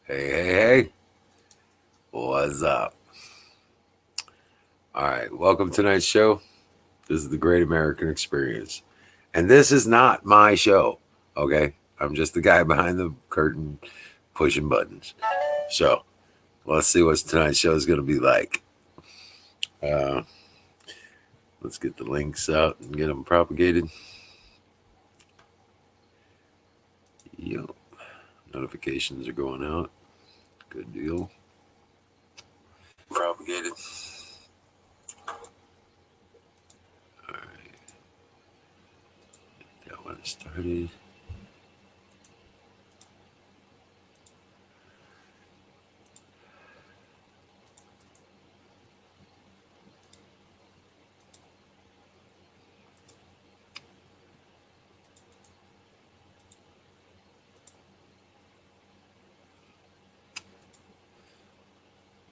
Hey, hey, hey. What's up? All right. Welcome to tonight's show. This is the Great American Experience. And this is not my show. Okay. I'm just the guy behind the curtain pushing buttons. So let's see what tonight's show is going to be like. Uh, let's get the links out and get them propagated. Yep. Notifications are going out. Good deal. Propagated. All right. That one started.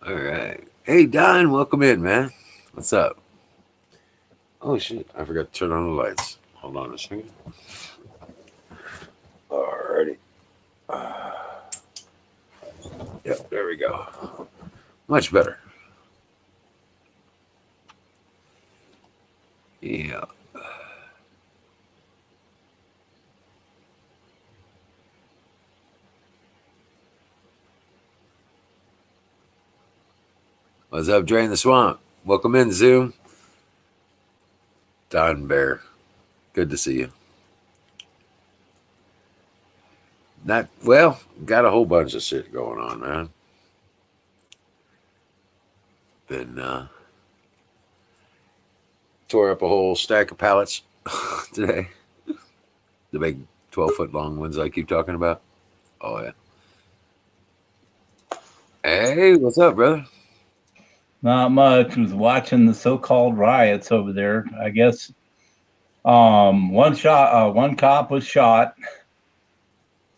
All right. Hey, Don, welcome in, man. What's up? Oh, shit. I forgot to turn on the lights. Hold on a second. Alrighty. Yep, there we go. Much better. Yeah. What's up, Drain the Swamp? Welcome in, Zoom. Don Bear. Good to see you. Not well, got a whole bunch of shit going on, man. Been tore up a whole stack of pallets today. The big 12-foot long ones I keep talking about. Oh yeah. Hey, what's up, brother? Not much. Was watching the so-called riots over there. I guess one cop was shot.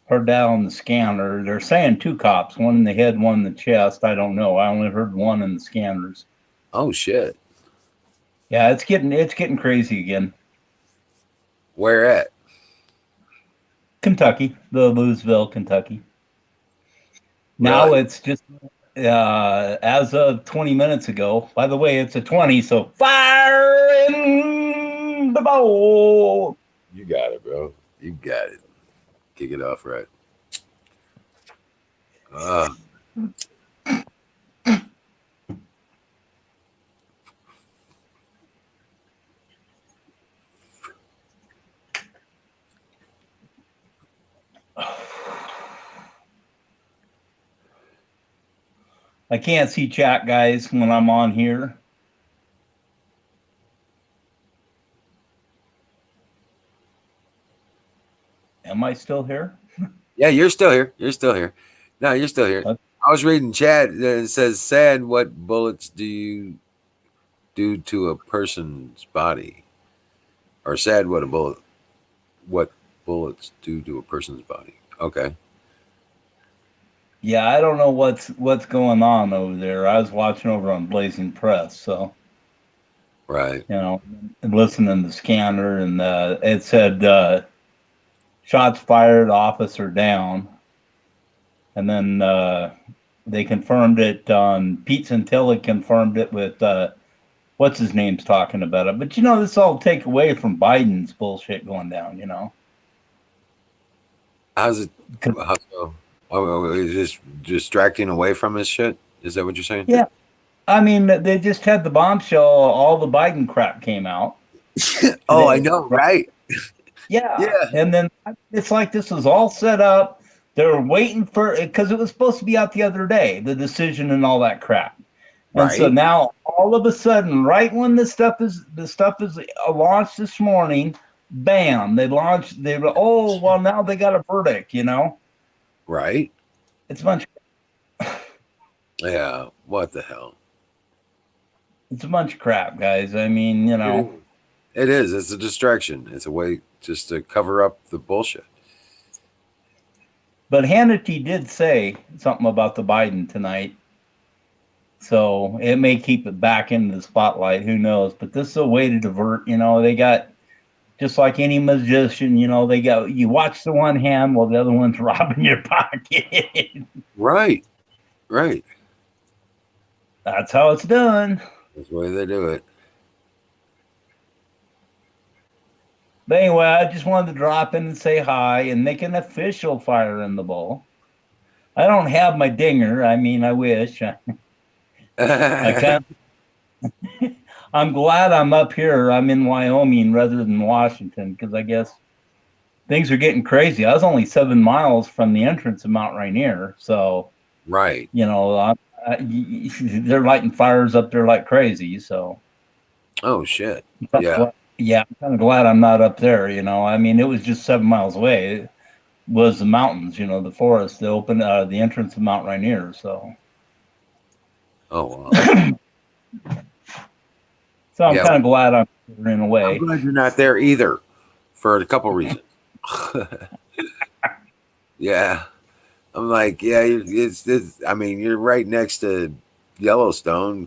Heard that on the scanner. They're saying two cops, one in the head, one in the chest. I don't know. I only heard one in the scanners. Oh shit. Yeah, it's getting crazy again. Where at? Kentucky, the Louisville, Kentucky. Now Really? it's just as of 20 minutes ago. By the way, it's a 20, so fire in the bowl. You got it, bro. You got it. Kick it off right. Uh, I can't see chat, guys, when I'm on here. Am I still here? yeah, you're still here. You're still here. No, you're still here. Uh, I was reading chat and it says, "Sad, what bullets do you do to a person's body?" Or sad, what bullets do to a person's body? Okay, Yeah, I don't know what's going on over there. I was watching over on Blazing Press, so right. and listening to the scanner, and it said shots fired, officer down, and then they confirmed it on Pete Santilli confirmed it with what's his name's talking about it. But this all take away from Biden's bullshit going down. How's it? How so? Is this distracting away from his shit? Is that what you're saying? Yeah, I mean they just had the bombshell. All the Biden crap came out Oh, I today. know, Right? right? Yeah, Yeah, and then it's like this was all set up. They're waiting for it because it was supposed to be out the other day, the decision and all that crap. And so right, now, all of a sudden, right when the stuff is launched this morning, bam! They launched. They were well now they got a verdict. right. It's a bunch. Yeah. What the hell? It's a bunch of crap, guys. I mean, It is. It is. It's a distraction. It's a way just to cover up the bullshit. but Hannity did say something about the Biden tonight, so it may keep it back into the spotlight. Who knows? But this is a way to divert. They got just like any magician, you know, you watch the one hand while the other one's robbing your pocket. Right. Right. That's how it's done. That's the way they do it. But anyway, I just wanted to drop in and say hi and make an official Fire in the Bowl. I don't have my dinger. I mean, I wish. I can't. I'm glad I'm up here. I'm in Wyoming rather than Washington because I guess things are getting crazy. I was only 7 miles from the entrance of Mount Rainier, so Right. you know they're lighting fires up there like crazy. So Oh shit. Yeah, I'm kind of glad I'm not up there. You know, I mean, it was just 7 miles away. It was the mountains, you know, the forest, the entrance of Mount Rainier. So. Oh wow. So I'm kind of glad I'm in a way. I'm glad you're not there either, for a couple reasons. Yeah, I'm like, yeah, it's. I mean, you're right next to Yellowstone.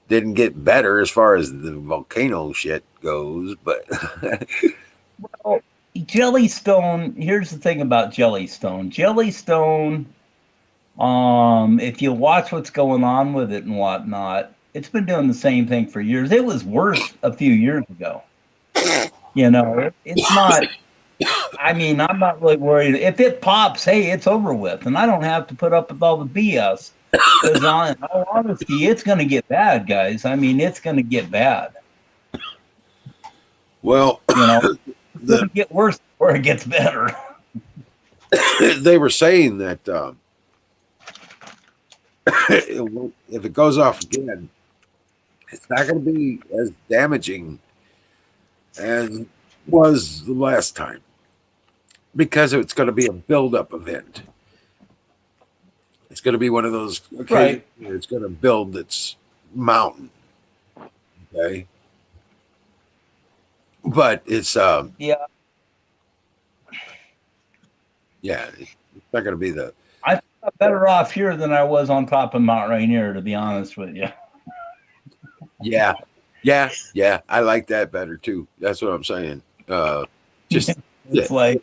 Didn't get better as far as the volcano shit goes, but well, Jellystone. Here's the thing about Jellystone. Jellystone. If you watch what's going on with it and whatnot, it's been doing the same thing for years. It was worse a few years ago. You know, it's not. I mean, I'm not really worried. If it pops, hey, it's over with, and I don't have to put up with all the BS. Because in all honesty, it's going to get bad, guys. I mean, it's going to get bad. Well, you know, it's going to get worse before it gets better. They were saying that if it goes off again, it's not going to be as damaging as was the last time because it's going to be a build-up event. It's going to be one of those occasions right. where it's going to build its mountain. Okay. But it's yeah, it's not going to be the. I feel better off here than I was on top of Mount Rainier, to be honest with you. Yeah. I like that better too. That's what I'm saying. Just it's like,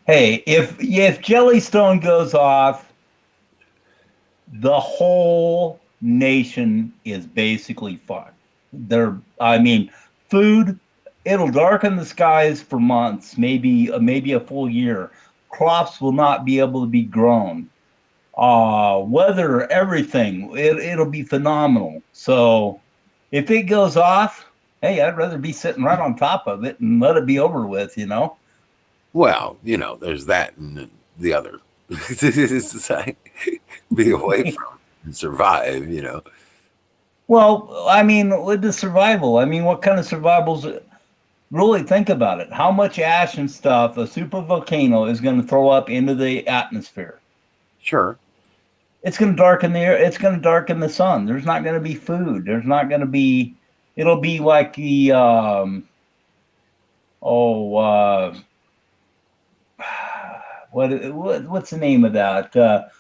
hey, if Jellystone goes off, the whole nation is basically fucked. Food, it'll darken the skies for months, maybe a full year. Crops will not be able to be grown. Weather, everything, it'll be phenomenal. So if it goes off, hey, I'd rather be sitting right on top of it and let it be over with, you know? Well, you know, there's that and the other. It's like, be away from it and survive, you know. Well, I mean, with the survival, I mean, what kind of survivals? Really think about it. How much ash and stuff a super volcano is going to throw up into the atmosphere? Sure. It's going to darken the air. It's going to darken the sun. There's not going to be food. There's not going to be. It'll be like the what's the name of that? The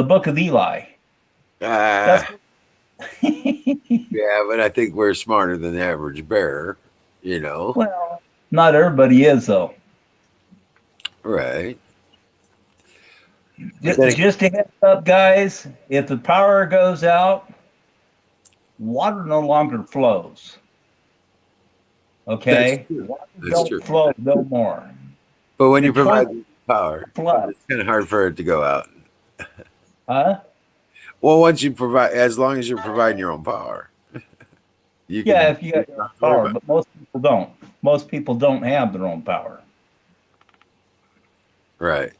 Book of Eli. Yeah, but I think we're smarter than the average bear, you know. Well, not everybody is though. Right. Just a heads up, guys. If the power goes out, water no longer flows. Okay? Water don't flow no more. But when you provide power, flood. It's kind of hard for it to go out. Huh? Well, once you provide, as long as you're providing your own power. If you got your own power, but most people don't. Most people don't have their own power. Right.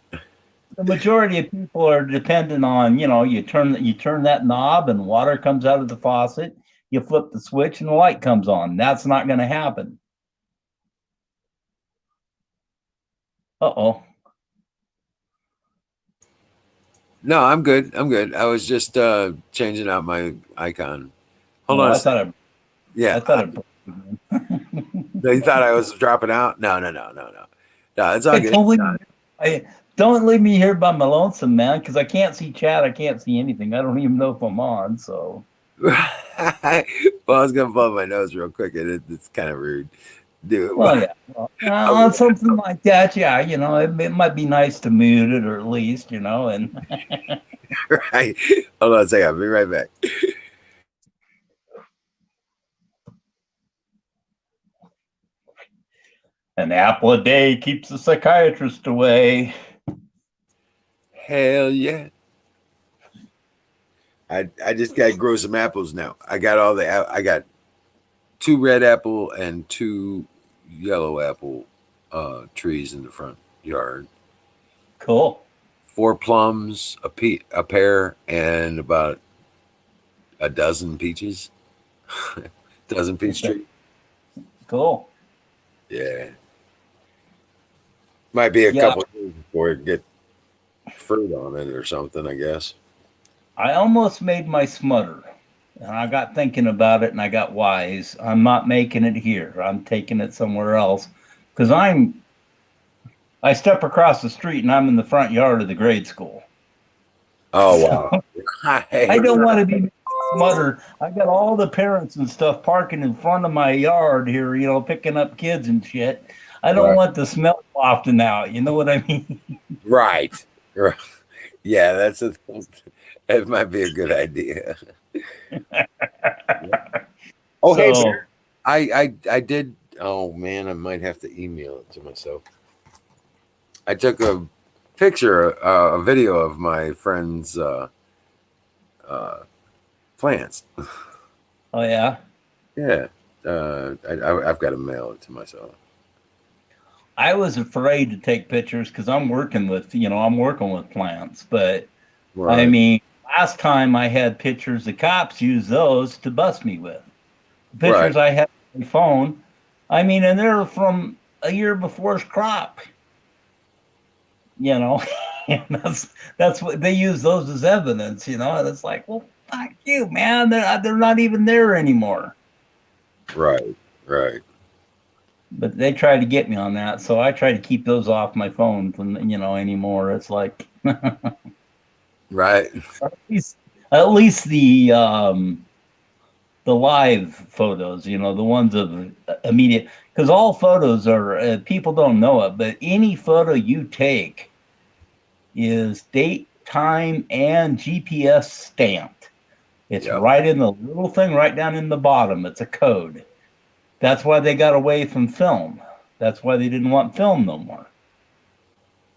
The majority of people are dependent on, you turn that knob and water comes out of the faucet, you flip the switch and the light comes on. That's not going to happen. Uh-oh. No, I'm good. I was just changing out my icon. Hold on. I thought you thought I was dropping out? No. No, it's all good. Don't leave me here by my lonesome, man, because I can't see chat. I can't see anything. I don't even know if I'm on. So Well, I was gonna blow my nose real quick, and it's kind of rude. Do it. Well, yeah. Well, on something like that, yeah, it might be nice to mute it or at least, and Right. Hold on a second. I'll be right back. an apple a day keeps the psychiatrist away. Hell yeah. I just got to grow some apples now. I got 2 red apple and 2 yellow apple trees in the front yard. Cool. 4 plums, a pear, and about a dozen peaches. Dozen peach tree. Cool. Yeah. Might be a couple of years before it get fruit on it or something, I guess. I almost made my smudder, and I got thinking about it, and I got wise. I'm not making it here. I'm taking it somewhere else because I step across the street, and I'm in the front yard of the grade school. Oh, wow. I don't want to be smudder. I got all the parents and stuff parking in front of my yard here, picking up kids and shit. I don't want the smell wafting out. You know what I mean? Right. Yeah, that might be a good idea. Oh, hey, man. I did. Oh man, I might have to email it to myself. I took a picture, a video of my friend's plants. Oh yeah. Yeah. I've got to mail it to myself. I was afraid to take pictures because I'm working with plants, but Right. I mean, last time I had pictures, the cops used those to bust me with. The pictures I had on my phone, and they're from a year before's crop. And that's what they use those as evidence, and it's like, well, fuck you, man. They're not even there anymore. Right. But they tried to get me on that, so I try to keep those off my phone from anymore. It's like right. At least the live photos, the ones of immediate, because all photos are people don't know it, but any photo you take is date, time, and GPS stamped. It's right in the little thing right down in the bottom. It's a code. That's why they got away from film. That's why they didn't want film no more.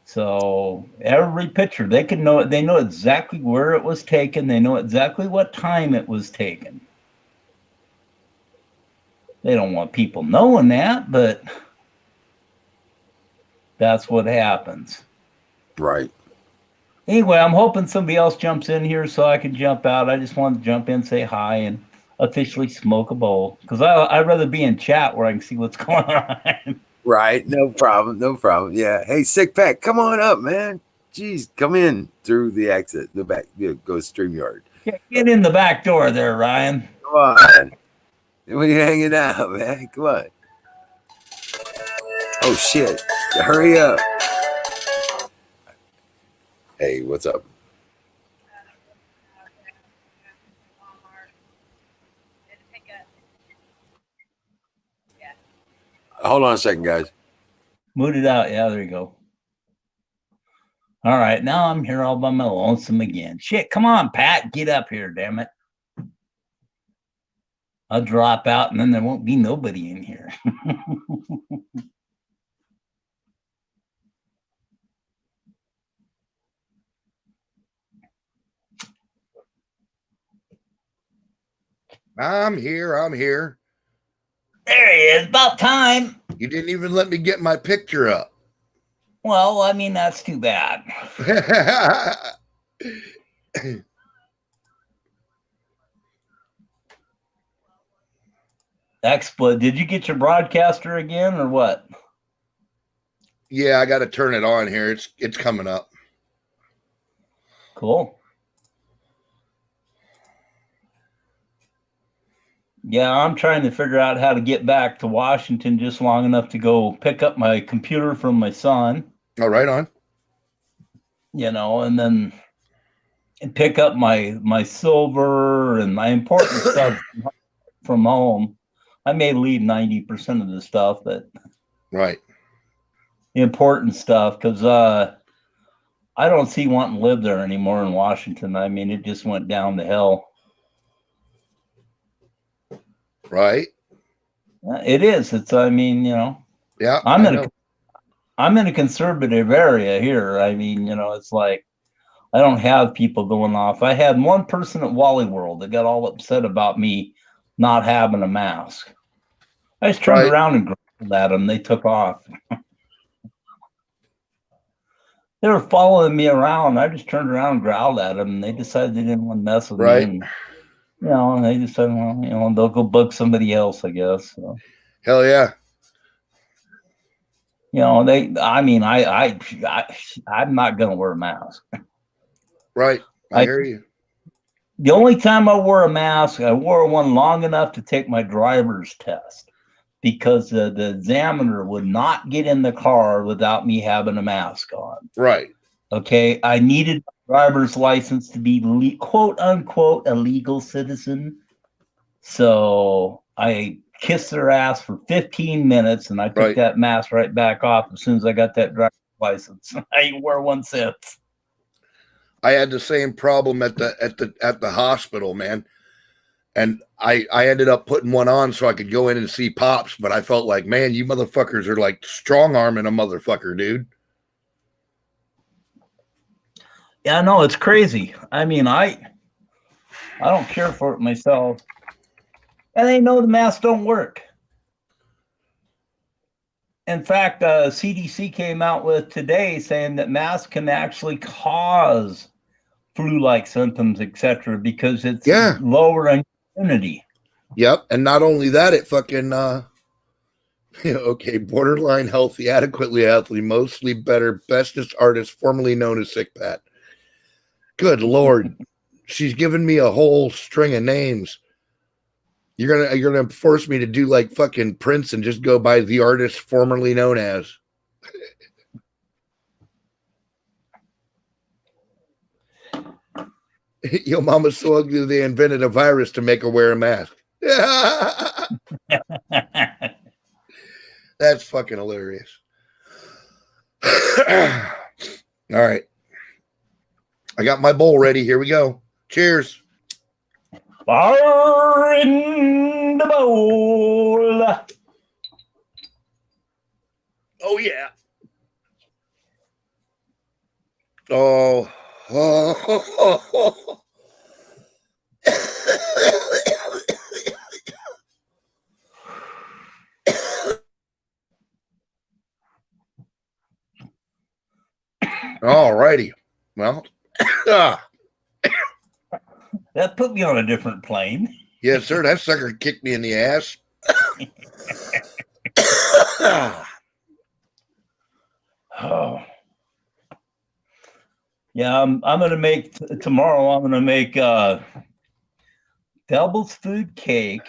So every picture, they can know it. They know exactly where it was taken. They know exactly what time it was taken. They don't want people knowing that, but that's what happens. Right. Anyway, I'm hoping somebody else jumps in here so I can jump out. I just wanted to jump in, say hi, and officially smoke a bowl because I'd rather be in chat where I can see what's going on. Right. No problem. Yeah. Hey, Sick Pack, come on up, man. Jeez, come in through the exit, the back, go StreamYard. Get in the back door there, Ryan. Come on. What are you hanging out, man? Come on. Oh, shit. Hurry up. Hey, what's up? Hold on a second, guys. Mood it out. Yeah, there you go. All right, now I'm here all by my lonesome again. Shit, come on, Pat. Get up here, damn it. I'll drop out and then there won't be nobody in here. I'm here. There he is. About time. You didn't even let me get my picture up. Well, that's too bad. Exploit. Did you get your broadcaster again or what? Yeah, I got to turn it on here. It's coming up. Cool. Yeah, I'm trying to figure out how to get back to Washington just long enough to go pick up my computer from my son. Oh, right on. And then and pick up my silver and my important stuff from home. I may leave 90% of the stuff, but Right. the important stuff, because I don't see wanting to live there anymore in Washington. I mean, it just went down to hell. Right. It is. It's. I mean, Yeah. I'm in a conservative area here. I mean, it's like I don't have people going off. I had one person at Wally World that got all upset about me not having a mask. I just turned around and growled at them. They took off. They were following me around. I just turned around and growled at them, and they decided they didn't want to mess with me. And, and they decided, well, they'll go bug somebody else, I guess. So. Hell yeah. I'm not going to wear a mask. Right. I hear you. The only time I wore a mask, I wore one long enough to take my driver's test, because the examiner would not get in the car without me having a mask on. Right. Okay. I needed a driver's license to be quote unquote a legal citizen. So I kissed their ass for 15 minutes and I took that mask right back off as soon as I got that driver's license. I ain't wore one since. I had the same problem at the hospital, man. And I ended up putting one on so I could go in and see Pops, but I felt like, man, you motherfuckers are like strong arming a motherfucker, dude. Yeah, no, it's crazy. I mean, I don't care for it myself. And they know the masks don't work. In fact, CDC came out with today saying that masks can actually cause flu-like symptoms, etc., because it's lower immunity. Yep. And not only that, it fucking borderline healthy, adequately healthy, mostly better, bestest artist, formerly known as Sick Pat. Good Lord. She's given me a whole string of names. You're gonna force me to do like fucking Prince and just go by the artist formerly known as. Yo, mama's so ugly they invented a virus to make her wear a mask. That's fucking hilarious. All right. I got my bowl ready. Here we go. Cheers. Fire in the bowl. Oh, yeah. Oh. All righty. Well, that put me on a different plane. Yes, sir. That sucker kicked me in the ass. Oh. Yeah, I'm gonna make tomorrow. I'm gonna make Devil's food cake.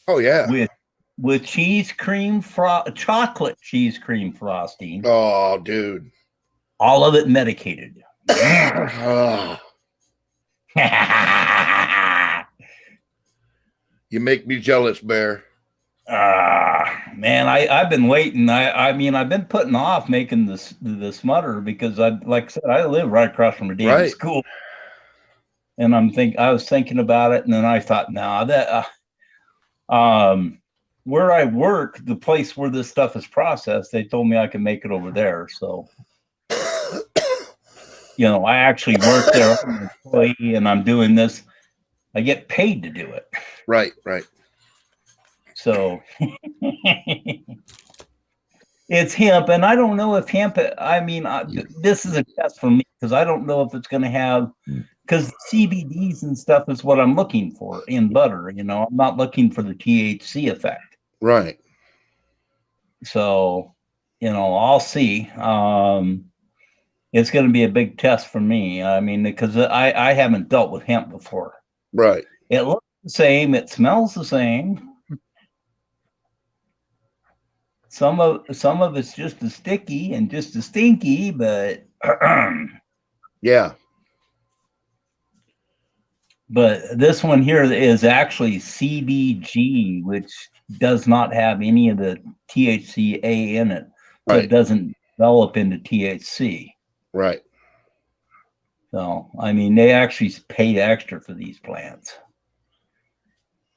Oh yeah, with chocolate cheese cream frosting. Oh, dude, all of it medicated. You make me jealous, Bear. Man, I've been waiting. I mean, I've been putting off making the smutter because like I said, I live right across from a damn school, and I was thinking about it, and then I thought, that where I work, the place where this stuff is processed, they told me I can make it over there. So, I actually work there, I'm an employee, and I'm doing this. I get paid to do it. Right. So it's hemp, and I don't know if hemp. I mean, this is a test for me because I don't know if it's going to have, because CBDs and stuff is what I'm looking for in butter. I'm not looking for the THC effect. Right. So, I'll see. It's going to be a big test for me. I mean, because I haven't dealt with hemp before. Right. It looks the same. It smells the same. Some of it's just as sticky and just as stinky, but yeah. But this one here is actually CBG, which does not have any of the THCA in it. So Right. it doesn't develop into THC. Right. So, I mean, they actually paid extra for these plants.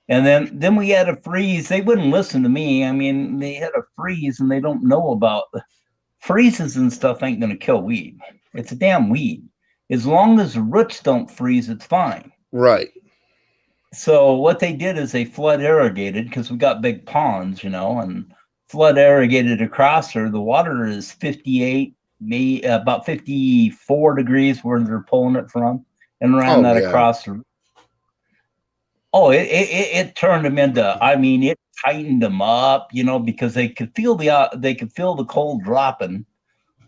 And then we had a freeze. They wouldn't listen to me. I mean, they had a freeze and they don't know about freezes and stuff ain't going to kill weed. It's a damn weed. As long as the roots don't freeze, it's fine. Right. So what they did is they flood irrigated because we got big ponds, and flood irrigated across there. The water is 58, maybe about 54 degrees where they're pulling it from, and ran that across the. Oh, it turned them into. I mean, it tightened them up, because they could feel the cold dropping.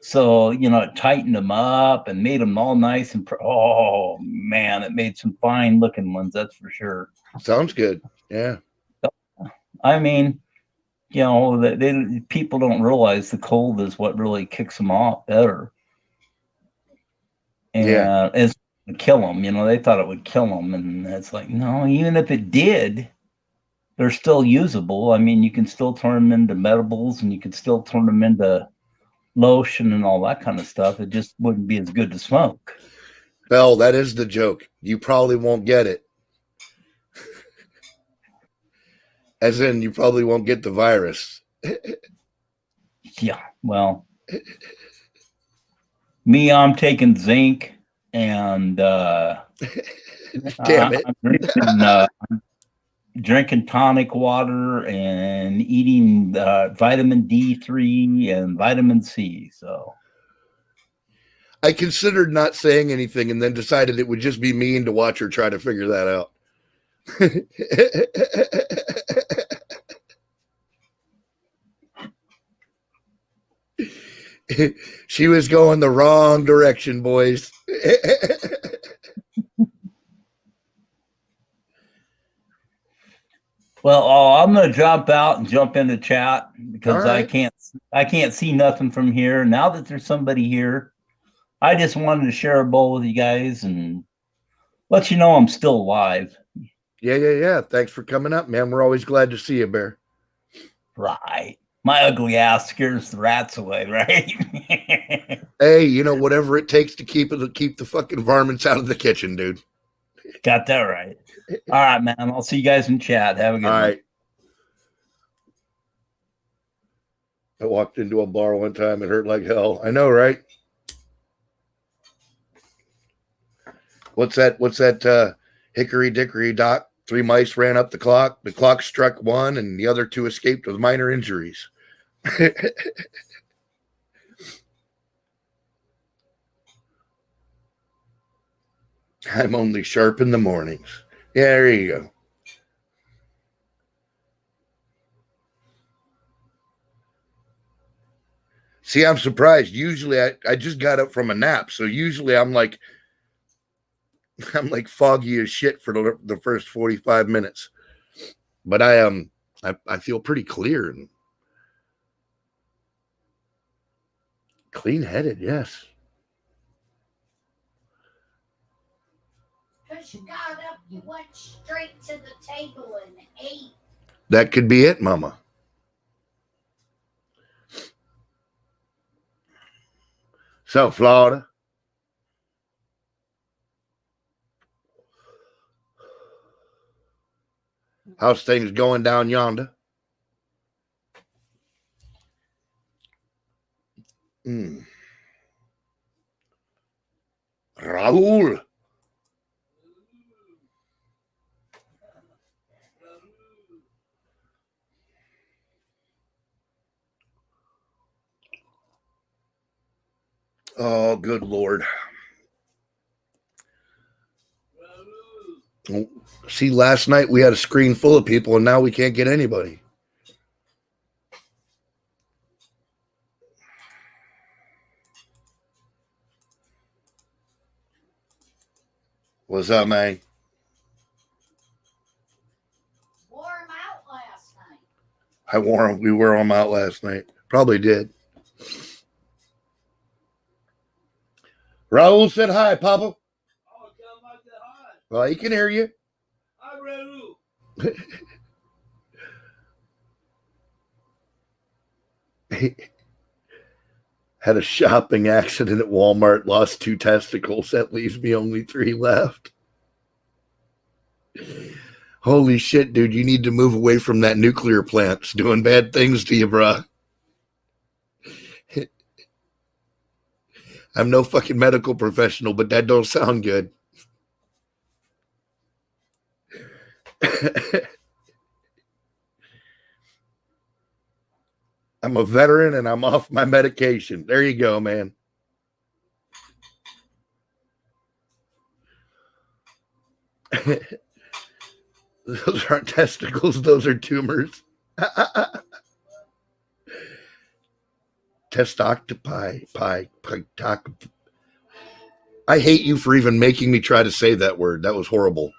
So, it tightened them up and made them all nice and oh man, it made some fine looking ones, that's for sure. Sounds good. Yeah. I mean, people don't realize the cold is what really kicks them off better. And it's kill them, they thought it would kill them, and it's like, no, even if it did, they're still usable. I mean, you can still turn them into medibles, and you can still turn them into lotion and all that kind of stuff. It just wouldn't be as good to smoke. Bell, that is the joke. You probably won't get it. As in, you probably won't get the virus. Yeah, well, me, I'm taking zinc and Damn it. I'm drinking tonic water and eating vitamin D3 and vitamin C. So I considered not saying anything and then decided it would just be mean to watch her try to figure that out. She was going the wrong direction, boys. Well, I'm going to drop out and jump into chat because right. I can't see nothing from here. Now that there's somebody here, I just wanted to share a bowl with you guys and let you know I'm still alive. Yeah. Thanks for coming up, man. We're always glad to see you, Bear. Right. My ugly ass scares the rats away, right? Hey, whatever it takes to keep the fucking varmints out of the kitchen, dude. Got that right. All right, man. I'll see you guys in chat. Have a good one. All right. I walked into a bar one time. It hurt like hell. I know, right? What's that? Hickory dickory dock. 3 mice ran up the clock. The clock struck one, and the other 2 escaped with minor injuries. I'm only sharp in the mornings. Yeah, there you go. See, I'm surprised. Usually I just got up from a nap. So usually I'm like foggy as shit for the first 45 minutes. But I feel pretty clear and clean-headed, yes. Because you got up, you went straight to the table and ate. That could be it, Mama. So, Florida. How's things going down yonder? Raul. Oh, good Lord. See, last night we had a screen full of people, and now we can't get anybody. What's up, man? Wore them out last night. We wore them out last night. Probably did. Raul said hi, Papa. Oh, tell him I said hi. Well, he can hear you. Had a shopping accident at Walmart, lost 2 testicles. That leaves me only 3 left. Holy shit, dude. You need to move away from that nuclear plant. It's doing bad things to you, bruh. I'm no fucking medical professional, but that don't sound good. I'm a veteran and I'm off my medication. There you go, man. Those aren't testicles, those are tumors. Testoctopi. I hate you for even making me try to say that word. That was horrible.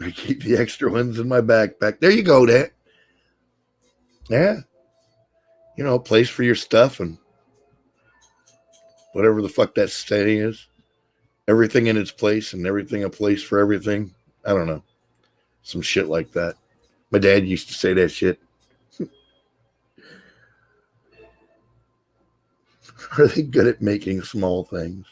I keep the extra ones in my backpack. There you go, Dan. Yeah. You know, place for your stuff and whatever the fuck that saying is. Everything in its place and everything a place for everything. I don't know. Some shit like that. My dad used to say that shit. Are they good at making small things?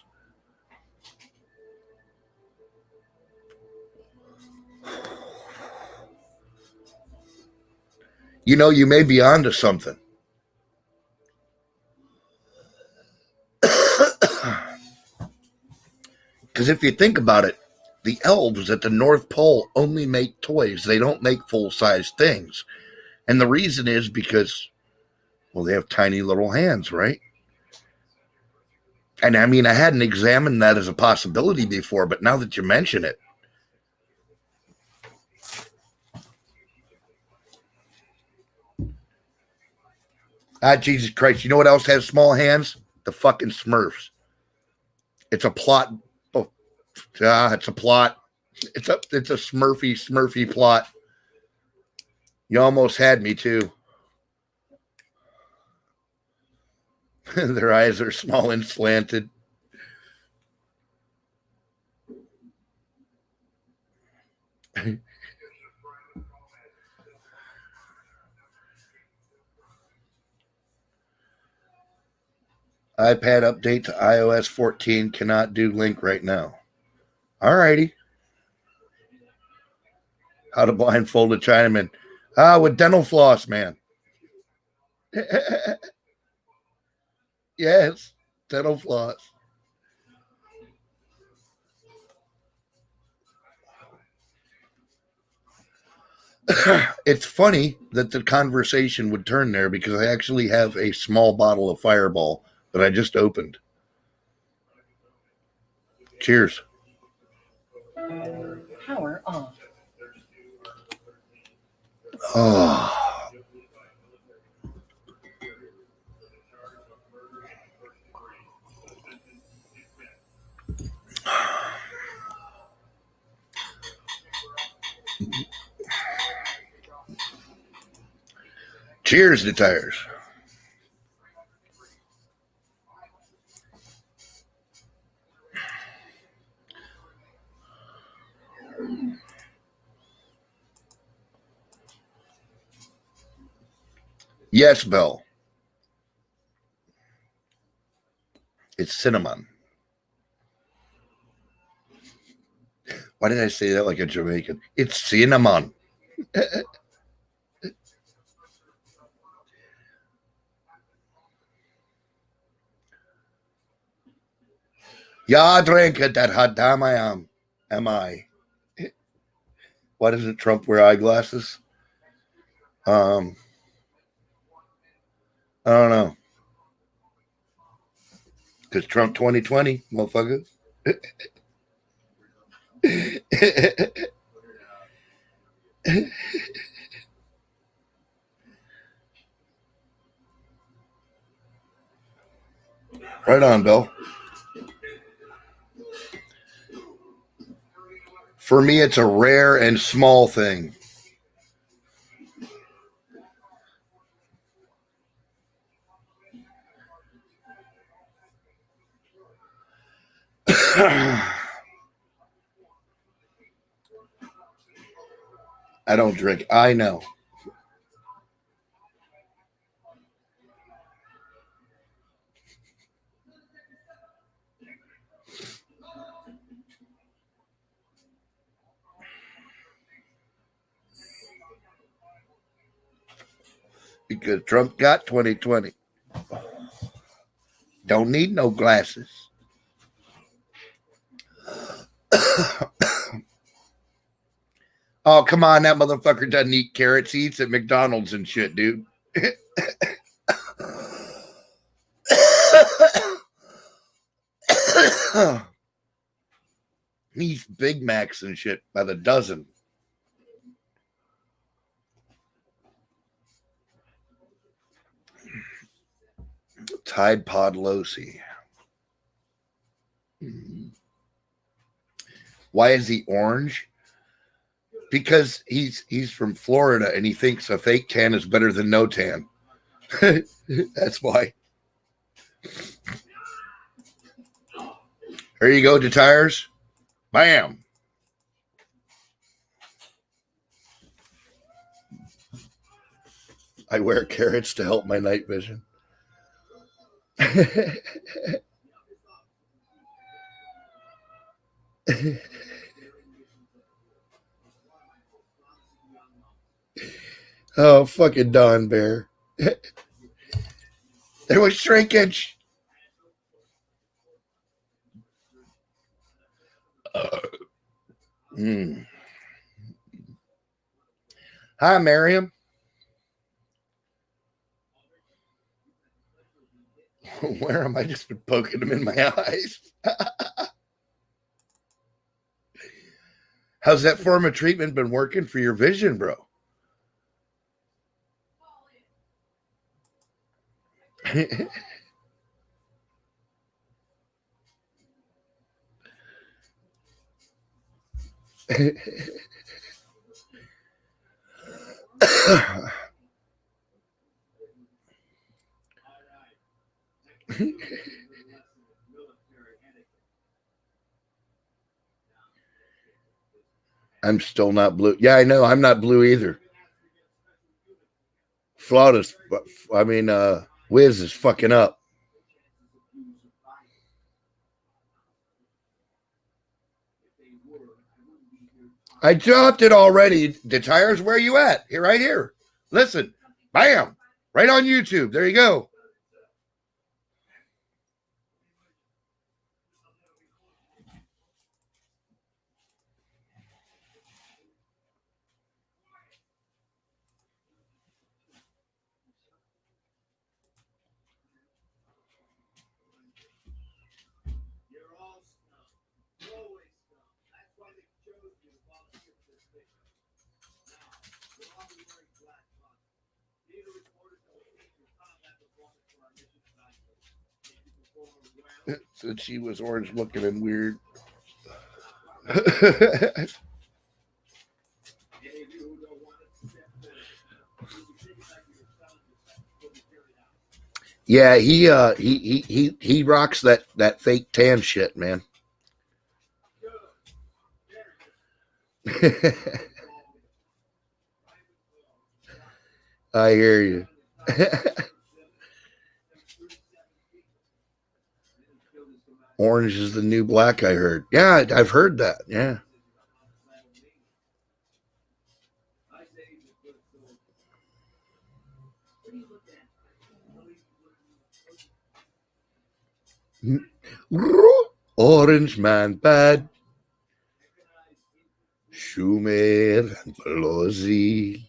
You know, you may be onto something. Because if you think about it, the elves at the North Pole only make toys. They don't make full-size things. And the reason is because, well, they have tiny little hands, right? And I mean, I hadn't examined that as a possibility before, but now that you mention it. Ah, Jesus Christ. You know what else has small hands? The fucking Smurfs. It's a plot. Oh, it's a plot. It's a Smurfy plot. You almost had me too. Their eyes are small and slanted. iPad update to iOS 14 cannot do link right now. Alrighty. How to blindfold a Chinaman. With dental floss, man. Yes, dental floss. It's funny that the conversation would turn there because I actually have a small bottle of Fireball that I just opened. Cheers. Power off. Oh. Cheers to tires. Yes, Belle. It's cinnamon. Why did I say that like a Jamaican? It's cinnamon. Ja, drink it, that hot damn I am I. Why doesn't Trump wear eyeglasses? I don't know. Because Trump 2020, motherfucker. Right on, Bill. For me, it's a rare and small thing. I don't drink. I know. Because Trump got 2020. Don't need no glasses. Oh, come on. That motherfucker doesn't eat carrots. He eats at McDonald's and shit, dude. He eats Big Macs and shit by the dozen. Tide Pod Losi. Why is he orange? Because he's from Florida and he thinks a fake tan is better than no tan. That's why. There you go, to tires. Bam. I wear carrots to help my night vision. Oh, fucking Don Bear. There was shrinkage. Hi, Miriam. Where am I? Just been poking them in my eyes. How's that form of treatment been working for your vision, bro? I'm still not blue. Yeah, I know. I'm not blue either. Flawless. Wiz is fucking up. I dropped it already. The tires, where you at? Here, right here. Listen. Bam. Right on YouTube. There you go. Said she was orange looking and weird. Yeah, he rocks that fake tan shit, man. I hear you. Orange is the new black, I heard. Yeah, I've heard that. Yeah. Orange man bad. Schumer and Pelosi.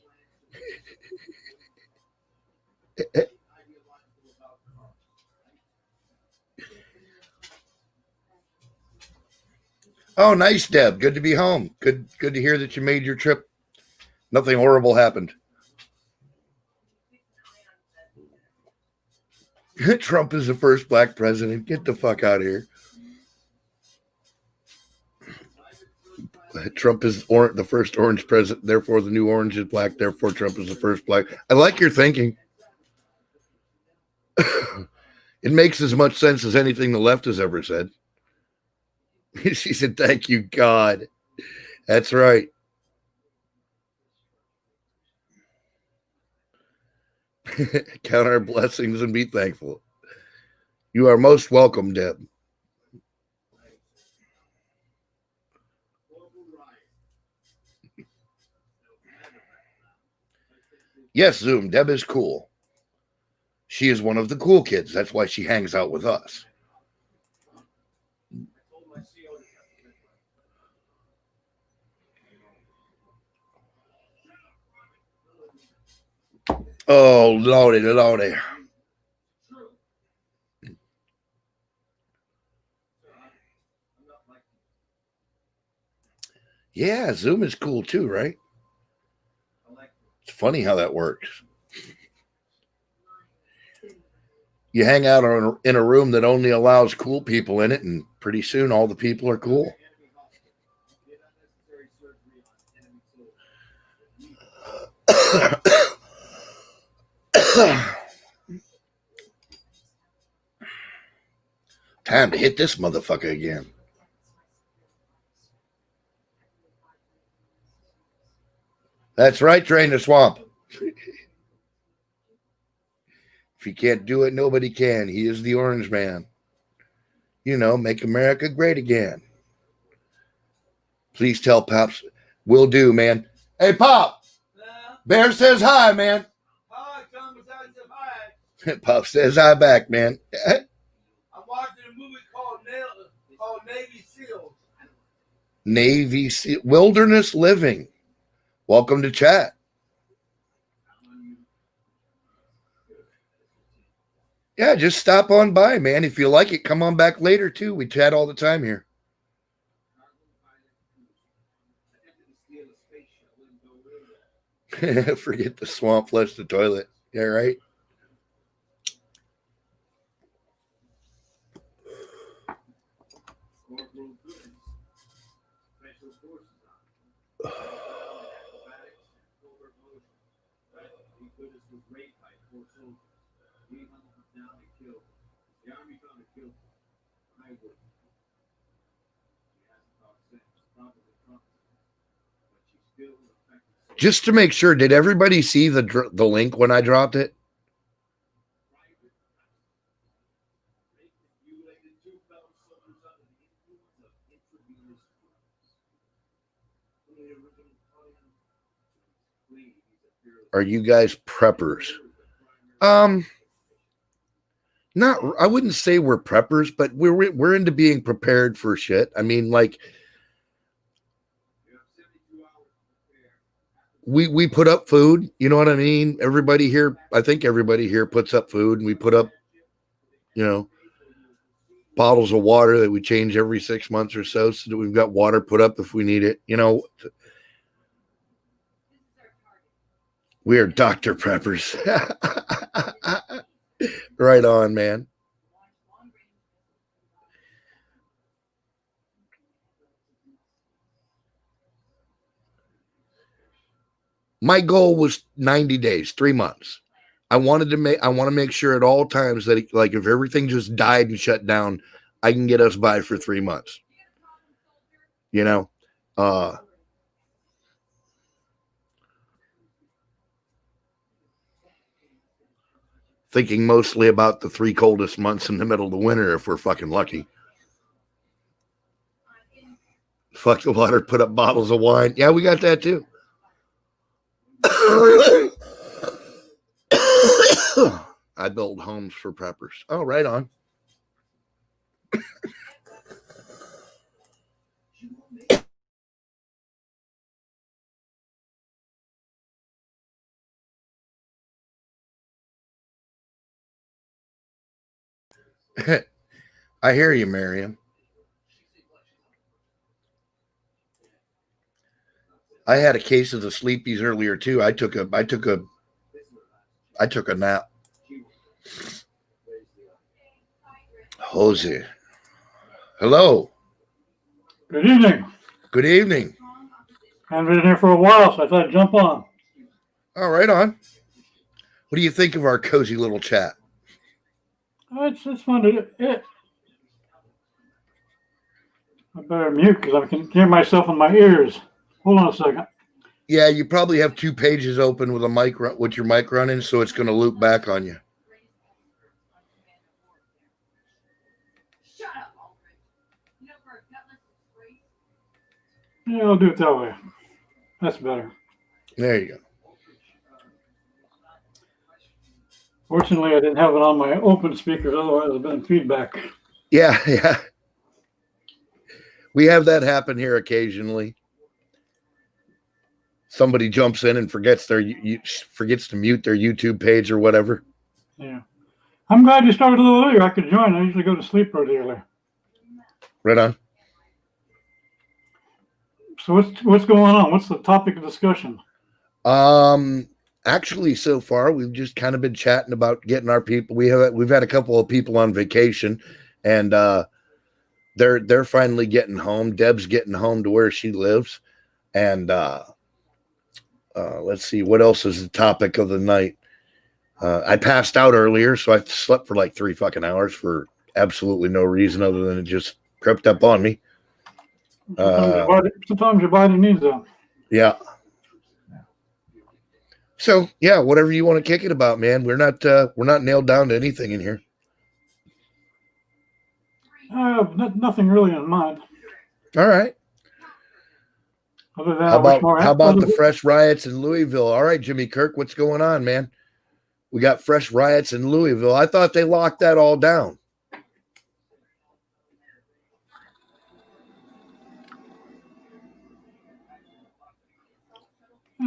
Oh, nice, Deb. Good to be home. Good to hear that you made your trip. Nothing horrible happened. Trump is the first black president. Get the fuck out of here. Trump is the first orange president, therefore the new orange is black, therefore Trump is the first black. I like your thinking. It makes as much sense as anything the left has ever said. She said, thank you, God. That's right. Count our blessings and be thankful. You are most welcome, Deb. Yes, Zoom, Deb is cool. She is one of the cool kids. That's why she hangs out with us. Oh, lordy, lordy. Yeah, Zoom is cool too, right? It's funny how that works. You hang out in a room that only allows cool people in it, and pretty soon all the people are cool. Time to hit this motherfucker again. That's right, Drain the Swamp. If he can't do it, nobody can. He is the Orange Man. You know, make America great again. Please tell Pops. Will do, man. Hey, Pop. Bear says hi, man. Hi, Tom. Hi. Pop says hi back, man. I'm watching a movie called Navy SEALs. Navy SEAL. Wilderness Living. Welcome to chat. Yeah, just stop on by, man. If you like it, come on back later, too. We chat all the time here. Forget the swamp, flush the toilet. Yeah, right? Just to make sure, did everybody see the link when I dropped it? Are you guys preppers? Not, I wouldn't say we're preppers, but we're into being prepared for shit. I mean, like, we put up food, you know what I mean? Everybody here, I think everybody here puts up food, and we put up, you know, bottles of water that we change every 6 months or so that we've got water put up if we need it. You know, we are Dr. Preppers. Right on, man. My goal was 90 days, 3 months. I want to make sure at all times that like if everything just died and shut down, I can get us by for 3 months. You know, thinking mostly about the 3 coldest months in the middle of the winter if we're fucking lucky. Fuck the water, put up bottles of wine. Yeah, we got that too. I build homes for preppers. Oh, right on. I hear you, Miriam. I had a case of the sleepies earlier too. I took a nap. Jose. Hello. Good evening. Good evening. I've been here for a while, so I thought I'd jump on. All right, on. What do you think of our cozy little chat? It's fun to do. I better mute because I can hear myself in my ears. Hold on a second. Yeah, you probably have 2 pages open with with your mic running, so it's going to loop back on you. Shut up, Aldrich. You know, for a cutlass, it's free. Yeah, I'll do it that way. That's better. There you go. Fortunately, I didn't have it on my open speakers, otherwise there'd been feedback. Yeah, yeah. We have that happen here occasionally. Somebody jumps in and forgets forgets to mute their YouTube page or whatever. Yeah. I'm glad you started a little earlier. I could join. I usually go to sleep pretty early. Right on. So what's going on? What's the topic of discussion? Actually, so far we've just kind of been chatting about getting our people. We've had a couple of people on vacation, and they're finally getting home. Deb's getting home to where she lives, and let's see what else is the topic of the night. I passed out earlier, so I slept for like 3 fucking hours for absolutely no reason other than it just crept up on me. Sometimes your body needs that. Yeah. So yeah, whatever you want to kick it about, man. We're not nailed down to anything in here. I have nothing really in mind. All right. Other than How about the fresh riots in Louisville? All right, Jimmy Kirk, what's going on, man? We got fresh riots in Louisville. I thought they locked that all down.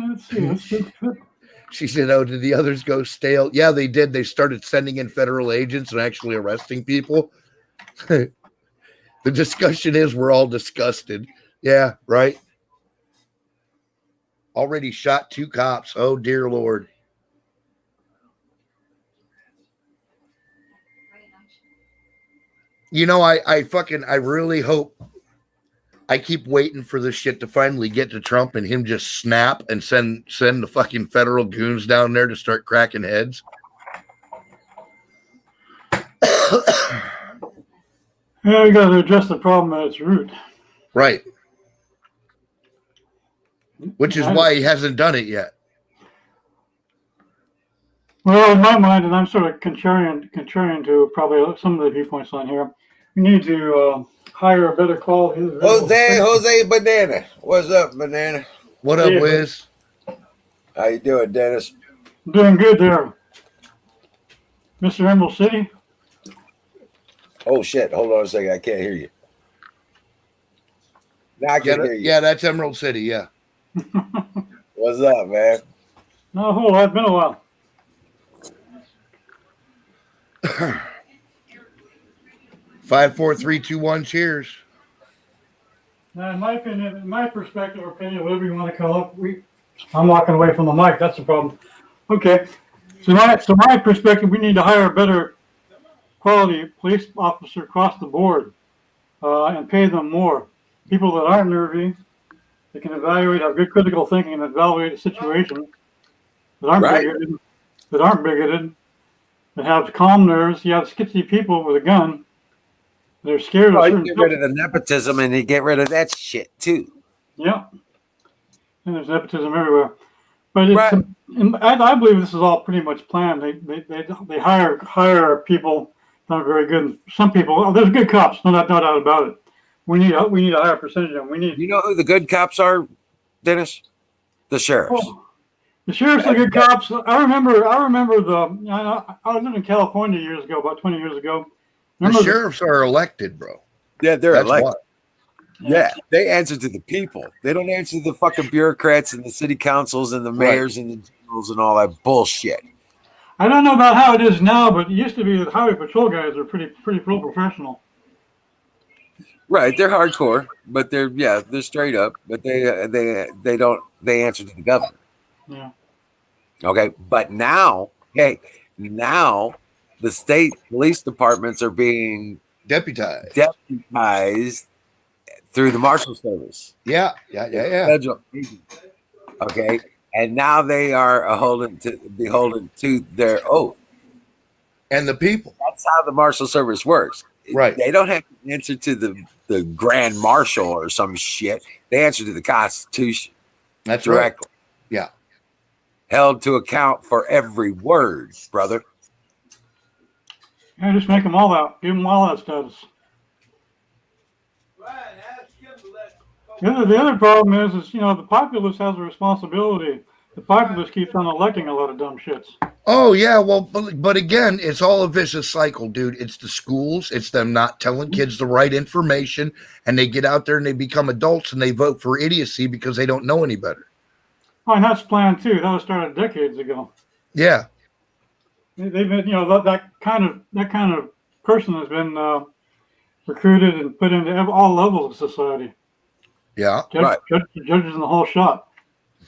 Let's see. She said, "Oh, did the others go stale?" Yeah, they did. They started sending in federal agents and actually arresting people. The discussion is we're all disgusted. Yeah, right. Already shot 2 cops. Oh, dear Lord. You know, I really hope. I keep waiting for this shit to finally get to Trump and him just snap and send the fucking federal goons down there to start cracking heads. Yeah, we got to address the problem at its root. Right. Which is why he hasn't done it yet. Well, in my mind, and I'm sort of contrarian to probably some of the viewpoints on here, we need to hire a better quality. Jose Banana. What's up, Banana? What up, Wiz? How you doing, Dennis? Doing good there. Mr. Emerald City? Oh, shit. Hold on a second. I can't hear you. Now I can hear you. Yeah, that's Emerald City, yeah. What's up, man? No, hold on. It's been a while. 5, 4, 3, 2, 1. Cheers. Now, in my opinion, in my perspective or opinion, whatever you want to call it, I'm walking away from the mic. That's the problem. Okay. So my perspective, we need to hire a better quality police officer across the board and pay them more. People that aren't nervy, they can evaluate, have good critical thinking, and evaluate a situation. That aren't bigoted, that have calm nerves. You have skitsy people with a gun. They're scared of you get rid of the nepotism and you get rid of that shit too. Yeah. And there's nepotism everywhere. But I believe this is all pretty much planned. They hire people not very good. Some people, there's good cops, no doubt about it. We need a higher percentage of them. You know who the good cops are, Dennis? The sheriffs. The sheriffs are good cops. I remember I lived in California years ago, about 20 years ago. The sheriffs are elected, bro. Yeah, they're elected. Why. Yeah, they answer to the people. They don't answer to the fucking bureaucrats and the city councils and the mayors and the generals and all that bullshit. I don't know about how it is now, but it used to be that highway patrol guys are pretty professional. Right, they're hardcore, but they're straight up, but they answer to the governor. Yeah. Okay, but now the state police departments are being deputized through the Marshal Service. Yeah. Federal agents. Okay. And now they are beholden to their oath. And the people. That's how the Marshal Service works. Right. They don't have to answer to the Grand Marshal or some shit. They answer to the Constitution That's directly. right. Yeah. Held to account for every word, brother. Yeah, just make them all that. Give them all that status. Ryan, ask him to let. The other problem is, you know, the populace has a responsibility. The populace keeps on electing a lot of dumb shits. Oh yeah, well, but again, it's all a vicious cycle, dude. It's the schools, it's them not telling kids the right information, and they get out there and they become adults and they vote for idiocy because they don't know any better. Oh, and that's planned too. That was started decades ago. Yeah, They've been, you know, that kind of person has been recruited and put into all levels of society. yeah, Right. Judges in the whole shot.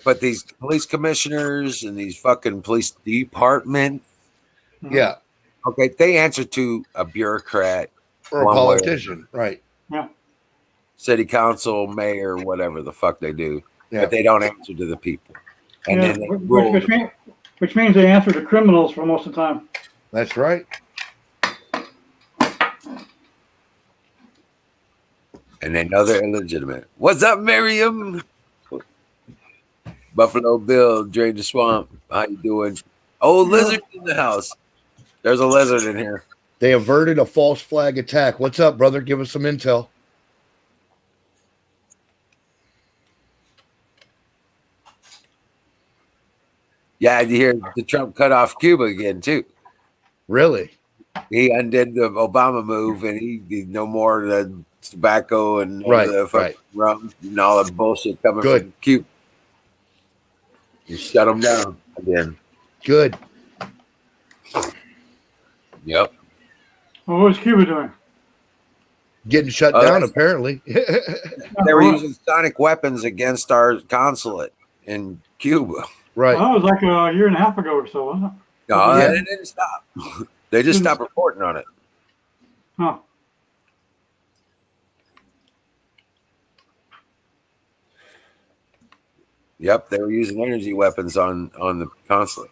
But these police commissioners and these fucking police department, yeah. okay, they answer to a bureaucrat, Or a One way. politician, right? city council, mayor, whatever the fuck they do. Yeah. But they don't answer to the people. And Yeah, then they rule. which means they answer to criminals for most of the time. That's right. And they know they're illegitimate. What's up, Miriam? Buffalo Bill, Drain the Swamp. How you doing? Oh, lizard in the house. There's a lizard in here. They averted a false flag attack. What's up, brother? Give us some intel. Yeah, you hear the Trump cut off Cuba again, too. Really? He undid the Obama move, and he no more of the tobacco and Right, the fucking right. rum and all the bullshit coming Good. from Cuba. You shut them down again. Good. Yep. Well, what was Cuba doing? Getting shut Oh, down, that's- apparently. They were using sonic weapons against our consulate in Cuba. Right. Well, that was like a year and a half ago or so, wasn't it? No, Yeah. they didn't stop. They just stopped reporting on it. Huh. Yep, they were using energy weapons on the consulate.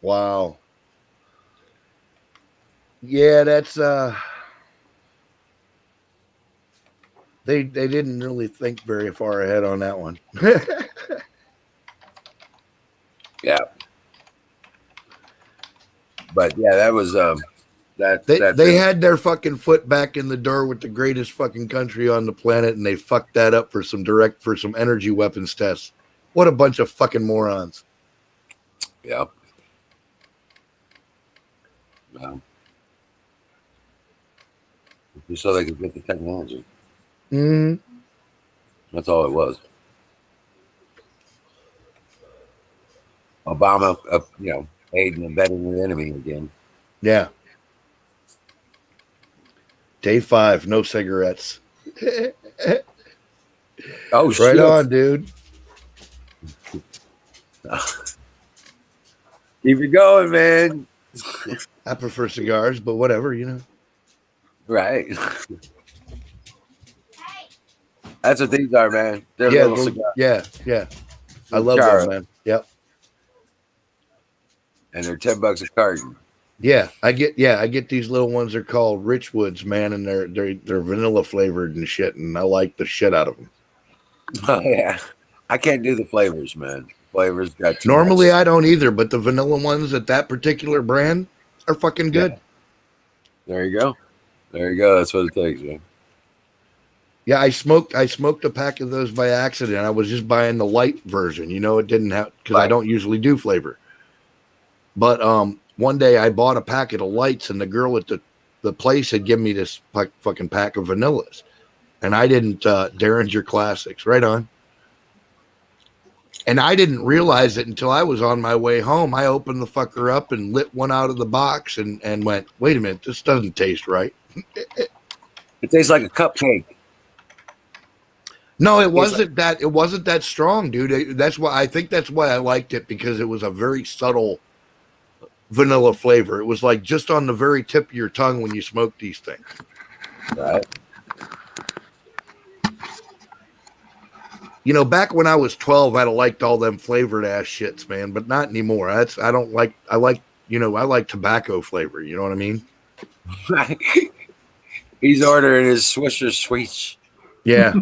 Wow. Yeah, that's they didn't really think very far ahead on that one. Yeah. But yeah, that was They had their fucking foot back in the door with the greatest fucking country on the planet, and they fucked that up for some energy weapons tests. What a bunch of fucking morons. yeah. Well, just so they could get the technology. Mm, That's all it was. Obama, aiding and abetting the enemy again. yeah. Day 5, no cigarettes. Oh, Right shit. on, dude. Keep it going, man. I prefer cigars, but whatever, you know. Right. That's what these are, man. They're Yeah, little cigars. yeah. I love Chara. them, man. Yep. And they're $10 a carton. Yeah, I get these little ones. They're called Richwoods, man, and they're vanilla flavored and shit, and I like the shit out of them. Oh, yeah. I can't do the flavors, man. Flavors got too Normally, much. I don't either, but the vanilla ones at that particular brand are fucking good. There you go. There you go. That's what it takes, man. Yeah, I smoked a pack of those by accident. I was just buying the light version. You know, it didn't have because I Right. don't usually do flavor. But one day I bought a packet of lights, and the girl at the place had given me this fucking pack of vanillas, and I didn't. Derringer Classics, right on. And I didn't realize it until I was on my way home. I opened the fucker up and lit one out of the box, and went, "Wait a minute, this doesn't taste right." It tastes like a cupcake. No, it wasn't that. It wasn't that strong, dude. That's why I think that's why I liked it, because it was a very subtle vanilla flavor. It was like just on the very tip of your tongue when you smoke these things. Right. You know, back when I was 12, I'd have liked all them flavored ass shits, man, but not anymore. I like tobacco flavor. You know what I mean? He's ordering his Swisher Sweets. Yeah.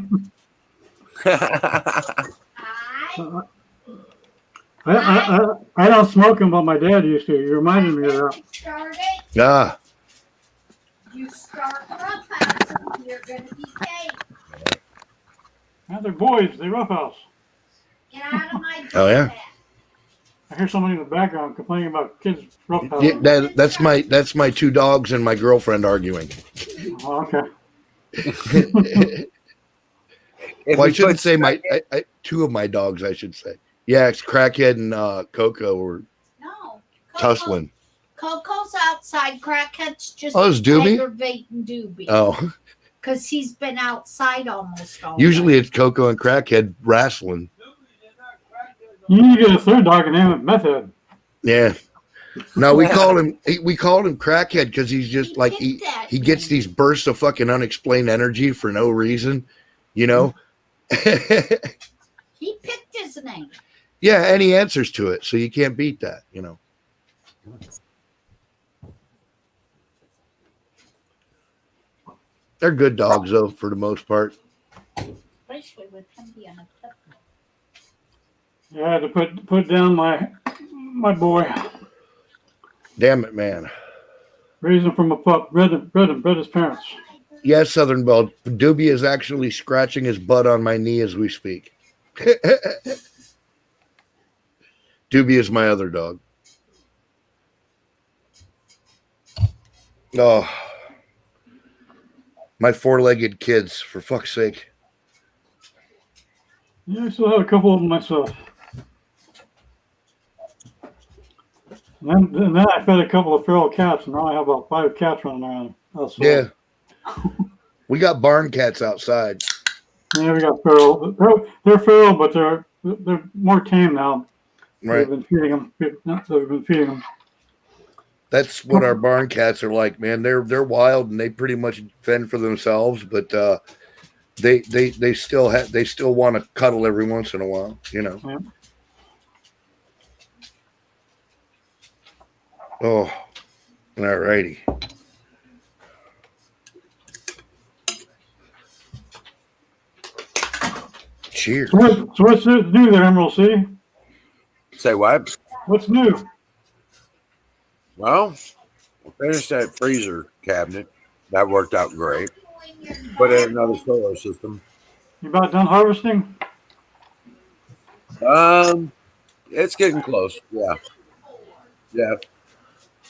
I don't smoke them, but my dad used to. You reminded me of that. Started, Ah, you start roughhouse, you're gonna be paid. Yeah, they're boys. They roughhouse. Get out of my Oh, yeah. bed. I hear somebody in the background complaining about kids roughhouse. yeah, that's my two dogs and my girlfriend arguing. Oh, okay. If Well, I he shouldn't puts- say two of my dogs, I should say. Yeah, it's Crackhead and Coco were No. tussling. Coco's outside. Crackhead's just Oh, it's Doobie? aggravating Doobie. Oh, Because he's been outside almost all usually day. it's Coco and Crackhead wrestling. You need to get a third dog and name it Meth Head. Yeah. No, we called him Crackhead because he's just like picked that he gets name. these bursts of fucking unexplained energy for no reason, you know. He picked his name. Yeah, and he answers to it, so you can't beat that, you know. They're good dogs, though, for the most part. Especially with him being a pit bull. Yeah, I had to put down my boy. Damn it, man. Raised him from a pup. Bred his parents. Yes, Southern Belle. Doobie is actually scratching his butt on my knee as we speak. Doobie is my other dog. Oh, my four-legged kids, for fuck's sake. Yeah, I still had a couple of them myself. And then I fed a couple of feral cats, and now I have about 5 cats running around outside. Yeah. We got barn cats outside. Yeah, we got feral. They're feral, but they're more tame now. Right. We've been feeding them. We've been feeding them. That's what our barn cats are like, man. They're wild and they pretty much fend for themselves, but they still want to cuddle every once in a while, you know. Yeah. Oh, all righty. Cheers. So what's new there, Emerald City? Say what? What's new? Well, we finished that freezer cabinet. That worked out great. Put in another solar system. You about done harvesting? It's getting close. Yeah.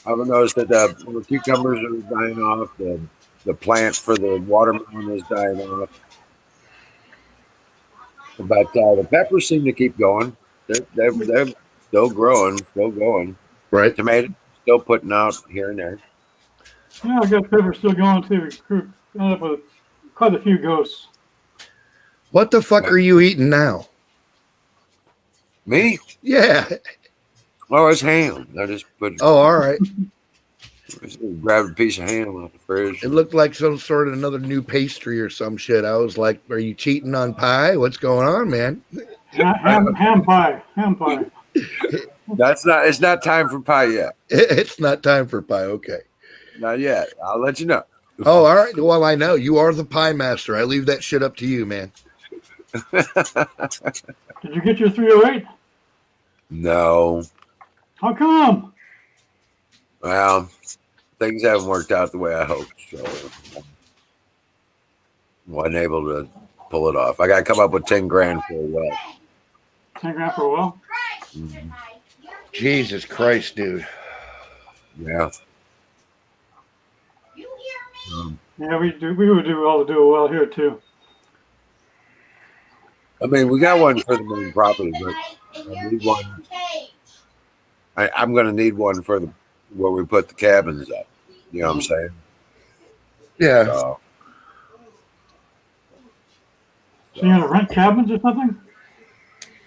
I've noticed that the cucumbers are dying off. The plant for the watermelon is dying off. But the peppers seem to keep going. They're still growing, still going. Right. Tomatoes still putting out here and there. Yeah, I got peppers still going too. We ended up with quite a few ghosts. What the fuck are you eating now? Me? Yeah. Oh, it's ham. I just Oh, all right. grabbed a piece of ham out the fridge. It looked like some sort of another new pastry or some shit. I was like, are you cheating on pie? What's going on, man? Ham pie. It's not time for pie yet. It's not time for pie. Okay. Not yet. I'll let you know. Oh, all right. Well, I know. You are the pie master. I leave that shit up to you, man. Did you get your 308? No. How come? Well, things haven't worked out the way I hoped, so wasn't able to pull it off. I got to come up with 10 grand for a well. 10 grand for a while? Mhm. Jesus Christ, dude. Yeah. You hear me? Yeah, we would do all to do well here too. I mean, we got one for the main property, but And I you're need one. getting caged. I'm going to need one for where we put the cabins up. You know what I'm saying? Yeah. So, So you're gonna rent cabins or something?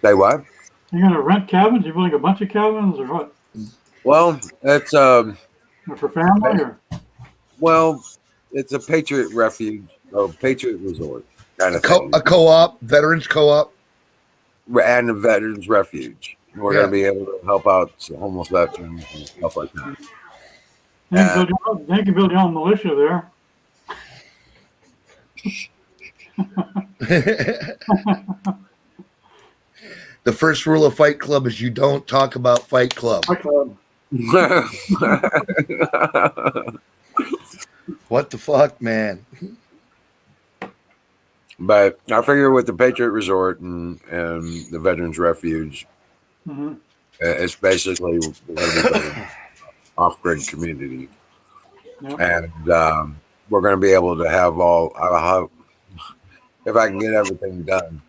say what? You're gonna rent cabins? You building a bunch of cabins or what? Well, it's Or for family or? well, it's a Patriot refuge or Patriot resort kind of thing, A co-op, veterans co-op. and a veterans refuge. We're Yeah. going to be able to help out some homeless veterans and stuff like that. They can build your own militia there. The first rule of Fight Club is you don't talk about Fight Club. What the fuck, man? But I figure with the Patriot Resort and the Veterans Refuge, Mhm. it's basically we're going to be building off-grid community, Yep. and we're going to be able to have if I can get everything done.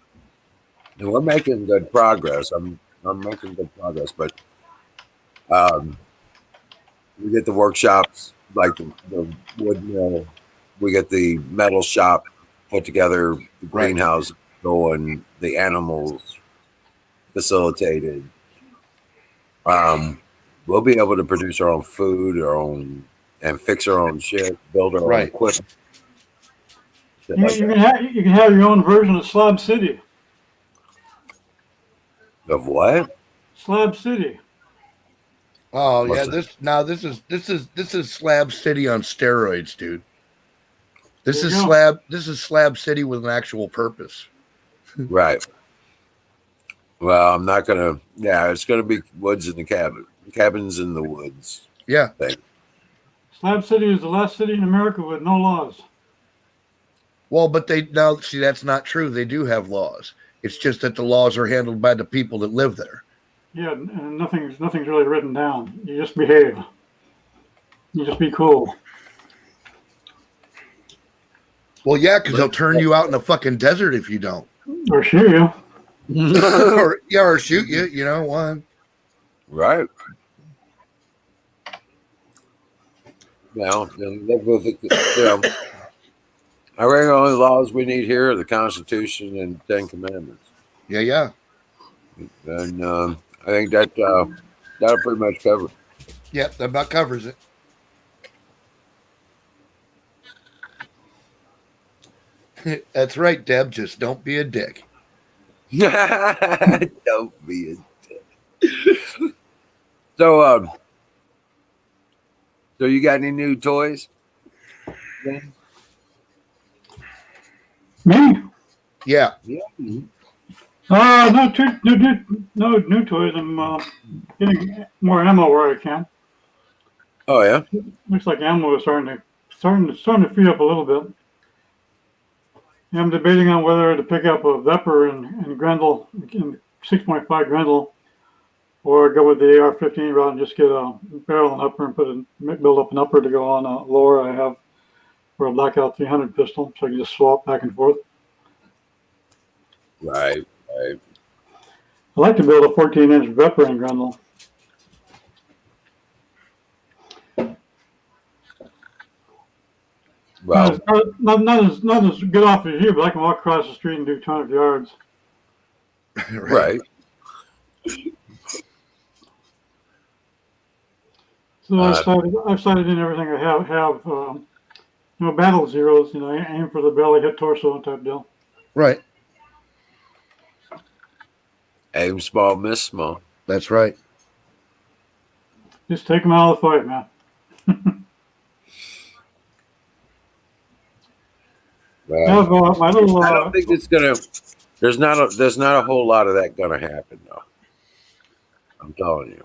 And we're making good progress. I'm making good progress, but we get the workshops like the wood mill, we get the metal shop put together, the greenhouse going, the animals facilitated. We'll be able to produce our own food, and fix our own shit, build our own equipment. Shit You, like you that. can have your own version of Slab City. Of what? Slab City. Oh yeah, What's this is Slab City on steroids, dude. This There is you go. Slab City with an actual purpose. Right. Well, I'm not gonna. Yeah, it's gonna be woods in the cabins in the woods. Yeah. Thing. Slab City is the last city in America with no laws. Well, but that's not true. They do have laws. It's just that the laws are handled by the people that live there. Yeah, and nothing's really written down. You just behave. You just be cool. Well, yeah, because they'll turn you out in the fucking desert if you don't. Or shoot you. or shoot you, you know, one. Right. Well, then live with it. I reckon the only laws we need here are the Constitution and Ten Commandments, Yeah, yeah. and I think that'll pretty much cover it. Yep, that about covers it. That's right, Deb. Just don't be a dick. Don't be a dick. So you got any new toys? Ben? Me? Yeah. Yeah. No new toys. I'm getting more ammo where I can. Oh yeah. Looks like ammo is starting to free up a little bit. Yeah, I'm debating on whether to pick up a Vepr and Grendel, in 6.5 Grendel, or go with the AR-15 route and just get a barrel and upper and build up an upper to go on a lower I have for a Blackout 300 pistol, so I can just swap back and forth. Right. I like to build a 14-inch Vepr and Grendel. Well, Not as good off as you, but I can walk across the street and do 200 yards. right. So I've sighted in everything I have battle zeros, aim for the belly, hit torso type deal. Right. Aim small, miss small. That's right. Just take them out of the fight, man. Well, my little, I don't think it's gonna. There's not a whole lot of that gonna happen though. I'm telling you.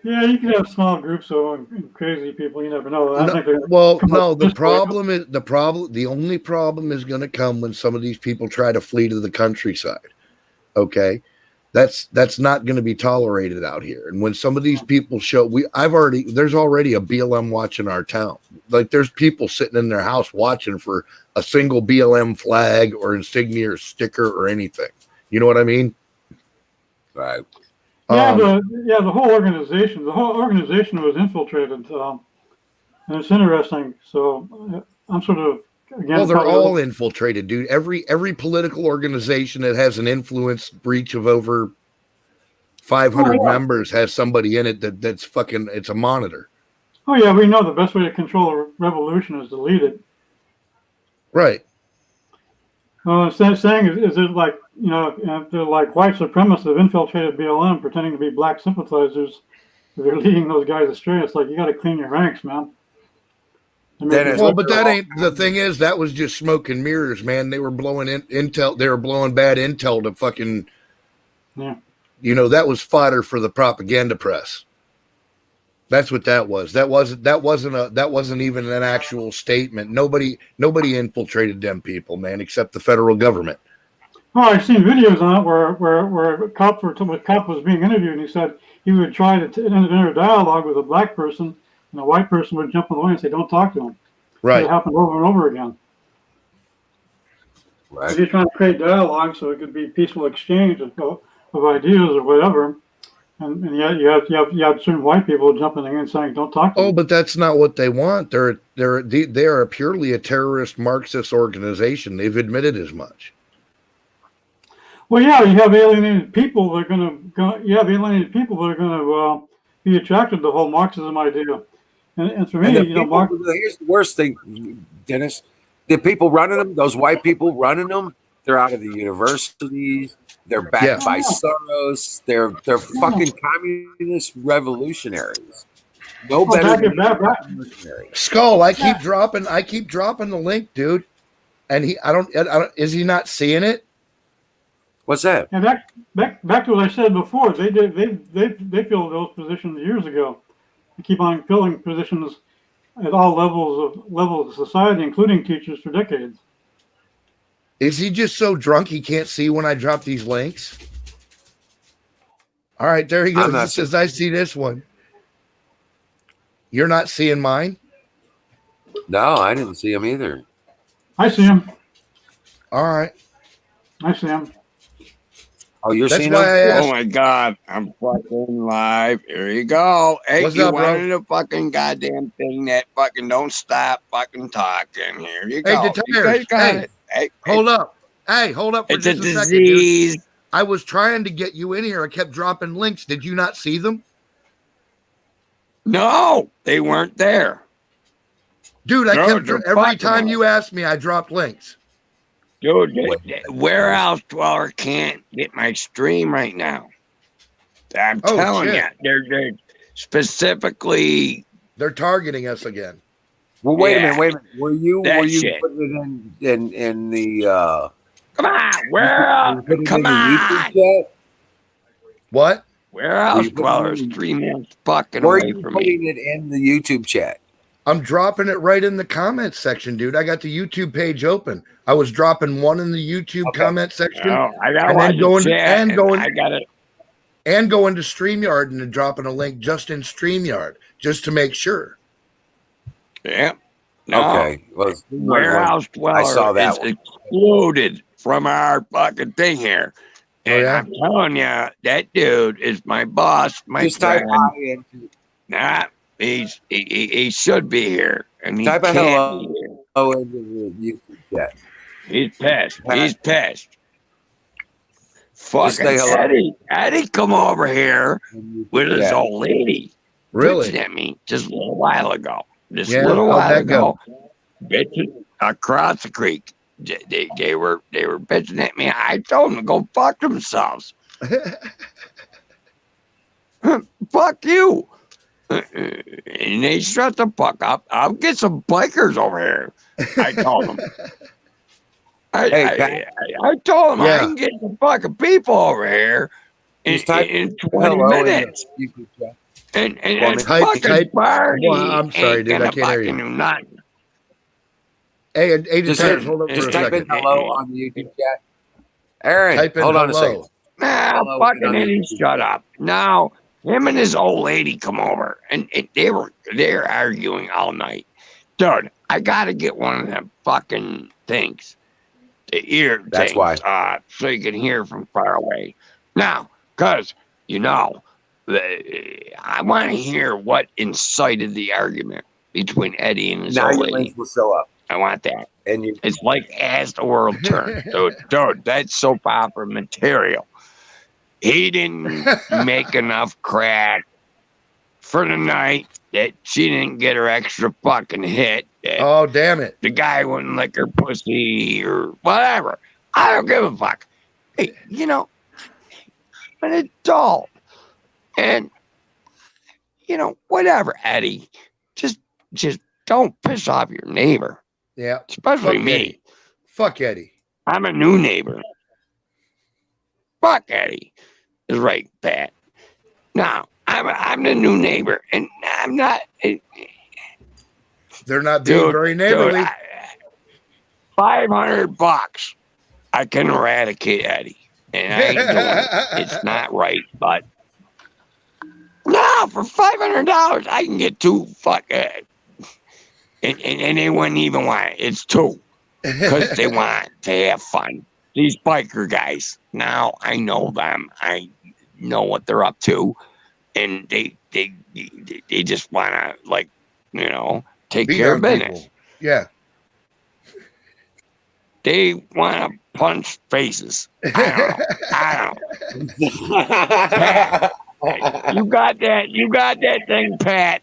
yeah, you can have small groups of crazy people. You never know. I think they're Well, come no, up the this way. the only problem is going to come when some of these people try to flee to the countryside. Okay. That's not going to be tolerated out here. And when some of these people there's already a BLM watching our town. Like there's people sitting in their house watching for a single BLM flag or insignia or sticker or anything. You know what I mean? Right. Yeah, the whole organization was infiltrated, and it's interesting. So I'm sort of again. Well, they're probably- all infiltrated, dude. Every political organization that has an influence breach of over 500 Oh, yeah. members has somebody in it that's fucking. It's a monitor, Oh yeah, we know the best way to control a revolution is to lead it. right? Saying is it like, if they're like white supremacists have infiltrated BLM pretending to be black sympathizers, they're leading those guys astray. It's like, you got to clean your ranks, man. To make Dennis, it Well, look but that good. ain't the thing. Is that was just smoke and mirrors, man. They were blowing intel. They were blowing bad intel to fucking. Yeah. That was fodder for the propaganda press. That's what that was. That wasn't even an actual statement. Nobody infiltrated them people, man, except the federal government. Oh, I've seen videos on it where a cop was being interviewed, and he said he would try to enter a dialogue with a black person, and a white person would jump in the way and say, "Don't talk to him." Right. It happened over and over again. Right. You're trying to create dialogue so it could be peaceful exchange of ideas or whatever, and yet you have certain white people jumping in and saying, "Don't talk to Oh, them." but that's not what they want. They are purely a terrorist Marxist organization. They've admitted as much. Well, yeah, you have alienated people that are going to be attracted to the whole Marxism idea. And for me, And the you know, people, here's the worst thing, Dennis. The people running them, those white people running them, they're out of the universities. They're backed Yeah. by Soros. They're fucking communist revolutionaries. No Well, better back- than back- revolutionary. Skull, I keep dropping the link, dude. And I don't is he not seeing it? What's that? and back to what I said before, they filled those positions years ago. They keep on filling positions at all levels of society, including teachers, for decades. Is he just so drunk he can't see when I drop these links? All right, there he goes. I'm not He says, I see this one. You're not seeing mine? No, I didn't see him either. I see him. All right. I see him. Oh, you're That's seeing why him? I asked. Oh my God, I'm fucking live. Here you go. Hey, What's you up, bro? wanted a fucking goddamn thing that fucking don't stop fucking talking. Here you Hey, go. the You tires. guys got Hey, it. Hey, Hold up. Hey, hold up for it's a just a second, dude. disease. I was trying to get you in here. I kept dropping links. Did you not see them? No, they weren't there. Dude, I No, kept they're every fucking time us. you asked me, I dropped links. Dude, Wait. Warehouse Dweller can't get my stream right now. I'm Oh, telling shit. you, they're specifically. They're targeting us again. Well, wait Yeah. a minute. Were you That putting shit. it in the Come on, you Warehouse. putting it Come in the YouTube on. chat? What? Warehouse you putting Dweller's it in- 3 minutes fucking Were away you from me. putting it in the YouTube chat? I'm dropping it right in the comment section, dude. I got the YouTube page open. I was dropping one in the YouTube Okay. comment section Oh, I gotta And watch then going- the chat. and going- I gotta. and going to StreamYard and then dropping a link just in StreamYard just to make sure. Yeah. No. Okay. Well, Warehouse Dweller I saw that is one. exploded from our fucking thing here. Oh, And yeah? I'm telling you, that dude is my boss, my just type friend. hi into Nah, he should be here, and he Type a can't hello. be here. into the YouTube chat. He's pissed. He's pissed. Fucking say hello. Eddie, come over here with his Yeah. old lady. Really? Bitching at me just a little while ago. Just Yeah, a little how'd while that ago. Bitching across the creek. They were bitching at me. I told them to go fuck themselves. Fuck you. And they shut the fuck up. I'll get some bikers over here. I told them. Hey, I told them I Yeah. can get some fucking people over here in, Just type in 20 hello in the minutes. YouTube chat. And Well, fucking Barney Well, I'm sorry, ain't dude, I gonna can't hear you. fucking do nothing. Hey, Agent Just Tires, hold up for just a Just type second. in hello on the YouTube chat. Aaron, Type in hold on a hello. second. Nah, Hello, fucking on the Eddie, YouTube shut chat. up. Now, him and his old lady come over, and they're arguing all night. Dude, I gotta get one of them fucking things, the ear That's things, why. so you can hear from far away. Now, cause I want to hear what incited the argument between Eddie and his Now old your lady. links will show up. I want that. And you It's like as the world turned. Dude, that's soap opera material. he didn't make enough crack for the night that she didn't get her extra fucking hit. That Oh, damn it. the guy wouldn't lick her pussy or whatever. I don't give a fuck. Hey, you know, I'm an adult. And, you know, whatever, Eddie. Just don't piss off your neighbor, Yeah. especially Fuck me. Eddie. Fuck Eddie. I'm a new neighbor. Fuck Eddie is right, Pat. No, I'm the new neighbor, and I'm not. They're not being very neighborly. $500, I can eradicate Eddie, and I ain't doing it. It's not right, but no, for $500, I can get two and they wouldn't even want it. It's two because they want to have fun. These biker guys. Now I know them. I know what they're up to, and they just want to, like, you know, take Beat care of on business. people. Yeah. They want to punch faces. I don't know. You got that thing, Pat,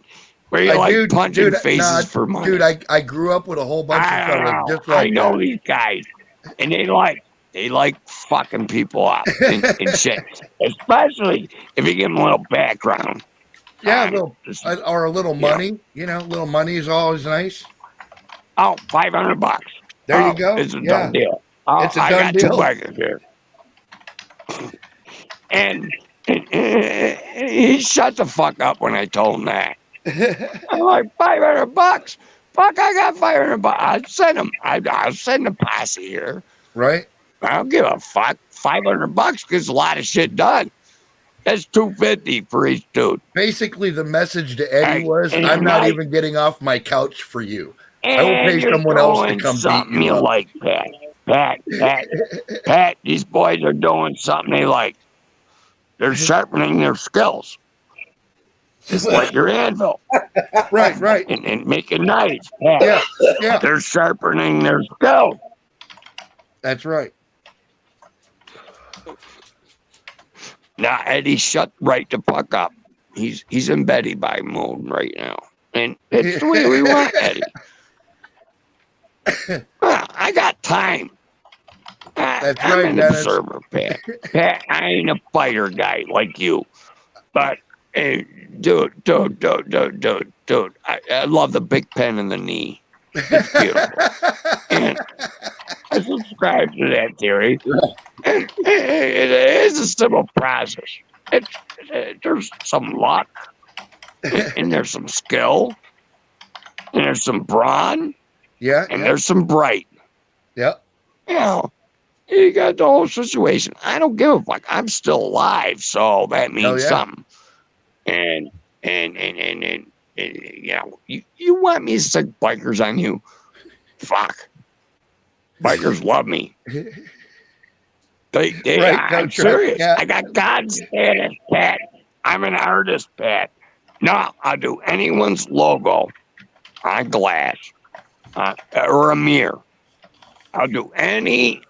where you like punching faces for money. Dude, I grew up with a whole bunch of I don't fellas know. just like I know that. these guys, and they like fucking people up and shit. Especially if you give them a little background. Yeah, on or a little Yeah. money. You know, little money is always nice. Oh, $500. There you go. It's a Yeah. done deal. Oh, It's a I done got deal. two bikers here. And he shut the fuck up when I told him that. I'm like, $500. Fuck, I got $500. I'll send a posse here. Right? I don't give a fuck. $500 gets a lot of shit done. That's $250 for each dude. Basically, the message to Eddie was, and I'm not I- even getting off my couch for you. And I will pay you're someone else to doing come beat something you up. like, Pat. These boys are doing something they like. They're sharpening their skills. It's like your anvil Right. and making knives. Pat. Yeah, yeah, They're sharpening their skills. that's right. Now, Eddie, shut right the fuck up. He's in Betty by mode right now. And it's the way we want Eddie. I got time. That's I'm right, an Dennis. observer, Pat. Pat, I ain't a fighter guy like you. But, dude, I love the big pen in the knee. It's beautiful. And I subscribe to that theory. And it is a simple process. There's some luck, and there's some skill, and there's some brawn, Yeah, and there's some bright. yeah. You know, you got the whole situation. I don't give a fuck. I'm still alive, so that means yeah. something. And you know, you want me to stick bikers on you? Fuck. Bikers love me. They Right, I'm no, serious. yeah. I got God's status, Pat. I'm an artist, Pat. No, I'll do anyone's logo on glass or a mirror. I'll do anybody's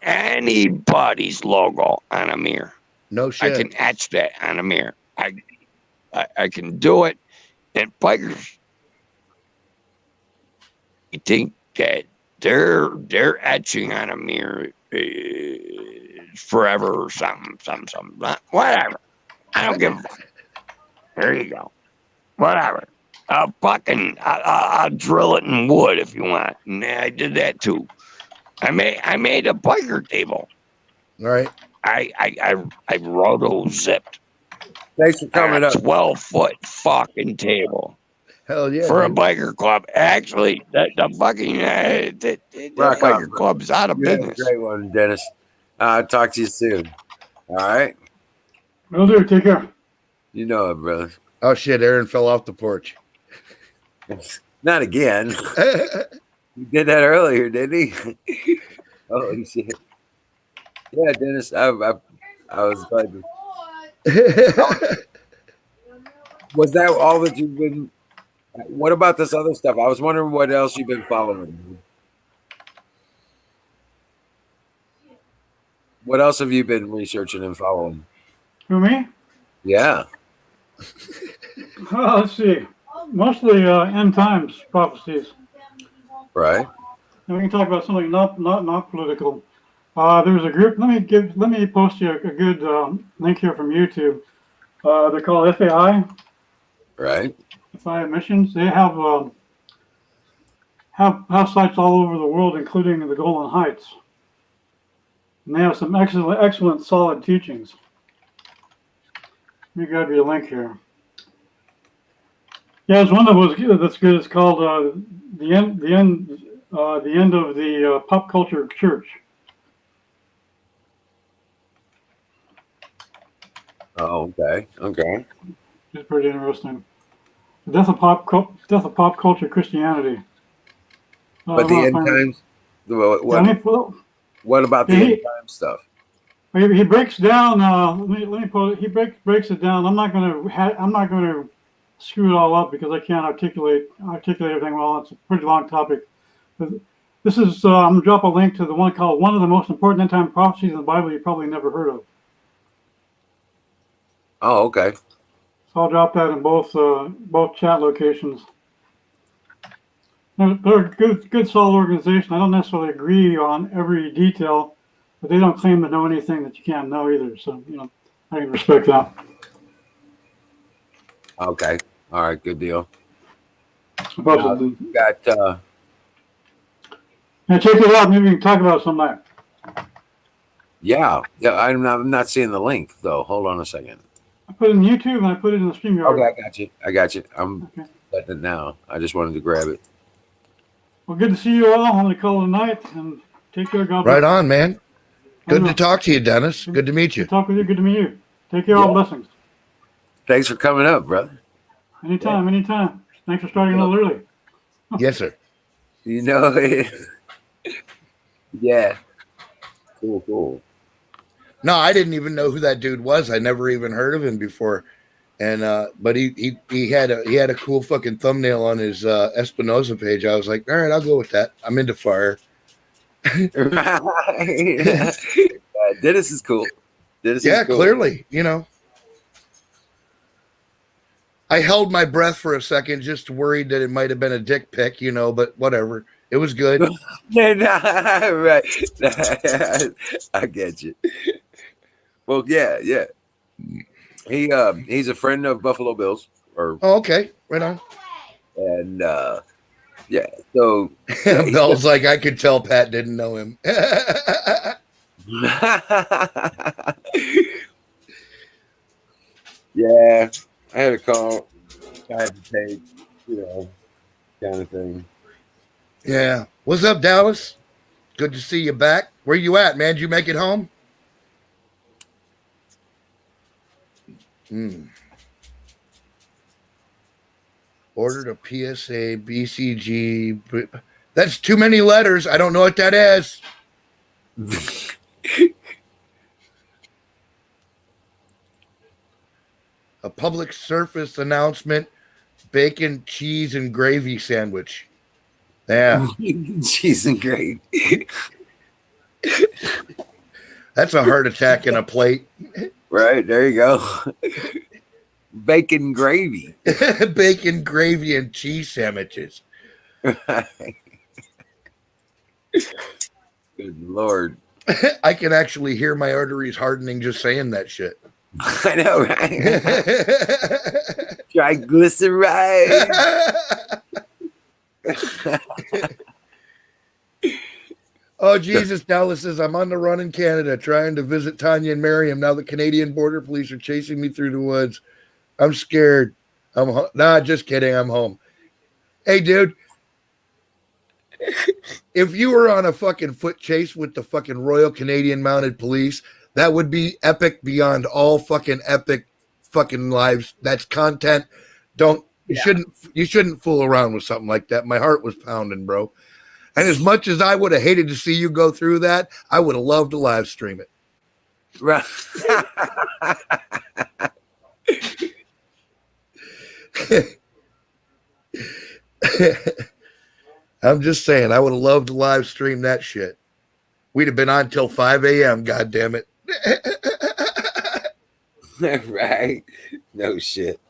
logo on a mirror. No I shit. can etch that on a mirror. I can do it. And bikers, you think that they're etching on a mirror forever or something, whatever. I don't give a fuck. There you go. Whatever. I'll drill it in wood if you want. And I did that too. I made a biker table. Right. I roto-zipped Thanks for coming a up. 12-foot fucking table Hell yeah. for a dude. biker club. Actually, the fucking the Rock biker on, bro. club's out of You have a business. great one, Dennis. I'll talk to you soon. All right. Will do. Take care. You know it, brother. Oh shit, Aaron fell off the porch. Not again. He did that earlier, didn't he? Holy shit. Yeah, Dennis, I was glad to. Was that all that you've been? What about this other stuff? I was wondering what else you've been following. What else have you been researching and following? Who, me? Yeah. Let's see. Mostly end times prophecies. Right. And we can talk about something not political. There's a group. Let me post you a good link here from YouTube. They're called FAI. Right. FAI missions. They have sites all over the world, including the Golan Heights. And they have some excellent, solid teachings. Let me grab you a link here. Yeah, there's one that's good. It's called the end of the pop culture church. Oh, okay. Okay. It's pretty interesting. The death of pop culture Christianity. But the end times. What about the end time stuff? He breaks down. Let me put it. He breaks it down. I'm not going to screw it all up because I can't articulate everything well. It's a pretty long topic. But this is I'm going to drop a link to the one called "One of the Most Important End Time Prophecies in the Bible You Probably Never Heard of." Oh, okay. So I'll drop that in both chat locations. They're a good, solid organization. I don't necessarily agree on every detail, but they don't claim to know anything that you can't know either. So, I can respect that. Okay. All right. Good deal. But, Got. now check it out. Maybe we can talk about it some night. Yeah. I'm not seeing the link though. Hold on a second. I put it in YouTube and I put it in the StreamYard. Okay, I got you. I'm letting it now. I just wanted to grab it. Well, good to see you all. I'm going to call it a night and take care. God bless. Right on, man. Good to talk to you, Dennis. Good to meet you. Good to talk with you. Good to meet you. Take care. All blessings. Thanks for coming up, brother. Anytime. Thanks for starting a little early. Yes, sir. Yeah. Cool. No, I didn't even know who that dude was. I never even heard of him before. And but he had a cool fucking thumbnail on his Espinosa page. I was like, all right, I'll go with that. I'm into fire. Dennis is cool. Clearly, I held my breath for a second, just worried that it might have been a dick pic, but whatever. It was good. Right. I get you. Well, yeah. He's a friend of Buffalo Bills. Okay, right on. And yeah, so Bell's like, I could tell Pat didn't know him. Yeah, I had a call. I had to take, kind of thing. Yeah. What's up, Dallas? Good to see you back. Where you at, man? Did you make it home? Ordered a PSA, BCG. That's too many letters. I don't know what that is. A public service announcement, bacon, cheese, and gravy sandwich. Yeah. Cheese and gravy. That's a heart attack in a plate. Right, there you go. Bacon gravy. Bacon, gravy, and cheese sandwiches. Good Lord. I can actually hear my arteries hardening just saying that shit. I know, right? Triglycerides. Oh, Jesus. Dallas says, I'm on the run in Canada trying to visit Tanya and Miriam. Now the Canadian border police are chasing me through the woods. I'm scared. Nah, just kidding. I'm home. Hey, dude. If you were on a fucking foot chase with the fucking Royal Canadian Mounted Police, that would be epic beyond all fucking epic fucking lives. That's content. You shouldn't fool around with something like that. My heart was pounding, bro. And as much as I would have hated to see you go through that, I would have loved to live stream it. Right. I'm just saying, I would have loved to live stream that shit. We'd have been on till 5 a.m., God damn it. Right? No shit.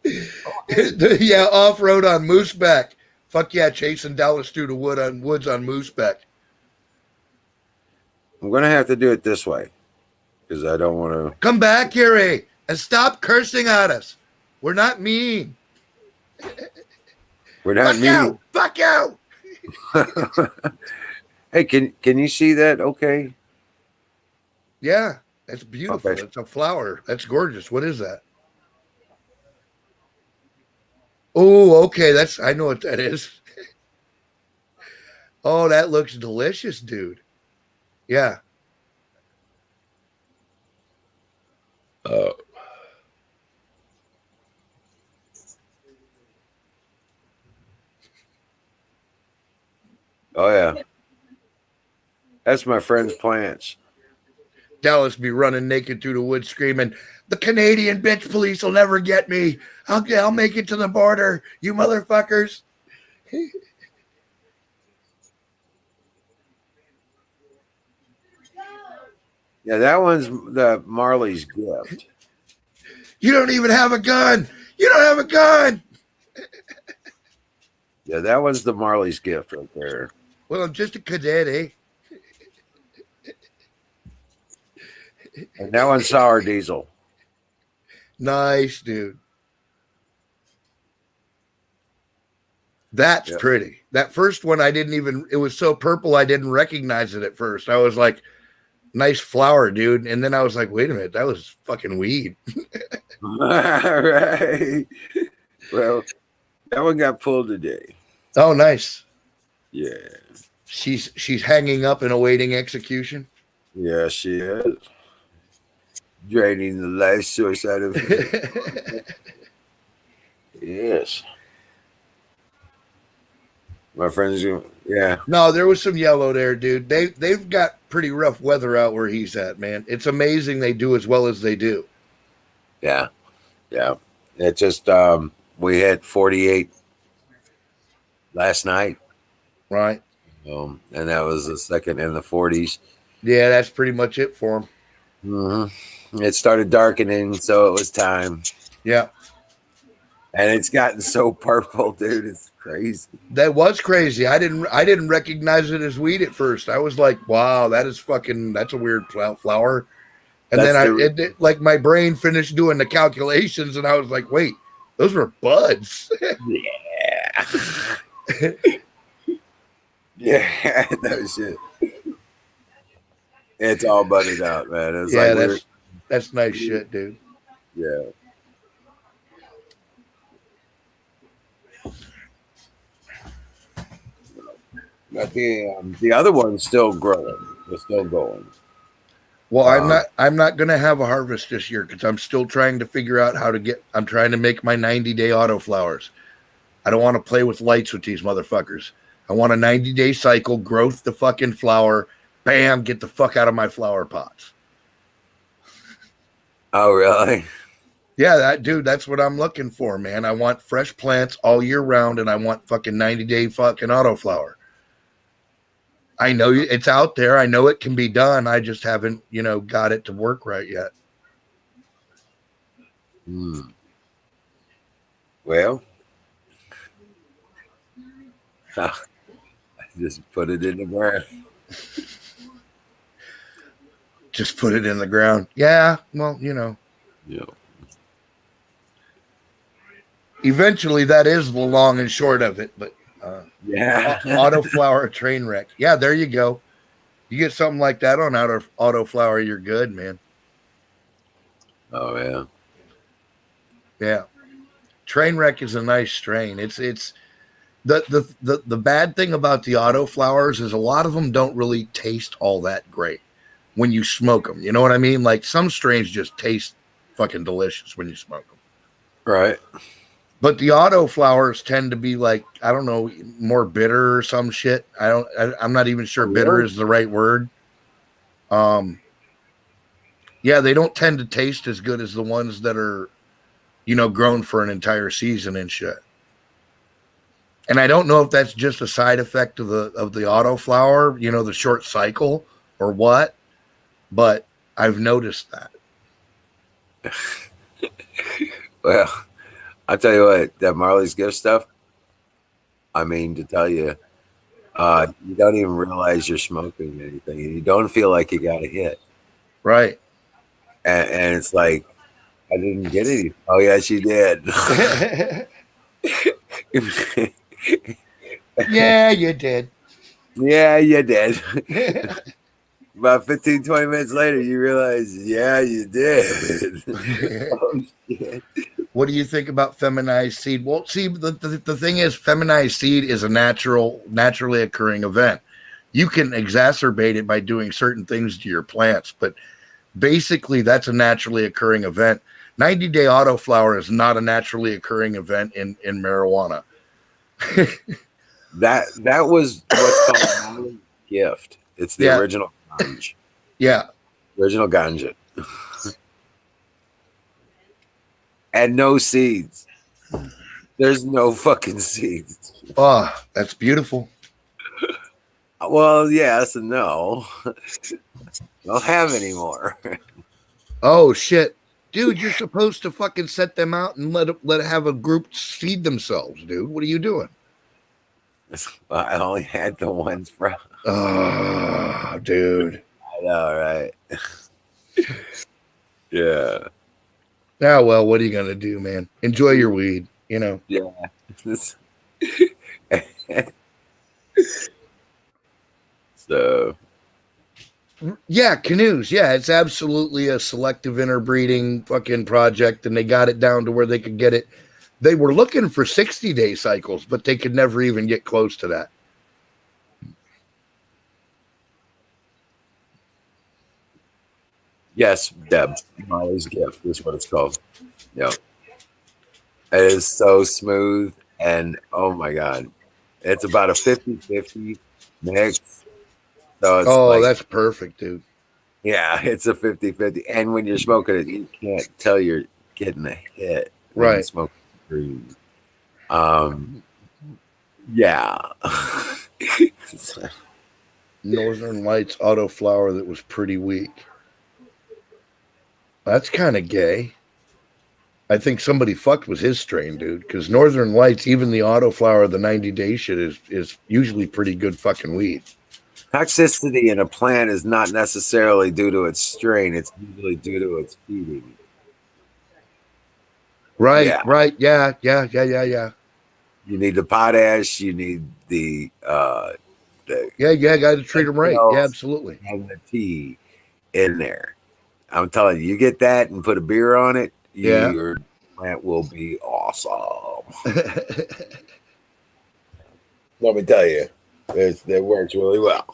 Yeah, off road on Mooseback. Fuck yeah, chasing Dallas through the woods on Mooseback. I'm gonna have to do it this way because I don't want to. Come back, Harry, and stop cursing at us. We're not mean. We're not Fuck meeting. you! Fuck you! Hey, can you see that? Okay. Yeah, that's beautiful. Okay. It's a flower. That's gorgeous. What is that? Oh, okay. I know what that is. Oh, that looks delicious, dude. Yeah. Oh yeah. That's my friend's plants. Dallas be running naked through the woods screaming, "The Canadian bitch police will never get me. I'll make it to the border, you motherfuckers." Yeah, that one's the Marley's gift. You don't even have a gun. You don't have a gun. Yeah, that one's the Marley's gift right there. Well, I'm just a cadet, eh? And that one's Sour Diesel. Nice, dude. That's Yep. pretty. That first one, it was so purple, I didn't recognize it at first. I was like, nice flower, dude. And then I was like, wait a minute, that was fucking weed. Right. Well, that one got pulled today. Oh, nice. Yeah. She's hanging up and awaiting execution. Yeah, she is. Draining the life source out of Yes. My friends, yeah. No, there was some yellow there, dude. They've got pretty rough weather out where he's at, man. It's amazing they do as well as they do. Yeah. Yeah. It just we had 48 last night. Right? And that was the second in the 40s. Yeah, that's pretty much it for them. Mm-hmm. It started darkening, so it was time. Yeah. And it's gotten so purple, dude. It's crazy. That was crazy. I didn't recognize it as weed at first. I was like, wow, that's a weird flower. And then like my brain finished doing the calculations and I was like, wait, those were buds. Yeah. Yeah, no shit. It's all budded out, man. It's yeah, that's nice shit, dude. Yeah. But the other one's still growing. It's still going. Well, I'm not gonna have a harvest this year because I'm still trying to figure out I'm trying to make my 90-day auto flowers. I don't want to play with lights with these motherfuckers. I want a 90-day cycle, growth the fucking flower, bam, get the fuck out of my flower pots. Oh, really? Yeah, that's what I'm looking for, man. I want fresh plants all year round and I want fucking 90-day fucking auto flower. I know it's out there. I know it can be done. I just haven't, got it to work right yet. Well, I just put it in the ground. Just put it in the ground. Yeah, well, Yeah. Eventually that is the long and short of it, but Yeah. Autoflower train wreck. Yeah, there you go. You get something like that on Autoflower, you're good, man. Oh yeah. Yeah. Train wreck is a nice strain. It's the bad thing about the Autoflowers is a lot of them don't really taste all that great when you smoke them. You know what I mean? Like some strains just taste fucking delicious when you smoke them. Right. But the Autoflowers tend to be like, I don't know, more bitter or some shit. I'm not even sure bitter is the right word. Yeah, they don't tend to taste as good as the ones that are, grown for an entire season and shit. And I don't know if that's just a side effect of the Autoflower, the short cycle or what. But I've noticed that. Well, I'll tell you what, that Marley's Gift stuff, I mean, to tell you, you don't even realize you're smoking anything. And you don't feel like you got a hit. Right. And it's like, I didn't get any. Oh, yes, you did. Yeah, you did. Yeah, you did. About 15, 20 minutes later, you realize, yeah, you did. Oh, shit. What do you think about feminized seed? Well, see, the thing is, feminized seed is a naturally occurring event. You can exacerbate it by doing certain things to your plants, but basically, that's a naturally occurring event. 90-day autoflower is not a naturally occurring event in marijuana. That was what's called Marley's Gift. It's the original ganja. Yeah. Original ganja. And no seeds. There's no fucking seeds. Oh, that's beautiful. Well, yes and no. Don't have any more. Oh shit, dude! You're supposed to fucking set them out and let it have a group seed themselves, dude. What are you doing? I only had the ones from. Oh, dude. I know, right? Yeah. Now, well, what are you gonna do, man? Enjoy your weed, you know. Yeah. So. Yeah, canoes. Yeah, it's absolutely a selective interbreeding fucking project, and they got it down to where they could get it. They were looking for 60-day cycles, but they could never even get close to that. Yes, Deb. Marley's Gift is what it's called. Yeah. It is so smooth, and oh my god. It's about a 50-50 mix. So it's that's perfect, dude. Yeah, it's a 50-50. And when you're smoking it, you can't tell you're getting a hit. Right. You smoke green. Yeah. Northern Lights autoflower that was pretty weak. That's kind of gay. I think somebody fucked with his strain, dude, because Northern Lights, even the autoflower, the 90-day shit is usually pretty good fucking weed. Toxicity in a plant is not necessarily due to its strain. It's usually due to its feeding. Right, Yeah. right. Yeah. You need the potash. You need the Yeah, got to treat them right. Else. Yeah, absolutely. and the tea in there. I'm telling you, you get that and put a beer on it, Yeah. your plant will be awesome. Let me tell you, that works really well.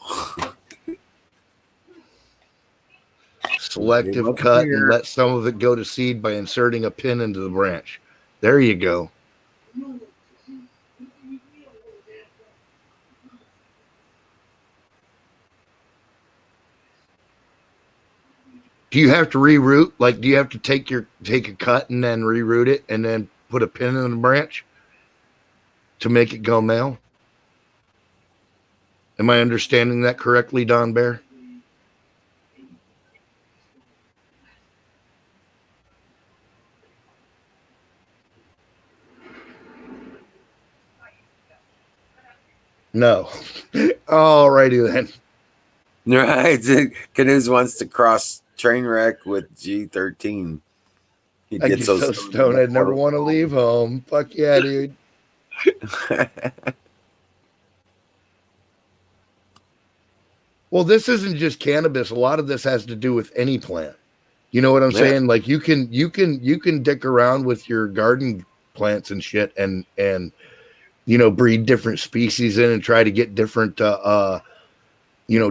Selective cut and let some of it go to seed by inserting a pin into the branch. There you go. Do you have to reroot? Like, do you have to take a cut and then reroot it and then put a pin in the branch to make it go male? Am I understanding that correctly, Don Bear? No. Alrighty then. Right. Canoes wants to cross Trainwreck with G13. He I get so stoned I'd never want to leave home. Fuck yeah, dude. Well, this isn't just cannabis. A lot of this has to do with any plant. You know what I'm saying? Like you can dick around with your garden plants and shit and breed different species in and try to get different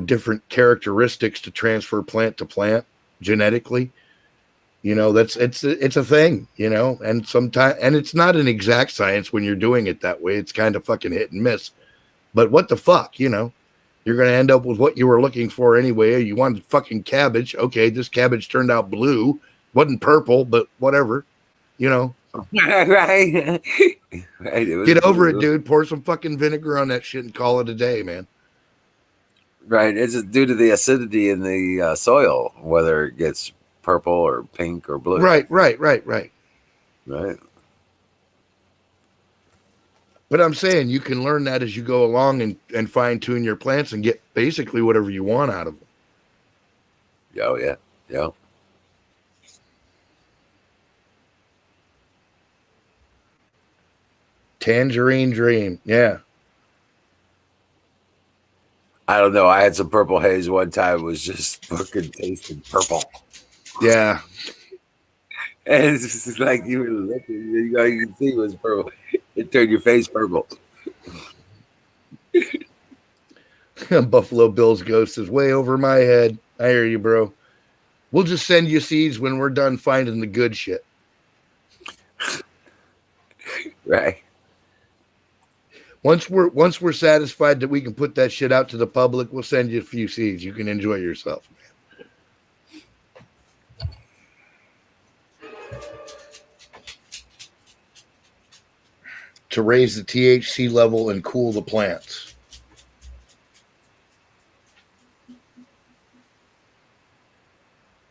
different characteristics to transfer plant to plant genetically. It's a thing, and sometimes, and it's not an exact science when you're doing it that way. It's kind of fucking hit and miss, but what the fuck, you're going to end up with what you were looking for anyway. You wanted fucking cabbage. Okay. This cabbage turned out blue, wasn't purple, but whatever, Right. Get over it, dude. Pour some fucking vinegar on that shit and call it a day, man. Right. It's just due to the acidity in the soil, whether it gets purple or pink or blue. Right. Right. But I'm saying you can learn that as you go along and fine tune your plants and get basically whatever you want out of them. Oh, yeah. Yeah. Tangerine Dream. Yeah. I don't know. I had some purple haze one time. It was just fucking tasting purple. Yeah. And it's just like you were looking, all you can see was purple. It turned your face purple. Buffalo Bill's ghost is way over my head. I hear you, bro. We'll just send you seeds when we're done finding the good shit. Right. Once we're satisfied that we can put that shit out to the public, we'll send you a few seeds. You can enjoy yourself, man. To raise the THC level and cool the plants.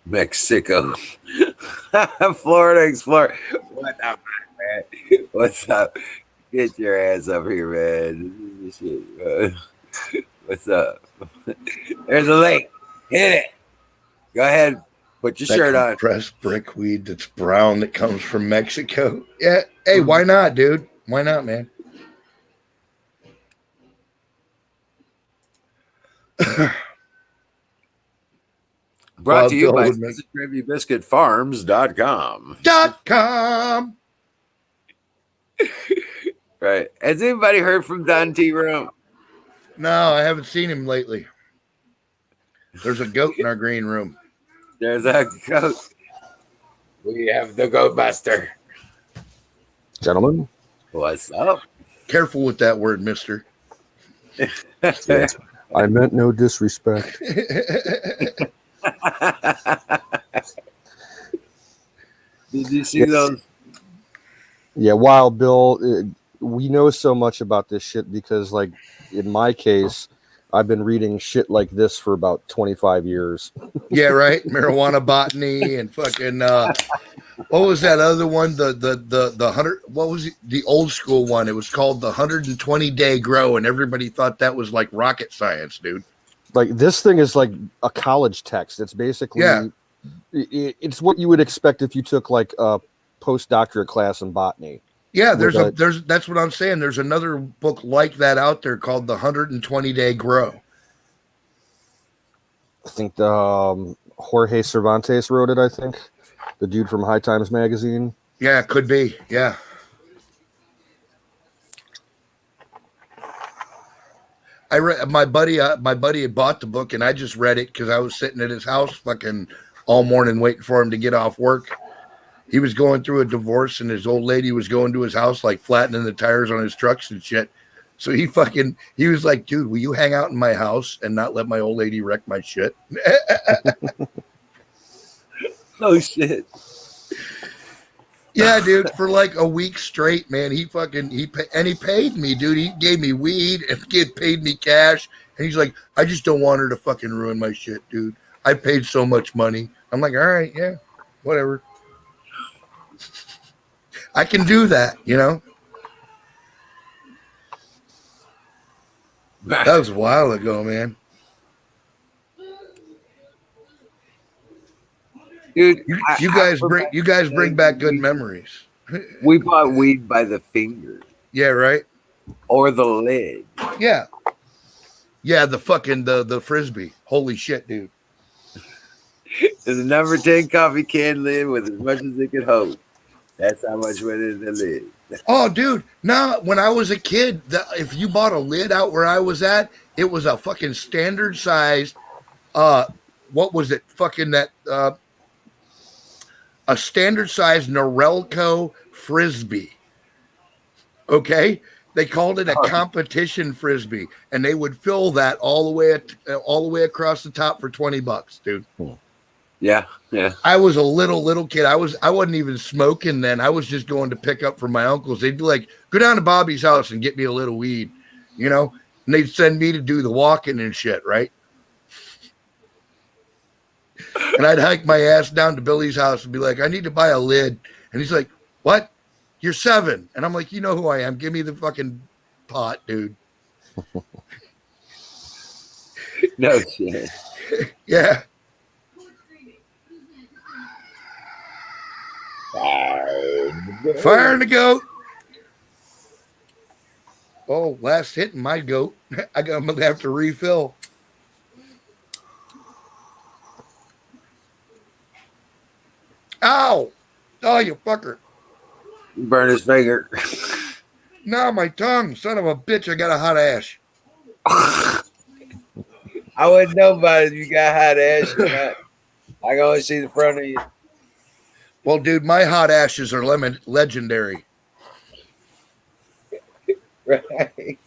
Mexico. Florida Explorer. What up, man? What's up? Get your ass up here, man. This is the shit. What's up? There's a link. Hit it. Go ahead. Put your shirt on. Pressed brickweed that's brown that comes from Mexico. Yeah. Hey, why not, dude? Why not, man? Brought to you by Bill would TrevyBiscuitFarms.com. .com. Right. Has anybody heard from Don T. Rome? No, I haven't seen him lately. There's a goat in our green room. There's a goat. We have the Goat Buster. Gentlemen, What's up? Careful with that word, mister. yeah, I meant no disrespect. Did you see Yes. those? Yeah, Wild Bill, we know so much about this shit because, like, in my case, I've been reading shit like this for about 25 years. Yeah, right. Marijuana botany and fucking what was that other one? The 100, what was it? The old school one. It was called the 120-day grow, and everybody thought that was like rocket science, dude. Like, this thing is like a college text. It's basically, Yeah. It's what you would expect if you took like a postdoctorate class in botany. Yeah, With that's what I'm saying. There's another book like that out there called the 120-day grow. I think Jorge Cervantes wrote it, I think. The dude from High Times magazine. Yeah, could be. Yeah. I read my buddy had bought the book and I just read it because I was sitting at his house fucking all morning waiting for him to get off work. He was going through a divorce and his old lady was going to his house like flattening the tires on his trucks and shit. So he was like, dude, will you hang out in my house and not let my old lady wreck my shit? Oh shit. Yeah, dude, for like a week straight, man. He paid me, dude. He gave me weed and paid me cash. And he's like, I just don't want her to fucking ruin my shit, dude. I paid so much money. I'm like, all right, yeah, whatever. I can do that, you know? That was a while ago, man. Dude, You guys bring back good memories. We bought weed by the finger Yeah, right? or the lid. Yeah. Yeah, the fucking the frisbee. Holy shit, dude. There's a number 10 coffee can lid with as much as it could hold. That's how much went in the lid. Oh, dude. No, when I was a kid, if you bought a lid out where I was at, it was a fucking standard size. What was it? Fucking that. A standard size Norelco frisbee. Okay, they called it a competition frisbee, and they would fill that all the way across the top for $20, dude. Yeah, yeah. I was a little kid. I wasn't even smoking then. I was just going to pick up from my uncles. They'd be like, go down to Bobby's house and get me a little weed, you know? And they'd send me to do the walking and shit, right? And I'd hike my ass down to Billy's house and be like, I need to buy a lid. And he's like, what? You're 7. And I'm like, you know who I am. Give me the fucking pot, dude. No shit. Yeah. Firing the goat. Oh, last hitting my goat. I'm going to have to refill. Ow. Oh, you fucker. Burn his finger. No, my tongue. Son of a bitch. I got a hot ash. I wouldn't know about it if you got hot ash or not. I can only see the front of you. Well, dude, my hot ashes are legendary. Right.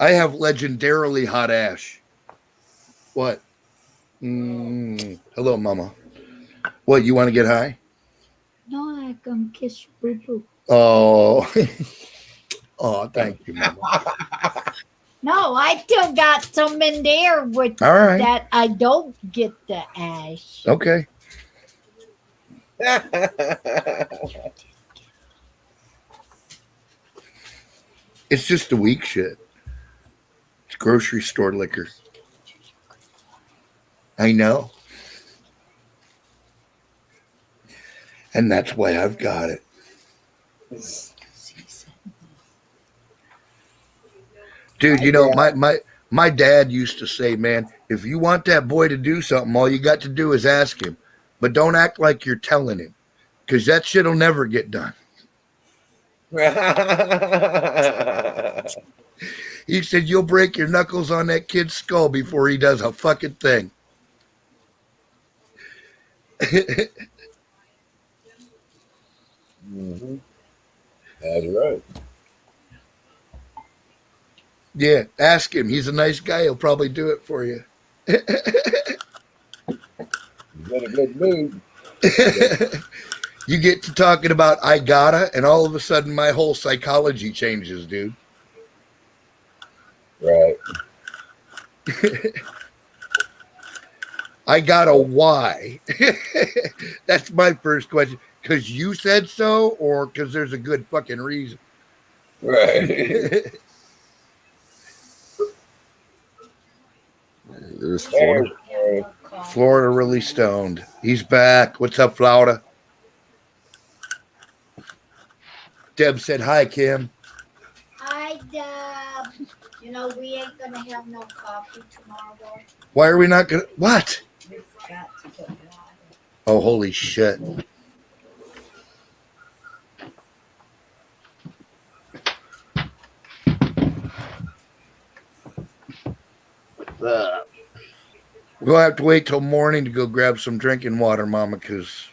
I have legendarily hot ash. What? Hello, Mama. What, you want to get high? No, I can kiss your boo-boo. Oh. Oh, thank you, Mama. No, I still got some in there with All right. that I don't get the ash. Okay. It's just the weak shit. It's grocery store liquor. I know. And that's why I've got it. Dude, you know, my dad used to say, man, if you want that boy to do something, all you got to do is ask him. But don't act like you're telling him, because that shit'll never get done. He said, you'll break your knuckles on that kid's skull before he does a fucking thing. Mm-hmm. That's right. Yeah, ask him. He's a nice guy. He'll probably do it for you. He's in a good mood. You get to talking about I gotta, and all of a sudden my whole psychology changes, dude. Right. I got a why. That's my first question. Because you said so, or because there's a good fucking reason? Right. There's Florida. Florida really stoned. He's back. What's up, Florida? Deb said hi, Kim. Hi, Deb. You know, we ain't going to have no coffee tomorrow. Why are we not gonna? What? We forgot to put water. Oh, holy shit! We'll have to wait till morning to go grab some drinking water, Mama, because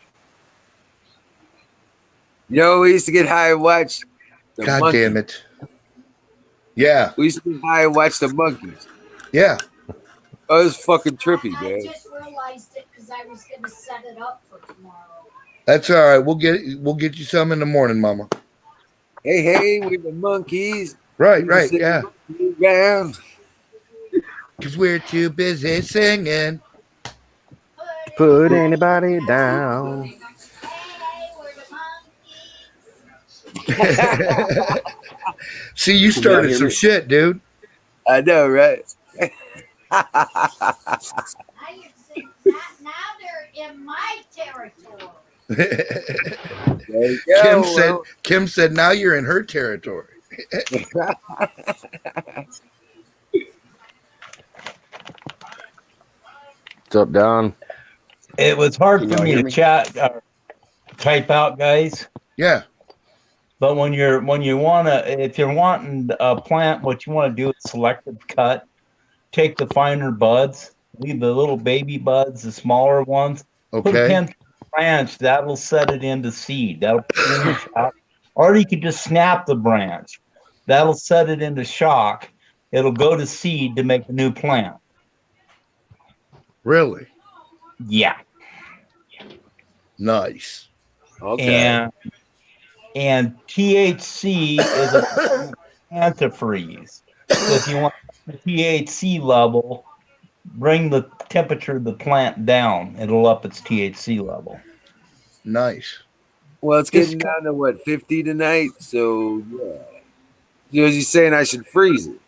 You know, we used to get high and watch the God monkeys. damn it. Yeah, We used to get high and watch the monkeys. yeah. Oh, it was fucking trippy, I man. just realized it because I was going to set it up for tomorrow. That's all right. We'll get you some in the morning, Mama. Hey, we're the monkeys. Right, yeah. Around. Because we're too busy singing. Put anybody down. Hey, we're the monkeys. See, you started some shit, dude. I know, right? Now now they're in my territory. There you go. Kim said, now you're in her territory. What's up, Don? It was hard Can for y'all me hear to me? chat or type out, guys. Yeah. But when you wanna, if you're wanting a plant, what you want to do is selective cut. Take the finer buds, leave the little baby buds, the smaller ones. Put a Okay. pin through the branch. That'll set it into seed. That'll put it in the shock. Or you could just snap the branch. That'll set it into shock. It'll go to seed to make a new plant. Really? Yeah. Nice. Okay. And THC is an antifreeze. So if you want the THC level bring the temperature of the plant down. It'll up its THC level. Nice. Well, it's This getting down to what, 50 tonight? So yeah. You're saying I should freeze it.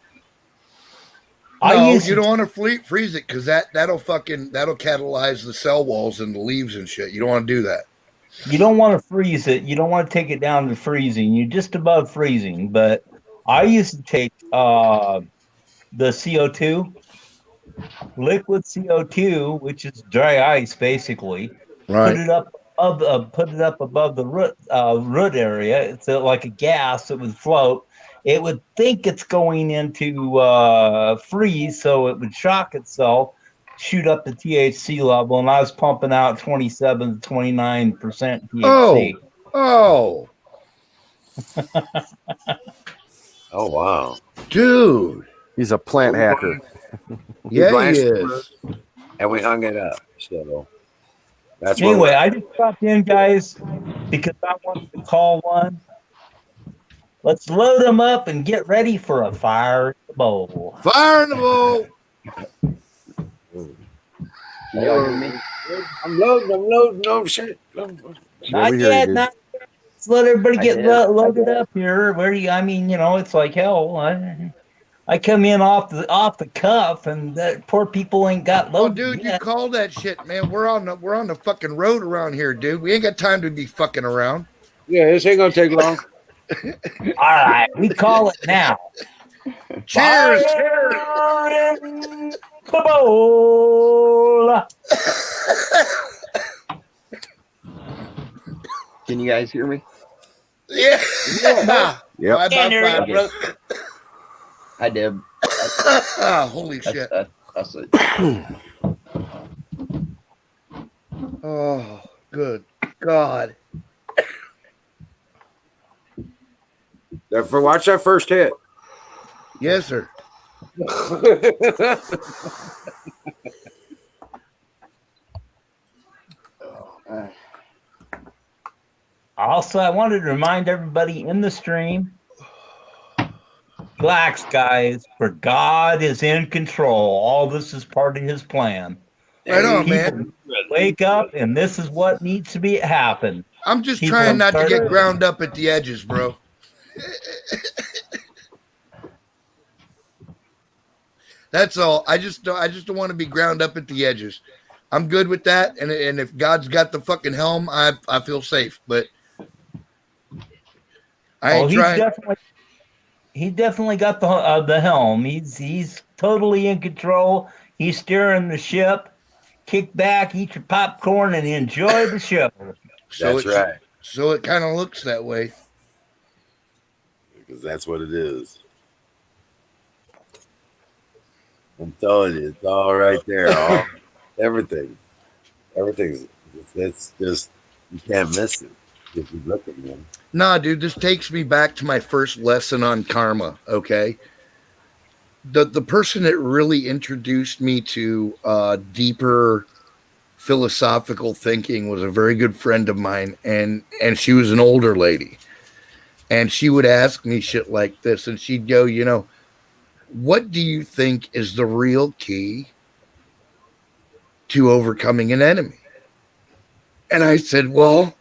No, used you to- don't want to freeze it because that'll catalyze the cell walls and the leaves and shit. You don't want to do that. You don't want to freeze it. You don't want to take it down to freezing. You're just above freezing. But I used to take the CO2, liquid CO2, which is dry ice, basically. Put it up above the root area. It's like a gas that would float. It would think it's going into freeze, so it would shock itself, shoot up the THC level, and I was pumping out 27 to 29% THC. Oh, Oh wow. dude. He's a plant hacker. Yeah, he glanced is. And we hung it up. So that's Anyway, I just dropped in, guys, because I wanted to call one. Let's load them up and get ready for a fire in the bowl. Fire in the bowl. I'm loading. No shit. Not we hear you, yet, dude. not yet. Let's let everybody get did. loaded up here. Where do you? I mean, it's like hell. I come in off the cuff, and that poor people ain't got Oh, loaded dude, you yet. call that shit, man. We're on the fucking road around here, dude. We ain't got time to be fucking around. Yeah, this ain't gonna take long. All right, we call it now. Cheers. Fire in the bowl. Can you guys hear me? Yeah. Yep. Bye, Can hear bye, you. bro. Hi, Deb. Ah, holy shit. That's it. Oh, good God. Watch that first hit. Yes, sir. Also, I wanted to remind everybody in the stream, relax, guys, for God is in control. All this is part of his plan. Right on, People man. wake up, and this is what needs to be happen. I'm just People trying not to get started- ground up at the edges, bro. That's all. I just don't want to be ground up at the edges. I'm good with that, and if God's got the fucking helm, I feel safe. But I ain't trying. He definitely got the helm. He's totally in control. He's steering the ship. Kick back, eat your popcorn, and enjoy the show. That's right. So it kind of looks that way. Because that's what it is. I'm telling you, it's all right there. Everything's. It's just you can't miss it if you look at them. Nah, dude, this takes me back to my first lesson on karma. Okay, the person that really introduced me to deeper philosophical thinking was a very good friend of mine, and she was an older lady, and she would ask me shit like this, and she'd go, what do you think is the real key to overcoming an enemy? And I said, well,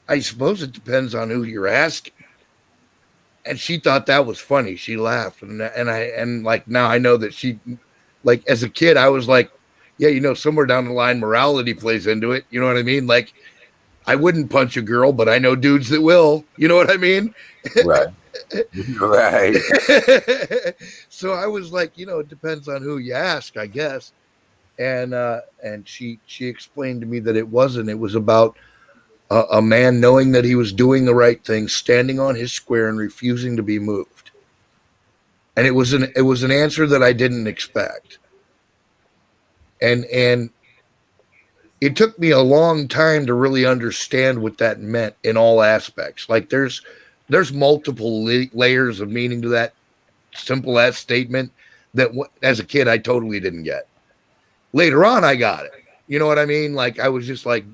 I suppose it depends on who you're asking. And she thought that was funny. She laughed, and like now I know that she, like as a kid, I was like, yeah, somewhere down the line, morality plays into it. You know what I mean? Like, I wouldn't punch a girl, but I know dudes that will. You know what I mean? Right. Right. So I was like, it depends on who you ask, I guess. And she explained to me that it wasn't. It was about a man knowing that he was doing the right thing, standing on his square and refusing to be moved. And it was an answer that I didn't expect. And it took me a long time to really understand what that meant in all aspects. Like there's multiple layers of meaning to that simple ass statement that as a kid I totally didn't get. Later on I got it. You know what I mean? Like I was just like,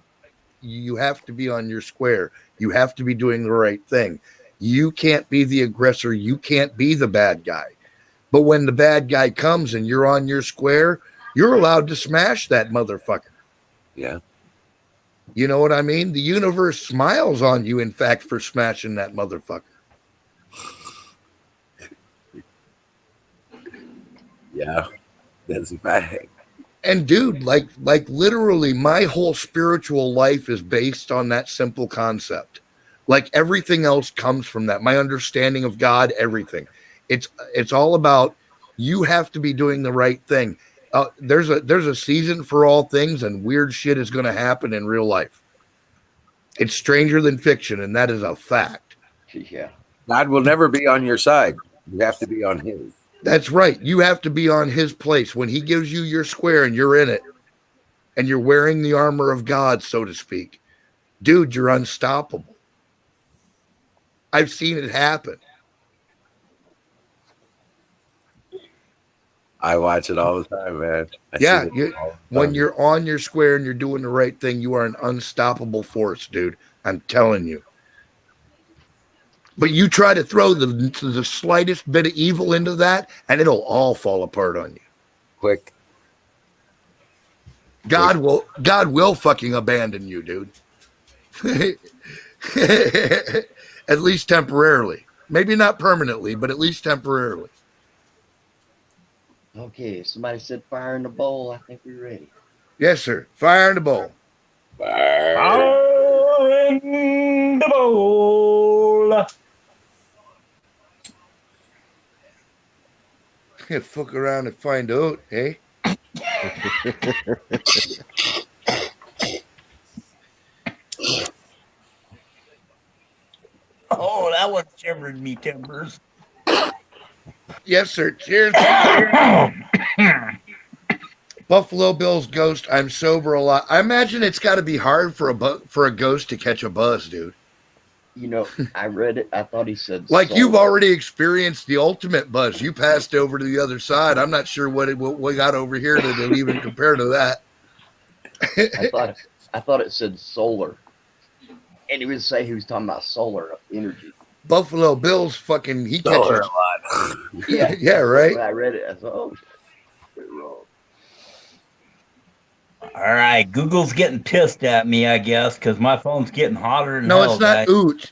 you have to be on your square. You have to be doing the right thing. You can't be the aggressor. You can't be the bad guy. But when the bad guy comes and you're on your square, you're allowed to smash that motherfucker. Yeah. You know what I mean? The universe smiles on you, in fact, for smashing that motherfucker. Yeah. That's a fact. And dude, like literally my whole spiritual life is based on that simple concept. Like everything else comes from that. My understanding of God, everything. It's all about you have to be doing the right thing. There's a season for all things, and weird shit is going to happen in real life. It's stranger than fiction, and that is a fact. Yeah. God will never be on your side. You have to be on his. That's right. You have to be on his place. When he gives you your square and you're in it, and you're wearing the armor of God, so to speak, dude, you're unstoppable. I've seen it happen. I watch it all the time, man. Yeah, when you're on your square and you're doing the right thing, you are an unstoppable force, dude. I'm telling you. But you try to throw the slightest bit of evil into that, and it'll all fall apart on you. Quick. God will fucking abandon you, dude. At least temporarily. Maybe not permanently, but at least temporarily. Okay, somebody said fire in the bowl. I think we're ready. Yes, sir. Fire in the bowl. Fire in the bowl. Fuck around and find out, eh? Oh, that one shivered me timbers. Yes, sir. Cheers. Buffalo Bill's ghost. I'm sober a lot. I imagine it's got to be hard for a ghost to catch a buzz, dude. You know, I read it. I thought he said Like solar. you've already experienced the ultimate buzz. You passed over to the other side. I'm not sure what we got over here to even compare to that. I thought it said solar, and he was talking about solar energy. Buffalo Bill's fucking he Solar catches a lot. Yeah, yeah, right. When I read it, I thought, oh, shit, wrong. All right, Google's getting pissed at me, I guess, because my phone's getting hotter than No, hell, it's not guys. oot.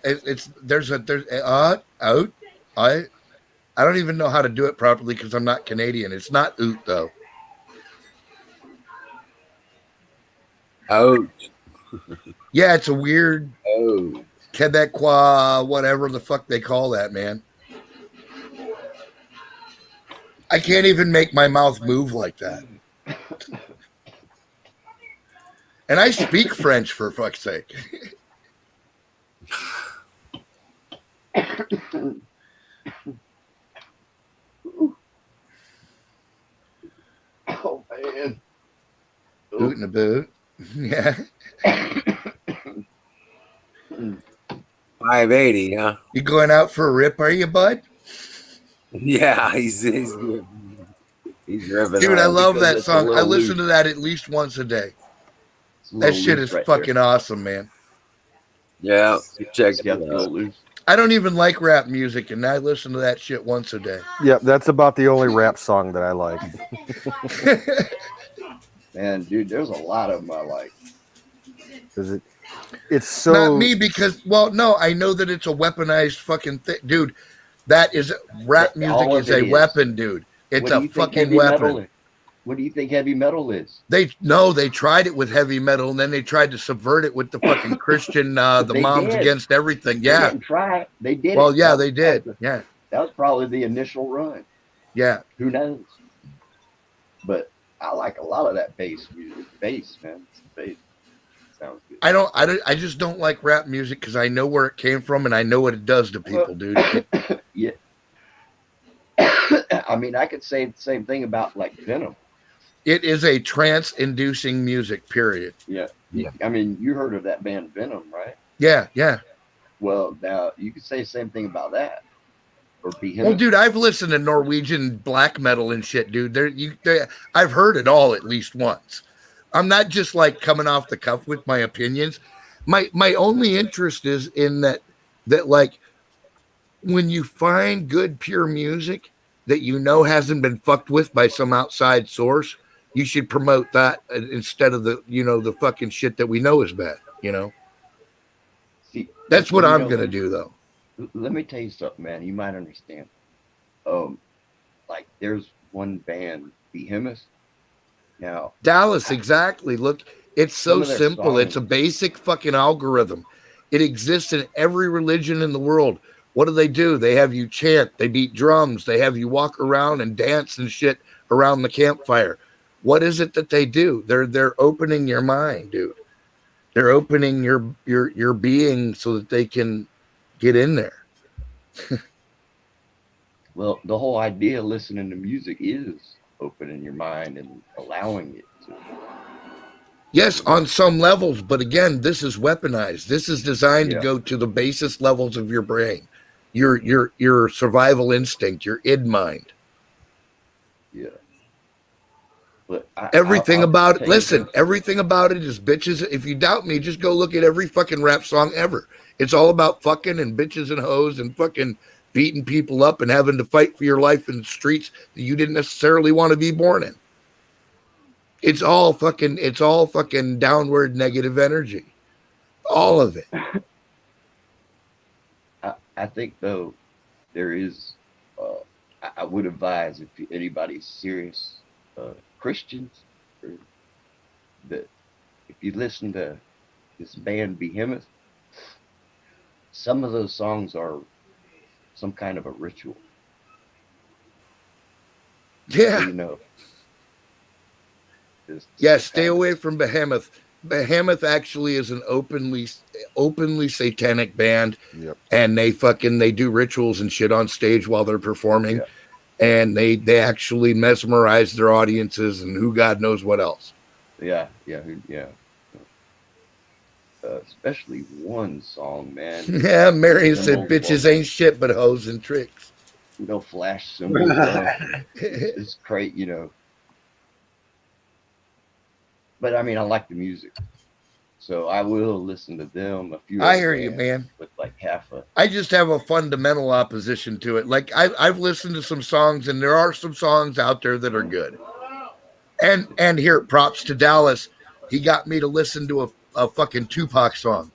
It's there's out. I don't even know how to do it properly because I'm not Canadian. It's not oot though. Out. Yeah, it's a weird Oh. Quebecois, whatever the fuck they call that, man. I can't even make my mouth move like that. And I speak French, for fuck's sake. Oh man. Boot in the boot. Yeah. 580, huh? You going out for a rip, are you, bud? Yeah, he's ripping. Dude, I on. love because that it's a song. I little listen loose. to that at least once a day. It's a That little shit loose is right fucking there. awesome, man. Yeah, check It's got it the little out. loose. I don't even like rap music, and I listen to that shit once a day. Yeah, that's about the only rap song that I like. Man, dude, there's a lot of them I like. Because it's so Not me, because, well, no, I know that it's a weaponized fucking thing. Dude, that is, rap music All of is a it is. weapon, dude. It's What do a you think fucking heavy metal weapon. is? What do you think heavy metal is? They tried it with heavy metal, and then they tried to subvert it with the fucking Christian, the They moms did. against everything. They Yeah. didn't try it. They did. Well, it. yeah, That- they did. That was, Yeah. that was probably the initial run. Yeah. Who knows? But I like a lot of that bass music. Bass, man. Bass sounds good. I just don't like rap music because I know where it came from and I know what it does to people, dude. Yeah. I mean, I could say the same thing about like Venom. It is a trance-inducing music, period. Yeah. Yeah. I mean, you heard of that band Venom, right? Yeah, yeah. Well, now you could say the same thing about that. Or Behemoth. Well, dude, I've listened to Norwegian black metal and shit, dude. I've heard it all at least once. I'm not just like coming off the cuff with my opinions. My only interest is in that like when you find good pure music that you know hasn't been fucked with by some outside source, you should promote that instead of the the fucking shit that we know is bad. See, That's what you I'm know, gonna do though. let me tell you something, man. You might understand. Like there's one band, Behemoth. Now, Dallas, exactly. Look, it's so some of their simple. It's a songs, basic fucking algorithm. It exists in every religion in the world. What do? They have you chant, they beat drums, they have you walk around and dance and shit around the campfire. What is it that they do? They're opening your mind, dude. They're opening your being so that they can get in there. well, the whole idea of listening to music is opening your mind and allowing it to. Yes, on some levels, but again, this is weaponized. This is designed to Yeah, go to the basest levels of your brain, your survival instinct, your id mind. yeah. But Everything I'll about it. tell you Listen, this. everything about it is bitches. If you doubt me, just go look at every fucking rap song ever. It's all about fucking and bitches and hoes and fucking beating people up and having to fight for your life in the streets that you didn't necessarily want to be born in. It's all fucking downward negative energy. All of it. I think though there is. I would advise if anybody's serious Christians, or that if you listen to this band Behemoth, some of those songs are some kind of a ritual. Yeah. So, you know. Yeah, stay away from Behemoth. Behemoth actually is an openly satanic band. Yep. And they do rituals and shit on stage while they're performing. Yeah. And they actually mesmerize their audiences and who God knows what else. Yeah. Especially one song, man. Yeah, Marion said Symbols, bitches ain't shit but hoes and tricks. Flash symbols. It's great, But I mean, I like the music, so I will listen to them. A few. I hear you, man. With like half a. I just have a fundamental opposition to it. Like I've listened to some songs, and there are some songs out there that are good. And here, props to Dallas. He got me to listen to a fucking Tupac song.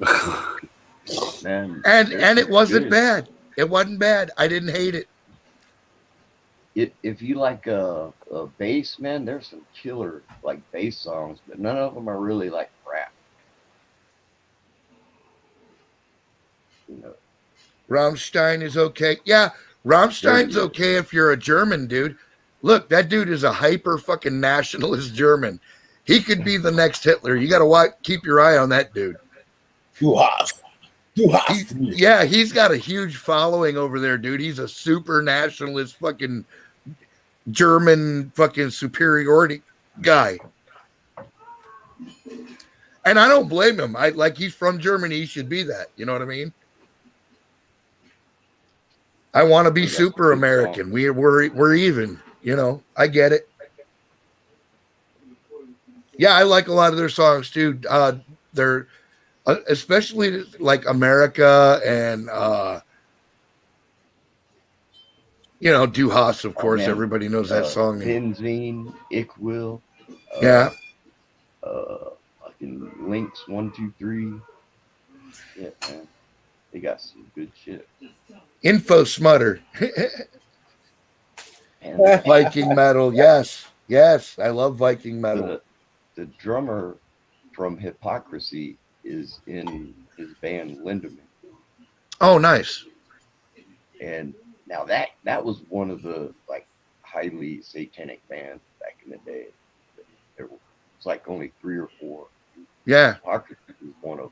Man, and it wasn't good. bad. It wasn't bad. I didn't hate it. If you like a bass, man, there's some killer like bass songs, but none of them are really like rap. Rammstein is okay. Yeah, Rammstein's okay if you're a German dude. Look, that dude is a hyper fucking nationalist German. He could be the next Hitler. You got to keep your eye on that dude. Yeah, he's got a huge following over there, dude. He's a super nationalist fucking German fucking superiority guy. And I don't blame him. He's from Germany. He should be that. You know what I mean? I want to be super American. We're even. I get it. Yeah, I like a lot of their songs too. They're especially like America and Du Hast, of course. Everybody knows that song. Benzene, Ich Will. Yeah. Fucking Links 1, 2, 3. Yeah, man. They got some good shit. Info Smutter. Viking metal. Yes. I love Viking metal. The drummer from Hypocrisy is in his band Lindemann. Oh, nice. And now that was one of the like highly satanic bands back in the day. There was like only 3 or 4. Yeah. Hypocrisy was one of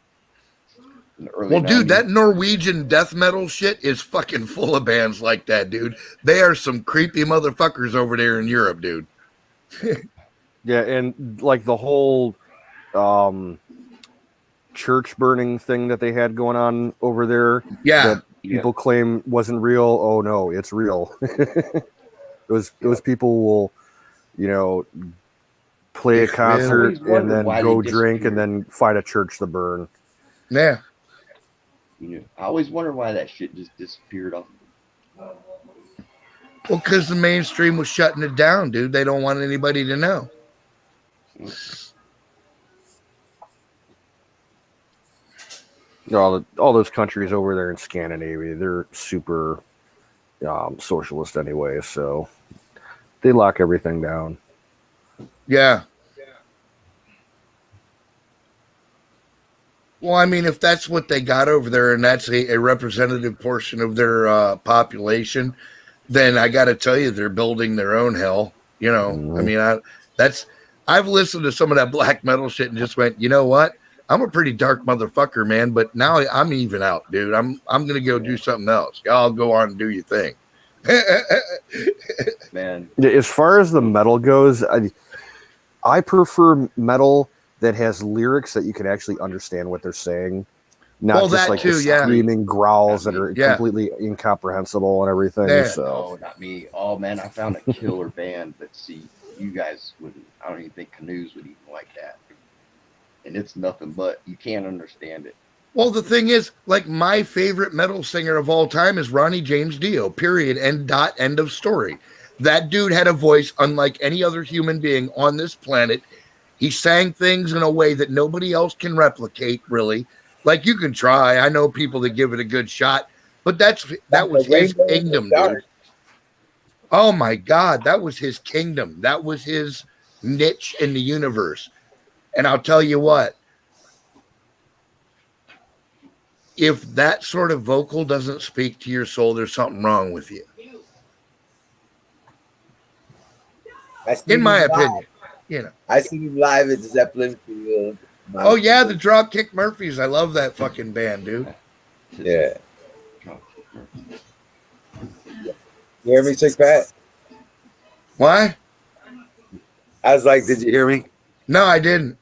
them. In the early Well, dude, 90s. that Norwegian death metal shit is fucking full of bands like that, dude. They are some creepy motherfuckers over there in Europe, dude. Yeah, and like the whole church burning thing that they had going on over there. Yeah. That people claim wasn't real. Oh no, it's real. those people will, play a concert and then go drink and then find a church to burn. Yeah. You know, I always wonder why that shit just disappeared off. Well, because the mainstream was shutting it down, dude. They don't want anybody to know. All those countries over there in Scandinavia, they're super socialist anyway, so they lock everything down. Yeah. Well, I mean, if that's what they got over there and that's a representative portion of their population, then I got to tell you, they're building their own hell. You know, I mean, I've listened to some of that black metal shit and just went, you know what? I'm a pretty dark motherfucker, man. But now I'm even out, dude. I'm gonna go do something else. Y'all go on and do your thing. Man, As far as the metal goes, I prefer metal that has lyrics that you can actually understand what they're saying, not Well, just that like too, the yeah. screaming growls that are Yeah. completely incomprehensible and everything. Yeah. So no, not me. Oh man, I found a killer band. But see, you guys wouldn't. I don't even think Canoes would even like that. And it's nothing but you can't understand it. Well, the thing is, like, my favorite metal singer of all time is Ronnie James Dio, period, end of story. That dude had a voice unlike any other human being on this planet. He sang things in a way that nobody else can replicate, really. Like, you can try. I know people that give it a good shot, but that was his kingdom, dude. Oh, my God. That was his kingdom. That was his niche in the universe. And I'll tell you what. If that sort of vocal doesn't speak to your soul, there's something wrong with you. In my opinion, you know. I seen him live at the Zeppelin Field. Oh yeah, the Dropkick Murphys. I love that fucking band, dude. Yeah. You hear me, Sick Pat? Why? I was like, did you hear me? No, I didn't.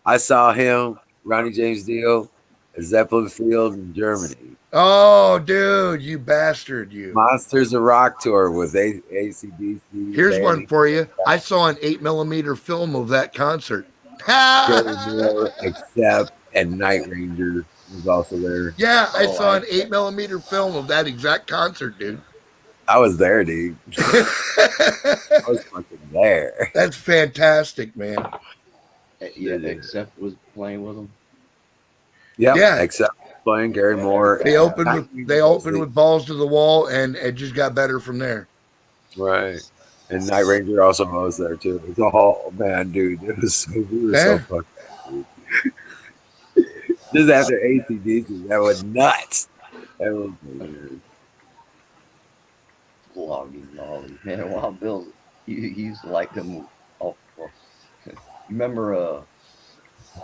I saw him, Ronnie James Dio, at Zeppelin Field in Germany. Oh, dude, you bastard, you. Monsters of Rock tour with AC/DC. Here's one for you. I saw an 8mm film of that concert. Except and Night Ranger was also there. Yeah, I saw an 8mm film of that exact concert, dude. I was there, dude. I was fucking there. That's fantastic, man. Yeah, Accept was playing with them. Yep, Yeah. Except playing Gary Moore. They opened with Balls to the Wall, and it just got better from there. Right. And Night Ranger also was there too. It's all man, dude. It was so we were so fucking just after AC/DC, that was nuts. That was weird. Logging, man. Wild Bill, he's like them. Oh, well, you remember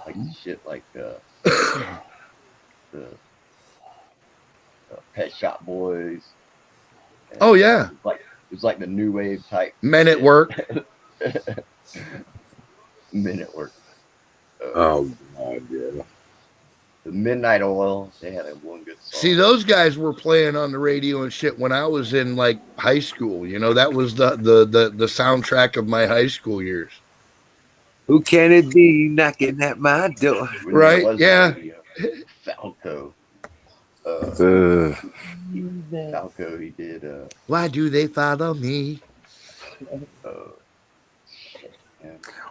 like shit like the Pet Shop Boys. Oh yeah, it was like the new wave type. Men at Work. Men at Work. Oh god, yeah. The Midnight Oil. They had one good song. See, those guys were playing on the radio and shit when I was in like high school. You know, that was the soundtrack of my high school years. Who can it be knocking at my door? Right? Yeah. Falco. Falco, he did. Why do they follow me?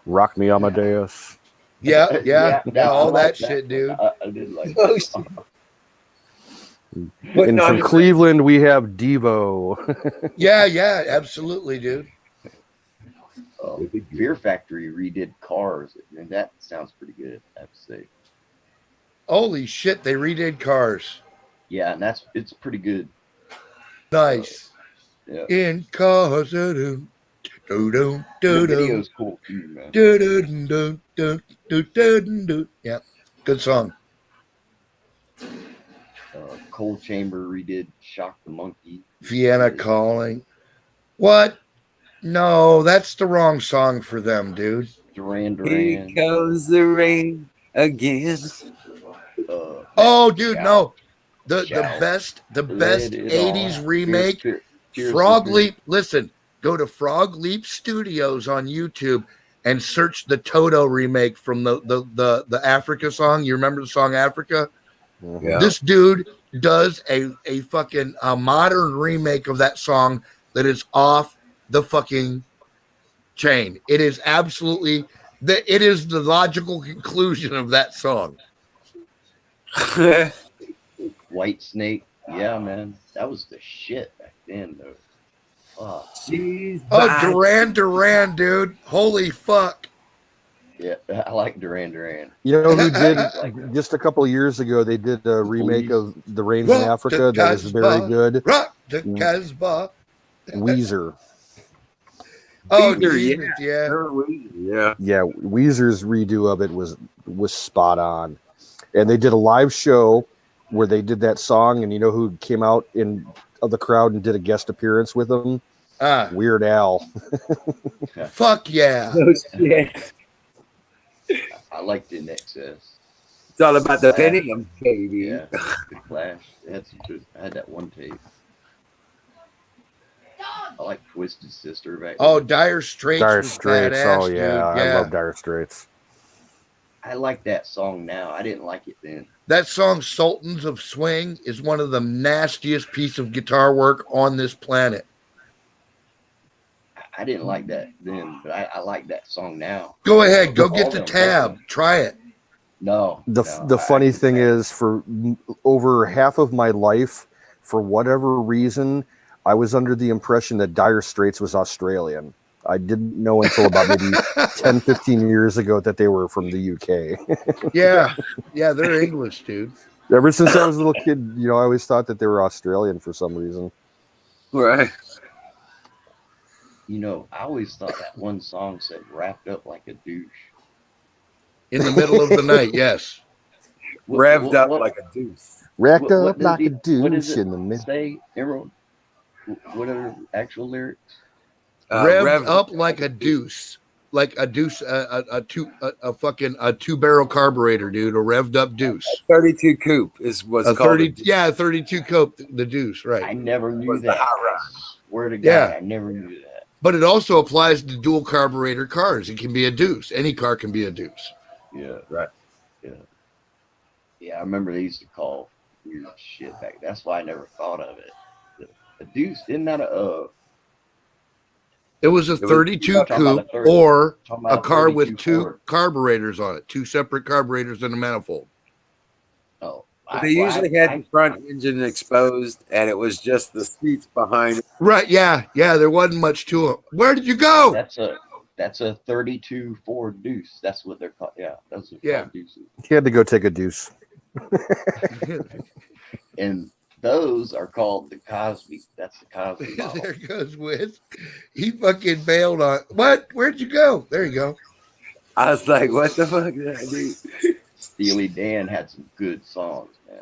Rock Me Amadeus. Yeah, all that shit, dude. I did like Oh, And from Cleveland, we have Devo. Yeah, absolutely, dude. Fear Factory redid Cars, and that sounds pretty good, I have to say. Holy shit, they redid Cars. Yeah, and it's pretty good. Nice. Yeah. In Cars. The video's cool too, man. Yeah, good song. Cold Chamber redid Shock the Monkey. Vienna Calling. What? No, that's the wrong song for them, dude. Duran Here comes the rain again. Oh, dude, Shout. no. The Shout. best Let 80s it remake. Tears Frog for Fears. Leap. Listen, go to Frog Leap Studios on YouTube and search the Toto remake from the Africa song. You remember the song Africa? Yeah. This dude does a fucking modern remake of that song that is off the fucking chain. It is absolutely it is the logical conclusion of that song. White Snake. Yeah, man. That was the shit back then, though. Fuck. Oh, Duran, dude. Holy fuck. Yeah, I like Duran Duran. You know who did just a couple of years ago? They did a remake of The Rains in Africa that was very good. Rock the Casbah. Weezer. Oh, Weezer, yeah. Yeah. Weezer's redo of it was spot on, and they did a live show where they did that song, and you know who came out of the crowd and did a guest appearance with them? Weird Al. Fuck yeah. I liked In Excess. It's all about the Pentium, baby. Yeah, the Clash. I had that one tape. I like Twisted Sister back then. Oh, Dire Straits. Dire was Straits. badass, Oh yeah, dude. I love Dire Straits. I like that song now. I didn't like it then. That song, Sultans of Swing, is one of the nastiest piece of guitar work on this planet. I didn't like that then, but I like that song now. Go ahead, go get All the them tab. records. Try it. No. The funny thing is, for over half of my life, for whatever reason, I was under the impression that Dire Straits was Australian. I didn't know until about maybe 10, 15 years ago that they were from the UK. Yeah, they're English, dude. Ever since I was a little kid, I always thought that they were Australian for some reason. Right. I always thought that one song said "wrapped up like a douche." In the middle of the night, yes. Revved up like a deuce. Racked What up does like a what does douche it in the middle. say, Emerald? What are the actual lyrics? Revved up like a deuce. Like a deuce, a fucking 2-barrel carburetor, dude. A revved up deuce. 32 coupe is what's A called. 30, yeah, 32 cope, the deuce, right? I never knew Was the that. hot rod. Swear to God, Yeah. I never knew that. But it also applies to dual carburetor cars. It can be a deuce. Any car can be a deuce. Yeah, Right. yeah. I remember they used to call weird shit back. That's why I never thought of it. A deuce, isn't that It was a was- 32 Talking about coupe a 30 or talking a about car with 32 two Ford? carburetors on it, two separate carburetors in a manifold. Oh, But they usually had the front engine exposed, and it was just the seats behind. Right? Yeah, there wasn't much to it. Where did you go? That's a 32 Ford Deuce. That's what they're called. Yeah, those are Yeah. called deuces. He had to go take a deuce. And those are called the Cosby. That's the Cosby model. There goes Wiz. He fucking bailed on what? Where'd you go? There you go. I was like, "What the fuck did I do?" Steely Dan had some good songs, man.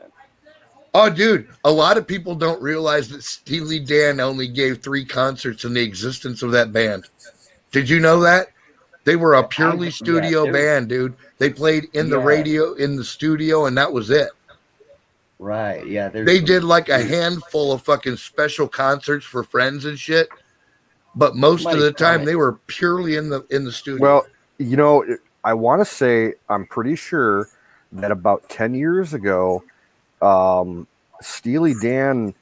Oh, dude, a lot of people don't realize that Steely Dan only gave 3 concerts in the existence of that band. Did you know that? They were a purely studio band, dude. They played in the radio, in the studio, and that was it. Right. Yeah. They did like a handful of fucking special concerts for friends and shit. But most of the time they were purely in the studio. Well, I want to say, I'm pretty sure that about 10 years ago, Steely Dan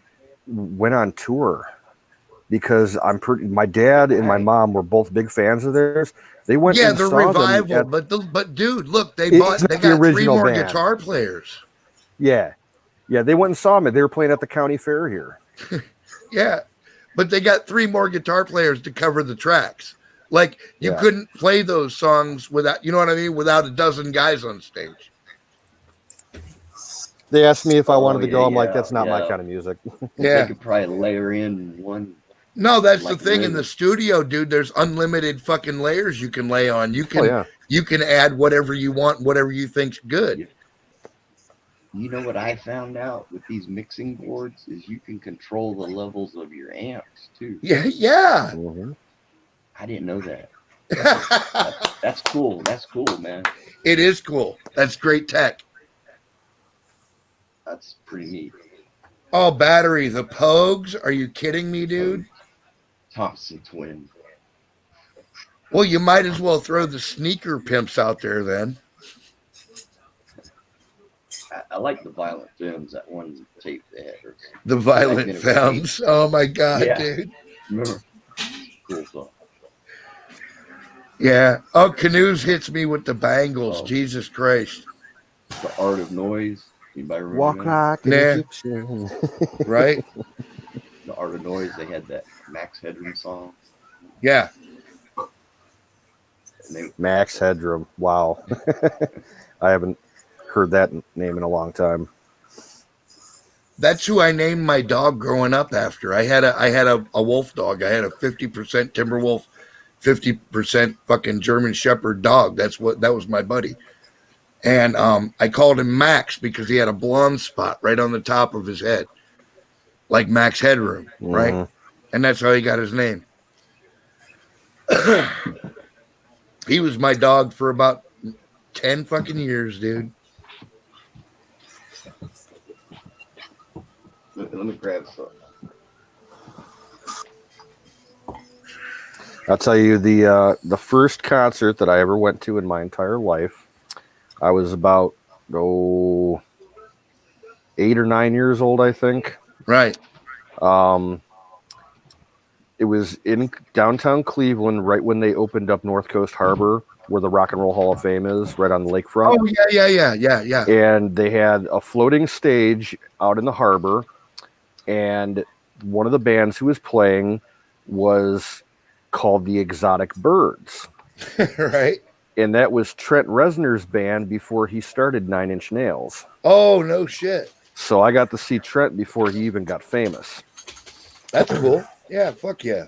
went on tour because my dad and my mom were both big fans of theirs. They went yeah, and the saw revival, them but dude, look, they It's got not the 3 original more band. guitar players. Yeah, they went and saw them. They were playing at the county fair here. Yeah, but they got 3 more guitar players to cover the tracks. Like you couldn't play those songs without, you know what I mean, without a dozen guys on stage. They asked me if I wanted to yeah, go. I'm like, yeah, that's not my yeah. kind of music. Yeah. They could probably layer in one. No, that's Like the thing in rhythm. the studio, dude. There's unlimited fucking layers you can lay on. You can yeah. you can add whatever you want, whatever you think's good. You know what I found out with these mixing boards is you can control the levels of your amps too. Yeah. Mhm. I didn't know that. That's cool. That's cool, man. It is cool. That's great tech. That's pretty neat. Oh, battery, the Pogues? Are you kidding me, dude? Thompson twin. Well, you might as well throw the sneaker pimps out there then. I like the Violent Femmes. That one tape they had. The Violent Magnetic Femmes. Oh my god, Yeah. dude. Remember? Cool song. Yeah. Oh, Canoes hits me with the bangles. Oh. Jesus Christ. The Art of Noise. Anybody remember Walk that? like an Nah. Egyptian. Right? The Art of Noise. They had that Max Headroom song. Yeah. And they, Max Headroom. Wow. I haven't heard that name in a long time. That's who I named my dog growing up after. I had a wolf dog. I had a 50% Timberwolf, 50% fucking German Shepherd dog. That was my buddy. And I called him Max because he had a blonde spot right on the top of his head. Like Max Headroom, right? Mhm. And that's how he got his name. He was my dog for about 10 fucking years, dude. let me grab some. I'll tell you the first concert that I ever went to in my entire life. I was about 8 or 9 years old, I think. Right. It was in downtown Cleveland, right when they opened up North Coast Harbor, where the Rock and Roll Hall of Fame is, right on the lakefront. Oh yeah. And they had a floating stage out in the harbor, and one of the bands who was playing was called the Exotic Birds. Right. And that was Trent Reznor's band before he started Nine Inch Nails. Oh no shit. So I got to see Trent before he even got famous. That's cool. Yeah, fuck yeah.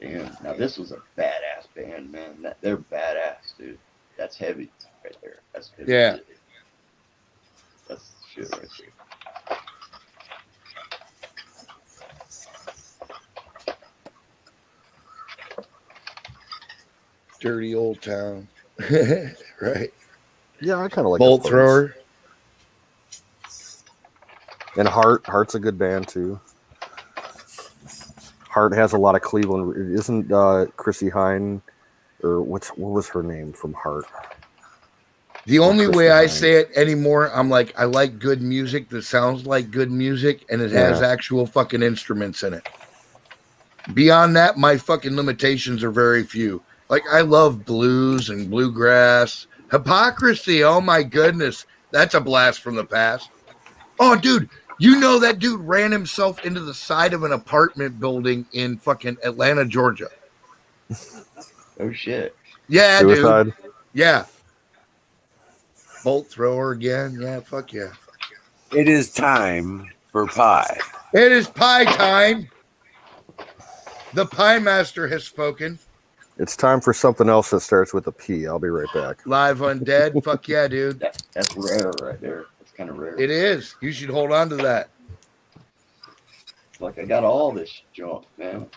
Damn. Now this was a badass band, man. They're badass, dude. That's heavy right there. That's heavy. Yeah. Shit. That's shit right there. Dirty old town. Right. Yeah, I kind of like Bolt the Birds. thrower. And Heart's a good band too. Heart has a lot of Cleveland. Isn't Chrissy Hine, or what was her name from Heart? The only Kristen way I Hine. say it anymore, I'm like, I like good music that sounds like good music and it has Yeah. actual fucking instruments in it. Beyond that, my fucking limitations are very few. Like, I love blues and bluegrass. Hypocrisy, oh my goodness. That's a blast from the past. Oh, dude, you know that dude ran himself into the side of an apartment building in fucking Atlanta, Georgia. Oh shit. Yeah, Suicide. dude. Yeah. Bolt thrower again. Yeah, fuck yeah. It is time for pie. It is pie time. The pie master has spoken. It's time for something else that starts with a P. I'll be right back. Live Undead. Fuck yeah, dude. That's rare right there. That's kind of rare. It is. You should hold on to that. Like I got all this junk, man.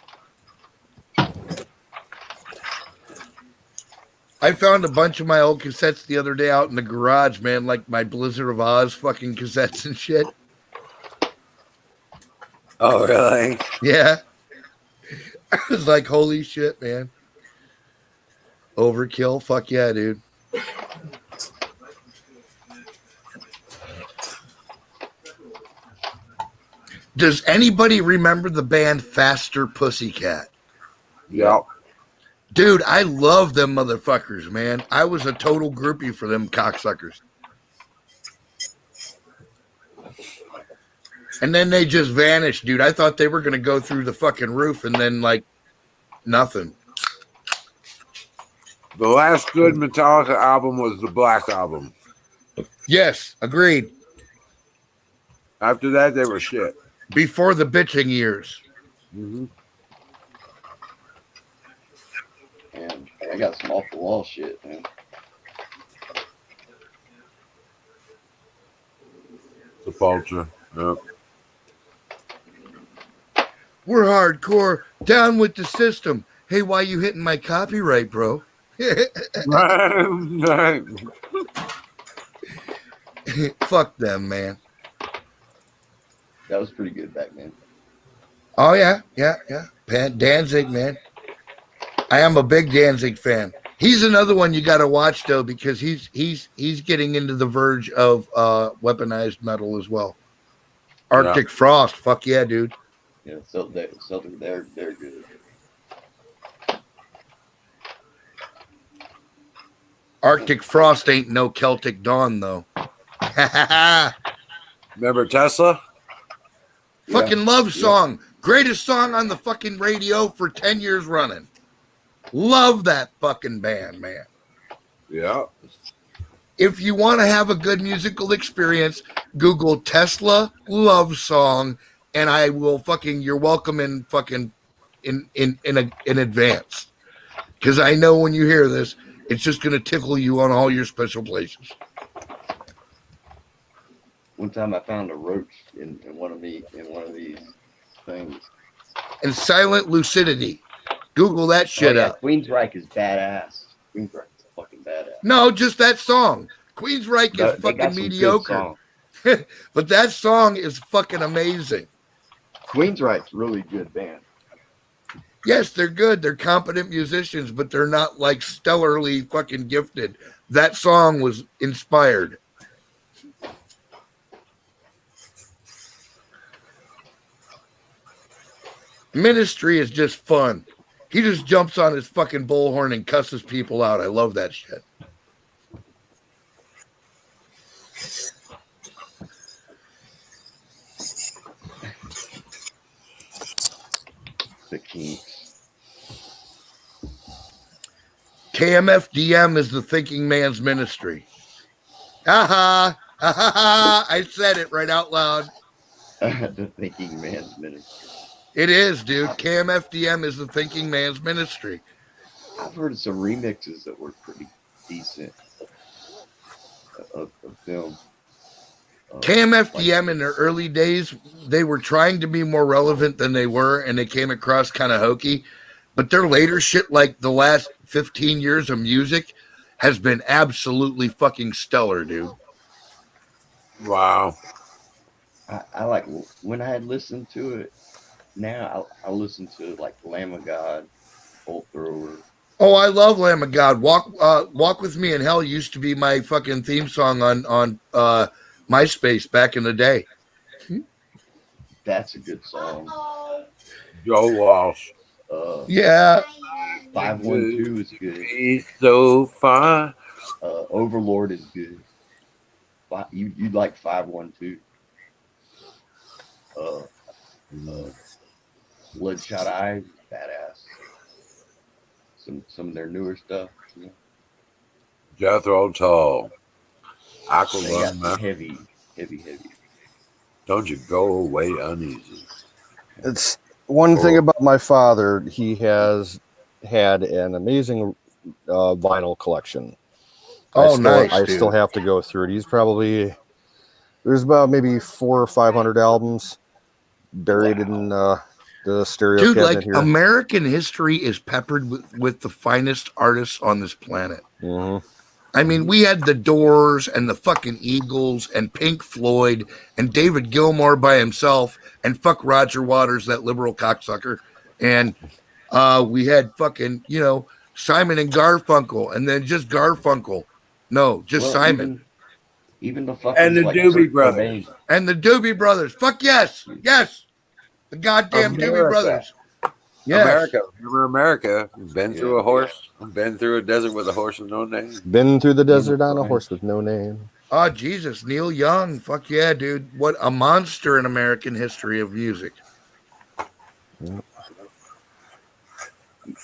I found a bunch of my old cassettes the other day out in the garage, man, like my Blizzard of Oz fucking cassettes and shit. Oh, really? Yeah. I was like, holy shit, man. Overkill. Fuck yeah, dude. Does anybody remember the band Faster Pussycat? Yeah. Dude, I love them motherfuckers, man. I was a total groupie for them cocksuckers. And then they just vanished, dude. I thought they were going to go through the fucking roof and then, like, nothing. The last good Metallica album was the Black Album. Yes, agreed. After that, they were shit. Before the bitching years. Mm-hmm. And I got some off the wall shit, man. Sepultura. Yep. We're hardcore. Down with the system. Hey, why you hitting my copyright, bro? Right. Fuck them, man. That was pretty good back then. Oh, yeah. Danzig, man. I am a big Danzig fan. He's another one you got to watch though, because he's getting into the verge of weaponized metal as well. Arctic Frost, fuck yeah, dude. Yeah, so they're good. Arctic Frost ain't no Celtic Dawn though. Remember Tesla? Fucking love song. Greatest song on the fucking radio for 10 years running. Love that fucking band, man. Yeah. If you want to have a good musical experience, Google Tesla love song, and I will fucking, you're welcome in fucking in advance. Because I know when you hear this, it's just going to tickle you on all your special places. One time I found a roach in one of these things. And Silent Lucidity. Google that shit up. Queensryche is badass. Queensryche is fucking badass. No, just that song. Queensryche is fucking mediocre. But that song is fucking amazing. Queensryche's really good band. Yes, they're good. They're competent musicians, but they're not like stellarly fucking gifted. That song was inspired. Ministry is just fun. He just jumps on his fucking bullhorn and cusses people out. I love that shit. The Kinks. KMFDM is the thinking man's ministry. Aha! I said it right out loud. The thinking man's ministry. It is, dude. KMFDM is the thinking man's ministry. I've heard of some remixes that were pretty decent of film. KMFDM in their early days, they were trying to be more relevant than they were, and they came across kind of hokey. But their later shit, like the last 15 years of music, has been absolutely fucking stellar, dude. Wow. I like, when I had listened to it, now I listen to like Lamb of God, Bolt Thrower. Oh, I love Lamb of God. Walk With Me in Hell used to be my fucking theme song on MySpace back in the day. That's a good song. Joe Walsh. Yeah. 512 is good. He's so fine. Overlord is good. You'd like 512. Bloodshot Eyes, badass. Some of their newer stuff. You know? Jethro Tull. They got Aqualung. some heavy. Don't you go away uneasy. It's one thing about my father. He has had an amazing vinyl collection. Nice. I still have to go through it. He's probably, there's about maybe 400 or 500 albums buried in the stereo Dude, cabinet like here. American history is peppered with the finest artists on this planet. Mm-hmm. I mean, we had the Doors and the fucking Eagles and Pink Floyd and David Gilmour by himself and fuck Roger Waters, that liberal cocksucker. And we had fucking, Simon and Garfunkel, and then just Garfunkel. No, just Simon. Even the fucking And the Doobie Brothers. And the Doobie Brothers. Fuck yes. Yes. The goddamn Doobie Brothers. Yes. America. Remember America? Been through a horse. Been through a desert with a horse with no name. Been through the desert on a horse with no name. Oh, Jesus. Neil Young. Fuck yeah, dude. What a monster in American history of music.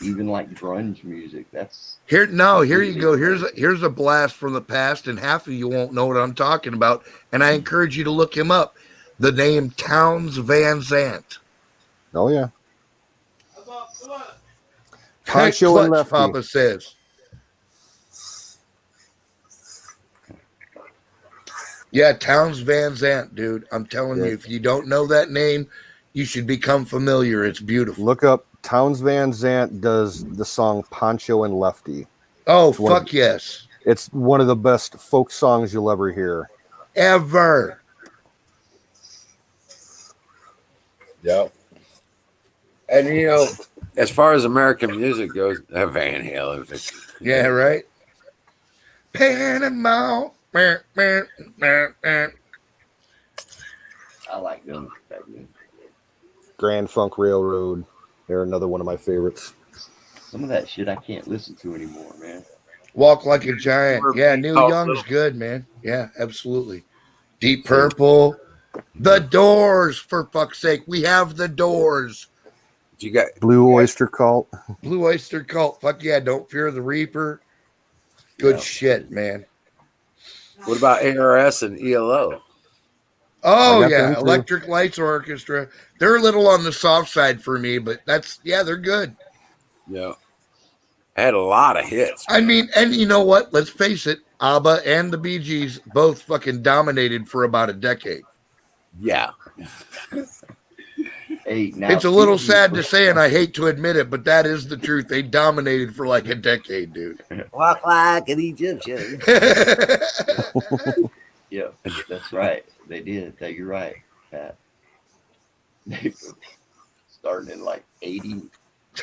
Even like grunge music. Here you go. Here's a blast from the past, and half of you won't know what I'm talking about. And I encourage you to look him up. The name Townes Van Zandt. Oh yeah. Pancho and Lefty. Papa says. Yeah, Townes Van Zandt, dude. I'm telling you, if you don't know that name, you should become familiar. It's beautiful. Look up Townes Van Zandt does the song Pancho and Lefty. Oh, fuck yes. It's one of the best folk songs you'll ever hear. Ever. Yep. And as far as American music goes, Van Halen. Yeah, right. Panama. I like them back then. Grand Funk Railroad. They're another one of my favorites. Some of that shit I can't listen to anymore, man. Walk Like a Giant. Yeah, Neil Young's good, man. Yeah, absolutely. Deep Purple. The Doors, for fuck's sake. We have the Doors. You got Blue Oyster Cult. Blue Oyster Cult. Fuck yeah, Don't Fear the Reaper. Good shit, man. what about ARS and ELO? Oh, I got yeah. them too. Electric Lights Orchestra. They're a little on the soft side for me, but they're good. Yeah, had a lot of hits. I mean, and you know what? Let's face it. ABBA and the Bee Gees both fucking dominated for about a decade. Yeah, Hey, now It's a little sad to say, and I hate to admit it, but that is the truth. They dominated for like a decade, dude. Walk like an Egyptian. Yeah, that's right. They did. You're right, Pat. They started in like 80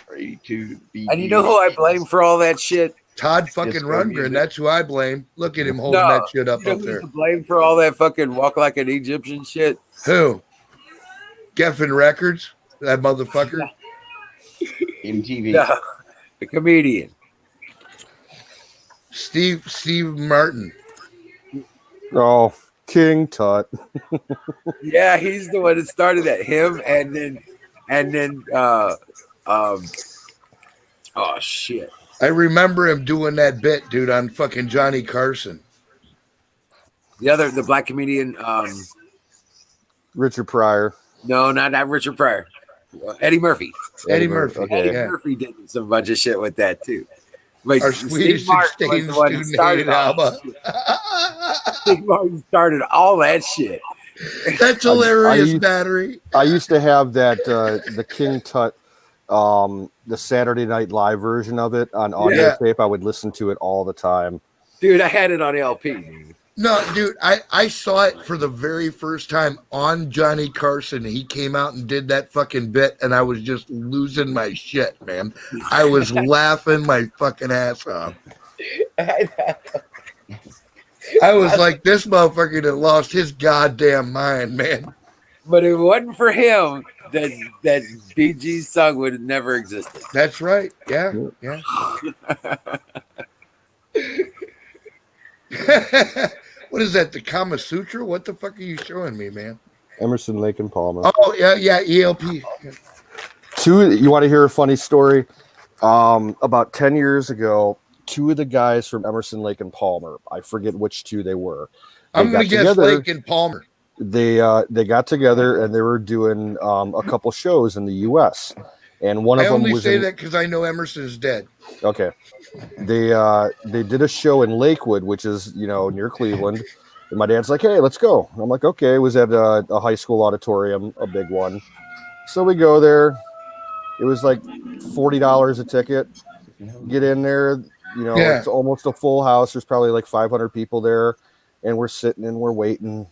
or 82. and you know who I blame for all that shit? Todd fucking Disco Rundgren. music. That's who I blame. Look at him holding No, that shit up You know up who's there. to blame for all that fucking Walk Like an Egyptian shit? Who? Geffen Records? That motherfucker? MTV. No, the comedian. Steve Martin. Oh, King Tut. Yeah, he's the one that started that. Him and then oh shit. I remember him doing that bit, dude, on fucking Johnny Carson. The black comedian, Richard Pryor. no, not Richard Pryor. Eddie Murphy. Eddie Murphy. Okay. Eddie Yeah. Murphy did some bunch of shit with that too. But Our Steve Swedish Martin was exchange the one that student started hated all ABBA. that. Steve Martin started all that shit. That's hilarious, I- Battery. I used to have that the King Tut, the Saturday Night Live version of it on audio Yeah. tape. I would listen to it all the time. Dude, I had it on LP. Dude. No, dude, I saw it for the very first time on Johnny Carson. He came out and did that fucking bit, and I was just losing my shit, man. I was laughing my fucking ass off. I was like, this motherfucker that lost his goddamn mind, man. But if it wasn't for him, that BG song would have never existed. That's right. Yeah, yeah. What is that? The Kama Sutra? What the fuck are you showing me, man? Emerson, Lake, and Palmer. Oh yeah, ELP. You want to hear a funny story? About 10 years ago, two of the guys from Emerson, Lake, and Palmer, I forget which two they were. I'm gonna got guess together. Lake and Palmer. They got together and they were doing a couple shows in the U.S. And one of I them only was say in, that because I know Emerson is dead. okay. They did a show in Lakewood, which is near Cleveland. And my dad's like, "Hey, let's go." And I'm like, "Okay." It was at a high school auditorium, a big one. So we go there. It was like $40 a ticket. Get in there. Yeah. It's almost a full house. There's probably like 500 people there, and we're sitting and we're waiting.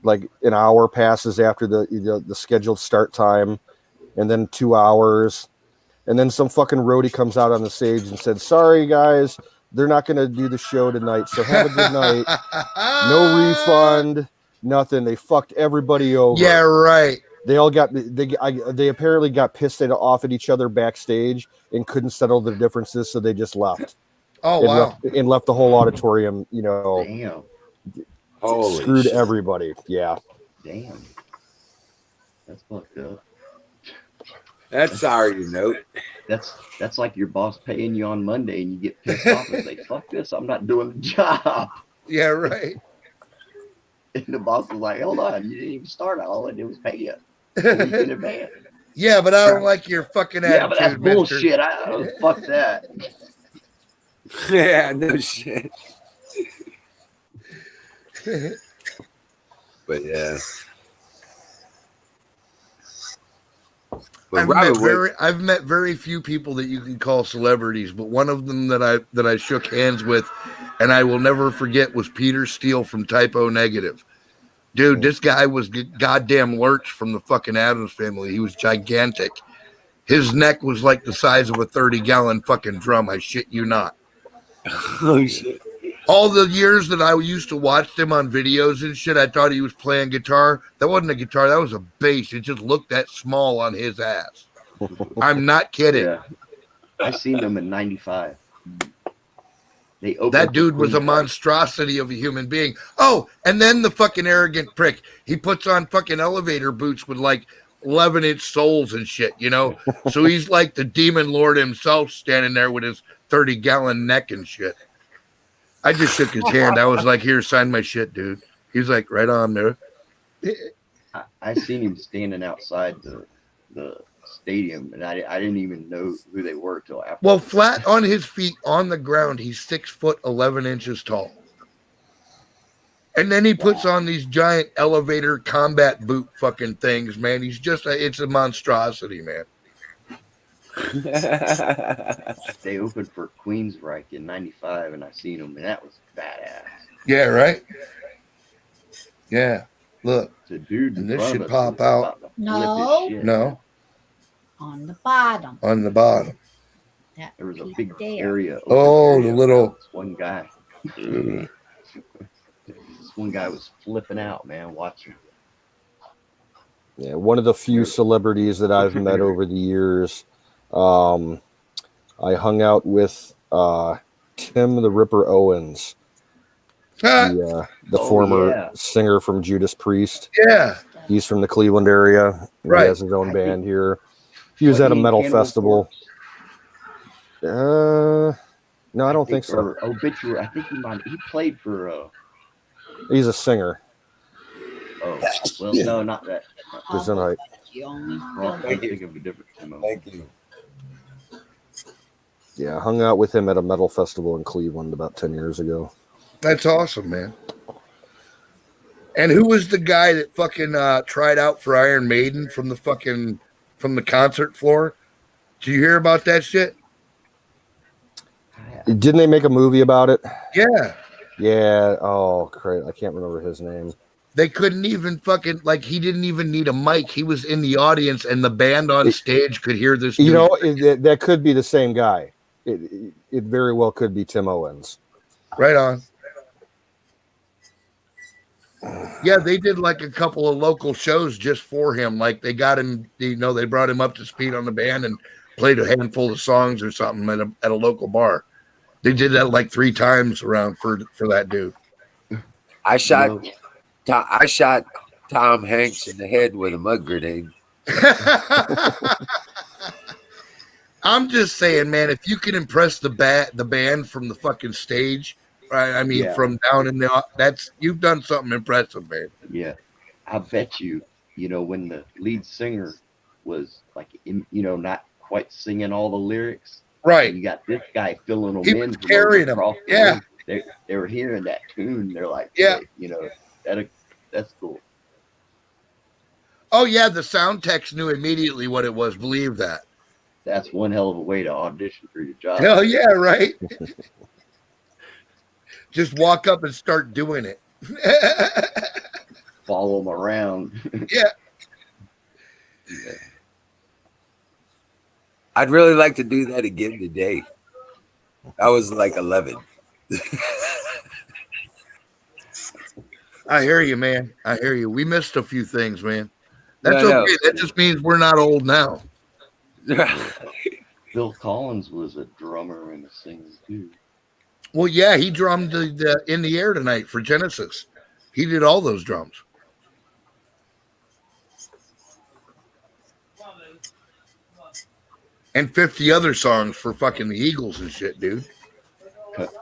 Like an hour passes after the scheduled start time, and then 2 hours, and then some fucking roadie comes out on the stage and said, "Sorry guys, they're not going to do the show tonight. So have a good night. No refund, nothing." They fucked everybody over. Yeah, right. They all got they apparently got pissed off at each other backstage and couldn't settle their differences, so they just left. Oh and wow. left the whole auditorium. Damn. Holy Screwed shit. everybody. Yeah. Damn. That's fucked up. That's sorry to note. That's like your boss paying you on Monday and you get pissed off and say, "Fuck this, I'm not doing the job." Yeah, right. And the boss was like, "Hold on, you didn't even start. All I did was pay you a week in advance." Yeah, but I don't like your fucking Yeah, but that's attitude, mister. bullshit. Fuck that. Yeah, no shit. But yeah. But I've met very few people that you can call celebrities, but one of them that I shook hands with, and I will never forget, was Peter Steele from Typo Negative. Dude, this guy was goddamn Lurch from the fucking Addams Family. He was gigantic. His neck was like the size of a 30-gallon fucking drum. I shit you not. Oh shit. All the years that I used to watch him on videos and shit, I thought he was playing guitar. That wasn't a guitar. That was a bass. It just looked that small on his ass. I'm not kidding. Yeah. I seen them in '95. They opened That for dude was a Queensryche. monstrosity of a human being. Oh, and then the fucking arrogant prick. He puts on fucking elevator boots with like 11-inch soles and shit, you know? So he's like the demon lord himself standing there with his 30-gallon neck and shit. I just shook his hand. I was like, here, sign my shit, dude. He's like, right on there. I seen him standing outside the stadium, and I didn't even know who they were till after. Well, flat on his feet on the ground, he's 6 foot 11 inches tall. And then he puts on these giant elevator combat boot fucking things, man. He's just it's a monstrosity, man. They opened for Queensryche in '95, and I seen them, and that was badass. Yeah, right? Yeah. Look. The dude in And this front should of us pop was out. about to flip his No. shit. No, On the bottom. on the bottom. That There was a peak big there. area. open Oh, area the little. around this one guy. This one guy was flipping out, man, watching. Yeah, one of the few celebrities that I've met over the years. I hung out with Tim the Ripper Owens, the Oh, former yeah. singer from Judas Priest. Yeah. He's from the Cleveland area. Right. He has his own I band think- here. He was Wasn't at a he in metal Cannibal festival. No, I don't think so. Or Obituary. I think he played for. He's a singer. Oh, well, no, not that. Just in height. Wrong. I'm thinking of a different Timo. Thank you. Yeah, I hung out with him at a metal festival in Cleveland about 10 years ago. That's awesome, man. And who was the guy that fucking tried out for Iron Maiden from the concert floor? Did you hear about that shit? Didn't they make a movie about it? Yeah. Yeah. Oh, great. I can't remember his name. They couldn't even fucking, like, he didn't even need a mic. He was in the audience and the band on stage could hear this. You dude. know, that could be the same guy. It very well could be Tim Owens. Right on. Yeah, they did like a couple of local shows just for him. Like they got him, you know, they brought him up to speed on the band and played a handful of songs or something at a local bar. They did that like 3 times around for that dude. I shot Tom Hanks in the head with a mud grenade. I'm just saying, man, if you can impress the band from the fucking stage, right? I mean, Yeah. from down in you've done something impressive, man. Yeah, I bet you know, when the lead singer was like, not quite singing all the lyrics, Right. you got this guy filling them He in. was from carrying 'em. across the Yeah. room. They were hearing that tune. They're like, Yeah. that's cool. Oh yeah, the sound techs knew immediately what it was. Believe that. That's one hell of a way to audition for your job. Hell yeah, right. Just walk up and start doing it. Follow them around. Yeah. I'd really like to do that again today. I was like 11. I hear you, man. I hear you. We missed a few things, man. That's I know. okay. That just means we're not old now. Bill Collins was a drummer and a singer too. Well, yeah, he drummed the In the Air Tonight for Genesis. He did all those drums. And 50 other songs for fucking the Eagles and shit, dude.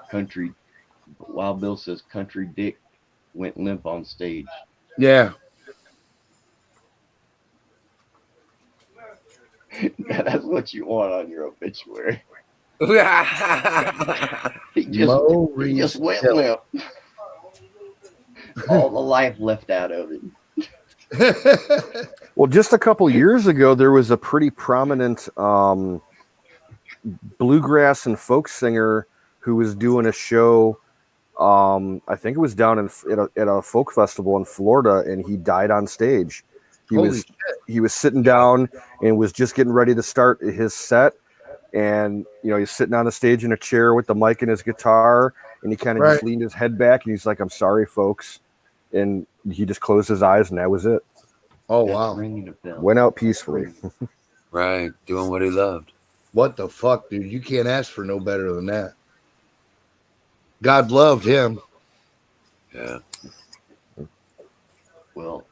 Country. Wild Bill says Country Dick went limp on stage. Yeah. That's what you want on your obituary. He Low just went Hill. limp. All the life left out of it. Well, just a couple years ago, there was a pretty prominent bluegrass and folk singer who was doing a show. I think it was down at a folk festival in Florida, and he died on stage. He was sitting down and was just getting ready to start his set. And, he's sitting on the stage in a chair with the mic and his guitar, and he kind of just leaned his head back, and he's like, "I'm sorry, folks." And he just closed his eyes, and that was it. Oh, wow. Went out peacefully. Right. Doing what he loved. What the fuck, dude? You can't ask for no better than that. God loved him. Yeah. Well,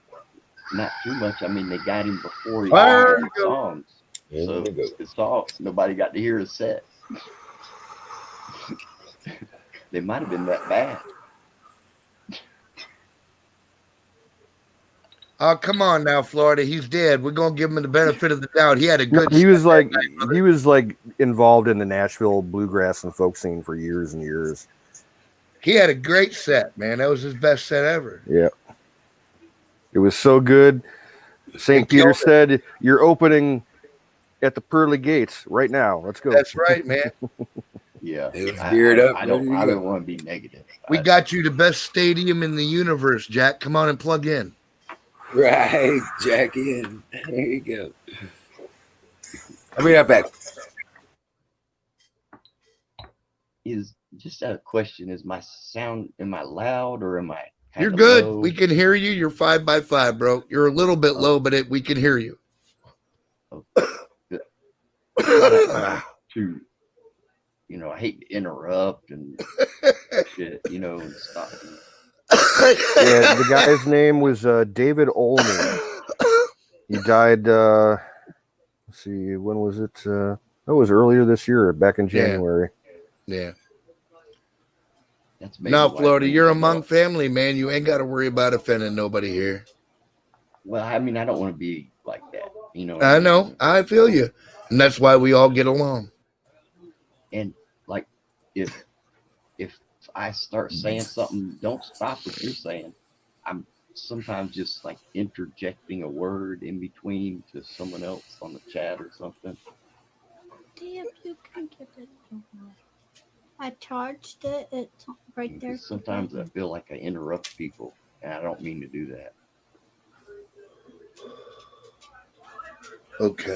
not too much. I mean, they got him before he Fire did the songs. So his songs, nobody got to hear his set. They might have been that bad. Oh, come on now, Florida. He's dead. We're gonna give him the benefit of the doubt. He had a good. He was like involved in the Nashville bluegrass and folk scene for years and years. He had a great set, man. That was his best set ever. Yeah. It was so good. St. Peter said, "You're opening at the pearly gates right now. Let's go." That's right, man. Yeah. It was geared up. I don't want to be negative. We got you the best stadium in the universe, Jack. Come on and plug in. Right, Jack in. There you go. I'll be right back. Is just a question: is my sound? Am I loud or am I? You're good. Low? We can hear you. You're 5x5, bro. You're a little bit low, but we can hear you. I hate to interrupt and shit, and stuff. Yeah, the guy's name was David Olney. He died. Let's see, when was it? That was earlier this year, back in January. Yeah. That's now, Florida, you're among family, man. You ain't got to worry about offending nobody here. Well, I mean, I don't want to be like that, I know. I feel you, and that's why we all get along. And like, if I start saying something, don't stop what you're saying. I'm sometimes just like interjecting a word in between to someone else on the chat or something. Damn, you can get it. I charged it. It's right there. Sometimes I feel like I interrupt people, and I don't mean to do that. Okay.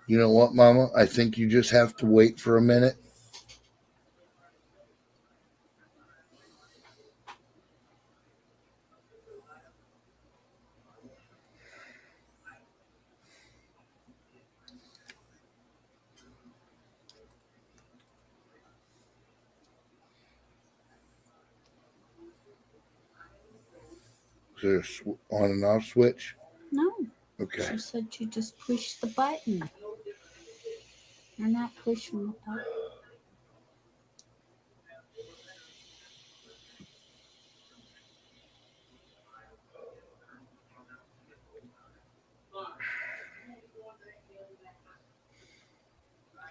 You know what, Mama? I think you just have to wait for a minute. Is there a on and off switch? No. Okay. She said you just push the button. You're not pushing the button.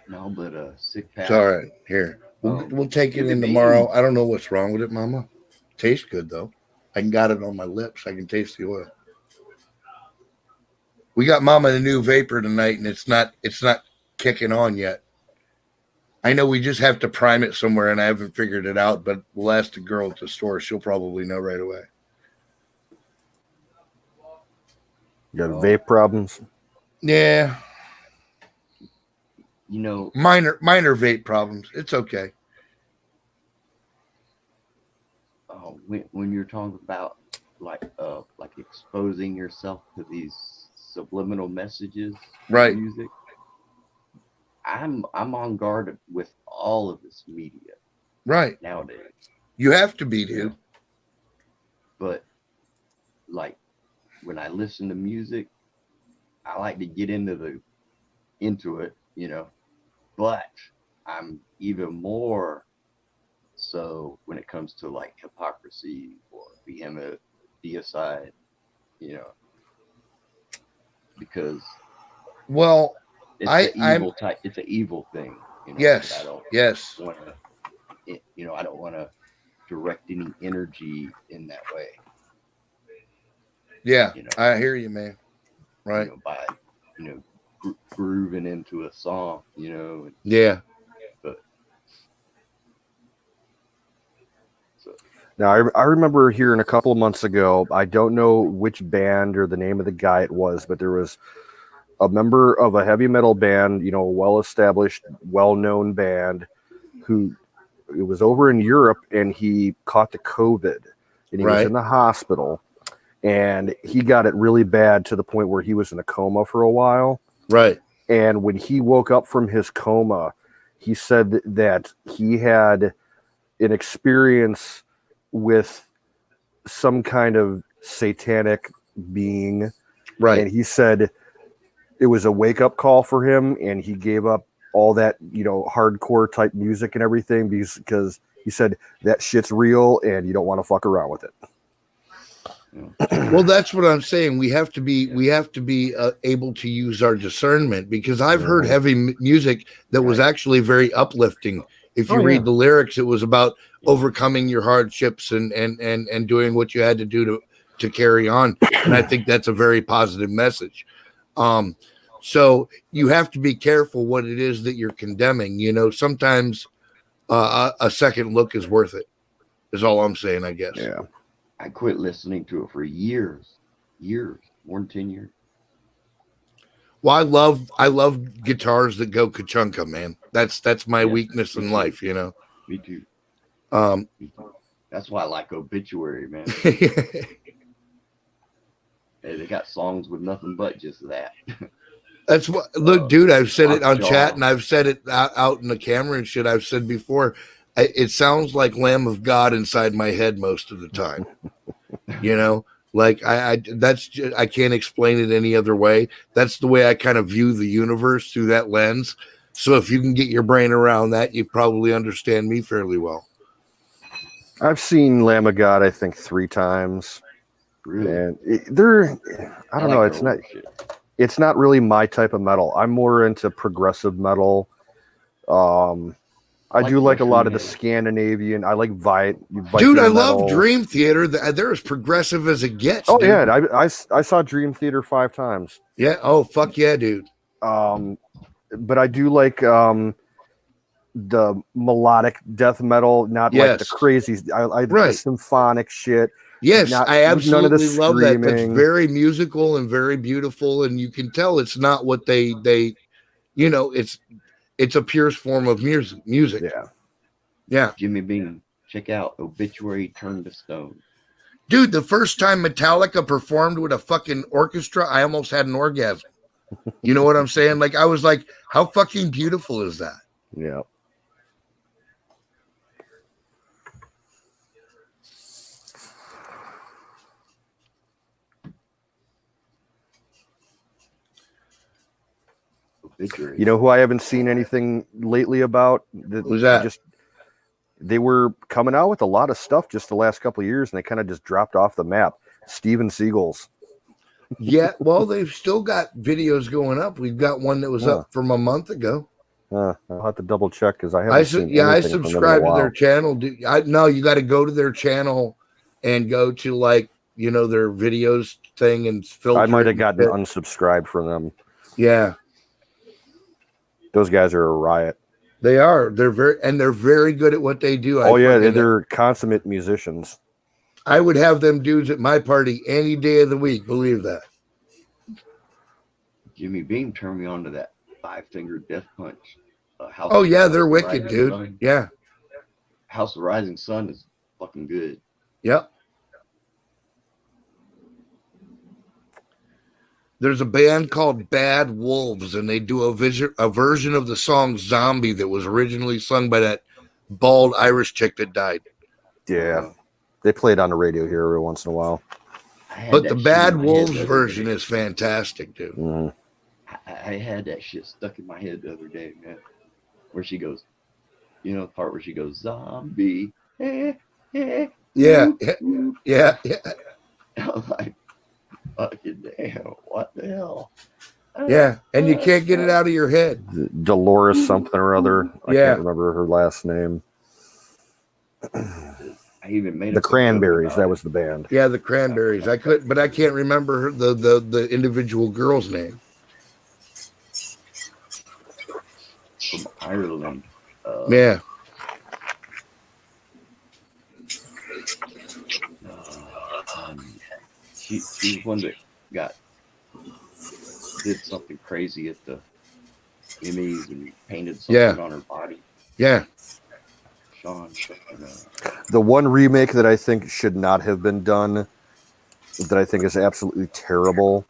No, but sick pass. It's all right. Here. We'll take it in tomorrow. I don't know what's wrong with it, Mama. Tastes good, though. I got it on my lips. I can taste the oil. We got Mama the new vapor tonight, and it's not kicking on yet. I know we just have to prime it somewhere, and I haven't figured it out, but we'll ask the girl at the store. She'll probably know right away. You got vape problems? Yeah. Minor vape problems. It's okay. When you're talking about like exposing yourself to these subliminal messages, right? Music. I'm on guard with all of this media, right? Nowadays, you have to be, dude. But like when I listen to music, I like to get into it, But I'm even more so when it comes to like hypocrisy or behemoth, deicide, because it's an evil thing. Yes. Yes. I don't want to direct any energy in that way. Yeah, I hear you, man. Right. You know, by grooving into a song, and, Yeah. but Now, I remember hearing a couple of months ago, I don't know which band or the name of the guy it was, but there was a member of a heavy metal band, a well-established, well-known band, who it was over in Europe, and he caught the COVID, and he was Right. in the hospital, and he got it really bad to the point where he was in a coma for a while. Right. And when he woke up from his coma, he said that he had an experience with some kind of satanic being. Right. And he said it was a wake-up call for him, and he gave up all that, hardcore type music and everything because he said that shit's real and you don't want to fuck around with it. Well, that's what I'm saying. We have to be able to use our discernment, because I've heard heavy music that was actually very uplifting. If you read the lyrics, it was about overcoming your hardships and doing what you had to do to carry on. And I think that's a very positive message. So you have to be careful what it is that you're condemning. Sometimes a second look is worth it, is all I'm saying, I guess. Yeah. I quit listening to it for years, more than 10 years. Well, I love guitars that go ka-chunka, man. That's my weakness in life, Me too. Um, Me too. That's why I like Obituary, man. They got songs with nothing but just that. That's what. Look, dude, I've said it on chat, and I've said it out in the camera and shit. I've said before, it sounds like Lamb of God inside my head most of the time. Like that's just, I can't explain it any other way. That's the way I kind of view the universe, through that lens. So if you can get your brain around that, you probably understand me fairly well. I've seen Lamb of God, I think 3 times. Really? And I don't know. It's not really my type of metal. I'm more into progressive metal. I do like a lot of the Scandinavian. I like Viking Dude, I metal. love Dream Theater. They're as progressive as it gets. Oh, dude. yeah. I saw Dream Theater 5 times. Yeah. Oh, fuck yeah, dude. But I do like the melodic death metal, not like the crazy. I the symphonic shit. Yes, I absolutely none of the love that. That's screaming. very musical and very beautiful, and you can tell it's not what they it's a purest form of music. Yeah. Jimmy Beam, check out Obituary Turned to Stone. Dude, the first time Metallica performed with a fucking orchestra, I almost had an orgasm. You know what I'm saying? Like, I was like, how fucking beautiful is that? Yeah. Obituary. You know who I haven't seen anything lately about? Who's that? They were coming out with a lot of stuff just the last couple of years, and they kind of just dropped off the map. Steven Seagul's. Yeah, well, they've still got videos going up. We've got one that was up from a month ago. I'll have to double check because I haven't seen anything I from them in a subscribe to their while. channel. No, you got to go to their channel and go to their videos thing and filter. I might have it. gotten unsubscribed from them. Yeah, those guys are a riot. they are. They're very good at what they do. They're consummate musicians. I would have them dudes at my party any day of the week. Believe that. Jimmy Beam turned me on to that 5-Finger Death Punch. Oh yeah, they're wicked, dude. Sun. Yeah. House of Rising Sun is fucking good. Yep. There's a band called Bad Wolves, and they do a version of the song Zombie that was originally sung by that bald Irish chick that died. Yeah. They play it on the radio here every once in a while. But the Bad Wolves version is fantastic, dude. Mm-hmm. I had that shit stuck in my head the other day, man. Where she goes, the part where she goes, zombie. Yeah. I was like, fucking damn, what the hell? Yeah, and you can't get it out of your head. Dolores something or other. I can't remember her last name. I I even made The up a joke Cranberries, about that it. was the band. Yeah, the Cranberries. I could, but I can't remember the individual girl's name. From Ireland. Yeah. She's one that did something crazy at the Emmys and painted something on her body. Yeah. Sean. The one remake that I think should not have been done, that I think is absolutely terrible,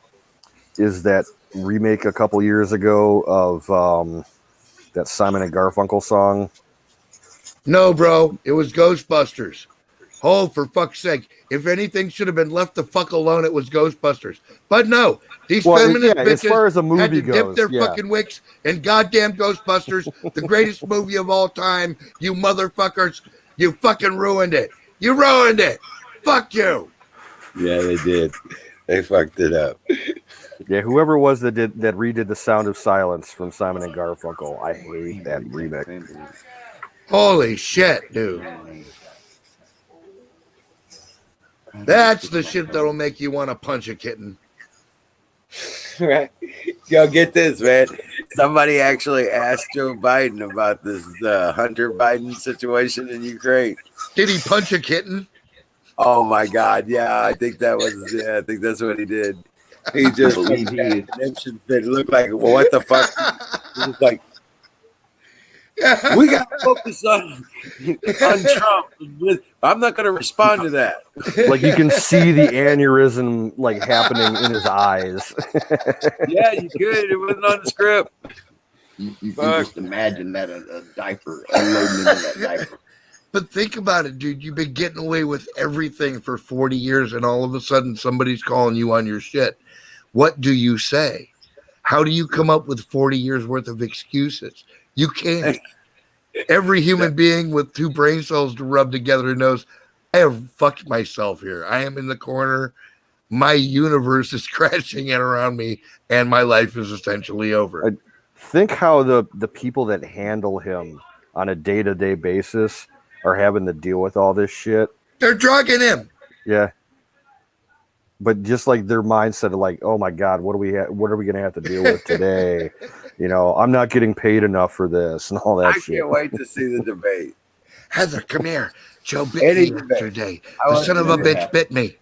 is that remake a couple years ago of that Simon and Garfunkel song. No, bro, it was Ghostbusters. Oh, for fuck's sake! If anything should have been left the fuck alone, it was Ghostbusters. But no, these feminist bitches as far as the movie had to goes, dip their fucking wicks in goddamn Ghostbusters, the greatest movie of all time. You motherfuckers, you fucking ruined it. You ruined it. Fuck you. Yeah, they did. They fucked it up. Yeah, whoever it was that redid the Sound of Silence from Simon and Garfunkel, I hate that remake. Holy shit, dude. That's the shit that'll make you want to punch a kitten. Right. Yo, get this, man. Somebody actually asked Joe Biden about this Hunter Biden situation in Ukraine. Did he punch a kitten? Oh my God! Yeah, I think that was. Yeah, I think that's what he did. He just it looked like, well, what the fuck? It was like, we got to focus on Trump. I'm not going to respond to that. Like you can see the aneurysm like happening in his eyes. Yeah, you could. It wasn't on the script. You can just imagine that a diaper unloading into that diaper. But think about it, dude. You've been getting away with everything for 40 years, and all of a sudden somebody's calling you on your shit. What do you say? How do you come up with 40 years worth of excuses? You can't. Every human being with two brain cells to rub together knows I have fucked myself here. I am in the corner. My universe is crashing in around me, and my life is essentially over. Think how the people that handle him on a day-to-day basis are having to deal with all this shit. They're drugging him. Yeah. But just like their mindset of like, oh my God, what are we going to have to deal with today? You know, I'm not getting paid enough for this and all that shit. I can't wait to see the debate. Heather, come here. Joe bit me yesterday. The son of a bitch bit me.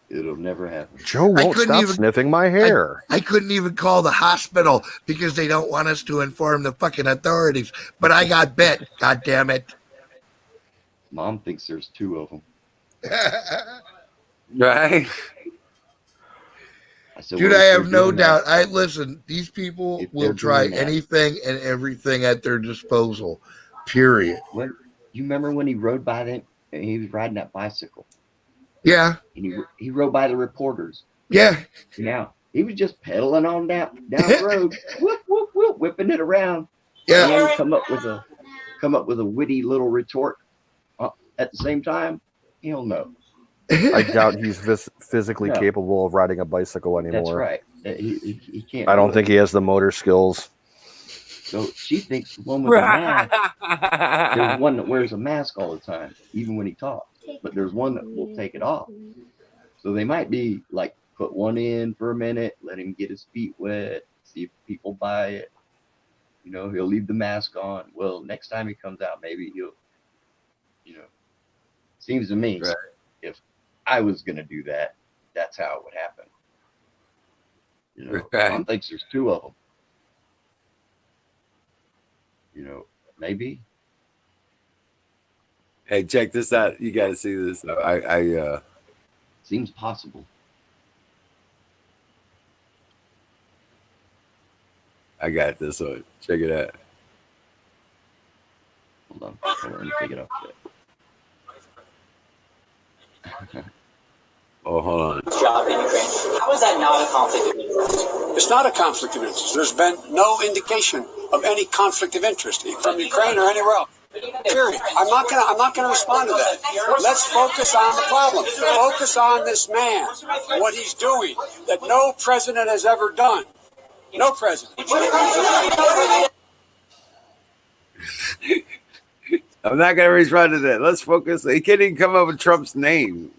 It'll never happen. Joe won't stop sniffing my hair. I couldn't even call the hospital because they don't want us to inform the fucking authorities. But I got bit. God damn it. Mom thinks there's two of them. Right? Dude, I have no doubt. Listen, these people will try anything and everything at their disposal. Period. You remember when he rode by them and he was riding that bicycle? Yeah. And he rode by the reporters. Yeah. Now he was just pedaling on down the road, whoop, whoop, whoop, whipping it around. Yeah. And then come up with a witty little retort at the same time. Hell no. I doubt he's physically capable of riding a bicycle anymore. That's right. He can't. I don't think he has the motor skills. So she thinks the one with the mask. There's one that wears a mask all the time, even when he talks. But there's one that will take it off. So they might be like, put one in for a minute, let him get his feet wet, see if people buy it. You know, he'll leave the mask on. Well, next time he comes out, maybe he'll, seems to me, if I was going to do that, that's how it would happen. Mom thinks there's two of them. Maybe. Hey, check this out. You got to see this. Seems possible. I got this one. Check it out. Hold on. Let me pick it up a bit. Oh, hold on. Job in Ukraine. How is that not a conflict of interest? It's not a conflict of interest. There's been no indication of any conflict of interest from Ukraine or anywhere else. Period. I'm not gonna respond to that. Let's focus on the problem. Focus on this man, what he's doing, that no president has ever done. No president. I'm not gonna respond to that. Let's focus. He can't even come up with Trump's name.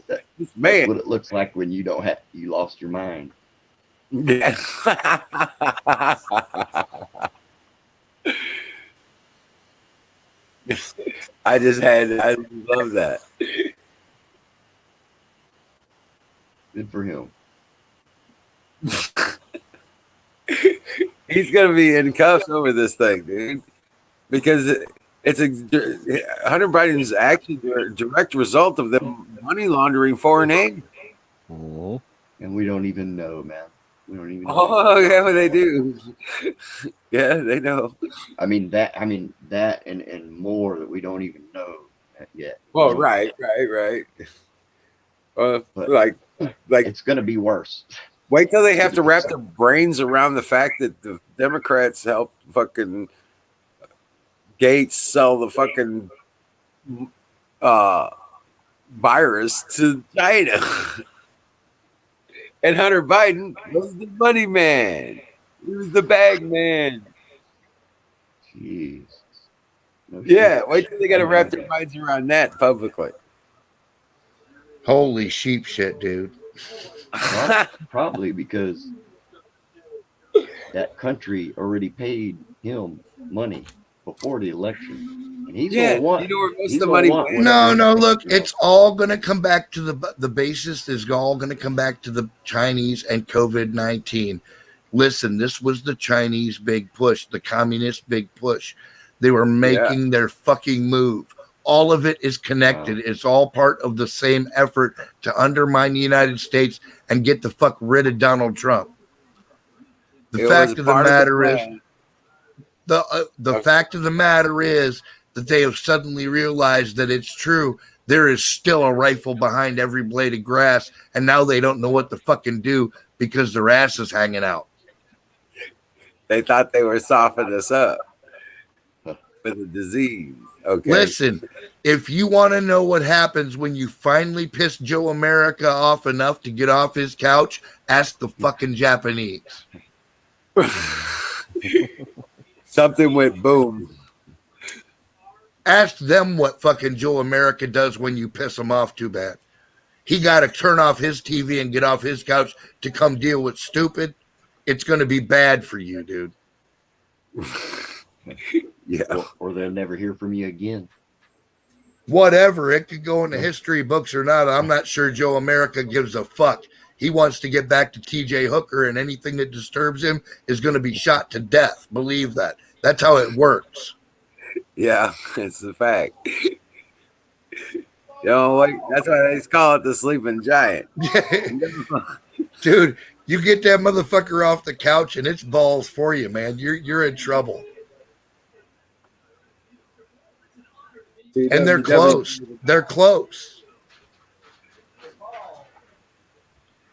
That's Man. what it looks like when you don't have you lost your mind. Yeah. I love that. Good for him. He's gonna be in cuffs over this thing, dude, because Hunter Biden's actually a direct result of them money laundering foreign aid. Mhm. And we don't even know, man. We don't even know. Oh, yeah, well, they do. Yeah, they know. I mean that and more that we don't even know yet. Well, right. But Like it's gonna be worse. wait till they have to wrap their brains around the fact that the Democrats helped fucking Gates sell the fucking virus to China. And Hunter Biden was the money man. He was the bag man. Jeez. No Yeah, shit. wait till they got to wrap their minds around that publicly. Holy sheep shit, dude. Probably because that country already paid him money before the election, and he's Yeah, gonna want. you know where most he's of the gonna money want went? whatever- No, look, it's all going to come back to the basis is all going to come back to the Chinese and COVID-19. Listen, this was the Chinese big push, the communist big push. They were making their fucking move. All of it is connected. Wow. It's all part of the same effort to undermine the United States and get the fuck rid of Donald Trump. The It fact was of the part matter is, plan. the fact of the matter is that they have suddenly realized that it's true. There is still a rifle behind every blade of grass, and now they don't know what to fucking do because their ass is hanging out. They thought they were softening us up with a disease. Okay. Listen, if you want to know what happens when you finally piss Joe America off enough to get off his couch, ask the fucking Japanese. Something went boom. Ask them what fucking Joe America does when you piss him off too bad. He got to turn off his TV and get off his couch to come deal with stupid. It's going to be bad for you, dude. Yeah. or they'll never hear from you again. Whatever. It could go in the history books or not. I'm not sure Joe America gives a fuck. He wants to get back to TJ Hooker, and anything that disturbs him is going to be shot to death. Believe that. That's how it works. Yeah, it's a fact. Wait, that's why they call it the sleeping giant. Dude, you get that motherfucker off the couch and it's balls for you, man. You're in trouble. And they're close. They're close.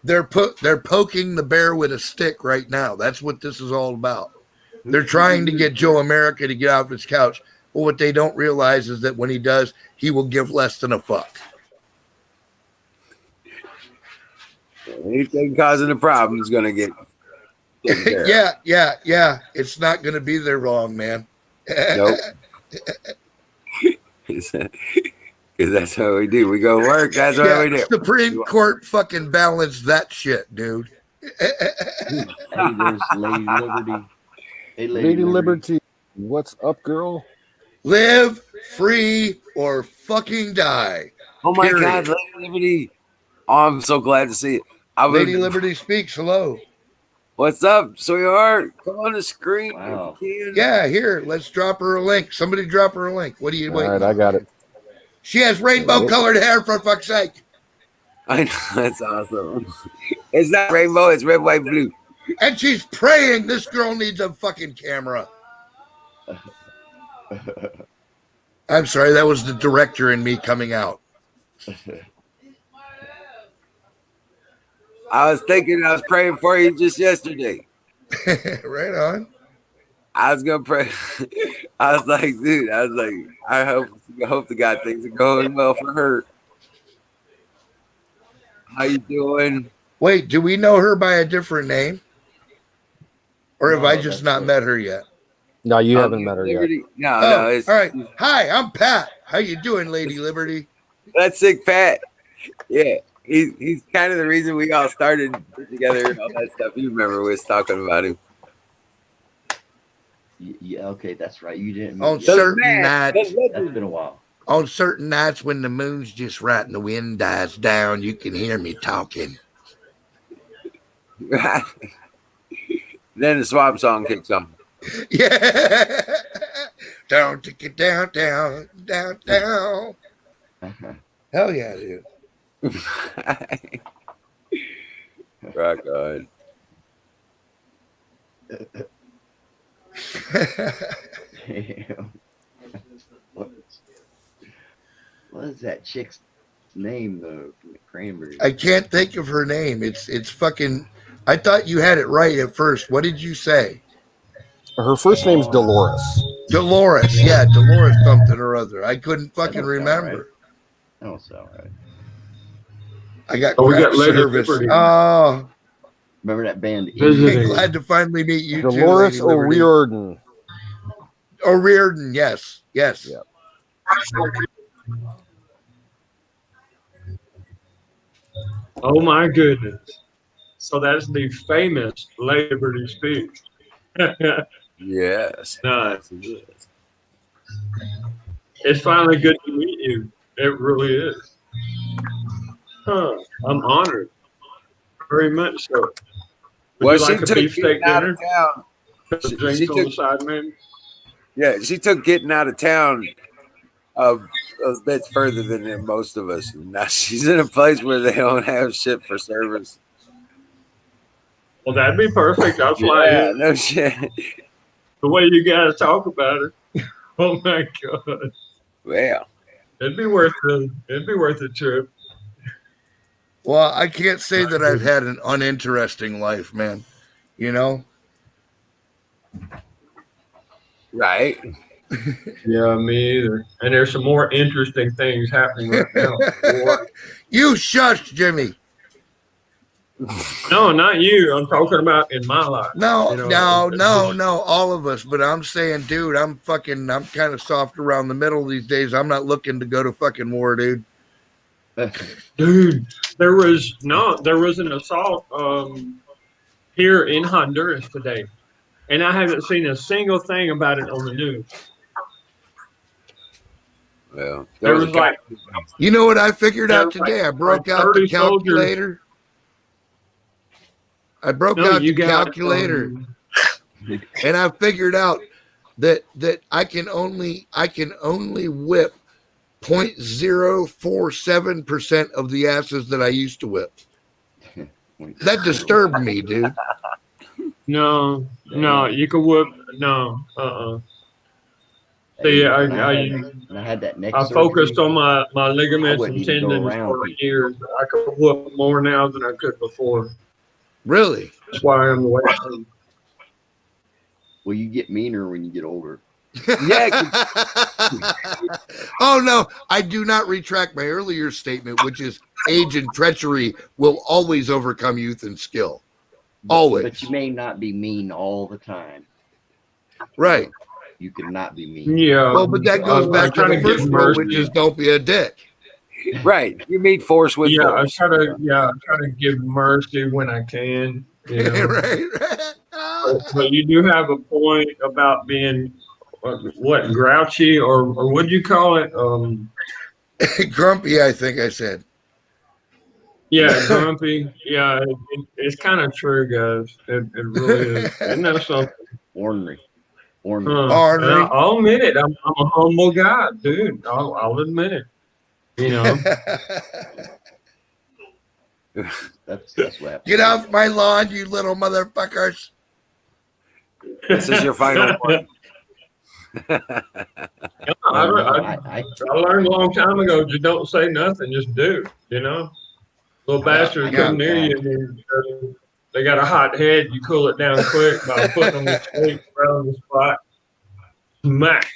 They're poking the bear with a stick right now. That's what this is all about. They're trying to get Joe America to get off his couch. But what they don't realize is that when he does, he will give less than a fuck. Anything causing a problem is going to get taken care of. Yeah. It's not going to be there long, man. Nope. Because that's how we do. We go work. That's what we do. Supreme Court fucking balanced that shit, dude. Hey, there's Lady Liberty. Hey, Lady Liberty, what's up, girl? Live free or fucking die. Oh my Period. God, Lady Liberty. Oh, I'm so glad to see it. Lady Liberty speaks. Hello. What's up, sweetheart? Come on the screen. Wow. If you can. Yeah, here. Let's drop her a link. Somebody drop her a link. What are you All waiting right, on? I got it. She has rainbow colored hair, for fuck's sake. I know, that's awesome. It's not rainbow, it's red, white, blue. And she's praying this girl needs a fucking camera. I'm sorry, that was the director in me coming out. I was praying for you just yesterday. Right on. I was gonna pray. I was like, dude, I hope to God things are going well for her. How you doing? Wait, do we know her by a different name? Or have No, I just that's not right. met her yet? No, you haven't met her yet. Liberty? No, Oh, no. It's, all right. Hi, I'm Pat. How you doing, Lady Liberty? That's Sick Pat. Yeah. He's kind of the reason we all started together and all that stuff. You remember we was talking about him. Yeah, okay, that's right. You didn't. On yeah, certain nights, that's been a while. on certain nights when the moon's just right and the wind dies down, you can hear me talking. Then the swamp song kicks on. Yeah. Down, take it down, down, down, down. Hell yeah, dude. Rock on. Damn. What is that chick's name though from the Cranberries? I can't think of her name. It's fucking. I thought you had it right at first. What did you say? Her first name's Dolores. Dolores. Yeah, Dolores something or other. I couldn't fucking remember. That don't sound right. I got Oh, we crap got Lady service. Liberty. Oh, Remember that band? Visiting. glad to finally meet you too, Dolores Lady Liberty. O'Riordan. O'Riordan, yes. Yes. Yeah. Oh my goodness. So that's the famous Liberty speech. Yes. Nice. It's finally good to meet you. It really is. Huh. I'm honored. Very much so. Would Well, you she like a took beefsteak getting out dinner? of town. Some She drinks on the took, side, man? yeah, she took getting out of town a bit further than most of us. Now she's in a place where they don't have shit for service. Well, that'd be perfect. That's why Yeah, no shit. the way you guys talk about her. Oh my god. Well, It'd be worth the trip. Well, I can't say that I've had an uninteresting life, man. You know? right. Yeah, me either. And there's some more interesting things happening right now. Boy. You shush, Jimmy. No, not you. I'm talking about in my life. No, You know, no, all of us. But I'm saying, dude, I'm kind of soft around the middle these days. I'm not looking to go to fucking war, dude. Dude, there was an assault here in Honduras today, and I haven't seen a single thing about it on the news. Well, There was like You know what I figured out There was today? I like broke out the 30 soldiers. calculator. I broke No, out you the got calculator, and I figured out that I can only whip 0.047% of the asses that I used to whip. That disturbed me, dude. No, you could whoop. No, See, I had that neck focused surgery. on my ligaments wouldn't and even go tendons around for people. years. I could whoop more now than I could before. Really? That's why I'm the way I am. Well, you get meaner when you get older. Yeah. Oh no, I do not retract my earlier statement, which is age and treachery will always overcome youth and skill. Always. But you may not be mean all the time. Right. You can not be mean. Yeah. Well, but that goes I'm back to trying the to give first rule, which mercy. is don't be a dick. Right. You meet force with Yeah, I force. try to give mercy when I can. You know? Right. But you do have a point about being what grouchy or what do you call it? Grumpy, I think I said. Yeah, grumpy. Yeah, it's kind of true, guys. It really is. Isn't that something? Ornery. Ornery. I'll admit it. I'm a humble guy, dude. I'll admit it. You know. That's what happened. Get off my lawn, you little motherfuckers. This is your final one. I learned a long time ago, just don't say nothing, just do, you know? Little bastards come near you and they got a hot head, you cool it down quick by putting them to sleep around the spot. Smack.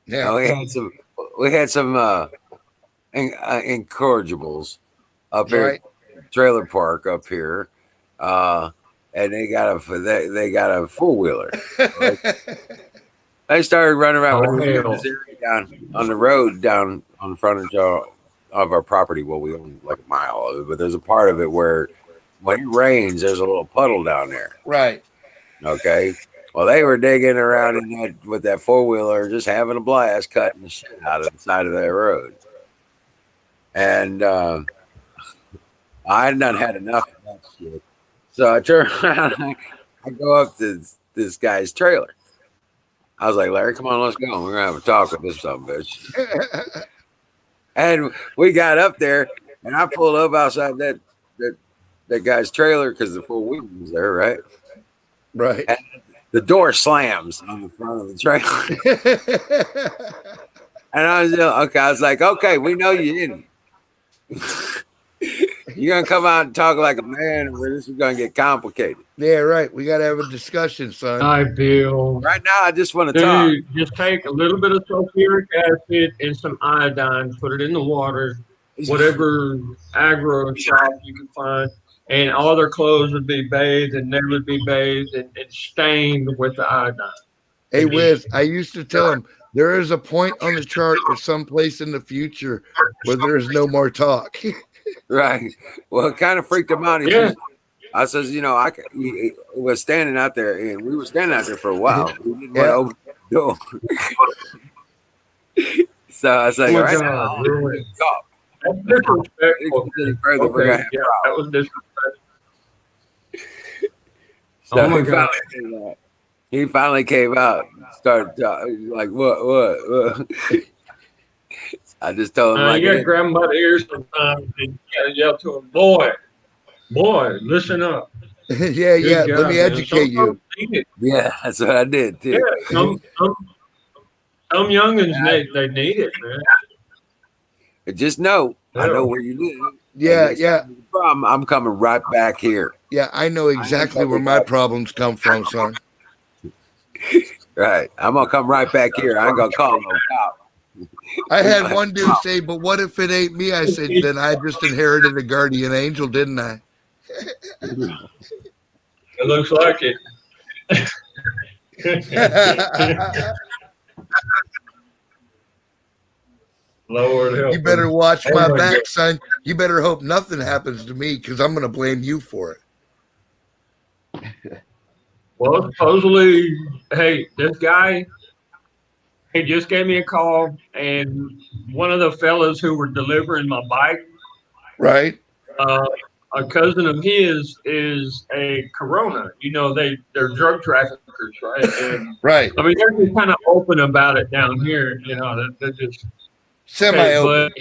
Yeah. We had some incorrigibles up here, Right. trailer park up here. and they got a four wheeler. They started running around Oh, with hell. Missouri down on the road down on the frontage of our property. Well, we own like a mile of it, but there's a part of it where when it rains, there's a little puddle down there. Right. Okay. Well, they were digging around in that with that four wheeler, just having a blast, cutting the shit out of the side of that road. And I done had enough of that shit. So I turn around, I go up to this guy's trailer. I was like, Larry, come on, let's go. We're gonna have a talk with this son of a bitch. And we got up there, and I pulled up outside that guy's trailer because the four wheel was there, right? Right. And the door slams on the front of the trailer. And I was like, okay, we know you didn't. You're gonna come out and talk like a man, or this is gonna get complicated. Yeah, right. We gotta have a discussion, son. Hi, Bill. Right now, I just want to talk. Dude, just take a little bit of sulfuric acid and some iodine, put it in the water, whatever agro shop you can find, and all their clothes would be bathed, and they would be bathed and stained with the iodine. Hey, Wiz, I used to tell him there is a point on the chart or someplace in the future where there is no more talk. Right. Well, it kind of freaked him out. He says, I says, he was standing out there, and we were standing out there for a while. We didn't want to open the door. So I was like, Oh my right God, now, really? talk. That's disrespectful. Any further, we're gonna have Yeah, that was disrespectful. So Oh my God. he finally came out, started talking, like, what? I just told him, like, you gotta grab him by the ears sometimes and you gotta yell to him, boy, listen up. Yeah. Good Let God, me man. educate Some you. folks need it. yeah, that's what I did too. Yeah, some youngins, they need it, man. Just know, I Yeah. know where you live. Yeah, And yeah. the problem, I'm coming right back here. Yeah, I know exactly where my problems come from, son. Right. I'm gonna come right back here. I ain't gonna call no cop. I had one dude say, but what if it ain't me? I said, then I just inherited a guardian angel, didn't I? It looks like it. Lord help. You better watch Oh my my back, God. son. You better hope nothing happens to me because I'm going to blame you for it. Well, supposedly, hey, this guy, he just gave me a call, and one of the fellas who were delivering my bike, Right? a cousin of his is a Corona. They're drug traffickers, right? And, Right. I mean, they're just kind of open about it down here. They're just Semi-open. But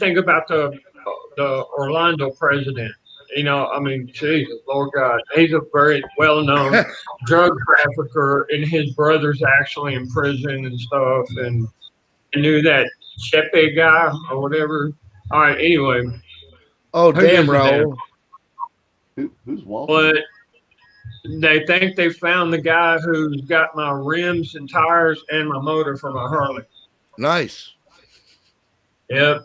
think about the Orlando president. Jesus, Lord God, he's a very well-known drug trafficker, and his brother's actually in prison and stuff. And I knew that Chepe guy or whatever. All right, anyway. Oh, Who damn, gives a damn? Raul. Who's Walter? But they think they found the guy who's got my rims and tires and my motor for my Harley. Nice. Yep.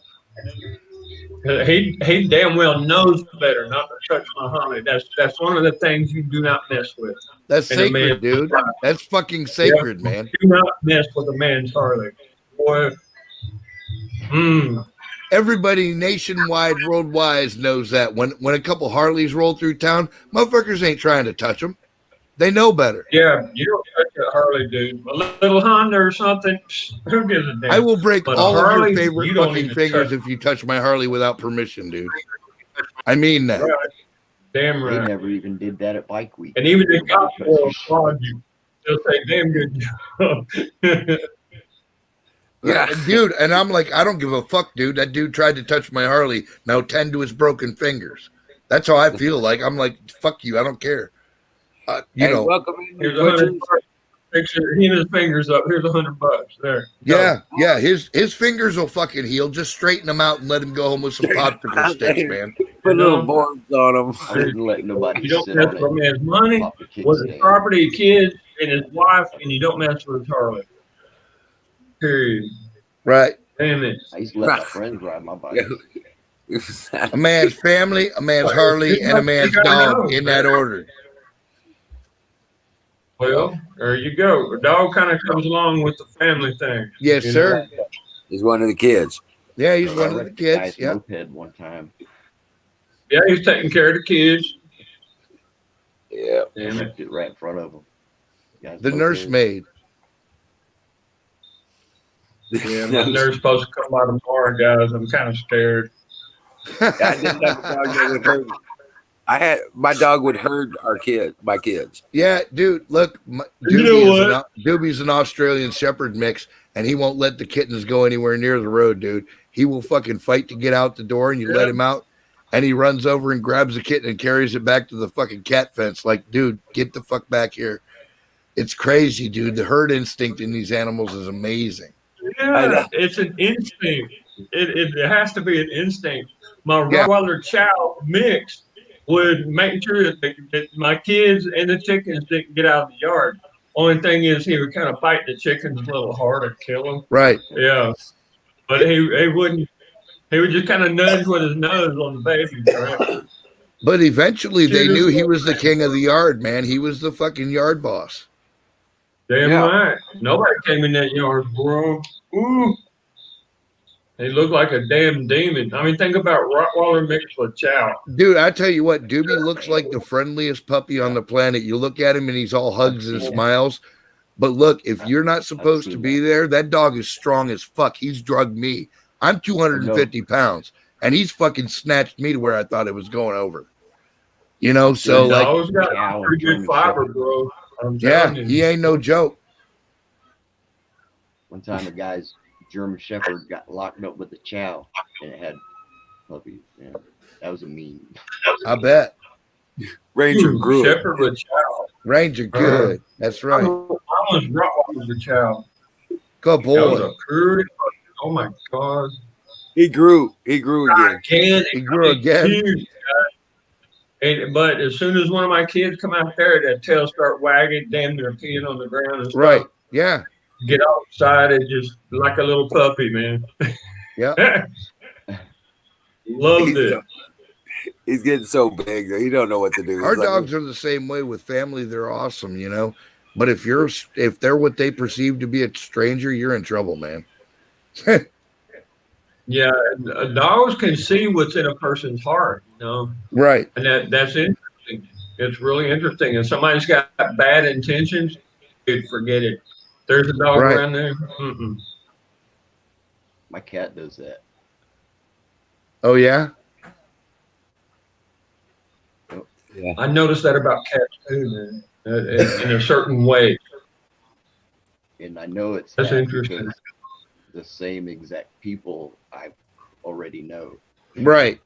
He damn well knows better not to touch my Harley. That's one of the things you do not mess with. That's in a man's sacred, dude. life. That's fucking sacred, man. Do not mess with a man's Harley. Boy. Everybody nationwide, worldwide knows that when a couple Harleys roll through town, motherfuckers ain't trying to touch them. They know better. Yeah, you don't touch a Harley, dude. A little Honda or something, who gives a damn? I will break But a all of your Harley, favorite you don't fucking even fingers touch. if you touch my Harley without permission, dude. I mean that. Right. Damn They right. never even did that at Bike Week. And even the cops will applaud you. They'll say, damn good job. Yeah, dude. And I'm like, I don't give a fuck, dude. That dude tried to touch my Harley. Now tend to his broken fingers. That's how I feel. Like I'm like, fuck you. I don't care. You know. Welcome in, Here's $100. Picture him his fingers up. Here's $100. There. Yeah, yeah. His fingers will fucking heal. Just straighten them out and let him go home with some popsicle sticks, man. Put little boards on them. I wouldn't let nobody You don't sit mess on with a it. man's money, Pop the kids with his down. property, kids, and his wife, and you don't mess with his Harley. Period. Right. Damn it. I used to let my friends ride my bike. A man's family, a man's Harley, and a man's dog in that order. Well, there you go. The dog kind of comes along with the family thing. Yes, you sir. know? He's one of the kids. Yeah, he's I one of the wrecked a kids. guy's Yeah. moped one time. Yeah, he's taking care of the kids. Yeah. Damn it. Wrecked it right in front of him. Guy's The moped. nursemaid. Yeah, my nurse supposed to come by tomorrow, guys. I'm kind of scared. I didn't have a dog that would hurt. My dog would hurt my kids. Yeah, dude, look, You know Doobie's an Australian Shepherd mix, and he won't let the kittens go anywhere near the road, dude. He will fucking fight to get out the door, and you let him out, and he runs over and grabs the kitten and carries it back to the fucking cat fence. Like, dude, get the fuck back here. It's crazy, dude. The herd instinct in these animals is amazing. Yeah, it's an instinct. It has to be an instinct. My Rottweiler Chow mix would make sure that my kids and the chickens didn't get out of the yard. Only thing is, he would kind of bite the chickens a little hard and kill them. Right. Yeah, but he wouldn't. He would just kind of nudge with his nose on the baby. Right? But eventually, they knew he was the king of the yard, man. He was the fucking yard boss. Damn right. Nobody came in that yard, bro. Ooh. He looked like a damn demon. I mean, think about Rottweiler mixed with Chow. Dude, I tell you what, Doobie looks like the friendliest puppy on the planet. You look at him and he's all hugs and smiles. But look, if you're not supposed to be there, that dog is strong as fuck. He's drugged me. I'm 250 pounds, and he's fucking snatched me to where I thought it was going over. You know, so The like, dog's got pretty good fiber, bro. I'm yeah, telling you. he ain't no joke. One time, a guy's German Shepherd got locked up with a Chow, and it had puppies. Yeah, that was a meme. I bet. Ranger grew. Shepherd with Chow. Ranger good. That's right. I was Rottweiler with Chow. Good That was boy. a pretty. Oh my god. He grew again. He grew again. Huge, but as soon as one of my kids come out there, that tail start wagging, damn near peeing on the ground and stuff. Right. Yeah. Get outside and just like a little puppy, man. Yeah. Loved it. He's getting so big that he don't know what to do. Our He's like, dogs are the same way with family. They're awesome, you know. But if they're what they perceive to be a stranger, you're in trouble, man. Yeah, dogs can see what's in a person's heart, you know. Right. And that's interesting. It's really interesting. If somebody's got bad intentions, dude, forget it. There's a dog Right. around there. Mm-mm. My cat does that. Oh yeah. Yeah. I noticed that about cats too, man. In a certain way. And I know it's That's that interesting. because the same exact people I already know. Right.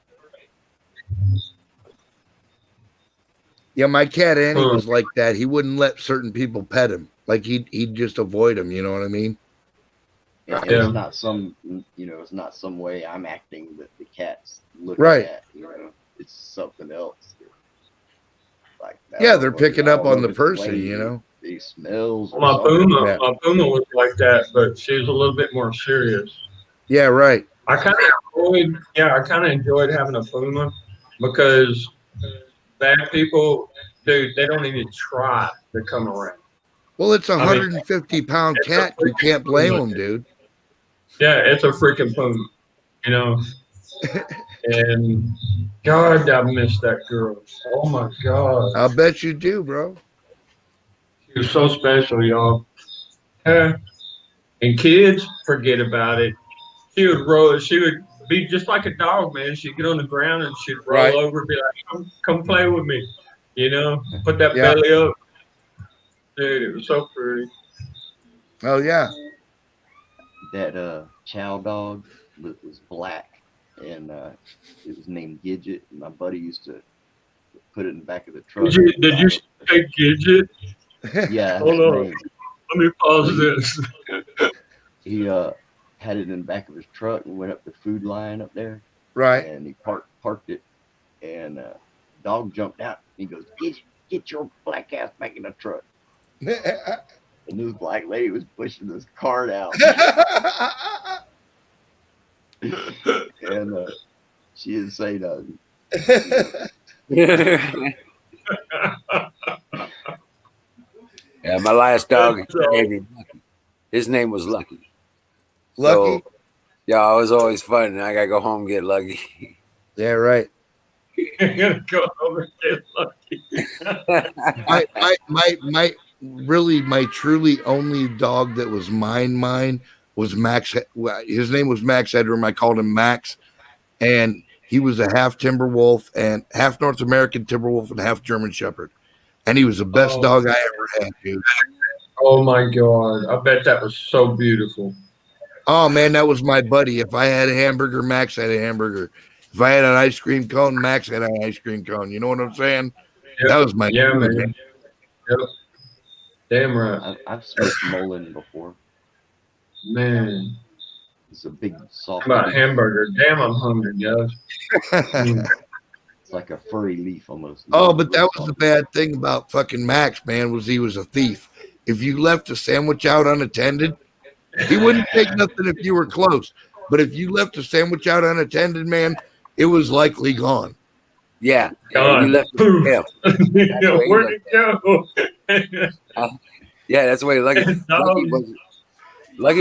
Yeah, my cat Annie Huh. was like that. He wouldn't let certain people pet him. Like he'd just avoid him. You know what I mean? And Yeah. it's not some, it's not some way I'm acting that the cat's looking Right. at. It's something else. Like that. Yeah, they're picking up I don't on know the if it's person. lady, You know. He smells. or My something. Puma, Yeah. my Puma was like that, but she was a little bit more serious. Yeah. Right. I kind of enjoyed having a Puma because bad people, dude, they don't even try to come around. Well, it's a I mean, 150-pound it's a cat. You freaking can't blame Puma. him, dude. Yeah, it's a freaking Puma, you know. And God, I miss that girl. Oh my God, I'll bet you do, bro. she was so special, y'all. And kids, forget about it. She would roll. She would be just like a dog, man. She'd get on the ground and she'd roll Right. over and be like, come play with me. You know, put that Yeah. belly up. Dude, it was so pretty. Oh yeah. That Chow dog was black, and it was named Gidget. And my buddy used to put it in the back of the truck. Did you say Gidget? Yeah. Hold his on. name. Let me pause this. He had it in the back of his truck and went up the food line up there. Right. And he parked it, and dog jumped out. He goes, "Get your black ass back in the truck." And this black lady was pushing this cart out. And She didn't say nothing. Yeah, my last dog, his name was Lucky. Lucky? So, yeah, it was always fun. And I got to go home and get Lucky. Yeah, right. You're gonna go over and get lucky. My truly only dog that was mine was Max. His name was Max Edrum. I called him Max, and he was a half timber wolf and half North American timber wolf and half German Shepherd, and he was the best dog I ever had, dude. Oh my God! I bet that was so beautiful. Oh man, that was my buddy. If I had a hamburger, Max had a hamburger. If I had an ice cream cone, Max had an ice cream cone. You know what I'm saying? Yep. That was my man. man. Yep. Damn right. I've smoked Mullen before. Man, it's a big soft. How about hamburger? Damn, I'm hungry, guys. It's like a furry leaf almost. Oh, but that was the bad thing about fucking Max, man, was he was a thief. If you left a sandwich out unattended, he wouldn't take nothing if you were close. But if you left a sandwich out unattended, man, it was likely gone. Yeah. Gone. You left it Where'd it go? Yeah, that's the way Lucky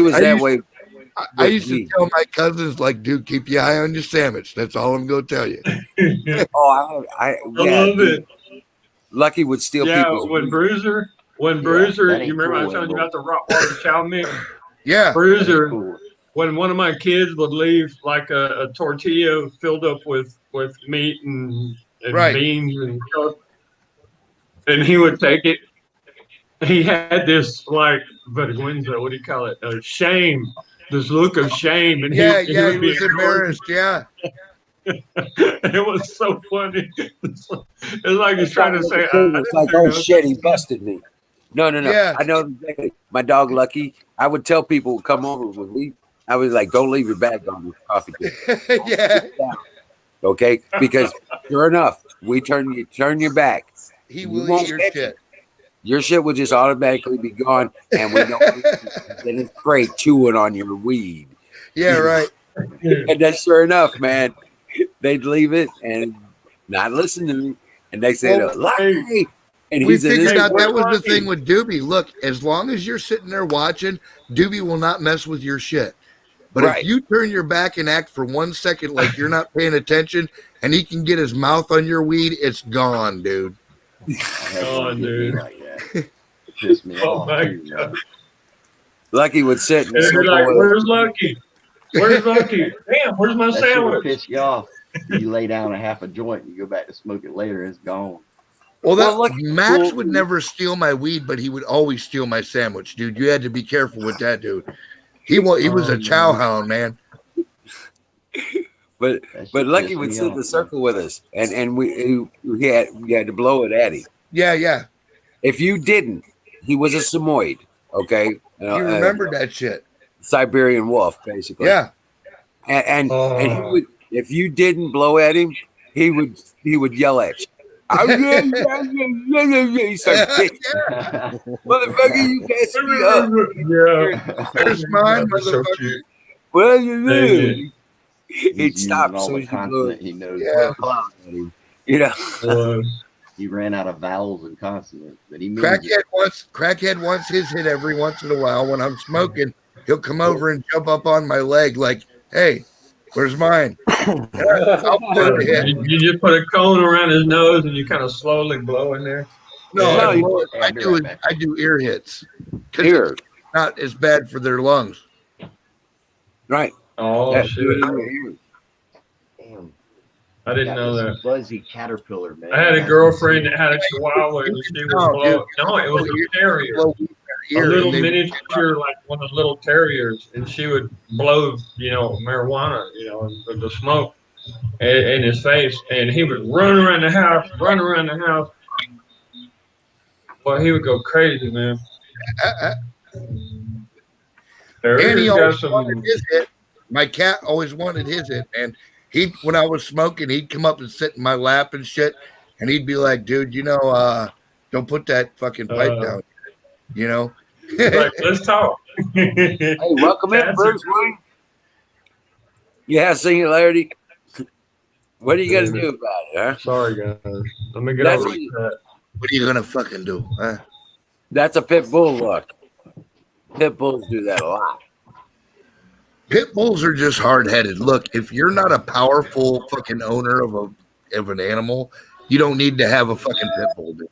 was that way. I used to tell my cousins, like, dude, keep your eye on your sandwich. That's all I'm going to tell you. I love it. Lucky would steal people's when weed. Bruiser, you remember I was telling you about the Rottweiler chow mix? Yeah. Bruiser, when one of my kids would leave like a tortilla filled up with meat and beans and stuff, and he would take it. He had this like vergüenza, what do you call it? Shame, this look of shame, and he he would be was embarrassed. Yeah, It was so funny. It's like he's trying to say, it's like, oh shit, he busted me. No. Yeah. I know exactly. My dog Lucky, I would tell people come over with me. I was like, don't leave your bag on the coffee table. Yeah. Okay, because sure enough, you turn your back. He will eat your shit. Your shit will just automatically be gone, and we know in his crate chewing on your weed. Yeah, right. And that's sure enough, man. They'd leave it and not listen to me, and they say, "Lucky." And We he's in figured his out that was the thing with Doobie. Look, as long as you're sitting there watching, Doobie will not mess with your shit. But if you turn your back and act for 1 second like you're not paying attention, and he can get his mouth on your weed, it's gone, dude. Oh, dude. Oh my God. Lucky would sit and You're like, where's Lucky? Where's Lucky? Damn, where's my That shit would sandwich? piss you off. You lay down a half a joint and you go back to smoke it later, it's gone. Well, Max would never steal my weed, but he would always steal my sandwich, dude. You had to be careful with that, dude. He was a chow hound, man. But Lucky would sit in the circle with us, and we had to blow it at him. Yeah. If you didn't, he was a Samoyed. Okay, You remembered that shit. Siberian wolf, basically. Yeah. And he would, if you didn't blow at him, he would yell at you. He started motherfucker, you can't me up. Yeah. There's mine, So motherfucker. cute. What you Hey, do? He'd stop as soon as you blew it. He knows. Yeah. You know. He ran out of vowels and consonants, but he Crackhead wants his hit every once in a while. When I'm smoking, he'll come over and jump up on my leg like, "Hey, where's mine?" You just put a cone around his nose and you kind of slowly blow in there. No, I do ear hits. Ear. It's not as bad for their lungs. Right. Oh, Yeah, shit. Damn. I didn't know that. Fuzzy caterpillar, man. I had a girlfriend that had a chihuahua and she would blow. No, it was a terrier. A little miniature, like one of the little terriers, and she would blow, marijuana, with the smoke in his face, and he would run around the house. Well, he would go crazy, man. And he always wanted his hit. My cat always wanted his hit, man. When I was smoking, he'd come up and sit in my lap and shit, and he'd be like, "Dude, don't put that fucking pipe down." Like, let's talk. Hey, welcome in, Bruce Wayne. Yeah, singularity. What are you gonna do about it, huh? Sorry, guys. Let me get That's over what you- that. What are you gonna fucking do? Huh? That's a pit bull look. Pit bulls do that a lot. Pit bulls are just hard headed. Look, if you're not a powerful fucking owner of an animal, you don't need to have a fucking pit bull. Dude.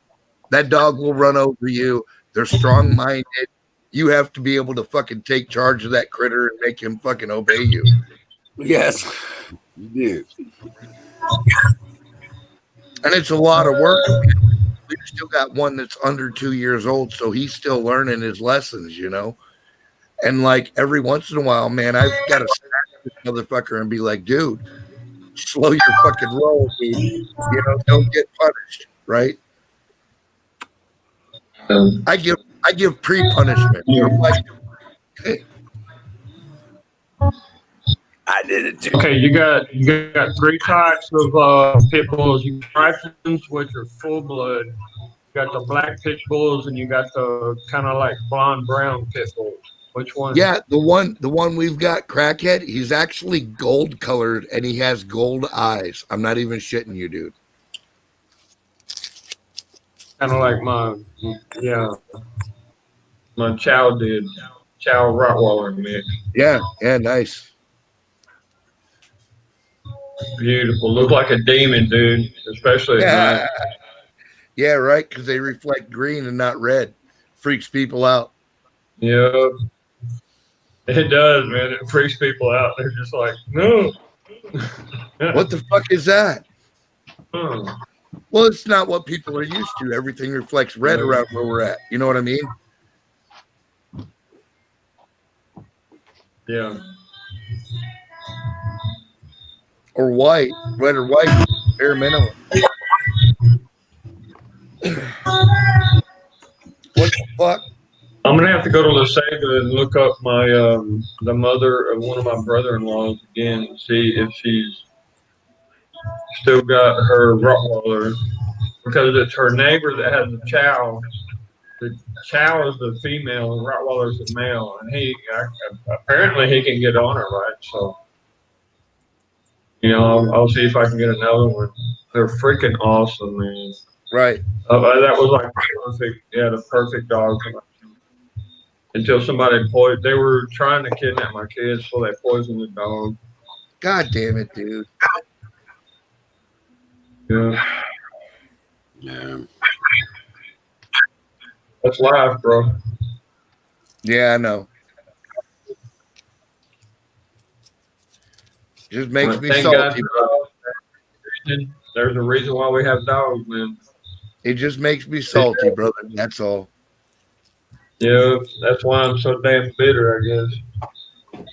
That dog will run over you. They're strong minded. You have to be able to fucking take charge of that critter and make him fucking obey you. Yes, you do. And it's a lot of work. We've still got one that's under 2 years old, so he's still learning his lessons, you know. And like every once in a while, man, I've got to smack this motherfucker and be like, dude, slow your fucking roll, dude. You know, don't get punished, right? I give pre-punishment. I'm like, I did it too. Okay, you got 3 types of pit bulls. You got Fraxons, which are full blood. You got the black pit bulls, and you got the kind of like blonde brown pit bulls. Which one? yeah, the one we've got, Crackhead, he's actually gold colored and he has gold eyes. I'm not even shitting you, dude. Kind of like my Chow Rottweiler mix. Yeah, nice. Beautiful. Look like a demon, dude. Especially at night. Yeah, right, because they reflect green and not red. Freaks people out. Yeah. It does, man. It freaks people out. They're just like, no. What the fuck is that? Huh. Well, it's not what people are used to. Everything reflects red around where we're at. You know what I mean? Yeah. Or white, red or white, bare minimum. What the fuck? I'm gonna have to go to LaSaga and look up my the mother of one of my brother-in-laws again and see if she's still got her Rottweiler, because it's her neighbor that has the Chow. The Chow is the female, and Rottweiler is the male, and apparently he can get on her, right? So, you know, I'll see if I can get another one. They're freaking awesome, man. Right. That was like perfect. Yeah, the perfect dog. Until somebody they were trying to kidnap my kids, so they poisoned the dog. God damn it, dude. Yeah. Yeah. That's life, bro. Yeah, I know. Just makes me Thank salty, God bro. There's a reason why we have dogs, man. It just makes me salty, brother. That's all. Yeah, that's why I'm so damn bitter, I guess.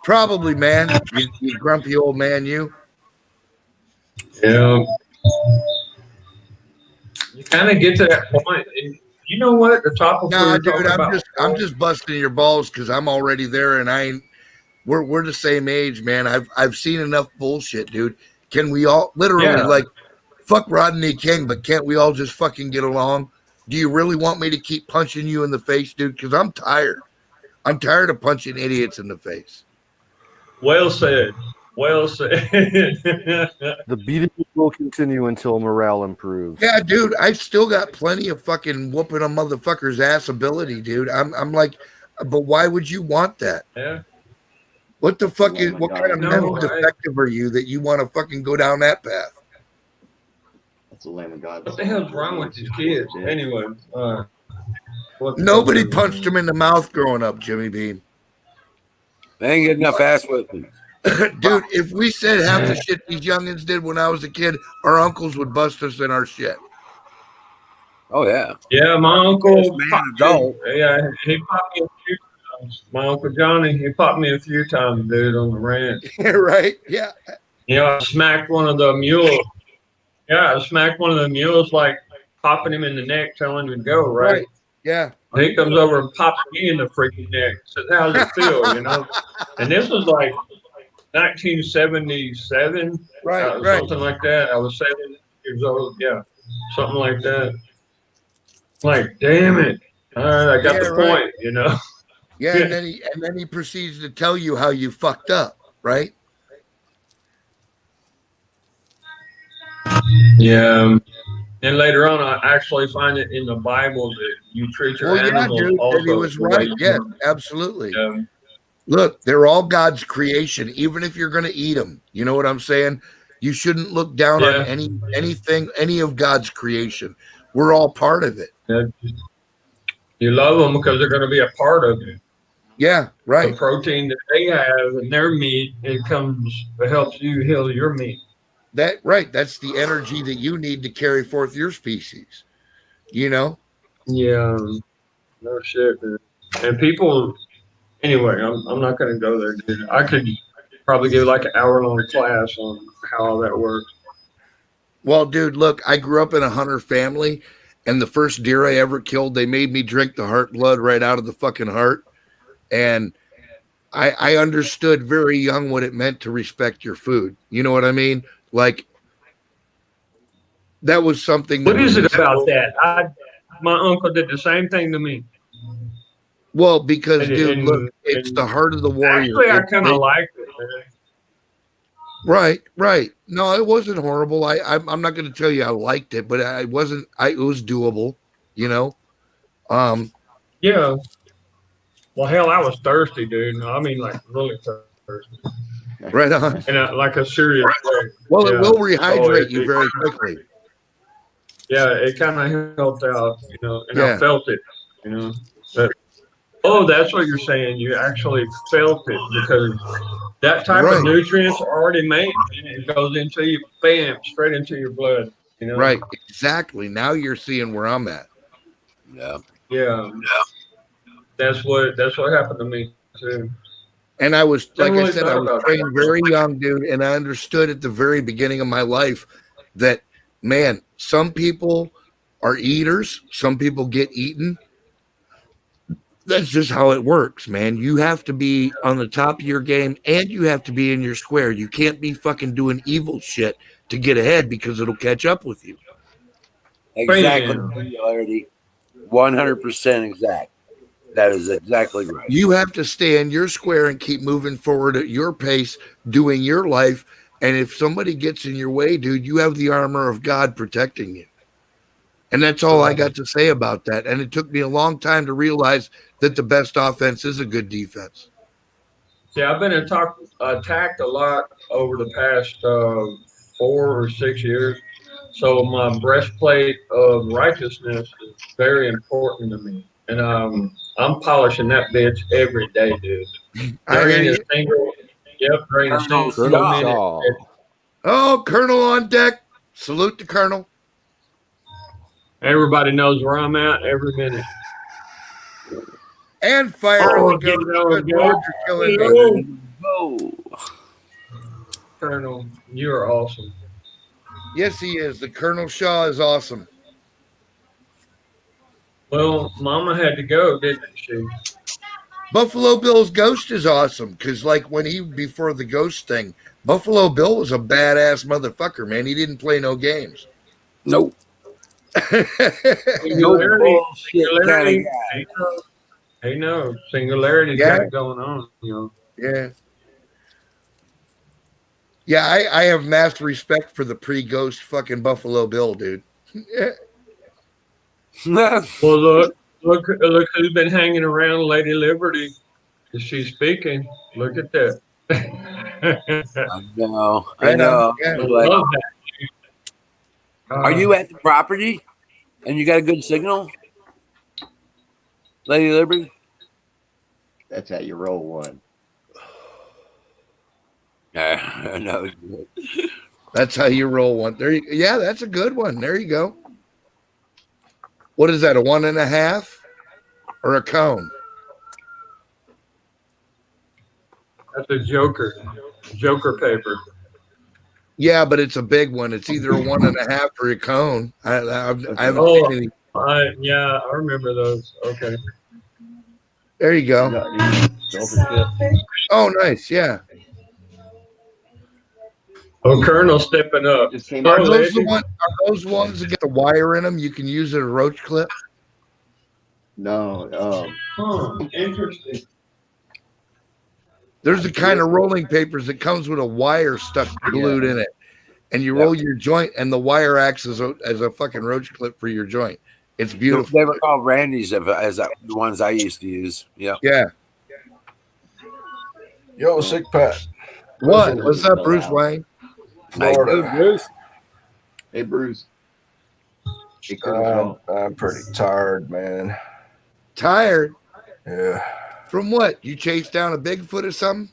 Probably, man. You grumpy old man, you. Yeah. You kind of get to that point, and you know what? The topic we No, were dude, talking about. I'm just busting your balls because I'm already there, and we're the same age, man. I've seen enough bullshit, dude. Can we all literally fuck Rodney King, but can't we all just fucking get along? Do you really want me to keep punching you in the face, dude? Because I'm tired. I'm tired of punching idiots in the face. Well said. Well said. The beating will continue until morale improves. Yeah, dude, I've still got plenty of fucking whooping a motherfucker's ass ability, dude. I'm like, but why would you want that? Yeah. What the fuck is? What kind of mental right? defective are you that you want to fucking go down that path? That's the Lamb of God. What the hell's wrong with these kids? Anyway, Nobody punched him in the mouth growing up, Jimmy Beam. They ain't get enough ass whipping. Dude, if we said half the shit these youngins did when I was a kid, our uncles would bust us in our shit. Oh yeah. Yeah, my uncle. Adult. Yeah, he popped me a few times. My uncle Johnny, he popped me a few times, dude, on the ranch. Yeah, right. Yeah. You know, I smacked one of the mules. Yeah, I smacked one of the mules, like popping him in the neck, telling him to go. Right. Yeah. And he comes over and pops me in the freaking neck. Says, "How's it feel?" You know. And this was like 1977, right. Something like that. I was 7 years old. Yeah, something like that. Like, damn it! All right, I got the point. You know. Yeah, and then he proceeds to tell you how you fucked up, right? Yeah. And later on, I actually find it in the Bible that you treat your Well, yeah, animals dude, also. and he was the way right. you Yes, want. absolutely. Yeah. Look, they're all God's creation, even if you're going to eat them. You know what I'm saying? You shouldn't look down on Yeah. any of God's creation. We're all part of it. Yeah. You love them because they're going to be a part of you. Yeah, The right. protein that they have in their meat, it helps you heal your meat. That's the energy that you need to carry forth your species. You know? Yeah. No shit, dude. And people, anyway, I'm not going to go there, dude. I could probably give like an hour-long class on how all that works. Well, dude, look, I grew up in a hunter family, and the first deer I ever killed, they made me drink the heart blood right out of the fucking heart. And I understood very young what it meant to respect your food. You know what I mean? Like, that was something. What is it about that? My uncle did the same thing to me. Well, because, dude, look, it's the heart of the warrior. Actually, I kind of liked it, man. Right. No, it wasn't horrible. I'm not going to tell you I liked it, but it was doable, you know? Yeah. Well, hell, I was thirsty, dude. I mean, like, really thirsty. Right on. And like a serious way. Well, Yeah. it will rehydrate So you very quickly. Yeah, it kind of helped out, you know, and Yeah. I felt it, you know. Oh, that's what you're saying. You actually felt it because that type Right. of nutrients are already made, and it goes into you, bam, straight into your blood. You know. Right. Exactly. Now you're seeing where I'm at. Yeah. Yeah. That's what happened to me too. And I was, like Never I really said, I thought was about trained that. very young, dude, and I understood at the very beginning of my life that, man, some people are eaters, some people get eaten. That's just how it works, man. You have to be on the top of your game, and you have to be in your square. You can't be fucking doing evil shit to get ahead because it'll catch up with you. Exactly. Bam. Singularity. 100% exact. That is exactly right. You have to stay in your square and keep moving forward at your pace, doing your life. And if somebody gets in your way, dude, you have the armor of God protecting you. And that's all I got to say about that. And it took me a long time to realize that the best offense is a good defense. See, I've been attacked a lot over the past 4 or 6 years. So my breastplate of righteousness is very important to me. And I'm polishing that bitch every day, dude. There ain't a single, there ain't a single Colonel minute. Shaw. Oh, Colonel on deck. Salute the Colonel. Everybody knows where I'm at every minute. And fire Oh, in the get gun. it on, Good go. Lord, you're killing me. Oh. Colonel, you are awesome. Yes, he is. The Colonel Shaw is awesome. Well, Mama had to go, didn't she? Buffalo Bill's ghost is awesome because, like, before the ghost thing, Buffalo Bill was a badass motherfucker, man. He didn't play no games. Nope. Singularity. Singularity. Hey, no. Singularity Yeah. got it going on, you know. Yeah. Yeah, I have mass respect for the pre-ghost fucking Buffalo Bill, dude. Well, look who's been hanging around Lady Liberty. Is she speaking? Look at that. I know. Right on. I Yeah. like, Love that. are you at the property and you got a good signal? Lady Liberty? That's how you roll one. Yeah, I know. That's how you roll one. Yeah, that's a good one. There you go. What is that, a 1.5 or a cone? That's a Joker paper. Yeah, but it's a big one. It's either a 1.5 or a cone. I haven't Oh, seen any. yeah, I remember those. Okay. There you go. Oh, nice. Yeah. Oh, Colonel stepping up. Just came Are out. those the ones that get the wire in them? You can use it as a roach clip. No. Interesting. There's the kind of rolling papers that comes with a wire stuck glued in it. and you roll your joint, and the wire acts as a fucking roach clip for your joint. It's beautiful. They were called Randy's as the ones I used to use. Yeah. Yeah. Yo, Sick Pat. What? What's up, Bruce Wayne? Florida. Bruce. Hey, Bruce. Hey, I'm pretty tired, man. Tired? Yeah. From what? You chased down a Bigfoot or something?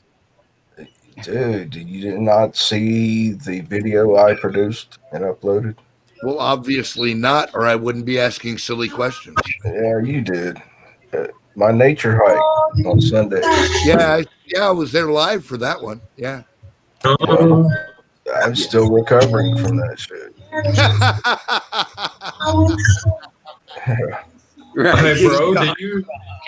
Dude, you did not see the video I produced and uploaded? Well, obviously not, or I wouldn't be asking silly questions. Yeah, you did. My nature hike on Sunday. Yeah, I was there live for that one. Yeah. I'm still recovering from that shit. Hey, bro,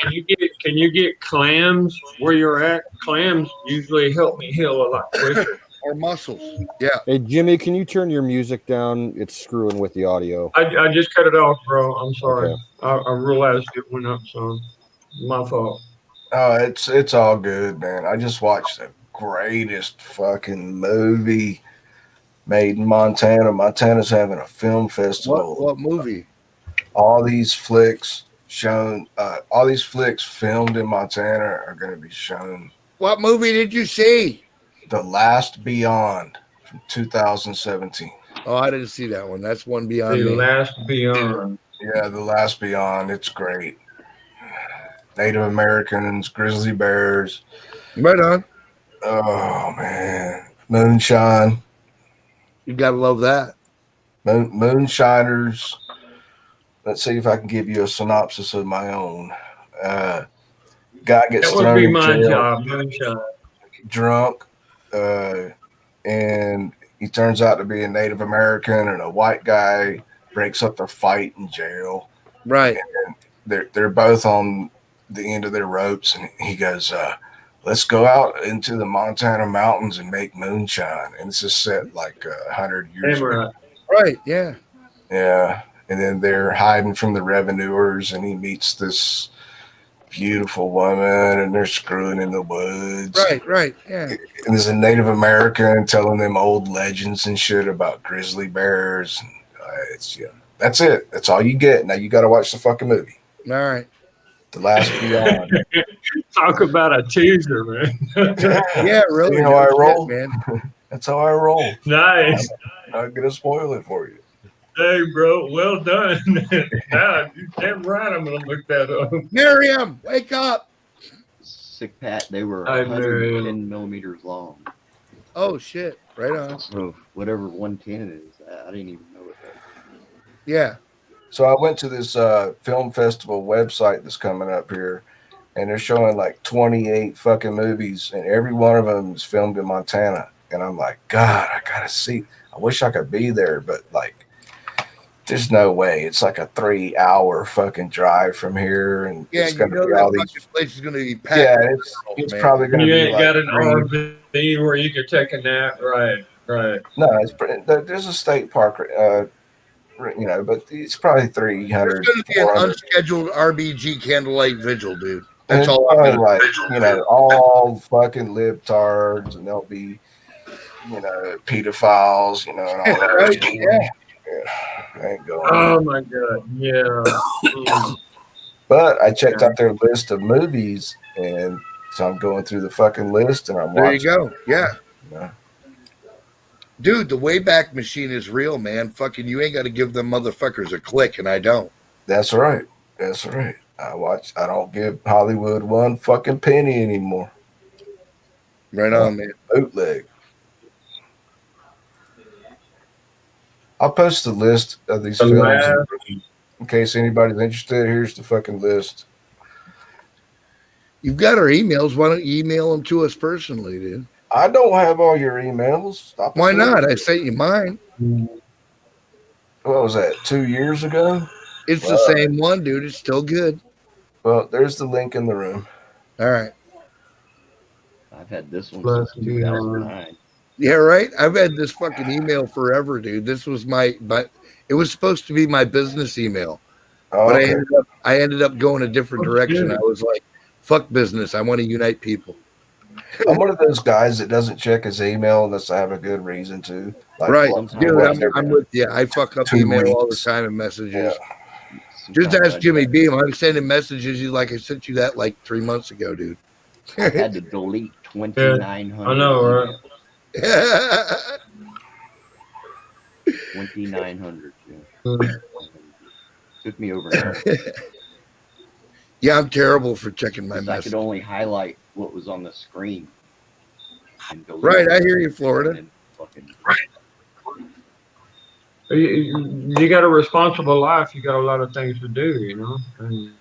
can you get clams where you're at? Clams usually help me heal a lot quicker. Or mussels. Yeah. Hey, Jimmy, can you turn your music down? It's screwing with the audio. I just cut it off, bro. I'm sorry. Okay. I realized it went up, so my fault. Oh, it's all good, man. I just watched the greatest fucking movie made in Montana. Montana's having a film festival. What movie? All these flicks filmed in Montana are going to be shown. What movie did you see? The Last Beyond from 2017. Oh, I didn't see that one. That's one beyond The me. Last Beyond. Yeah, The Last Beyond. It's great. Native Americans, grizzly bears. Right on. Oh, man. Moonshine. You got to love that. Moonshiners. Let's see if I can give you a synopsis of my own. Guy gets That would thrown be in my jail, job, moonshine. drunk, and he turns out to be a Native American, and a white guy breaks up their fight in jail. Right. And they're both on the end of their ropes, and he goes, let's go out into the Montana mountains and make moonshine. And it's just set like 100 years ago. Right, yeah. Yeah. And then they're hiding from the revenuers, and he meets this beautiful woman, and they're screwing in the woods. Right, yeah. And there's a Native American telling them old legends and shit about grizzly bears. And, that's it. That's all you get. Now you got to watch the fucking movie. All right. The Last Beyond. Talk about a teaser, man. Yeah, really. You know how I roll, man. That's how I roll. Nice. I'm not gonna spoil it for you. Hey, bro, well done. Nah, you're damn right. I'm gonna look that up. Miriam, wake up. Sick Pat, they were Hi, 110 millimeters long. Oh, shit. Right on. So whatever 110 is, I didn't even know what that was. Yeah. So I went to this film festival website that's coming up here, and they're showing like 28 fucking movies, and every one of them is filmed in Montana. And I'm like, God, I gotta see. I wish I could be there, but like, there's no way. It's like a 3-hour fucking drive from here, and Yeah, it's gonna be all these. place is going to be packed. Yeah, it's probably gonna You be ain't like got an 3. RV where you could take a nap, right? No, there's a state park, but it's probably 300. It's going to be an 400. unscheduled RBG candlelight vigil, dude. And That's it's all I'm probably going like, all fucking libtards, and they'll be, pedophiles, and all that. Right, shit. yeah. I ain't going. Oh my god, yeah. But I checked out their list of movies, and so I'm going through the fucking list, and I'm There watching. you go. Yeah. Yeah. Dude, the Wayback Machine is real, man. Fucking, you ain't got to give them motherfuckers a click, and I don't. That's right. That's right. I don't give Hollywood one fucking penny anymore. Right on, man. Bootleg. I'll post the list of these The films last- in case anybody's interested. Here's the fucking list. You've got our emails. Why don't you email them to us personally, dude? I don't have all your emails. Stop Why it. not? I sent you mine. What was that? 2 years ago? It's the same one, dude. It's still good. Well, there's the link in the room. All right. I've had this one Bless since you, 2009. Yeah, right. I've had this fucking email forever, dude. This was but it was supposed to be my business email, Oh, but okay. I ended up going a different direction. I was like, "Fuck business. I want to unite people." I'm one of those guys that doesn't check his email unless I have a good reason to. Like, Right, once dude. every I'm with you. I fuck up 2 email all the weeks. time and messages. Yeah. Just Sometimes ask Jimmy Beam. I'm sending messages you like I sent you that like 3 months ago, dude. I've had to delete 2,900. I know, right? emails. 2,900. Yeah. Took me over an hour. Yeah, I'm terrible for checking my 'Cause I messages. could only highlight what was on the screen. And delete Right, I it. hear you, Florida. And then fucking- You got a responsible life. You got a lot of things to do, you know. And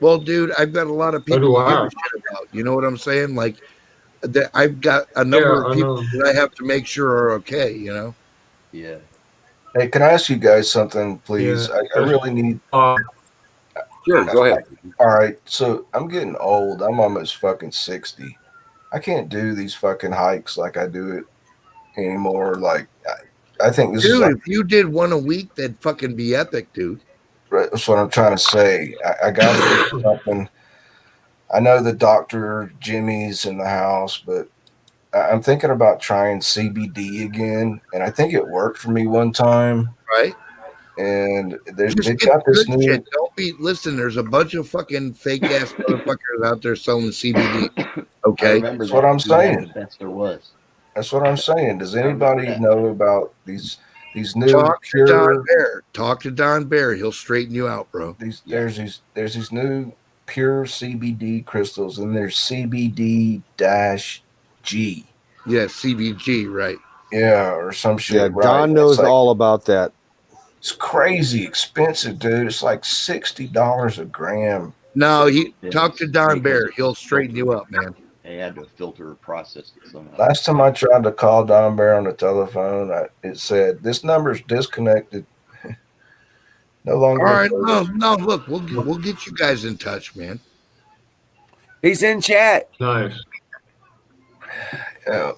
Well, dude, I've got a lot of So people do to give I. a shit about. You know what I'm saying? Like, that I've got a number Yeah, of I people know. that I have to make sure are okay. You know? Yeah. Hey, can I ask you guys something, please? Yeah. I really need. Sure, go ahead. All right, so I'm getting old. I'm almost fucking 60. I can't do these fucking hikes like I do it anymore. Like, I think this is Dude, like, if you did one a week, that'd fucking be epic, dude. that's what I'm trying to say. I got to do something. I know the Dr. Jimmy's in the house, but I'm thinking about trying CBD again. And I think it worked for me one time. Right? And they've Just get got this good new. shit. Don't be. Listen, there's a bunch of fucking fake ass motherfuckers out there selling CBD. I Okay, remember That's what that. I'm He had saying. the best there was. That's what I'm saying. Does anybody that. know about these new talk to Don pure? Bear. Talk to Don Bear. He'll straighten you out, bro. There's these new pure CBD crystals, and there's CBD-G. Yeah, CBG, right? Yeah, or some shit. Yeah, right? Don It's knows like- all about that. It's crazy expensive, dude. It's like $60 a gram. No, he Yeah, talk to Don because Bear. it's He'll straighten you up, man. They had to filter or process it somehow. Last time I tried to call Don Bear on the telephone, it said this number's disconnected. No longer. All right, no. Look, we'll get you guys in touch, man. He's in chat. Nice. Yeah.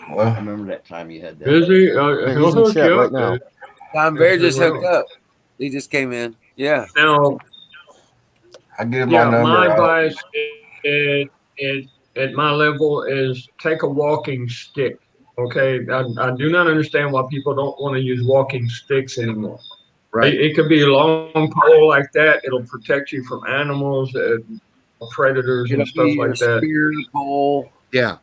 I Well, remember that time you had that. Is he? Yeah, He'll he's in hook chat you right up, now. dude. Tom Bear just hooked up. He just came in. Yeah. Now, I give yeah, my number my out. advice at my level is take a walking stick. Okay, I do not understand why people don't want to use walking sticks anymore. Right. It could be a long pole like that. It'll protect you from animals, predators, and stuff like that. Spear pole. Yeah.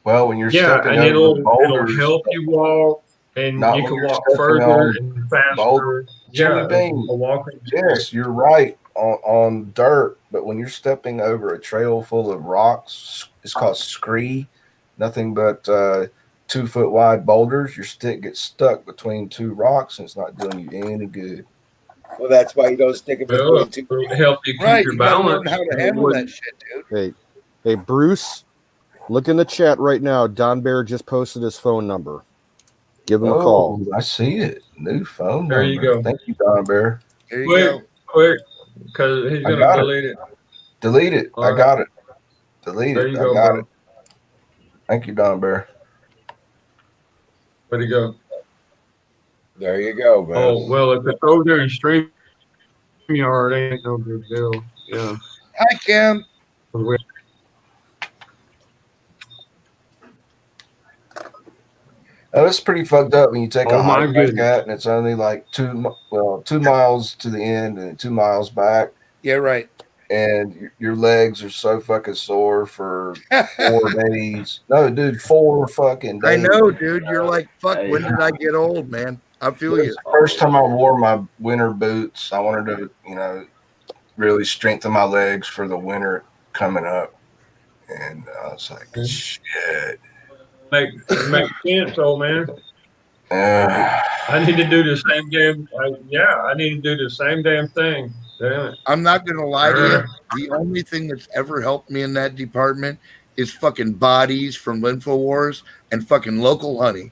Well, when you're Yeah, stepping and over it'll boulders, help you walk, and Not you when can you're walk stepping further on and faster. boulder. Jimmy Yeah, Beam. a walking stick. yes, you're right on dirt, but when you're stepping over a trail full of rocks, it's called scree. Nothing but 2 foot wide boulders. Your stick gets stuck between two rocks, and it's not doing you any good. Well, that's why you don't stick it Well, between two. it'll help you keep Right. your You gotta learn balance. how to and it handle wouldn't- that shit, dude. Hey, Bruce, look in the chat right now. Don Bear just posted his phone number. Give him a call. I see it. New phone There number. you go. Thank you, Don Bear. There you go. Quick, because he's I gonna got it. delete it. Delete it. All I right. got it. Delete There it. you I go, got bro. it. Thank you, Don Bear. Where'd he go? There you go, man. Oh well, if it's over there in StreamYard, it ain't no big deal. Yeah. Hi, Cam. Oh, it's pretty fucked up when you take Oh, a my hike like goodness. that, and it's only like 2 miles to the end and 2 miles back, Yeah, right. and your legs are so fucking sore for 4 days. No, dude, 4 fucking I days. know, dude. You're like, fuck, when did I get old, man? I feel It you. was the first time I wore my winter boots. I wanted to, really strengthen my legs for the winter coming up, and I was like, shit. Make sense, old man. Uh, I need to do the same damn. I need to do the same damn thing. Damn it. I'm not gonna lie to you. The only thing that's ever helped me in that department is fucking bodies from InfoWars and fucking local honey.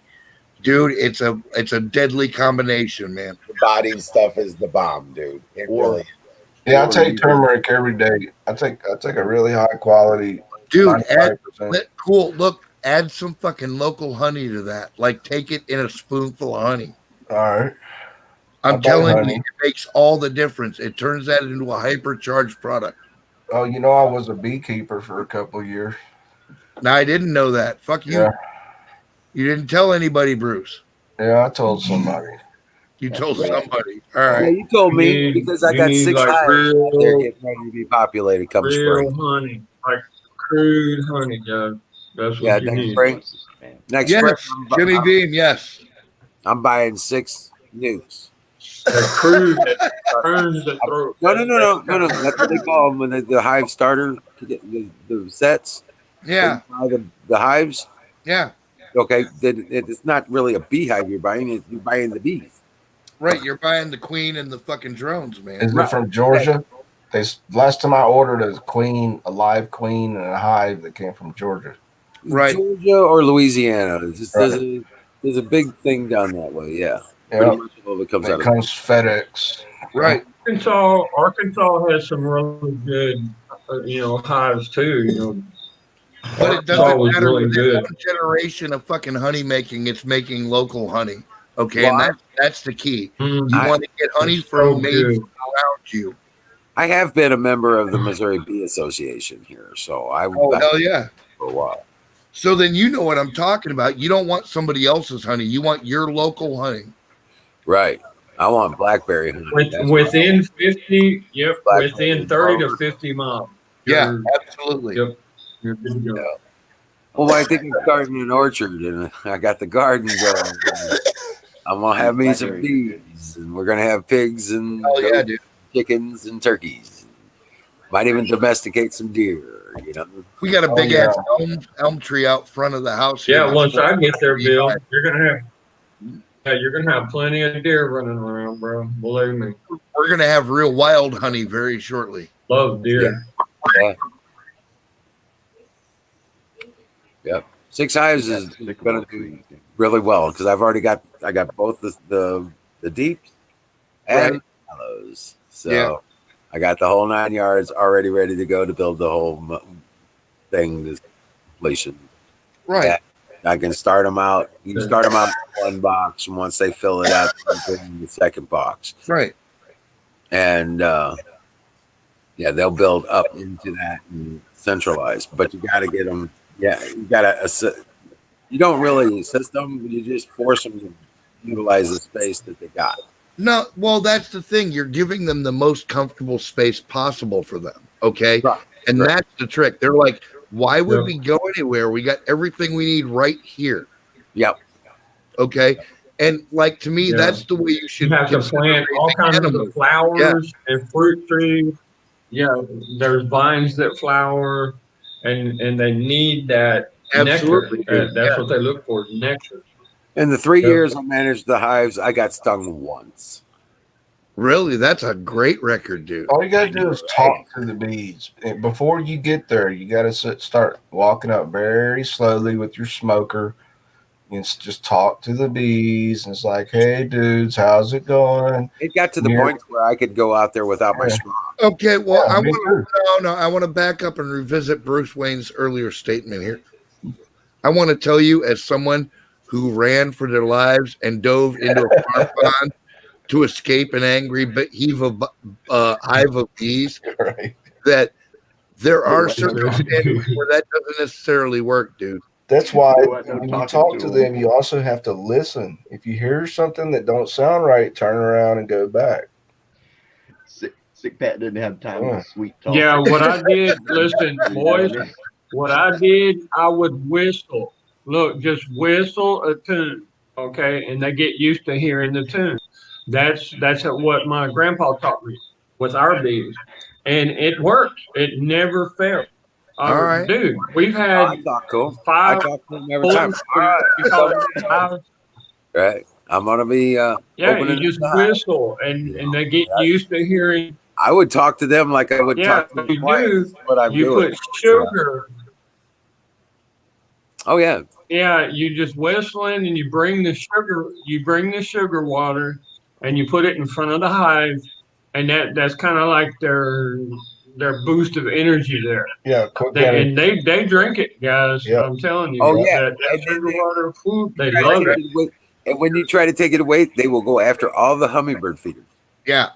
Dude, it's a deadly combination, man. The body stuff is the bomb, dude. It really. yeah, I take turmeric every day. I take a really high quality. Dude, add 95%. look, add some fucking local honey to that. Like, take it in a spoonful of honey. All right. I'm buy telling honey. you, it makes all the difference. It turns that into a hypercharged product. Oh, I was a beekeeper for a couple of years. No, I didn't know that. Fuck you. Yeah. You didn't tell anybody, Bruce. Yeah, I told somebody. You told somebody. All Yeah, right. you told me You need- because I you got need, 6 like, hives real- out there getting ready to be populated come Real spring. honey, like crude honey, guys. That's what Yeah, you next need. spring. Next Yes, spring, Jimmy Beam. Yes. I'm buying 6 nukes. That crude that burns the throat. No. That's what they call them when the hive starter to get the sets. Yeah. When you buy the hives. Yeah. Okay, then it's not really a beehive you're buying. You're buying the bees. Right. You're buying the queen and the fucking drones, man. Is it from Georgia? Last time I ordered a live queen and a hive that came from Georgia. Right. Georgia or Louisiana. It's just, Right. there's a big thing down that way. Yeah. Yeah. Pretty much all of it comes It out of comes FedEx. Right. Arkansas has some really good, hives too. But it It's doesn't always matter. really Within good. one generation of fucking honey making, it's making local honey. Okay, Well, and that's the key. Mm, You want to get honey it's from so made good. from around you. I have been a member of the Missouri Bee Association here, so I Oh hell yeah! for a while. So then you know what I'm talking about. You don't want somebody else's honey. You want your local honey. Right. I want blackberry honey. That's what I Within 50, yep, Blackberry within 30 to Harvard. 50 miles. Yeah, You're- absolutely. Yep. You're good to go. Yeah. Well, I think I'm starting an orchard, and I got the garden going. I'm gonna have me some bees, and we're gonna have pigs and Oh yeah, dude. chickens and turkeys. Might even domesticate some deer. We got a Oh, big yeah. ass elm tree out front of the house. here. Yeah, once I get there, Bill, you're gonna have plenty of deer running around, bro. Believe me. We're gonna have real wild honey very shortly. Love deer. Yeah. Yep. 6 hives is gonna do really well because I've already got both the deeps and Right. hollows. So Yeah. I got the whole 9 yards already ready to go to build the whole thing, this completion. Right. Yeah, I can start them out. You can start them out in one box, and once they fill it up, you put in the second box. Right. And yeah, they'll build up into that and centralize. But you got to get them. Yeah, you got to. You don't really assist them. You just force them to utilize the space that they got. No, well, that's the thing. You're giving them the most comfortable space possible for them. Okay. Right. And Right. that's the trick. They're like, why would Yeah. we go anywhere? We got everything we need right here. Yep. Okay. And like to me, Yeah. that's the way you You should have to consider plant all raising kinds animals. of flowers and fruit trees. Yeah, there's vines that flower, and they need that Absolutely, nectar. dude. That's Yeah. what they look for, nectar. In the 3 Yeah. years I managed the hives, I got stung once. Really, that's a great record, dude. All you gotta do is talk to the bees. And before you get there, you gotta start walking up very slowly with your smoker and just talk to the bees. And it's like, hey, dudes, how's it going? It got to the Yeah. point where I could go out there without my Yeah. smock. Okay, well, Yeah, I me want to I want to back up and revisit Bruce Wayne's earlier statement here. I want to tell you, as someone who ran for their lives and dove into a farm pond to escape an angry hive of bees, Right. that there are circumstances where that doesn't necessarily work, dude. That's why what? I'm when you talking talk to to them. them, you also have to listen. If you hear something that don't sound right, turn around and go back. Sick Pat didn't have time Yeah. to sweet talk. Yeah, what I did, listen, boys, what I did, I would whistle. Look, just whistle a tune, okay? And they get used to hearing the tune. That's what my grandpa taught me with our bees. And it worked. It never failed. All right. Dude, we've had I talk cool. I 5 talk to them every time. Right. I'm gonna be Yeah, opening you just the hive. whistle and they get used to hearing. I would talk to them like I would Yeah, talk to but the you clients, do. what I'm You doing. put sugar. Oh yeah. Yeah, you just whistling and you bring the sugar water and you put it in front of the hive, and that's kind of like their boost of energy there. Yeah, quick. And they drink it, guys. Yeah. I'm telling you. Oh, yeah. That And sugar then water food, they Try to love take it. it away- And when you try to take it away, they will go after all the hummingbird feeders. Yeah.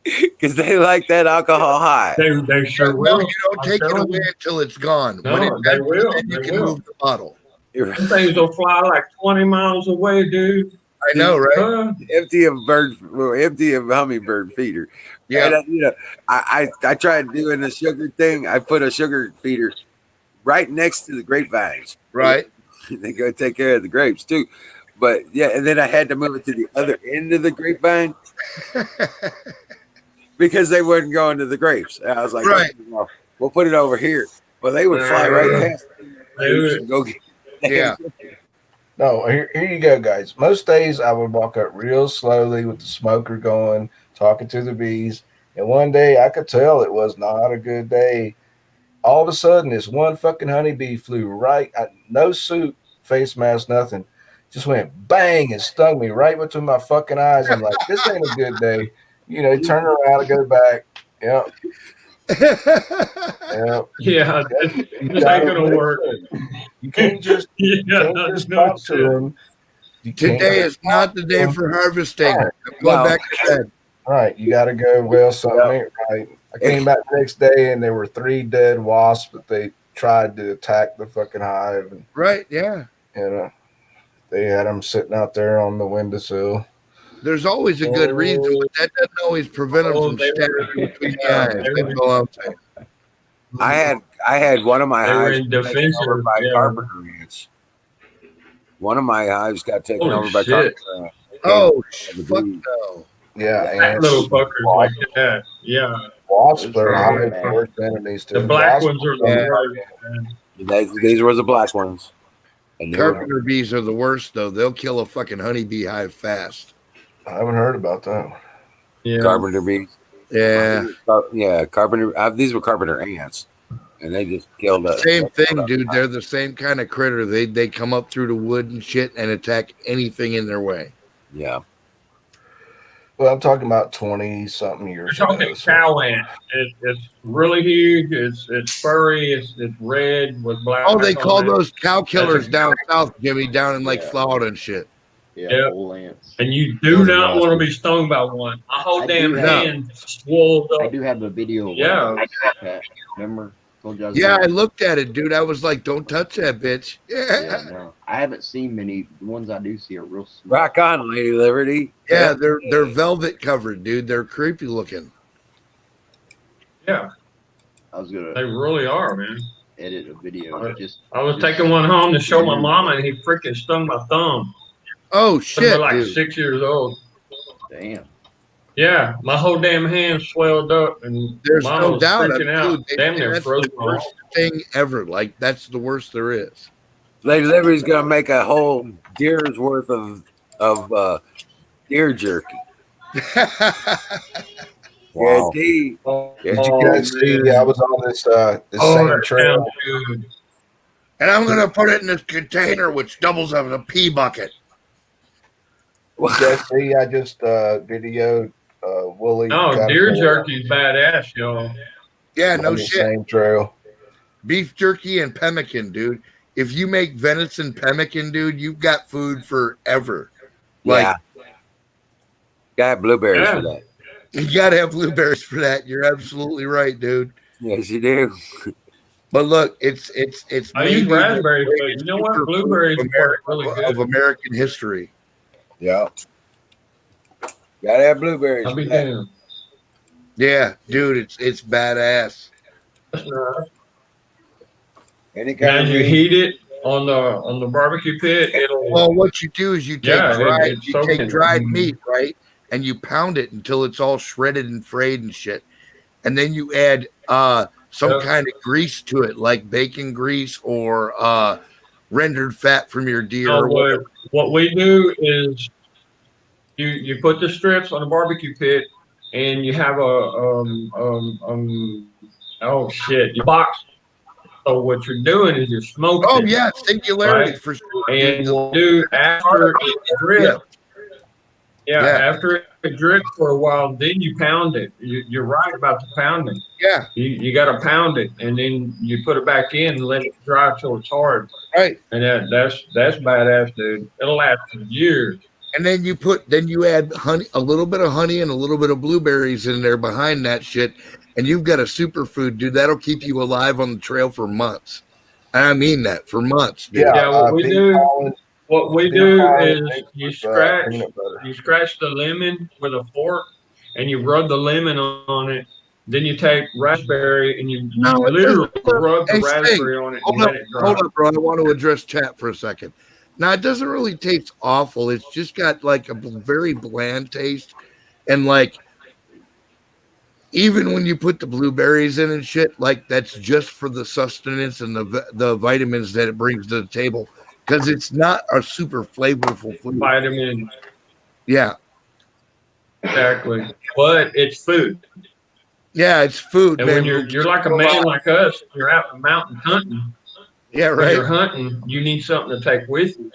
Because they like that alcohol high. They sure Well, will. you don't take it away until it's gone. No, when it they empties, will. then you They can will. move the bottle. Them things will fly like 20 miles away, dude. I know, right? Empty of hummingbird feeder. Yeah. And, I tried doing a sugar thing. I put a sugar feeder right next to the grapevines. Right. They go take care of the grapes too. But yeah, and then I had to move it to the other end of the grapevine because they wouldn't go into the grapes. And I was like, right. "Oh, we'll put it over here. Well, they would fly right past and go get. Yeah. No, here you go, guys. Most days I would walk up real slowly with the smoker going, talking to the bees. And one day I could tell it was not a good day. All of a sudden, this one fucking honeybee flew right, no suit, face mask, nothing. Just went bang and stung me right between my fucking eyes. I'm like, this ain't a good day. You know, turn around and go back. Yep. Yep. Yeah, this ain't gonna work. You can't just, talk to them. Today is not the day for harvesting. I'm going back to bed. Right. You got to go, well, something ain't right. I came back the next day and there were 3 dead wasps, but they tried to attack the fucking hive. And, right. Yeah. And they had them sitting out there on the windowsill. There's always a good reason, but that doesn't always prevent them from stabbing between the eyes. That's all I'm saying. I had one of my They were hives in taken defensive, over by yeah. carpenter ants. One of my hives got taken Holy over by shit. carpenter ants. Oh, fuck no. Yeah. That And little fuckers like that. Yeah. wasps are hive worst enemies to The black ones are the worst. These were the black ones. And they were- Carpenter bees are the worst, though. They'll kill a fucking honeybee hive fast. I haven't heard about that. Yeah. carpenter bees. Yeah. Yeah, carpenter. These were carpenter ants, and they just killed us. Same thing, dude. They're the same kind of critter. They come up through the wood and shit and attack anything in their way. Yeah. Well, I'm talking about 20-something You're years talking ago. so- cow ant. It's really huge. It's furry. It's red with black. Oh, they on call it. those cow killers a- down south, Jimmy, down in like Yeah. Florida and shit. Yeah, Yep. whole ants. And you do not want to be stung by one. My whole I do damn have- hand swelled I up. do have a video. Of Yeah. one, Pat. Remember? Told you I was Yeah, I gonna- looked at it, dude. I was like, don't touch that bitch. Yeah, no. I haven't seen many. The ones I do see are real small. Rock on, Lady Liberty. Yeah, they're velvet covered, dude. They're creepy looking. Yeah, I was gonna they really are, man. edit a video. I was taking one home to show my mama, and he freaking stung my thumb. Oh I'm shit, like dude. 6 years old. Damn. Yeah, my whole damn hand swelled up, and There's mama no was doubt. freaking out. Dude, Damn near that's froze the my worst arm. thing ever. Like that's the worst there is. Lady Liberty's gonna make a whole deer's worth of deer jerky. Wow. Guarantee. Did you guys see? I was on this same that trail. sounds good. And I'm gonna put it in this container, which doubles as a pea bucket. Did you guys see? I just videoed Wooly. No, got deer a- jerky's badass, y'all. Yeah, no on the shit. Same trail. Beef jerky and pemmican, dude. If you make venison pemmican, dude, you've got food forever. Like Yeah. Got blueberries Yeah. for that. you gotta have blueberries for that. You're absolutely right, dude. Yes, you do. But look, it's I use maybe the raspberries, but greatest you know what? superfood Blueberries of work really America, good. of American history. Yeah. Gotta have blueberries. I'll be for that. damned. Yeah, dude, it's badass. Any kind Now of you meat. heat it on the barbecue pit. It'll Well, what you do is you take Yeah, dried, it's you soaking. take dried meat, right? And you pound it until it's all shredded and frayed and shit. And then you add some Yeah. kind of grease to it, like bacon grease or rendered fat from your deer. No, or whatever. what we do is you put the strips on the barbecue pit, and you have oh shit, you box. So what you're doing is you're smoking. Oh yeah, singularity Right. for sure. And dude. what you do after it drips. Yeah, Yeah. after it drips for a while, then you pound it. You're right about the pounding. Yeah, You got to pound it, and then you put it back in and let it dry till it's hard. right. And that's badass, dude. It'll last for years. And then you add honey, a little bit of honey and a little bit of blueberries in there behind that shit, and you've got a superfood, dude. That'll keep you alive on the trail for months. I mean that, for months, dude. Yeah, what we big do, pollen, what we big do pollen is mixed you with, scratch, peanut butter. you scratch the lemon with a fork, and you rub the lemon on it. Then you take raspberry and you No, it literally doesn't. rub the Hey, raspberry on it and Hold let up, it dry. bro. I want to address chat for a second. Now, it doesn't really taste awful. It's just got like a very bland taste, and like even when you put the blueberries in and shit, like that's just for the sustenance and the vitamins that it brings to the table, because it's not a super flavorful food. Vitamins. Yeah, exactly. But it's food. Yeah, it's food, And man. when you're like a man like us, you're out in the mountain hunting. Yeah, When right. you're hunting, you need something to take with you.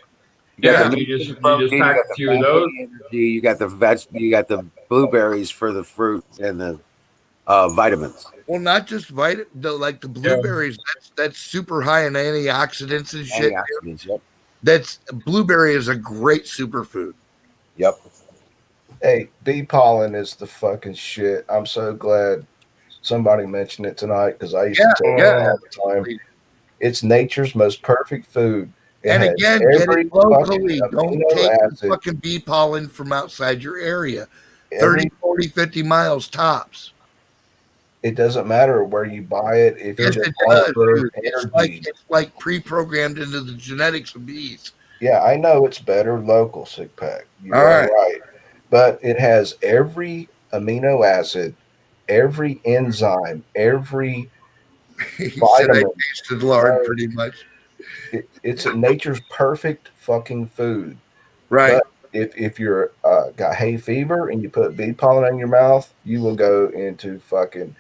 You got Yeah, the you just protein, pack you a got few of those. the energy, you got the you got the blueberries for the fruit and the vitamins. Well, not just like the blueberries. That's super high in antioxidants and shit. Antioxidants, yep. That's blueberry is a great superfood. Yep. Hey, bee pollen is the fucking shit. I'm so glad somebody mentioned it tonight because I used to take it all the time. It's nature's most perfect food. It And has again, get every it locally. fucking Don't amino take the acid. fucking bee pollen from outside your area. Every- 30, 40, 50 miles tops. It doesn't matter where you buy it. If you Yes, just it want does. it for Dude. energy. It's like pre-programmed into the genetics of bees. Yeah, I know it's better local, Sick Pack. You All are right. right. But it has every amino acid, every enzyme, every He said I vitamin. tasted lard pretty much. It's nature's perfect fucking food. Right. But if you're got hay fever and you put bee pollen in your mouth, you will go into fucking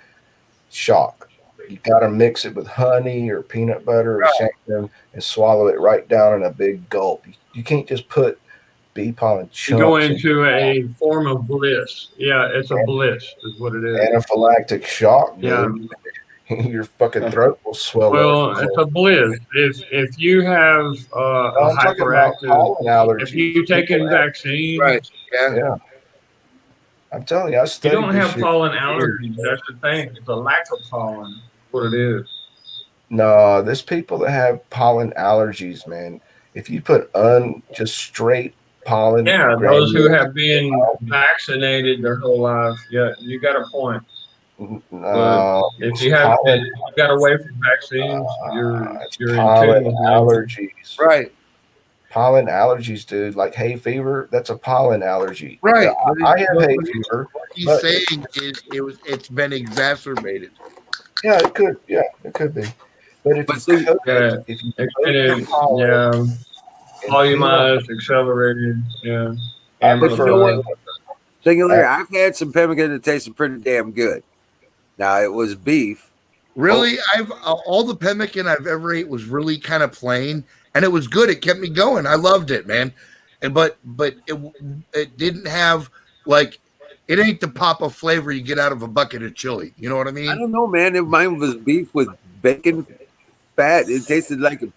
shock. You got to mix it with honey or peanut butter or something and swallow it right down in a big gulp. You can't just put bee pollen You chunks. go in into a form of bliss. Yeah, it's a bliss, is what it is. anaphylactic shock, dude. Yeah. Your fucking throat will swell Well, up. it's a bliss. If you have a I'm talking about pollen hyperactive, if allergies. you taking People have- vaccines, Right. Yeah. I'm telling you, I you studied don't this have shit pollen for years. allergies. That's the thing. It's a lack of pollen. That's what it is. No, there's people that have pollen allergies, man. If you put just straight pollen, Yeah, those who granules- have been vaccinated their whole life. Yeah, you got a point. But if you have pollen- you got away from vaccines, you're in tune pollen with nature. allergies. Right. Pollen allergies, dude. Like hay fever, that's a pollen allergy. Right. Yeah, I have hay fever. What he's but- saying is it's been exacerbated. Yeah, it could. Yeah, it could be. But if you coat Yeah, it, if you it coat your is, pollen yeah, in volumized, accelerated, yeah. I But you know what? Amplified. Singular, I've had some pemmican that tasted pretty damn good. Now it was beef. Really, I've all the pemmican I've ever ate was really kind of plain, and it was good. It kept me going. I loved it, man. And but it didn't have like it ain't the pop of flavor you get out of a bucket of chili. You know what I mean? I don't know, man. Mine was beef with bacon fat. It tasted like a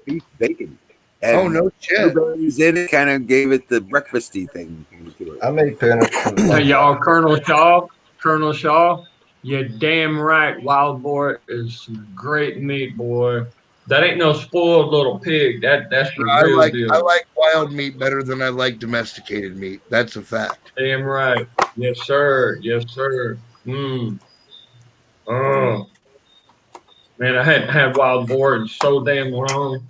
beef bacon. And Oh, no shit. blueberries in it kind of gave it the breakfasty thing to it. I made pemmican. Hey, y'all, Colonel Shaw, you're damn right. Wild boar is some great meat, boy. That ain't no spoiled little pig. That's the real deal. I like wild meat better than I like domesticated meat. That's a fact. Damn right. Yes, sir. Yes, sir. Oh. Man, I hadn't had wild boar in so damn long.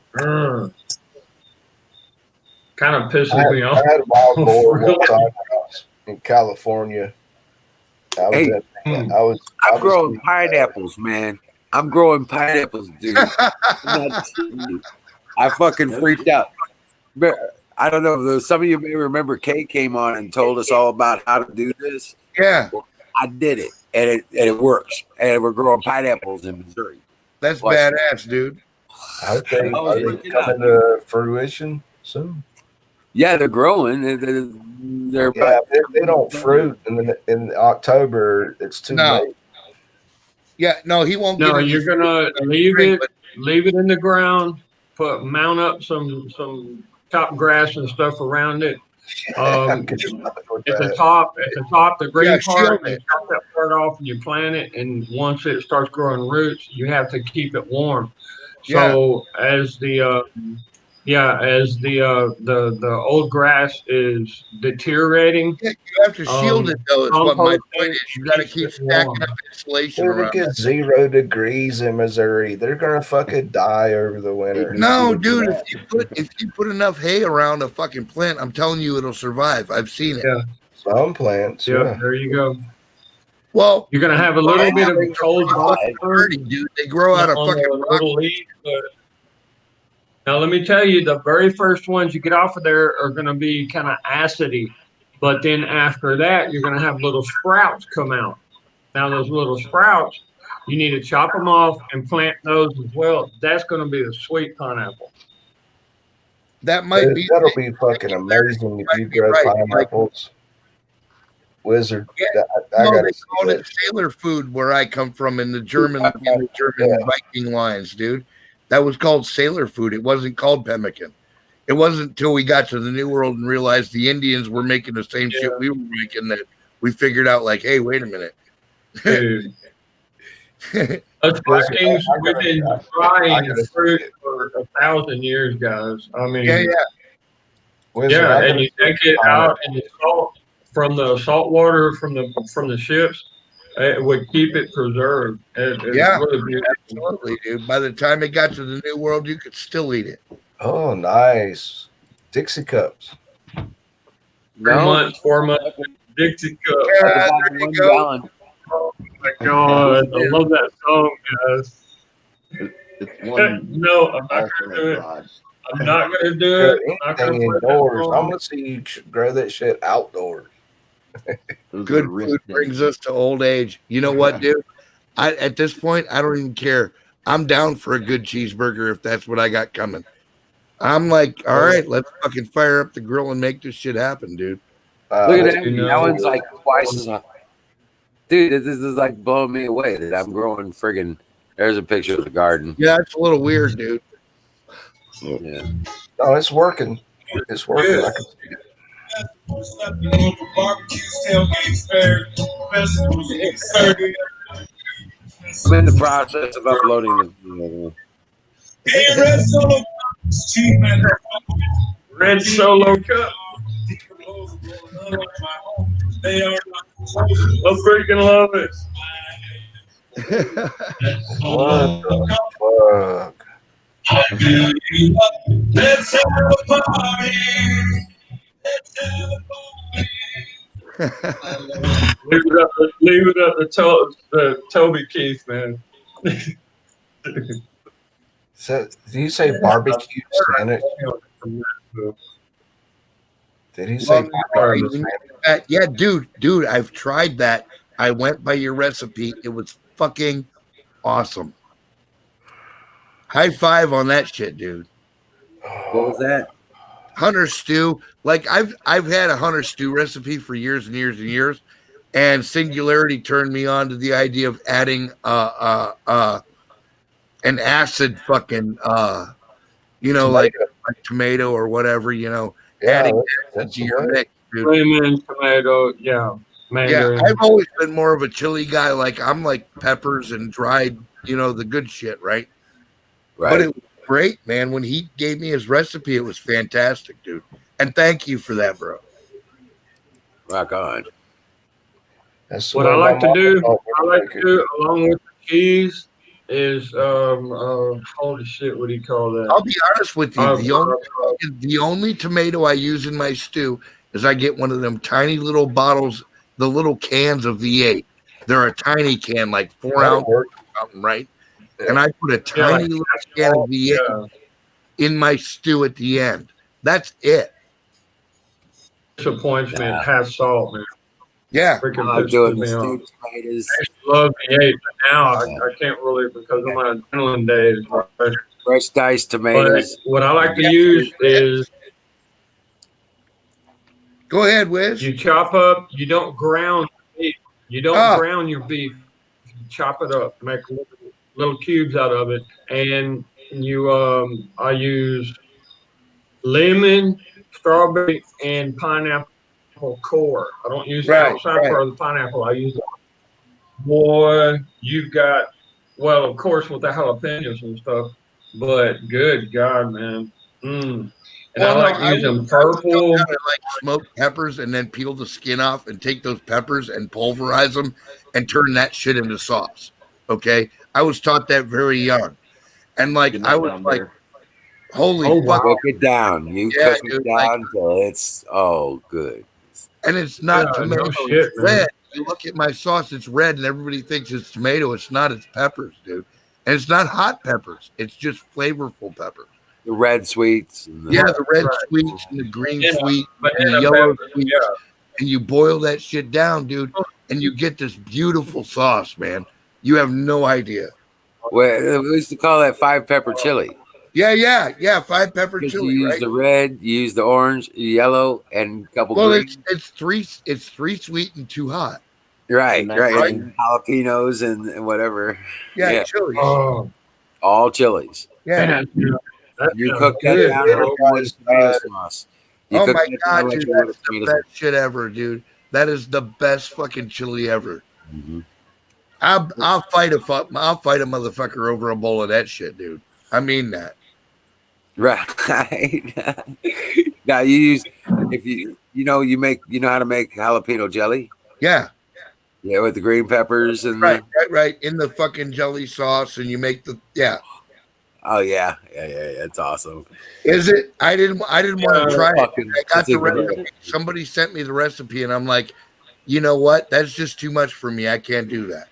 Kind of pisses me off. I had wild boar Really? one time in California. I'm growing pineapples, man. I'm growing pineapples, dude. I'm not kidding you. I fucking freaked out. I don't know. Some of you may remember Kay came on and told us all about how to do this. Yeah. I did it, and it works. And we're growing pineapples in Missouri. That's Watch badass, dude. Are they coming to fruition soon? Yeah, they're growing. They're Yeah, if they don't fruit in October, it's too No. late. Yeah, no, he won't. No, get you're gonna leave it in the ground. Mount up some top grass and stuff around it. At the top, the green part, you chop that part off and you plant it. And once it starts growing roots, you have to keep it warm. So as the old grass is deteriorating, you have to shield it though. Is what my point is. You got to keep stacking up insulation Dude, around. it gets 0 degrees in Missouri. They're gonna fucking die over the winter. No, dude. If you put enough hay around a fucking plant, I'm telling you, it'll survive. I've seen it. Yeah. Some plants. Yeah, there you go. Well, you're gonna have a little bit of cold water, dude. They grow out of fucking little leaves, but now let me tell you, the very first ones you get off of there are gonna be kind of acidy, but then after that, you're gonna have little sprouts come out. Now those little sprouts, you need to chop them off and plant those as well. That's gonna be a sweet pineapple. That might be. That'll be fucking amazing if you grow pineapples. Wizard. I No, gotta they see called that. it sailor food where I come from in the German Viking lines, dude. That was called sailor food. It wasn't called pemmican. It wasn't until we got to the New World and realized the Indians were making the same shit we were making that we figured out, like, hey, wait a minute. Dude. Us Vikings, we've been drying fruit for 1,000 years, guys. I mean, and you take it out and the salt from the salt water from the ships, it would keep it preserved. It's really beautiful. Absolutely, dude. By the time it got to the New World, you could still eat it. Oh, nice. Dixie cups. 4 months, Dixie cup. Yeah, there you go. Oh my God, I love that song, guys. No, I'm not gonna do it. I'm not gonna do it. I'm not gonna Anything play that indoors. song. I'm gonna see you grow that shit outdoors. Good food brings us to old age. You know what, dude? At this point, I don't even care. I'm down for a good cheeseburger if that's what I got coming. I'm like, all right, let's fucking fire up the grill and make this shit happen, dude. Look at that. That one's like twice as much. Dude, this is like blowing me away that I'm growing friggin'. There's a picture of the garden. Yeah, it's a little weird, dude. Yeah. No, it's working. It's working. I can see it. I'm in the process of uploading the Red Solo Cup. I freaking love it. What the fuck? Let's have a party. Leave it up to Toby Keith, man. So, did you say barbecue sandwich? Did he say barbecue sandwich? Yeah, dude, I've tried that. I went by your recipe. It was fucking awesome. High five on that shit, dude. What was that? Hunter stew. Like I've had a hunter stew recipe for years and years and years, and Singularity turned me on to the idea of adding an acid fucking like tomato or whatever, adding acid to your mix, dude. Lemon, tomato, mandarin. Yeah, I've always been more of a chili guy. Like I'm like peppers and dried, the good shit, right? Right. But it was great, man. When he gave me his recipe, it was fantastic, dude. And thank you for that, bro. Rock on. That's What I like to do, along with the cheese is holy shit, what do you call that? I'll be honest with you. The only tomato I use in my stew is I get one of them tiny little bottles, the little cans of V8. They're a tiny can, like 4 ounces or something, right? And I put a tiny little can of V8 in my stew at the end. That's it. Disappoints me. It has salt, man. Yeah. Freaking I'm doing the pisses me off. steamed tomatoes. I used to love V8, but now I can't really because of my adrenaline days. Fresh diced tomatoes. But what I like to use is go ahead, Wiz. You chop up. You don't ground beef. You don't ground your beef. You chop it up. Make little cubes out of it, and you I use lemon, strawberry and pineapple core. I don't use the Right, outside right. part of the pineapple. I use boy, you've got, well, of course, with the jalapenos and stuff, but good God, man. And Well, I like no, using purple. I like smoked peppers and then peel the skin off and take those peppers and pulverize them and turn that shit into sauce. Okay, I was taught that very young, and like I was like, holy fuck, Cook it down. You Yeah, cook it dude, down till it's good. and it's not Yeah, tomato, no shit, it's man. red. You look at my sauce, it's red, and everybody thinks it's tomato. It's not. It's peppers, dude, and it's not hot peppers. It's just flavorful peppers. The red sweets. And Yeah, the red sweets and the green sweet and banana the yellow peppers, sweets. yeah. And you boil that shit down, dude, and you get this beautiful sauce, man. You have no idea. Well, we used to call that 5-pepper chili. Yeah. 5-pepper Because chili, you use right? the red, you use the orange, yellow, and a couple Well, green. it's three sweet and 2 hot. Right, that's right. right. And jalapenos and whatever. Yeah, chilies. Oh, All chilies. Yeah. You cook that good, down bro. with tomato sauce. You Oh cook my that god, down dude, with that's the tomato best shit ever, dude. That is the best fucking chili ever. I'll fight a motherfucker over a bowl of that shit, dude. I mean that. Right. Now you use if you know how to make jalapeno jelly? Yeah. Yeah, with the green peppers and Right. In the fucking jelly sauce, and you make oh yeah. It's awesome. Is it? I didn't want to try it. I got it's the a good- recipe. Somebody sent me the recipe, and I'm like, you know what? That's just too much for me. I can't do that.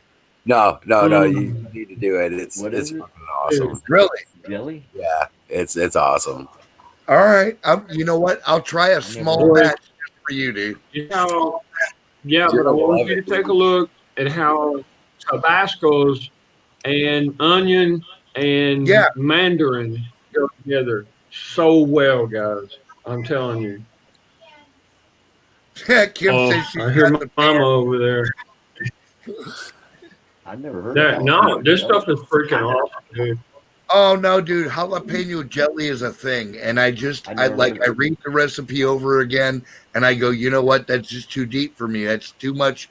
No, you need to do it. It's fucking awesome. Really? Jelly? Yeah, it's awesome. All right. You know what? I'll try a small batch just for you, dude. Yeah, but I gonna want love you to it. take a look at how Tabasco's and onion and mandarin go together so well, guys. I'm telling you. Yeah, Kim Oh, says she's I hear got my the mama over there. I never heard That, of no, this stuff is freaking awesome, dude. Oh no, dude! Jalapeno jelly is a thing, and I read the recipe over again, and I go, you know what? That's just too deep for me. That's too much.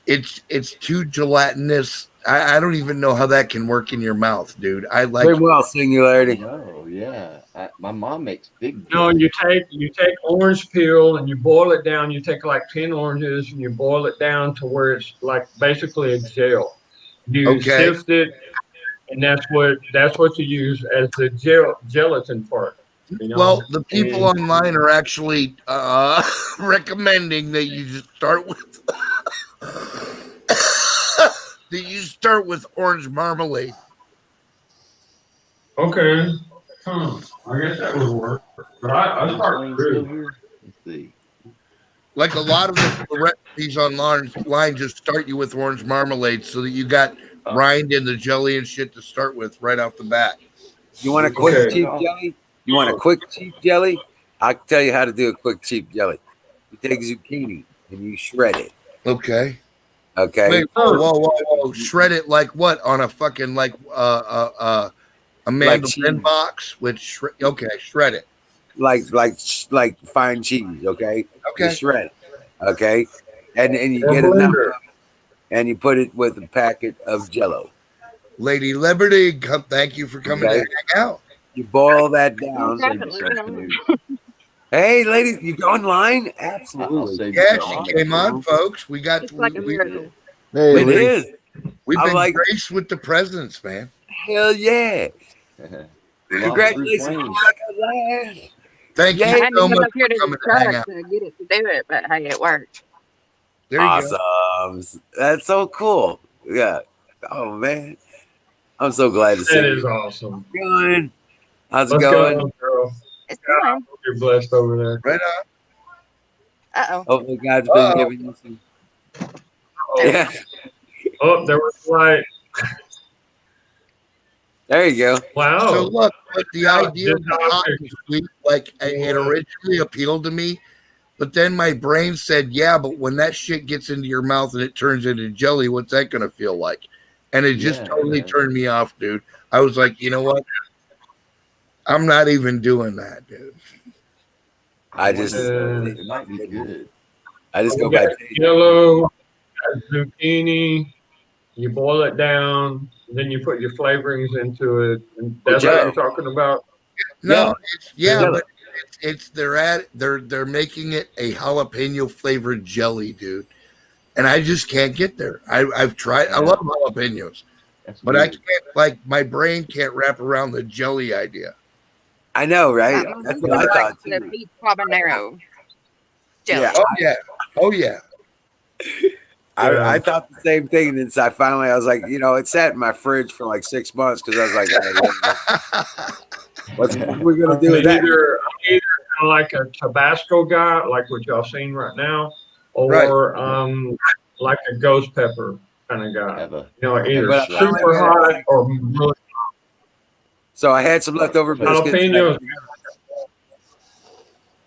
It's too gelatinous. I don't even know how that can work in your mouth, dude. I like Very well, Singularity. Oh yeah, my mom makes big. No, you take orange peel and you boil it down. You take like 10 oranges and you boil it down to where it's like basically a gel. You sift it, and that's what you use as the gelatin part. You know? Well, the people And- online are actually recommending that you just start with orange marmalade. Okay. I guess that would work. But I start through. Let's see. Like a lot of the recipes online just start you with orange marmalade so that you got rind and the jelly and shit to start with right off the bat. You want a quick cheap jelly? You want a quick cheap jelly? I can tell you how to do a quick cheap jelly. You take zucchini and you shred it. Okay. Okay. Wait, whoa. Shred it like what? On a fucking a mandolin box with shred it. Like fine cheese, okay? Okay. You shred it. Okay. And you get enough and you put it with a packet of Jello. Lady Liberty, thank you for coming to hang out. You boil that down. Hey, lady, you go online? Absolutely. Yeah, she came on, folks. We got It's like a miracle. It is. We've I been like- graced with the presents, man. Hell yeah. Congratulations. Thank I you had to so come much up here for to coming the to hang truck out. to get it to do it, but hey, it worked. There you Awesome. That's so cool. Yeah. Oh man. I'm so glad to see That you. is awesome. Going. How's it Let's going? go, girl. It's I fine. hope you're blessed over there. Right on. Uh-oh. Hopefully God's been giving you some. Yeah. Oh, there was light. There you go. Wow. So look, but the Yeah, idea of just the hot and sweet, like it originally appealed to me, but then my brain said, "Yeah, but when that shit gets into your mouth and it turns into jelly, what's that gonna feel like?" And it just totally turned me off, dude. I was like, you know what? I'm not even doing that, dude. I just, It might be good. I just We go by. got yellow, zucchini. You boil it down, then you put your flavorings into it, and that's what you're talking about. No, Yeah. but they're making it a jalapeno flavored jelly, dude. And I just can't get there. I've tried. I love jalapenos, but I can't. Like my brain can't wrap around the jelly idea. I know, right? That's what I thought. The beef habanero jelly. Yeah. Oh yeah. Oh yeah. I thought the same thing, and then I was like, it sat in my fridge for like 6 months because I was like, what are we gonna do with that? I'm either kind of like a Tabasco guy, like what y'all seen right now, or like a ghost pepper kind of guy. Either But I super hot or really. So I had some leftover biscuits. Jalapenos.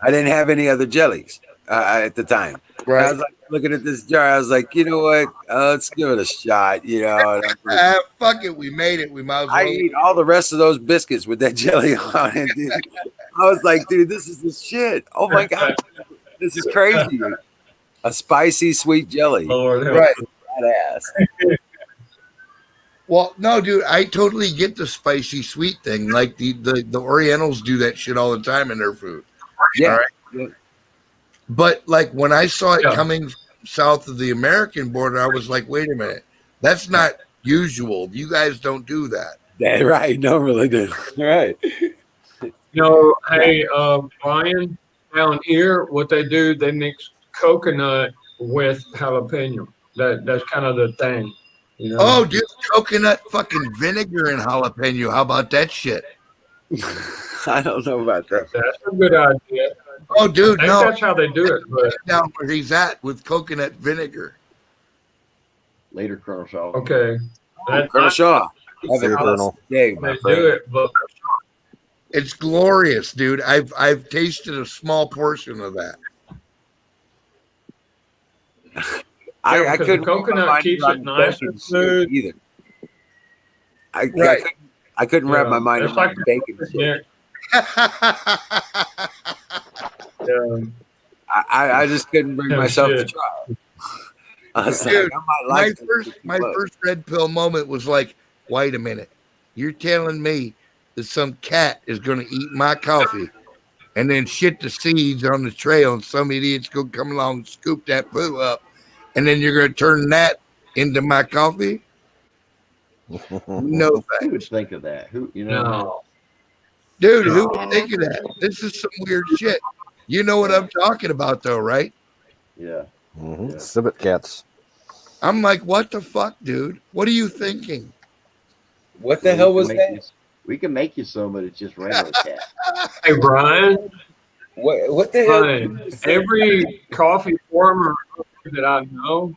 I didn't have any other jellies at the time. Right. I was like looking at this jar. I was like, you know what? Let's give it a shot. Fuck it. We made it. We might as well. I ate all the rest of those biscuits with that jelly on it. Dude. I was like, dude, this is the shit. Oh my god, this is crazy. A spicy sweet jelly. Right. Badass. Well, no, dude, I totally get the spicy sweet thing. Like the Orientals do that shit all the time in their food. Yeah. All right? But like when I saw it coming south of the American border, I was like, wait a minute, that's not usual. You guys don't do that. Yeah, right. No, really do. Right. Hey, Brian, down here, what they do, they mix coconut with jalapeno. That's kind of the thing. Oh, dude, coconut fucking vinegar and jalapeno. How about that shit? I don't know about that. That's a good idea. Oh, dude, I think that's how they do it. But down where he's at with coconut vinegar. Later, Colonel Shaw. Okay. Colonel Shaw. Later, Colonel. Day, my They friend. do it, but It's glorious, dude. I've tasted a small portion of that. I because couldn't the coconut wrap my keeps mind it around nice bacon and shit smooth. either. Right. I couldn't wrap my mind It's around like bacon shit. I just couldn't bring Yeah, myself to shit. try. I was Dude, like, I might like this my too much. first red pill moment was like, wait a minute. You're telling me that some cat is going to eat my coffee and then shit the seeds on the trail and some idiot's going to come along and scoop that poo up and then you're going to turn that into my coffee? No Who thanks. would think of that? No. Dude, who would think of that? This is some weird shit. You know what I'm talking about though, right? Yeah. Mm-hmm. Civet cats. I'm like, what the fuck, dude? What are you thinking? What the hell was that? We can make you some, but it's just regular cat. Hey, Brian. What the hell? Brian, every coffee farmer that I know,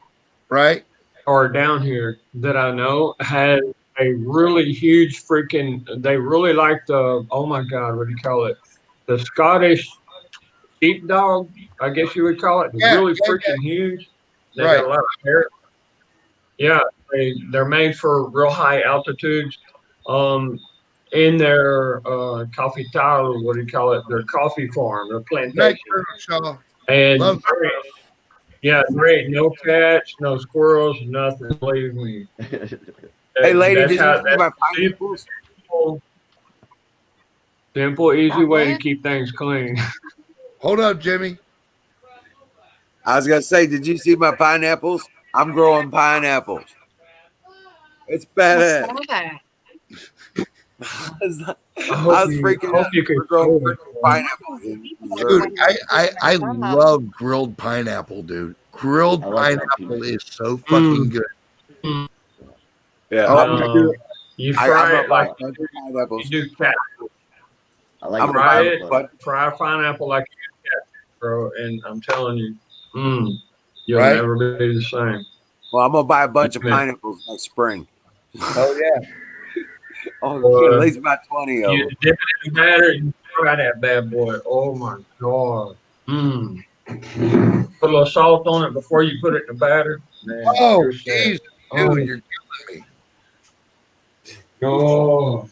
right, or down here that I know, has a really huge freaking. They really like the. Oh my God, what do you call it? The Scottish sheepdog, I guess you would call it. Yeah, really yeah, freaking huge. They Right. got a lot of hair. Yeah, they're made for real high altitudes. In their coffee tower, what do you call it? Their coffey farm, their plantation. Night, Shaw. And Love there ain't no cats, no squirrels, nothing. Believe me. Hey, lady, That's did how- you see my that's pineapples? simple, easy way to keep things clean. Hold up, Jimmy. I was gonna say, did you see my pineapples? I'm growing pineapples. It's badass. I was freaking out. We're growing freaking pineapples in Missouri. Dude, I love grilled pineapple, dude. Grilled I like that pineapple is so fucking good. Yeah, Oh, I'm gonna do it. You I'm fry gonna it buy like a bunch of pineapples. you do cat. I like I'm gonna Fry buy it, a bunch. fry pineapple like you do cat, bro. And I'm telling you, you'll Right? never be the same. Well, I'm gonna buy a bunch of Yeah. pineapples next spring. Oh yeah. Oh, at least about 20 of You them. dip it in the batter and fry that bad boy. Oh my God. Put a little salt on it before you put it in the batter. Man, Oh, you're set. jeez, Oh, dude, you're killing me. oh.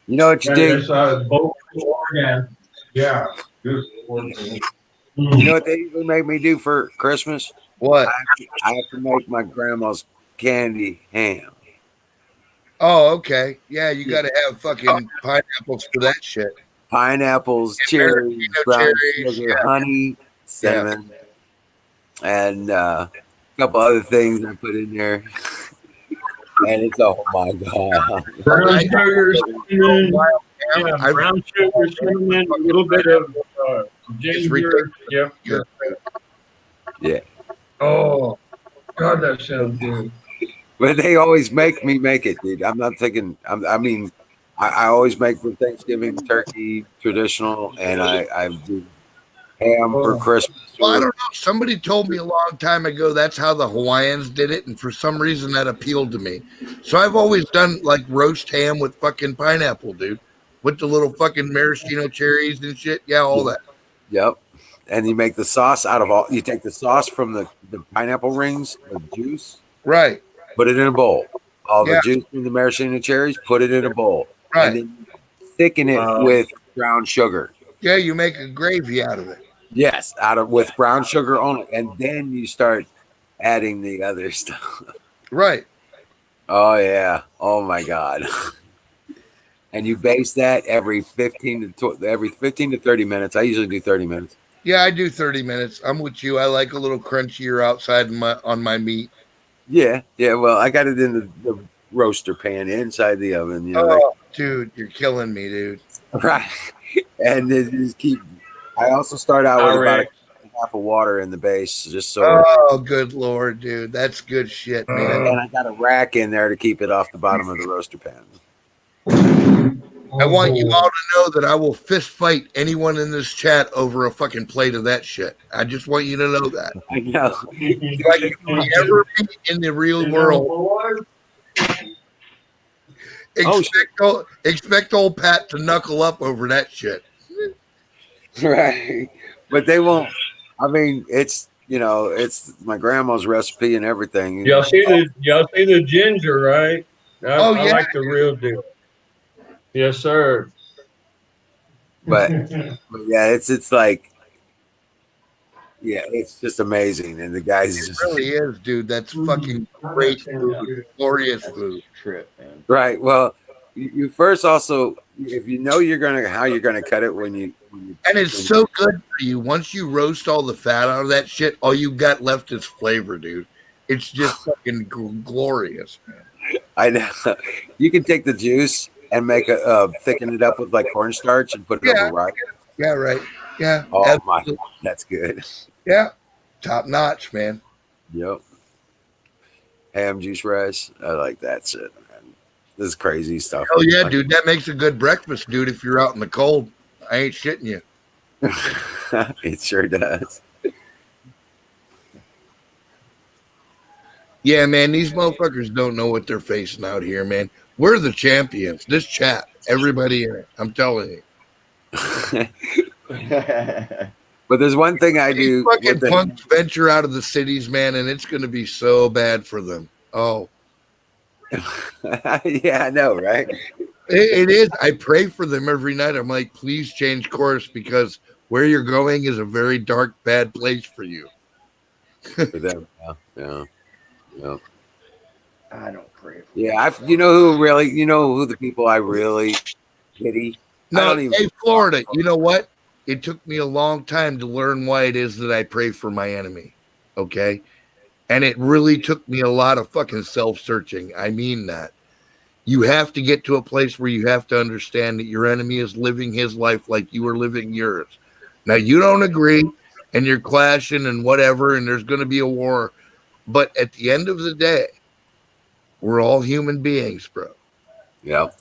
You know what you Yeah, do? that's both organ. Yeah. Good You know what they usually make me do for Christmas? What? I have to make my grandma's candy ham. Oh, okay. Yeah, you got to have fucking pineapples for that shit. Pineapples, And cherries, maraschino brown cherries, sugar, yeah. honey, cinnamon, and a couple other things I put in there. And it's, oh my God. Brown sugar, cinnamon, yeah, brown sugar, cinnamon, a little bit of ginger. Yep. Yeah. Oh, God, that sounds good. But they always make me make it, dude. I'm not thinking, I always make for Thanksgiving turkey traditional, and I do ham for Christmas. Well, I don't know. Somebody told me a long time ago that's how the Hawaiians did it, and for some reason that appealed to me. So I've always done like roast ham with fucking pineapple, dude, with the little fucking maraschino cherries and shit. Yeah, all that. Yep. And you make the sauce out of all. You take the sauce from the pineapple rings, the juice, right? Put it in a bowl. All Yeah. the juice from the maraschino cherries, put it in a bowl, Right. And then thicken it with brown sugar. Yeah, you make a gravy out of it. Yes, with brown sugar only, and then you start adding the other stuff. Right. Oh yeah. Oh my God. And you base that every 15 to 30 minutes. I usually do 30 minutes. Yeah, I do 30 minutes. I'm with you. I like a little crunchier outside on my meat. Yeah. Well, I got it in the roaster pan inside the oven. You know, Oh, dude, you're killing me, dude. right. And then just keep. I also start out with about a half of water in the base, just so. Oh, good Lord, dude. That's good shit, man. And I got a rack in there to keep it off the bottom of the roaster pan. I want you all to know that I will fist fight anyone in this chat over a fucking plate of that shit. I just want you to know that. I know. Like if we ever meet in the real world, expect old Pat to knuckle up over that shit. Right. But they won't. I mean, it's it's my grandma's recipe and everything. Y'all see the ginger, right? I yeah. like the real deal. Yes, sir. But yeah, it's like, yeah, it's just amazing. And the guys It just really is, dude. That's fucking great food. Glorious food. Trip, man. right. Well, you first also, if you know how you're gonna cut it when you And it's so good for you. Once you roast all the fat out of that shit, all you got left is flavor, dude. It's just fucking glorious, man. I know you can take the juice and make thicken it up with like cornstarch and put it over rice. Yeah, right. Yeah. Oh absolutely. my, that's good. Yeah. Top notch, man. Yep. Ham juice rice. I like that shit, man. This is crazy stuff. Oh yeah, dude. That makes a good breakfast, dude, if you're out in the cold. I ain't shitting you. It sure does. Yeah, man, these motherfuckers don't know what they're facing out here, man. We're the champions. This chat, everybody in it. I'm telling you. But there's one thing I do. These fucking punks venture out of the cities, man, and it's going to be so bad for them. Oh. Yeah, I know, right? It is. I pray for them every night. I'm like, please change course because where you're going is a very dark, bad place for you. For them, yeah. I don't pray. Yeah, you know who the people I really pity? No, hey, Florida, you know what? It took me a long time to learn why it is that I pray for my enemy. Okay. And it really took me a lot of fucking self-searching. I mean that. You have to get to a place where you have to understand that your enemy is living his life like you are living yours. Now, you don't agree and you're clashing and whatever, and there's going to be a war. But at the end of the day, we're all human beings, bro. Yep.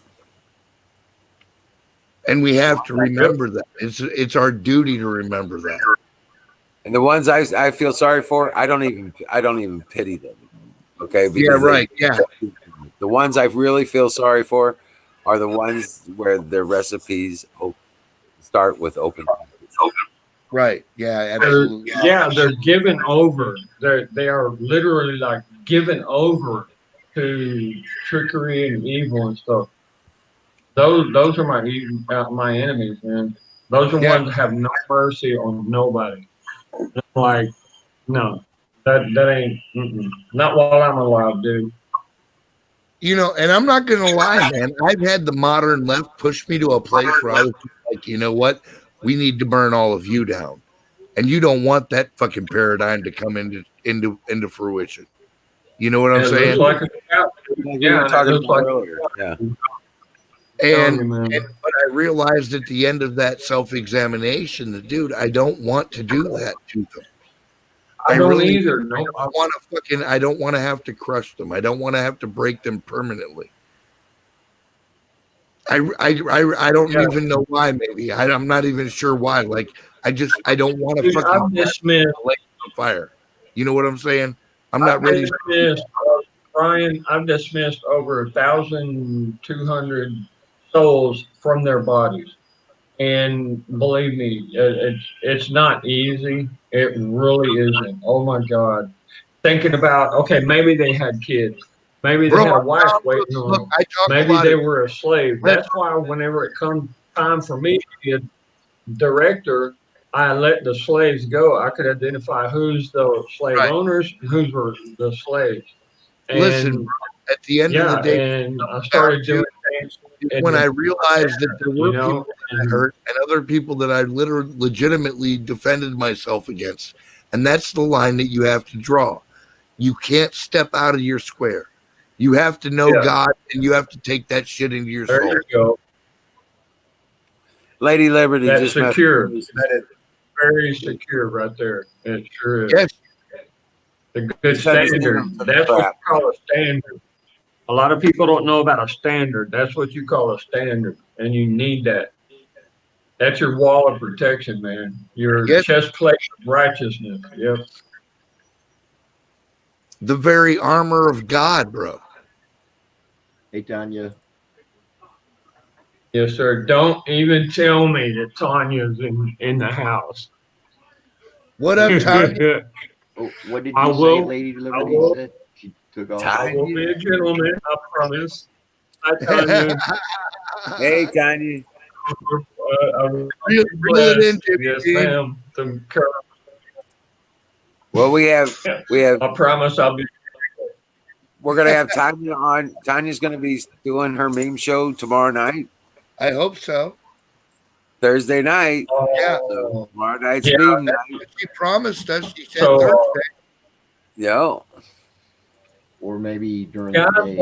And we have to remember that. It's our duty to remember that. And the ones I feel sorry for, I don't even pity them. Okay. Yeah, right. Yeah. The ones I really feel sorry for are the ones where their recipes start with open. Right. Yeah. Absolutely. They're given over. They are literally like given over to trickery and evil and stuff. Those are my enemies, man. Those are ones that have no mercy on nobody. Like, no, that ain't not while I'm alive, dude. You know, and I'm not gonna lie, man. I've had the modern left push me to a place where I was like, you know what? We need to burn all of you down, and you don't want that fucking paradigm to come into fruition. You know what I'm saying? Like Yeah, talking about earlier. Yeah. And but I realized at the end of that self-examination that, dude, I don't want to do that to them. I don't really either. I don't want to I don't want to have to crush them. I don't want to have to break them permanently. I don't even know why. Maybe I'm not even sure why. Like I don't want to fucking dismiss on fire. You know what I'm saying? I'm not ready. Brian, I've dismissed over 1,200 souls from their bodies, and believe me, it's not easy. It really isn't. Oh my God! Thinking about, okay, maybe they had kids, maybe they had a wife waiting on them, maybe they were a slave. That's why whenever it comes time for me to be a director, I let the slaves go. I could identify who's the slave owners and who's were the slaves. And listen, at the end of the day, and I started doing things when I realized that there were people that I hurt and other people that I literally legitimately defended myself against. And that's the line that you have to draw. You can't step out of your square. You have to know God, and you have to take that shit into your soul. There you go. Lady Liberty That's just secure. That is very secure right there. It sure is. Yes. The good standard. That's what you call a standard. A lot of people don't know about a standard. That's what you call a standard, and you need that. That's your wall of protection, man. Your chest plate of righteousness. Yep. The very armor of God, bro. Hey, Tanya. Yes, sir. Don't even tell me that Tanya's in the house. What up, Tanya? Oh, what did you say, Lady Liberty said? She took off. I will be a gentleman, I promise. Hi, Tanya. Hey, Tanya. Yes, ma'am. Well, we have. I promise I'll be. We're gonna have Tanya on. Tanya's gonna be doing her meme show tomorrow night. I hope so. Thursday night. Yeah. So tomorrow night's meme night. She promised us. She said So, Thursday. Yo. Or maybe during Guys, the day.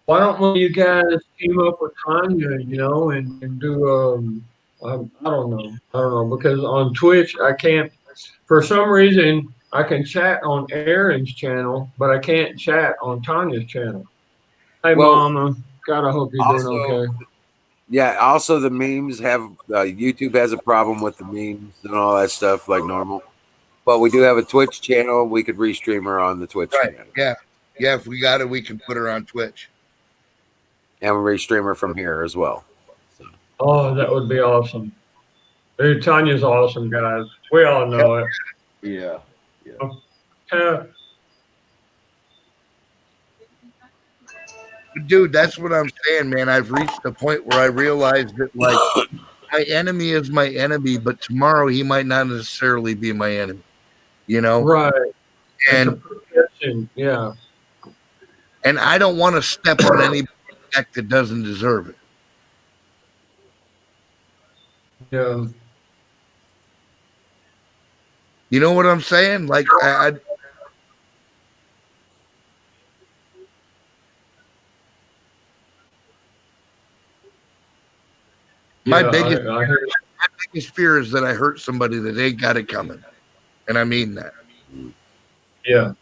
why don't you guys team up with Tanya, and do I don't know, because on Twitch I can't, for some reason I can chat on Aaron's channel, but I can't chat on Tanya's channel. Hey, Mama, God, I hope you're doing okay. Yeah. Also, the memes have YouTube has a problem with the memes and all that stuff like normal, but we do have a Twitch channel. We could restream her on the Twitch channel. Yeah. Yeah. If we got it, we can put her on Twitch. And we restream her from here as well. Oh, that would be awesome. Dude, Tanya's awesome, guys. We all know it. Yeah. Dude, that's what I'm saying, man. I've reached the point where I realized that, like, my enemy is my enemy, but tomorrow he might not necessarily be my enemy. You know? Right. And yeah. And I don't want to step on any neck that doesn't deserve it. Yeah. You know what I'm saying? Like, my biggest fear is that I hurt somebody that ain't got it coming. And I mean that. Yeah.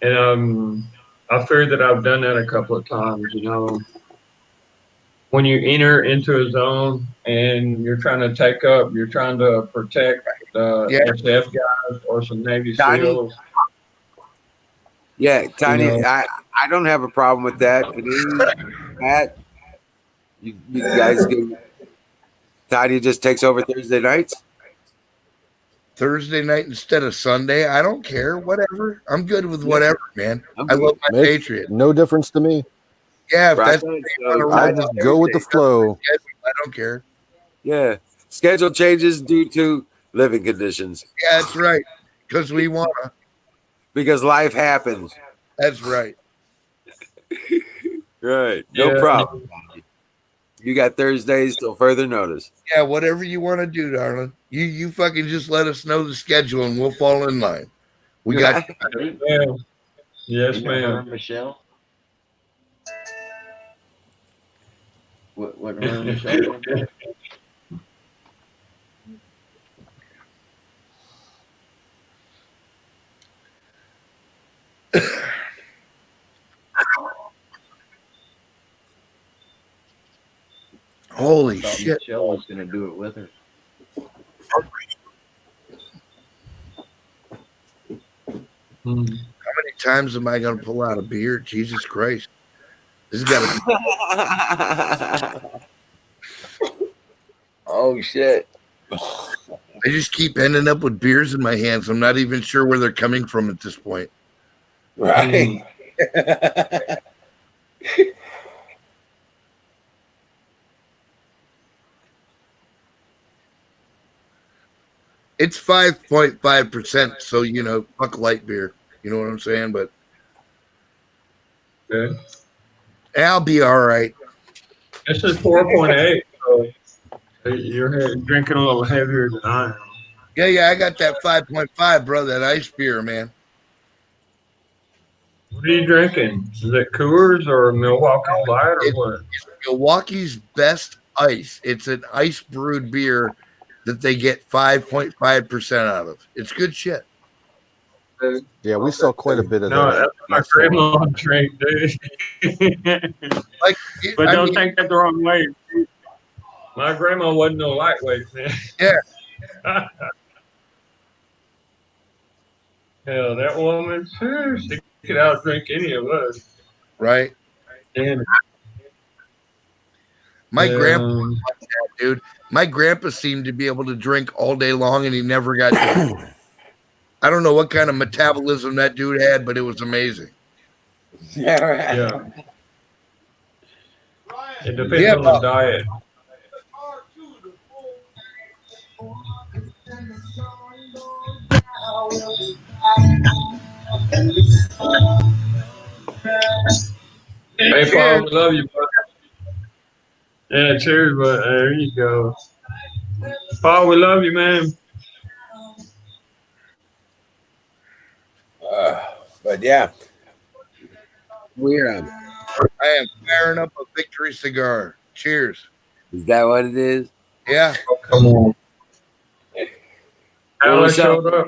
And I fear that I've done that a couple of times, when you enter into a zone and you're trying to you're trying to protect SF guys or some Navy SEALs. Yeah, Tanya, I don't have a problem with that. Pat, you guys go. Tanya just takes over Thursday nights? Thursday night instead of Sunday. I don't care. Whatever. I'm good with whatever, man. I love my Patriot. No difference to me. Yeah, if Right. that's what you want to I ride just on go with the Thursday, flow. I don't care. Yeah. Schedule changes due to living conditions Yeah, that's right. Because we want to. because life happens. That's right. Right. No Yeah. problem. You got Thursdays till further notice. Yeah, whatever you want to do, darling. You fucking just let us know the schedule and we'll fall in line. We got Yeah. Yes, You know her, ma'am. Michelle? What her and Michelle doing? holy I thought shit. Michelle was going to do it with her. How many times am I gonna pull out a beer? Jesus Christ. This has got to Oh shit. I just keep ending up with beers in my hands. I'm not even sure where they're coming from at this point. Right. It's 5.5%, so you know, fuck light beer. You know what I'm saying? But Okay. I'll be all right. This is 4.8. So you're drinking a little heavier than I am. Yeah, I got that 5.5, bro. That ice beer, man. What are you drinking? Is it Coors or Milwaukee Light or what? It's Milwaukee's best ice. It's an ice brewed beer that they get 5.5% out of. It's good shit. Yeah, we sell quite a bit of No, that. that's my grandma drink, dude. Like, But I don't mean, take that the wrong way. My grandma wasn't no lightweight, man. Yeah. Hell, that woman, sure, she could outdrink any of us. Right. And My grandpa, dude. My grandpa seemed to be able to drink all day long, and he never got. I don't know what kind of metabolism that dude had, but it was amazing. Yeah, right. Yeah. It depends on the diet. Hey, Paul, we love you, brother. Yeah, cheers, but there you go. Paul, we love you, man. But yeah, we're I am firing up a victory cigar. Cheers. Is that what it is? Yeah. Oh, come on. Alice What's up? showed up.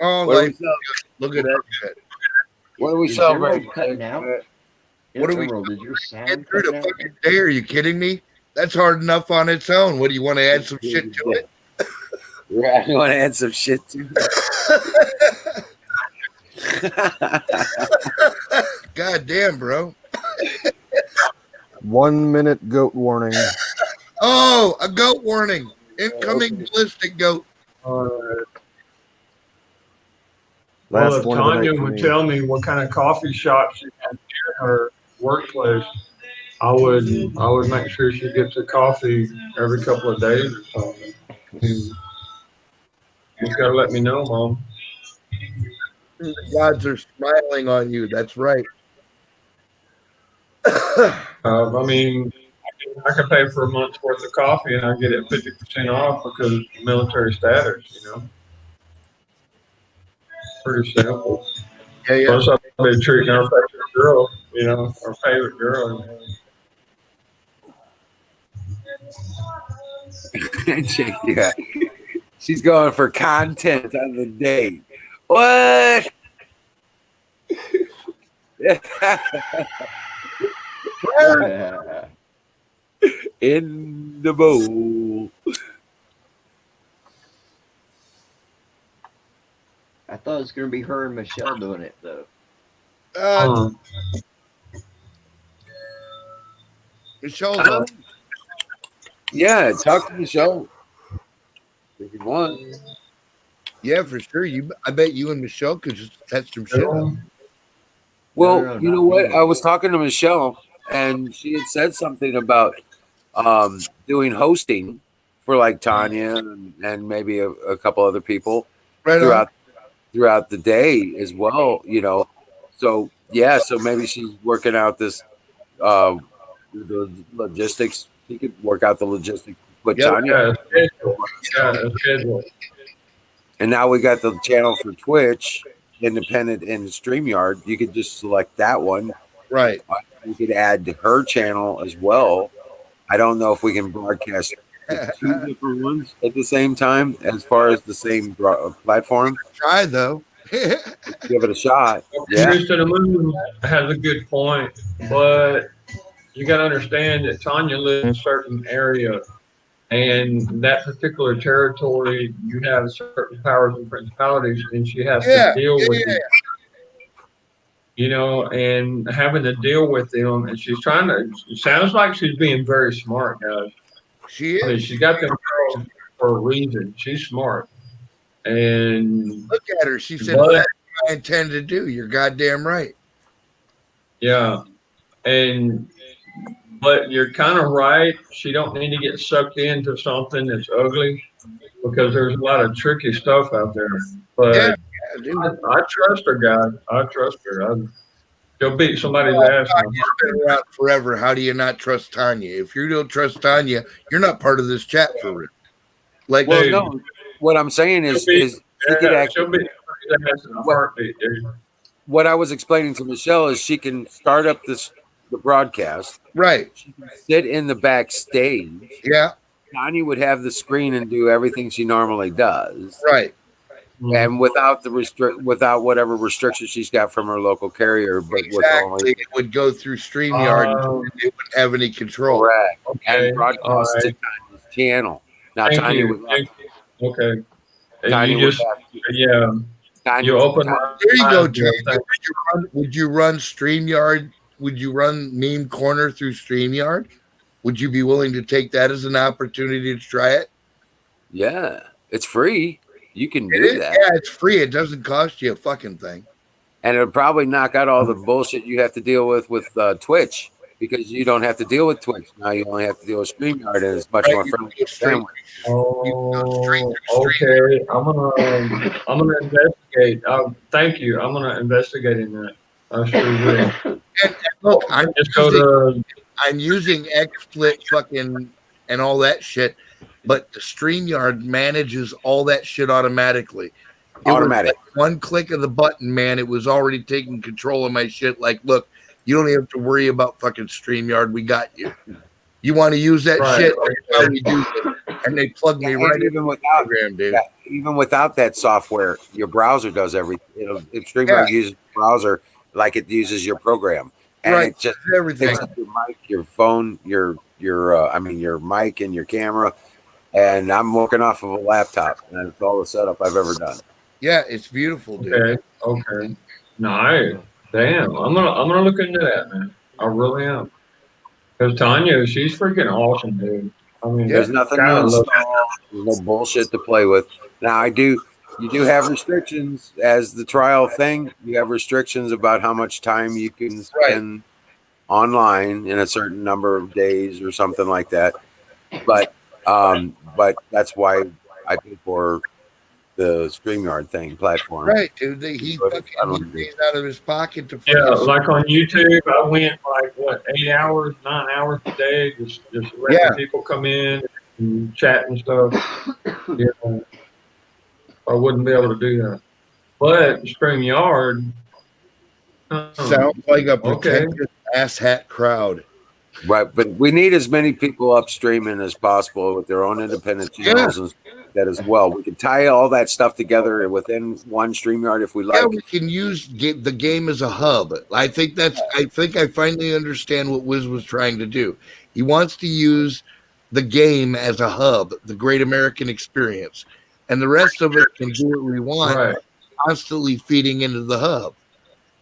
Oh, What are like, look at that shit. What are we Is Emerald celebrating? cutting out? What are we Emerald, did your sound get through cut the out? fucking day? Are you kidding me? That's hard enough on its own. What do you want to add some shit to it? Yeah, you want to add some shit to God damn, bro. 1 minute goat warning. Oh, a goat warning. Incoming ballistic goat. Well, Last if one of the Tanya night for would me. tell me what kind of coffee shop she has near her workplace, I would make sure she gets a coffee every couple of days or something. You just gotta let me know, Mom. The gods are smiling on you. That's right. I mean, I could pay for a month's worth of coffee and I get it 50% off because of military status, you know. Pretty simple. Yeah. Plus, I've been treating our favorite girl, you know, our favorite girl. yeah. She's going for content on the date. What? In the bowl. I thought it was going to be her and Michelle doing it, though. Michelle's on. Yeah, talk to Michelle if you want. Yeah, for sure. I bet you and Michelle could just set some shit up. Well, you know what? I was talking to Michelle, and she had said something about doing hosting for like Tanya and maybe a couple other people Right on. throughout the day as well. You know, so yeah, so maybe she's working out this the logistics. She could work out the logistics with Tanya. Schedule. And now we got the channel for Twitch, independent and StreamYard. You could just select that one. Right. You could add her channel as well. I don't know if we can broadcast two different ones at the same time as far as the same platform. Try though. Give it a shot. Yeah. Cruise to the Moon has a good point, but you got to understand that Tanya lives in a certain area, and that particular territory, you have certain powers and principalities, and she has to deal with it. You know, and having to deal with them, and she's trying to. It sounds like she's being very smart, guys. She is. I mean, she got them for a reason. She's smart, and look at her. She said, "That's what I intend to do." You're goddamn right. Yeah, but you're kind of right. She don't need to get sucked into something that's ugly, because there's a lot of tricky stuff out there. But I trust her, guys. I trust her. She'll beat somebody's ass. Tanya's been around forever. How do you not trust Tanya? If you don't trust Tanya, you're not part of this chat for real. Like, well, no. What I'm saying is she could actually. She'll beat somebody's ass in a heartbeat, dude. What I was explaining to Michelle is she can start up the broadcast. Right. She can sit in the backstage. Yeah. Tanya would have the screen and do everything she normally does. Right. And without without whatever restrictions she's got from her local carrier, but exactly, it would go through StreamYard. And it wouldn't have any control. Correct. Okay. And broadcast to Tanya's channel. Now Tanya would. Okay. Tanya You just, yeah. Tanya You open. There you go, Tanya. Would you run StreamYard? Would you run Meme Corner through StreamYard? Would you be willing to take that as an opportunity to try it? Yeah, it's free. You can do that. Yeah, it's free. It doesn't cost you a fucking thing. And it'll probably knock out all the bullshit you have to deal with Twitch, because you don't have to deal with Twitch. Now you only have to deal with StreamYard, and it's much more friendly to family. Okay. I'm gonna investigate. Thank you. I'm gonna investigate in that. I sure will. And look, I'm using XSplit fucking and all that shit, but the StreamYard manages all that shit automatically. Automatic. Like one click of the button, man, it was already taking control of my shit. Like, look, you don't have to worry about fucking StreamYard. We got you. You want to use that shit? That's how we do it. And they plug me right even without program, dude. Even without that software, your browser does everything. StreamYard uses the browser like it uses your program, and it just everything. picks up your mic, your phone, your mic and your camera. And I'm working off of a laptop, and it's all the setup I've ever done. Yeah, it's beautiful, dude. Okay. Nice. Damn. I'm gonna look into that, man. I really am. Because Tanya, she's freaking awesome, dude. I mean, there's nothing to install. There's no bullshit to play with. Now you do have restrictions as the trial thing. You have restrictions about how much time you can spend online in a certain number of days or something like that. But that's why I pay for the StreamYard thing platform. Right, dude. He fucking pays out of his pocket to. Yeah, like on YouTube, I went like 8 hours, 9 hours a day, just letting people come in and chat and stuff. Yeah, I wouldn't be able to do that. But StreamYard sounds like a pretentious asshat crowd. Right, but we need as many people up streaming as possible with their own independent channels and that as well. We can tie all that stuff together within one StreamYard if we like. Yeah, we can use the game as a hub. I think I finally understand what Wiz was trying to do. He wants to use the game as a hub, the Great American Experience, and the rest of it can do what we want, constantly feeding into the hub,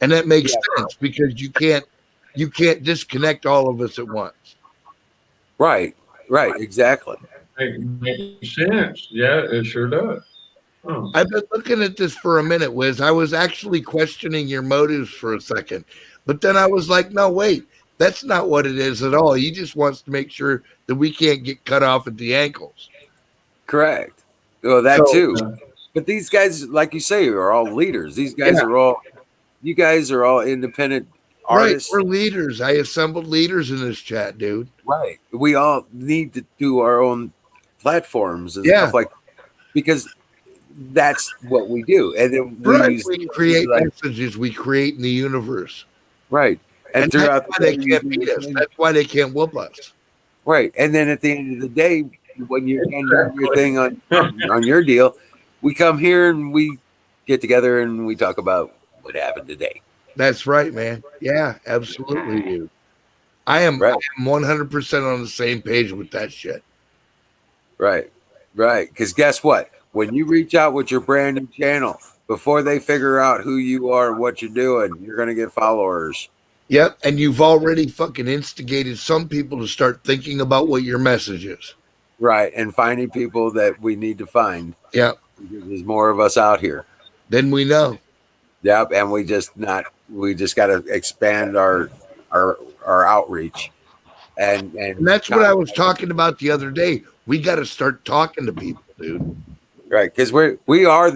and that makes sense because you can't disconnect all of us at once. Right, exactly. Makes sense. Yeah, it sure does. I've been looking at this for a minute, Wiz. I was actually questioning your motives for a second, but then I was like, no, wait, that's not what it is at all. He just wants to make sure that we can't get cut off at the ankles. Correct. Well, that So, too. But these guys, like you say, are all leaders. These guys are all. You guys are all independent artists. Right, we're leaders. I assembled leaders in this chat, dude. Right. We all need to do our own platforms and stuff like that because that's what we do. And then we create messages we create in the universe. Right. And throughout that's why they can't beat us. That's why they can't whoop us. Right. And then at the end of the day, when you're done doing your thing on your deal, we come here and we get together and we talk about what happened today. That's right, man. Yeah, absolutely, dude. I am 100% on the same page with that shit. Right. Right. Because guess what? When you reach out with your brand new channel, before they figure out who you are and what you're doing, you're going to get followers. Yep. And you've already fucking instigated some people to start thinking about what your message is. Right. And finding people that we need to find. Yep. Because there's more of us out here. Then we know. Yep. And we just got to expand our outreach. And that's what I was talking about the other day. We got to start talking to people, dude. Right, because we are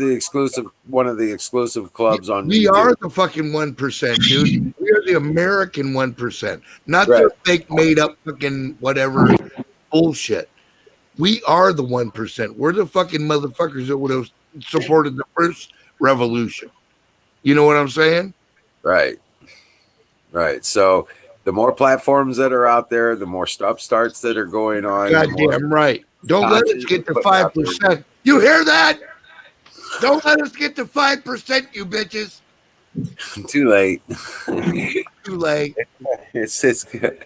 one of the exclusive clubs on. We YouTube. are the fucking 1%, dude. We are the American 1%, not the fake, made up fucking whatever bullshit. We are the 1%. We're the fucking motherfuckers that would have supported the first revolution. You know what I'm saying? Right. Right. So the more platforms that are out there, the more upstarts that are going on. Goddamn right. Don't let us get to 5%. You hear that? Don't let us get to 5%, you bitches. Too late. Too late. It's good.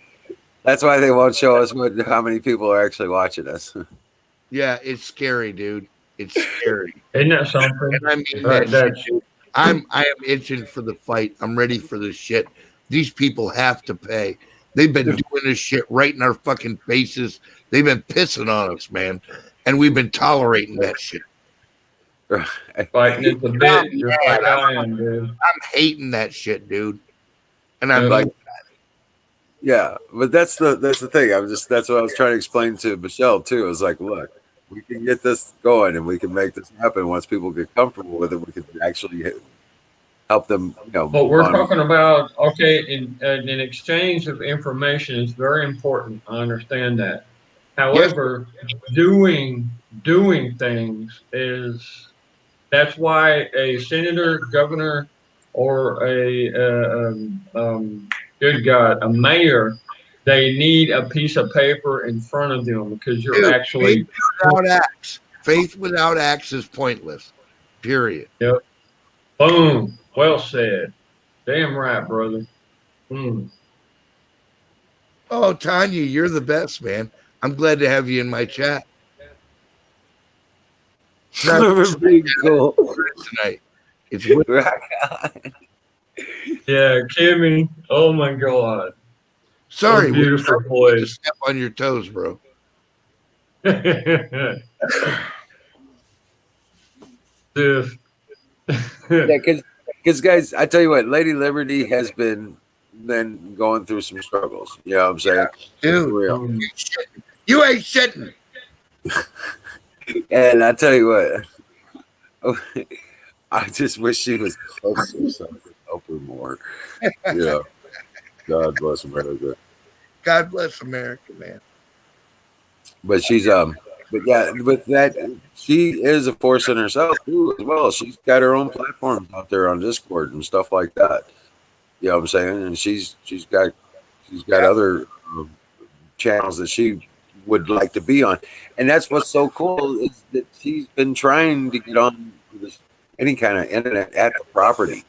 That's why they won't show us how many people are actually watching us. Yeah, it's scary, dude. It's scary. Isn't that something? And I mean that shit, dude. I am itching for the fight. I'm ready for this shit. These people have to pay. They've been doing this shit right in our fucking faces. They've been pissing on us, man. And we've been tolerating that shit. Fighting it the bit. You're like I am, dude. I'm hating that shit, dude. And I'm like, yeah, but that's the thing. That's what I was trying to explain to Michelle too. I was like, look, we can get this going and we can make this happen once people get comfortable with it. We can actually help them. But we're talking about in exchange of information is very important. I understand that. However, doing things that's why a senator, governor, or a mayor, they need a piece of paper in front of them because you're actually faith without acts is pointless. Period. Yep. Boom. Well said. Damn right, brother. Oh, Tanya, you're the best, man. I'm glad to have you in my chat. Cool. Tonight. It's yeah, Kimmy. Oh my God. Sorry, beautiful boys. Step on your toes, bro. Dude. Yeah, because guys, I tell you what, Lady Liberty has been going through some struggles. You know what I'm saying? Dude, real. You ain't shitting. And I tell you what, I just wish she was closer so I could help her more. Yeah. God bless America. God bless America, man. But she's but yeah, with that, she is a force in herself too as well. She's got her own platforms out there on Discord and stuff like that. You know what I'm saying? And she's got other channels that she would like to be on, and that's what's so cool is that she's been trying to get on any kind of internet at the property,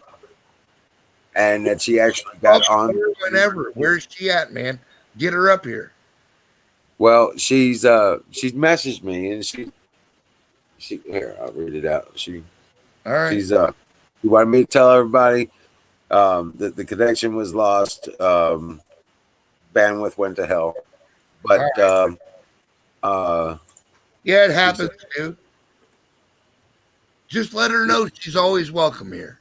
and that she actually got on. Whenever, where's she at, man? Get her up here. Well, she's messaged me, and she here, I'll read it out. All right. She wanted me to tell everybody that the connection was lost, bandwidth went to hell, but yeah, it happens, dude. Just let her know she's always welcome here.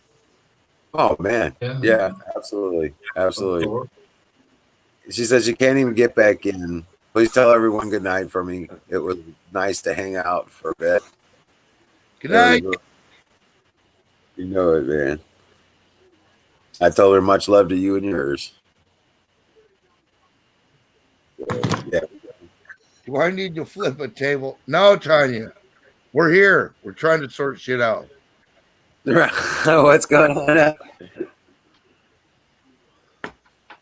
Oh man, yeah, absolutely, absolutely. She said she can't even get back in. Please tell everyone good night for me. It was nice to hang out for a bit. Good night. You know it, man. I told her much love to you and yours. Yeah. Do I need to flip a table? No, Tanya. We're here. We're trying to sort shit out. What's going on?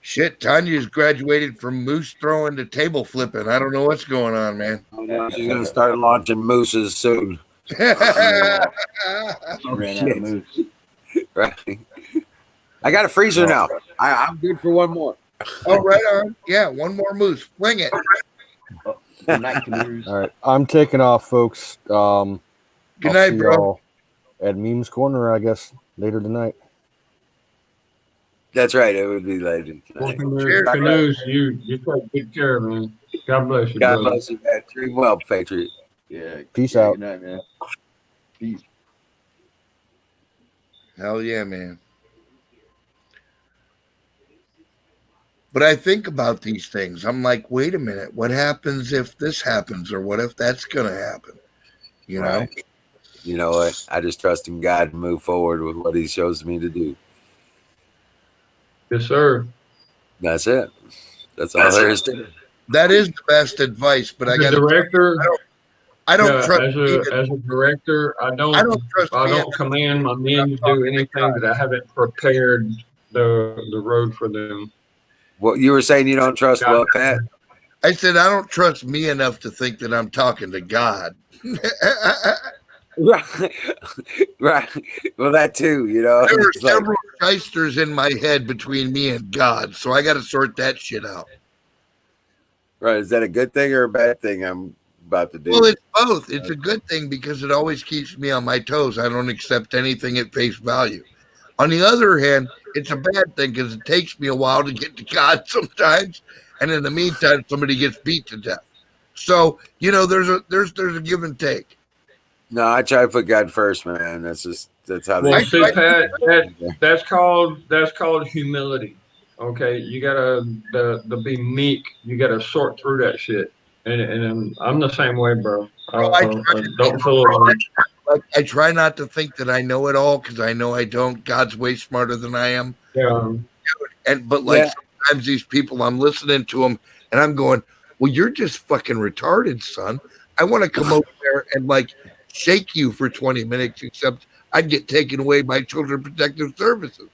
Shit, Tanya's graduated from moose throwing to table flipping. I don't know what's going on, man. She's gonna start launching mooses soon. Oh, Ran out of moose. Right. I got a freezer now. I'm good for one more. Oh, right on. Yeah, one more moose. Fling it. Good night, canoes. All right, I'm taking off, folks. Good I'll night, see bro. y'all at Memes Corner, I guess, later tonight. That's right. It would be later Well, tonight. canoes, you take good care, man. God bless you. God brother. bless you, man. Dream well, Patriot. Yeah. Peace out. Good night, man. Peace. Hell yeah, man. But I think about these things. I'm like, wait a minute. What happens if this happens? Or what if that's going to happen? You know? Right. You know what? I just trust in God to move forward with what He shows me to do. Yes, sir. That's it. That's all there is to it. That is the best advice, but I As got a director, I don't yeah, trust as a director, I don't trust command my men to do anything that I haven't prepared the road for them. What you were saying? You don't trust God. what, Pat? I said I don't trust me enough to think that I'm talking to God. Right. Right. Well, that too, you know. There are It's like, several shysters in my head between me and God, so I got to sort that shit out. right. Is that a good thing or a bad thing I'm about to do? Well, it's both. It's a good thing because it always keeps me on my toes. I don't accept anything at face value. On the other hand, it's a bad thing because it takes me a while to get to God sometimes, and in the meantime, somebody gets beat to death. So there's a give and take. No, I try to put God first, man. That's how they. Well, see, Pat, that's called humility. Okay, you gotta the be meek. You gotta sort through that shit, and I'm the same way, bro. I don't feel alone. Like, I try not to think that I know it all because I know I don't. God's way smarter than I am. Yeah. But sometimes these people, I'm listening to them and I'm going, well, you're just fucking retarded, son. I want to come over there and shake you for 20 minutes, except I'd get taken away by Children Protective Services.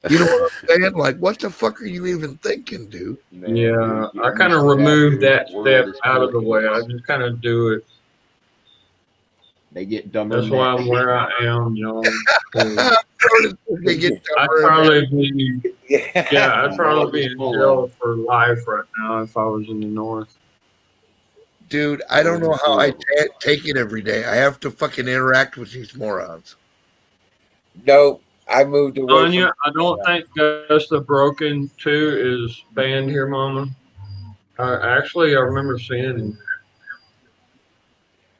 You know what I'm saying? Like, what the fuck are you even thinking, dude? Yeah, I kind of removed that step out of the way. I just kind of do it. They get dumber. That's why I'm where I am, John. They get I'd probably be, I'd probably be in jail for life right now if I was in the North. Dude, I don't know how I take it every day. I have to fucking interact with these morons. No, I moved away. Anya, I don't think Just the Broken 2 is banned here, Mama. Actually, I remember seeing him.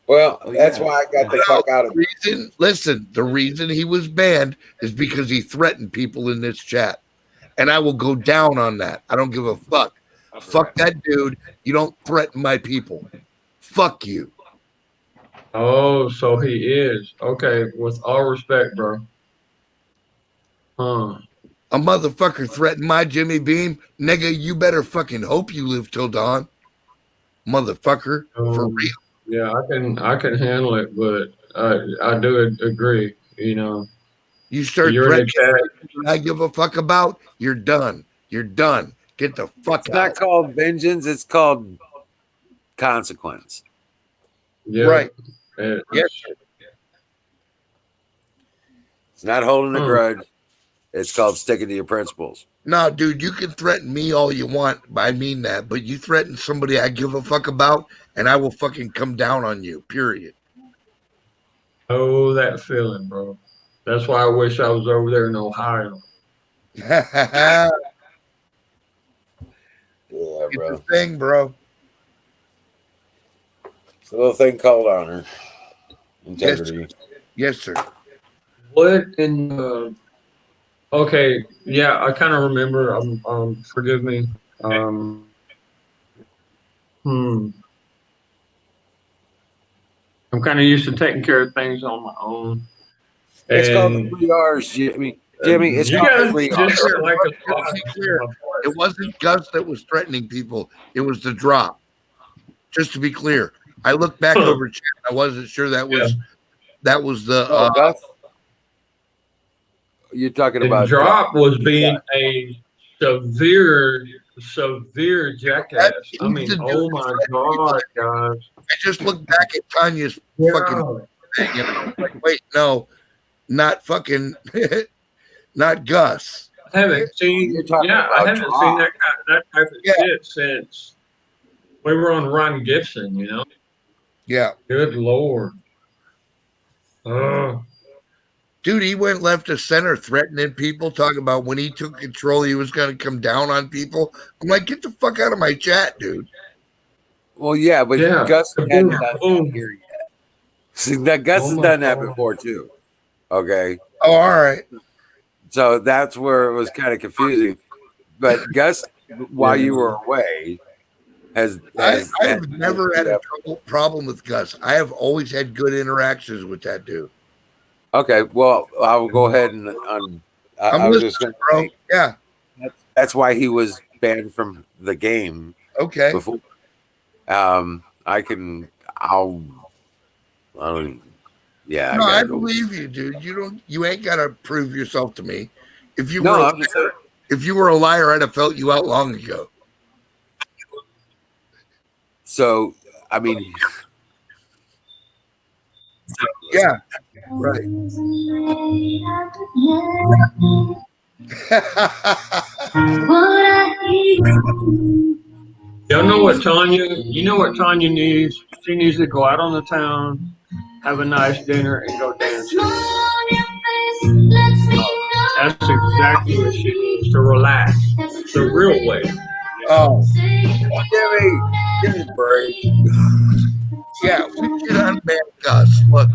Well, that's why I got the fuck out of it. Listen, the reason he was banned is because he threatened people in this chat. And I will go down on that. I don't give a fuck. Fuck that dude. You don't threaten my people. Fuck you. Oh, so he is. Okay, with all respect, bro. Huh. A motherfucker threatened my Jimmy Beam. Nigga, you better fucking hope you live till dawn. Motherfucker. For real. Yeah, I can handle it, but I do agree. You start threatening I give a fuck about, you're done. You're done. Get the fuck It's out. not called vengeance. It's called consequence. Yeah. Right. Yes. It's not holding a grudge. It's called sticking to your principles. No, dude, you can threaten me all you want. I mean that. But you threaten somebody I give a fuck about, and I will fucking come down on you, period. Oh, that feeling, bro. That's why I wish I was over there in Ohio. Yeah, It's bro. a thing, bro. It's a little thing called honor, integrity. Yes, sir. What in okay, yeah, I kind of remember. Forgive me. Hmm. I'm kind of used to taking care of things on my own. It's called the And 3 R's, Jimmy. Jimmy, it's you called the guys 3 just R's. hear like a Let's be clear. It wasn't Gus that was threatening people. It was the drop. Just to be clear, I looked back over chat. I wasn't sure that was the. Oh, Gus? You're talking the about drop was being a severe jackass. I mean, oh my god, guys. I just looked back at Tanya's fucking thing and I was like, wait, no, not fucking, not Gus. I haven't seen. I haven't seen that type of shit since we were on Ron Gibson. You know. Yeah. Good lord. Oh. Dude, he went left to center threatening people, talking about when he took control, he was going to come down on people. I'm like, get the fuck out of my chat, dude. Well, yeah, but Gus hadn't done that here yet. See, that Gus has done that before too. Okay. Oh, all right. So that's where it was kind of confusing. But Gus, while you were away, I've never had a problem with Gus. I have always had good interactions with that dude. Okay, well, I will go ahead and I was just going to say, yeah, that's why he was banned from the game. Okay. Before, yeah. No, I believe you, dude. You ain't got to prove yourself to me. If you were a liar, I'd have felt you out long ago. So, I mean, yeah, right. Y'all know what Tanya? You know what Tanya needs? She needs to go out on the town, have a nice dinner, and go dancing. That's exactly what she needs to relax. The real way. Oh, give me a break. Yeah, we should unban Gus. Look,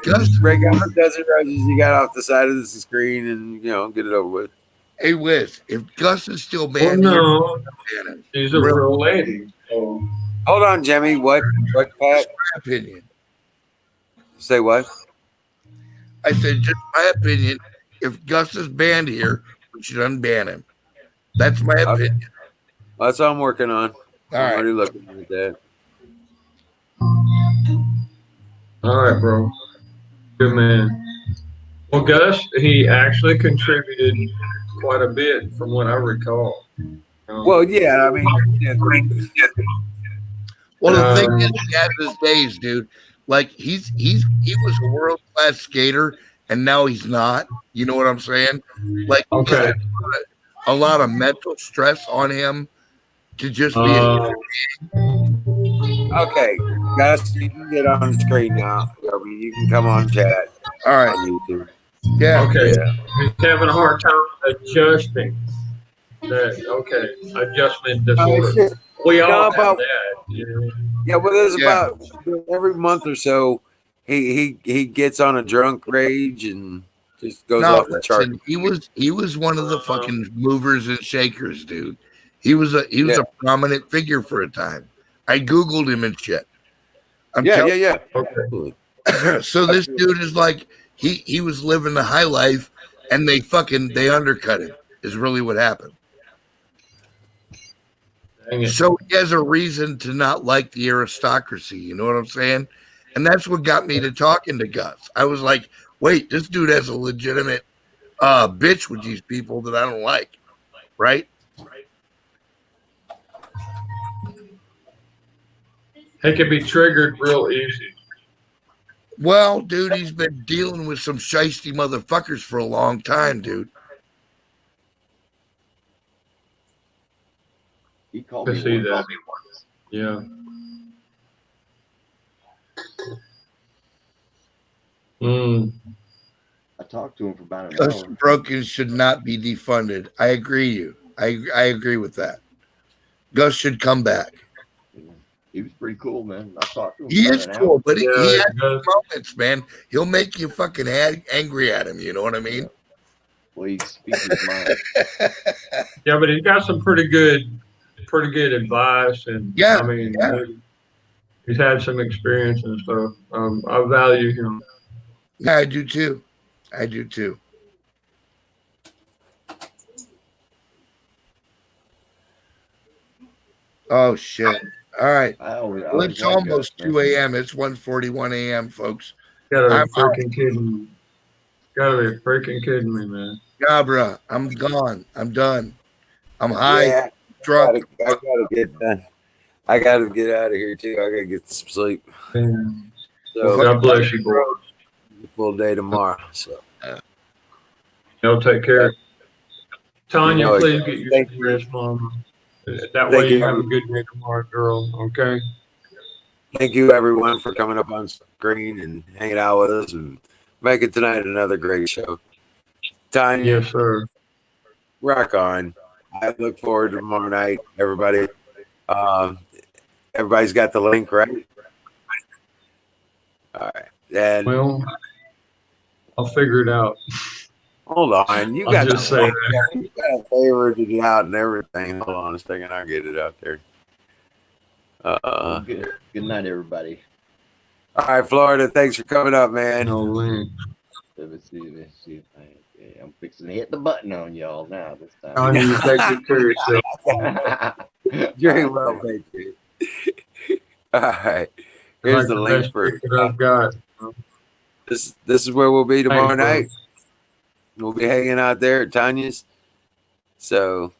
Gus, break out the Desert Roses you got off the side of the screen and get it over with. Hey, Wiz, if Gus is still banned, she's a real lady. So. Hold on, Jimmy. What, Pat? My opinion. Say what? I said, just my opinion. If Gus is banned here, we should unban him. That's my opinion. Well, that's what I'm working on. I'm already looking at that. All right, bro. Good man. Well, Gus, he actually contributed quite a bit from what I recall. Well, yeah, I mean, well, the thing is, he has his days, dude. Like he was a world class skater, and now he's not. You know what I'm saying? Like, okay, a lot of mental stress on him to just be. Okay, Gus, you can get on the screen now. You can come on chat. All right. On YouTube. Yeah. Okay. Yeah. He's having a hard time adjusting. Adjustment disorder. We all have that. You know? Yeah, well, there's about every month or so, he gets on a drunk rage and just goes off the chart. He was one of the fucking movers and shakers, dude. He was a prominent figure for a time. I Googled him and shit. Yeah. Okay. So this dude is like he was living the high life, and they undercut him. Is really what happened. So he has a reason to not like the aristocracy. You know what I'm saying? And that's what got me to talking to Gus. I was like, wait, this dude has a legitimate bitch with these people that I don't like, right? He can be triggered real easy. Well, dude, he's been dealing with some shiesty motherfuckers for a long time, dude. He called To me see once. that. Yeah. I talked to him for about an Gus hour. Broken should not be defunded. I agree. I agree with that. Gus should come back. He was pretty cool, man. I talked to him. He about is an cool, hour. but he Yeah, has he does. moments, man. He'll make you fucking angry at him. You know what I mean? Well, he speaks his mind. Yeah, but he's got some pretty good advice, and Yeah, I mean, yeah. he's had some experience and stuff. I value him. Yeah, I do too. I do too. Oh shit! All right. Well, it's almost 2 a.m. It's 1:41 a.m., folks. Gotta I'm be freaking kidding me. Gotta be freaking kidding me, man. Gabra, I'm gone. I'm done. I'm high, Yeah, drunk. I gotta get done. I gotta get out of here too. I gotta get some sleep. So God bless you, boy. Full day tomorrow. So Y'all take care. Tanya, You know it. please get your Thank rest, Mama. That Thank way you you. have a good day tomorrow, girl. Okay. Thank you, everyone, for coming up on screen and hanging out with us and making tonight another great show. Tanya, Yes, sir. rock on. I look forward to tomorrow night, everybody. Everybody's got the link, right? All right. And Well, I'll figure it out. hold on, you I'll got just the say link. You got to favorite it out and everything. Hold on a second, I'll get it out there. Good night, everybody. All right, Florida, thanks for coming up, man. No link. Let's see. I'm fixing to hit the button on y'all now this time. Tanya, you take good care of yourself. Very well, Patriot. All right, here's the link best for ticket I've got. this. This is where we'll be tomorrow Thanks, bro. night. We'll be hanging out there at Tanya's. So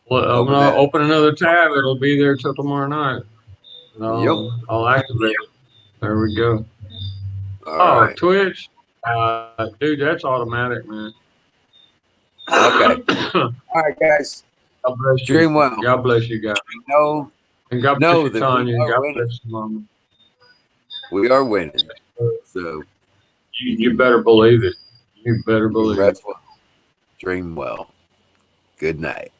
Well, I'm Over gonna that. open another tab. It'll be there till tomorrow night. I'll activate it. There we go. all right. Twitch, dude, that's automatic, man. Okay. All right, guys. God bless you. Dream well. God bless you guys. No, And God know bless you, that we Tanya. And are God winning. bless you, Mama. We are winning. So You better believe it. You better believe it. rest well. Dream well. Good night.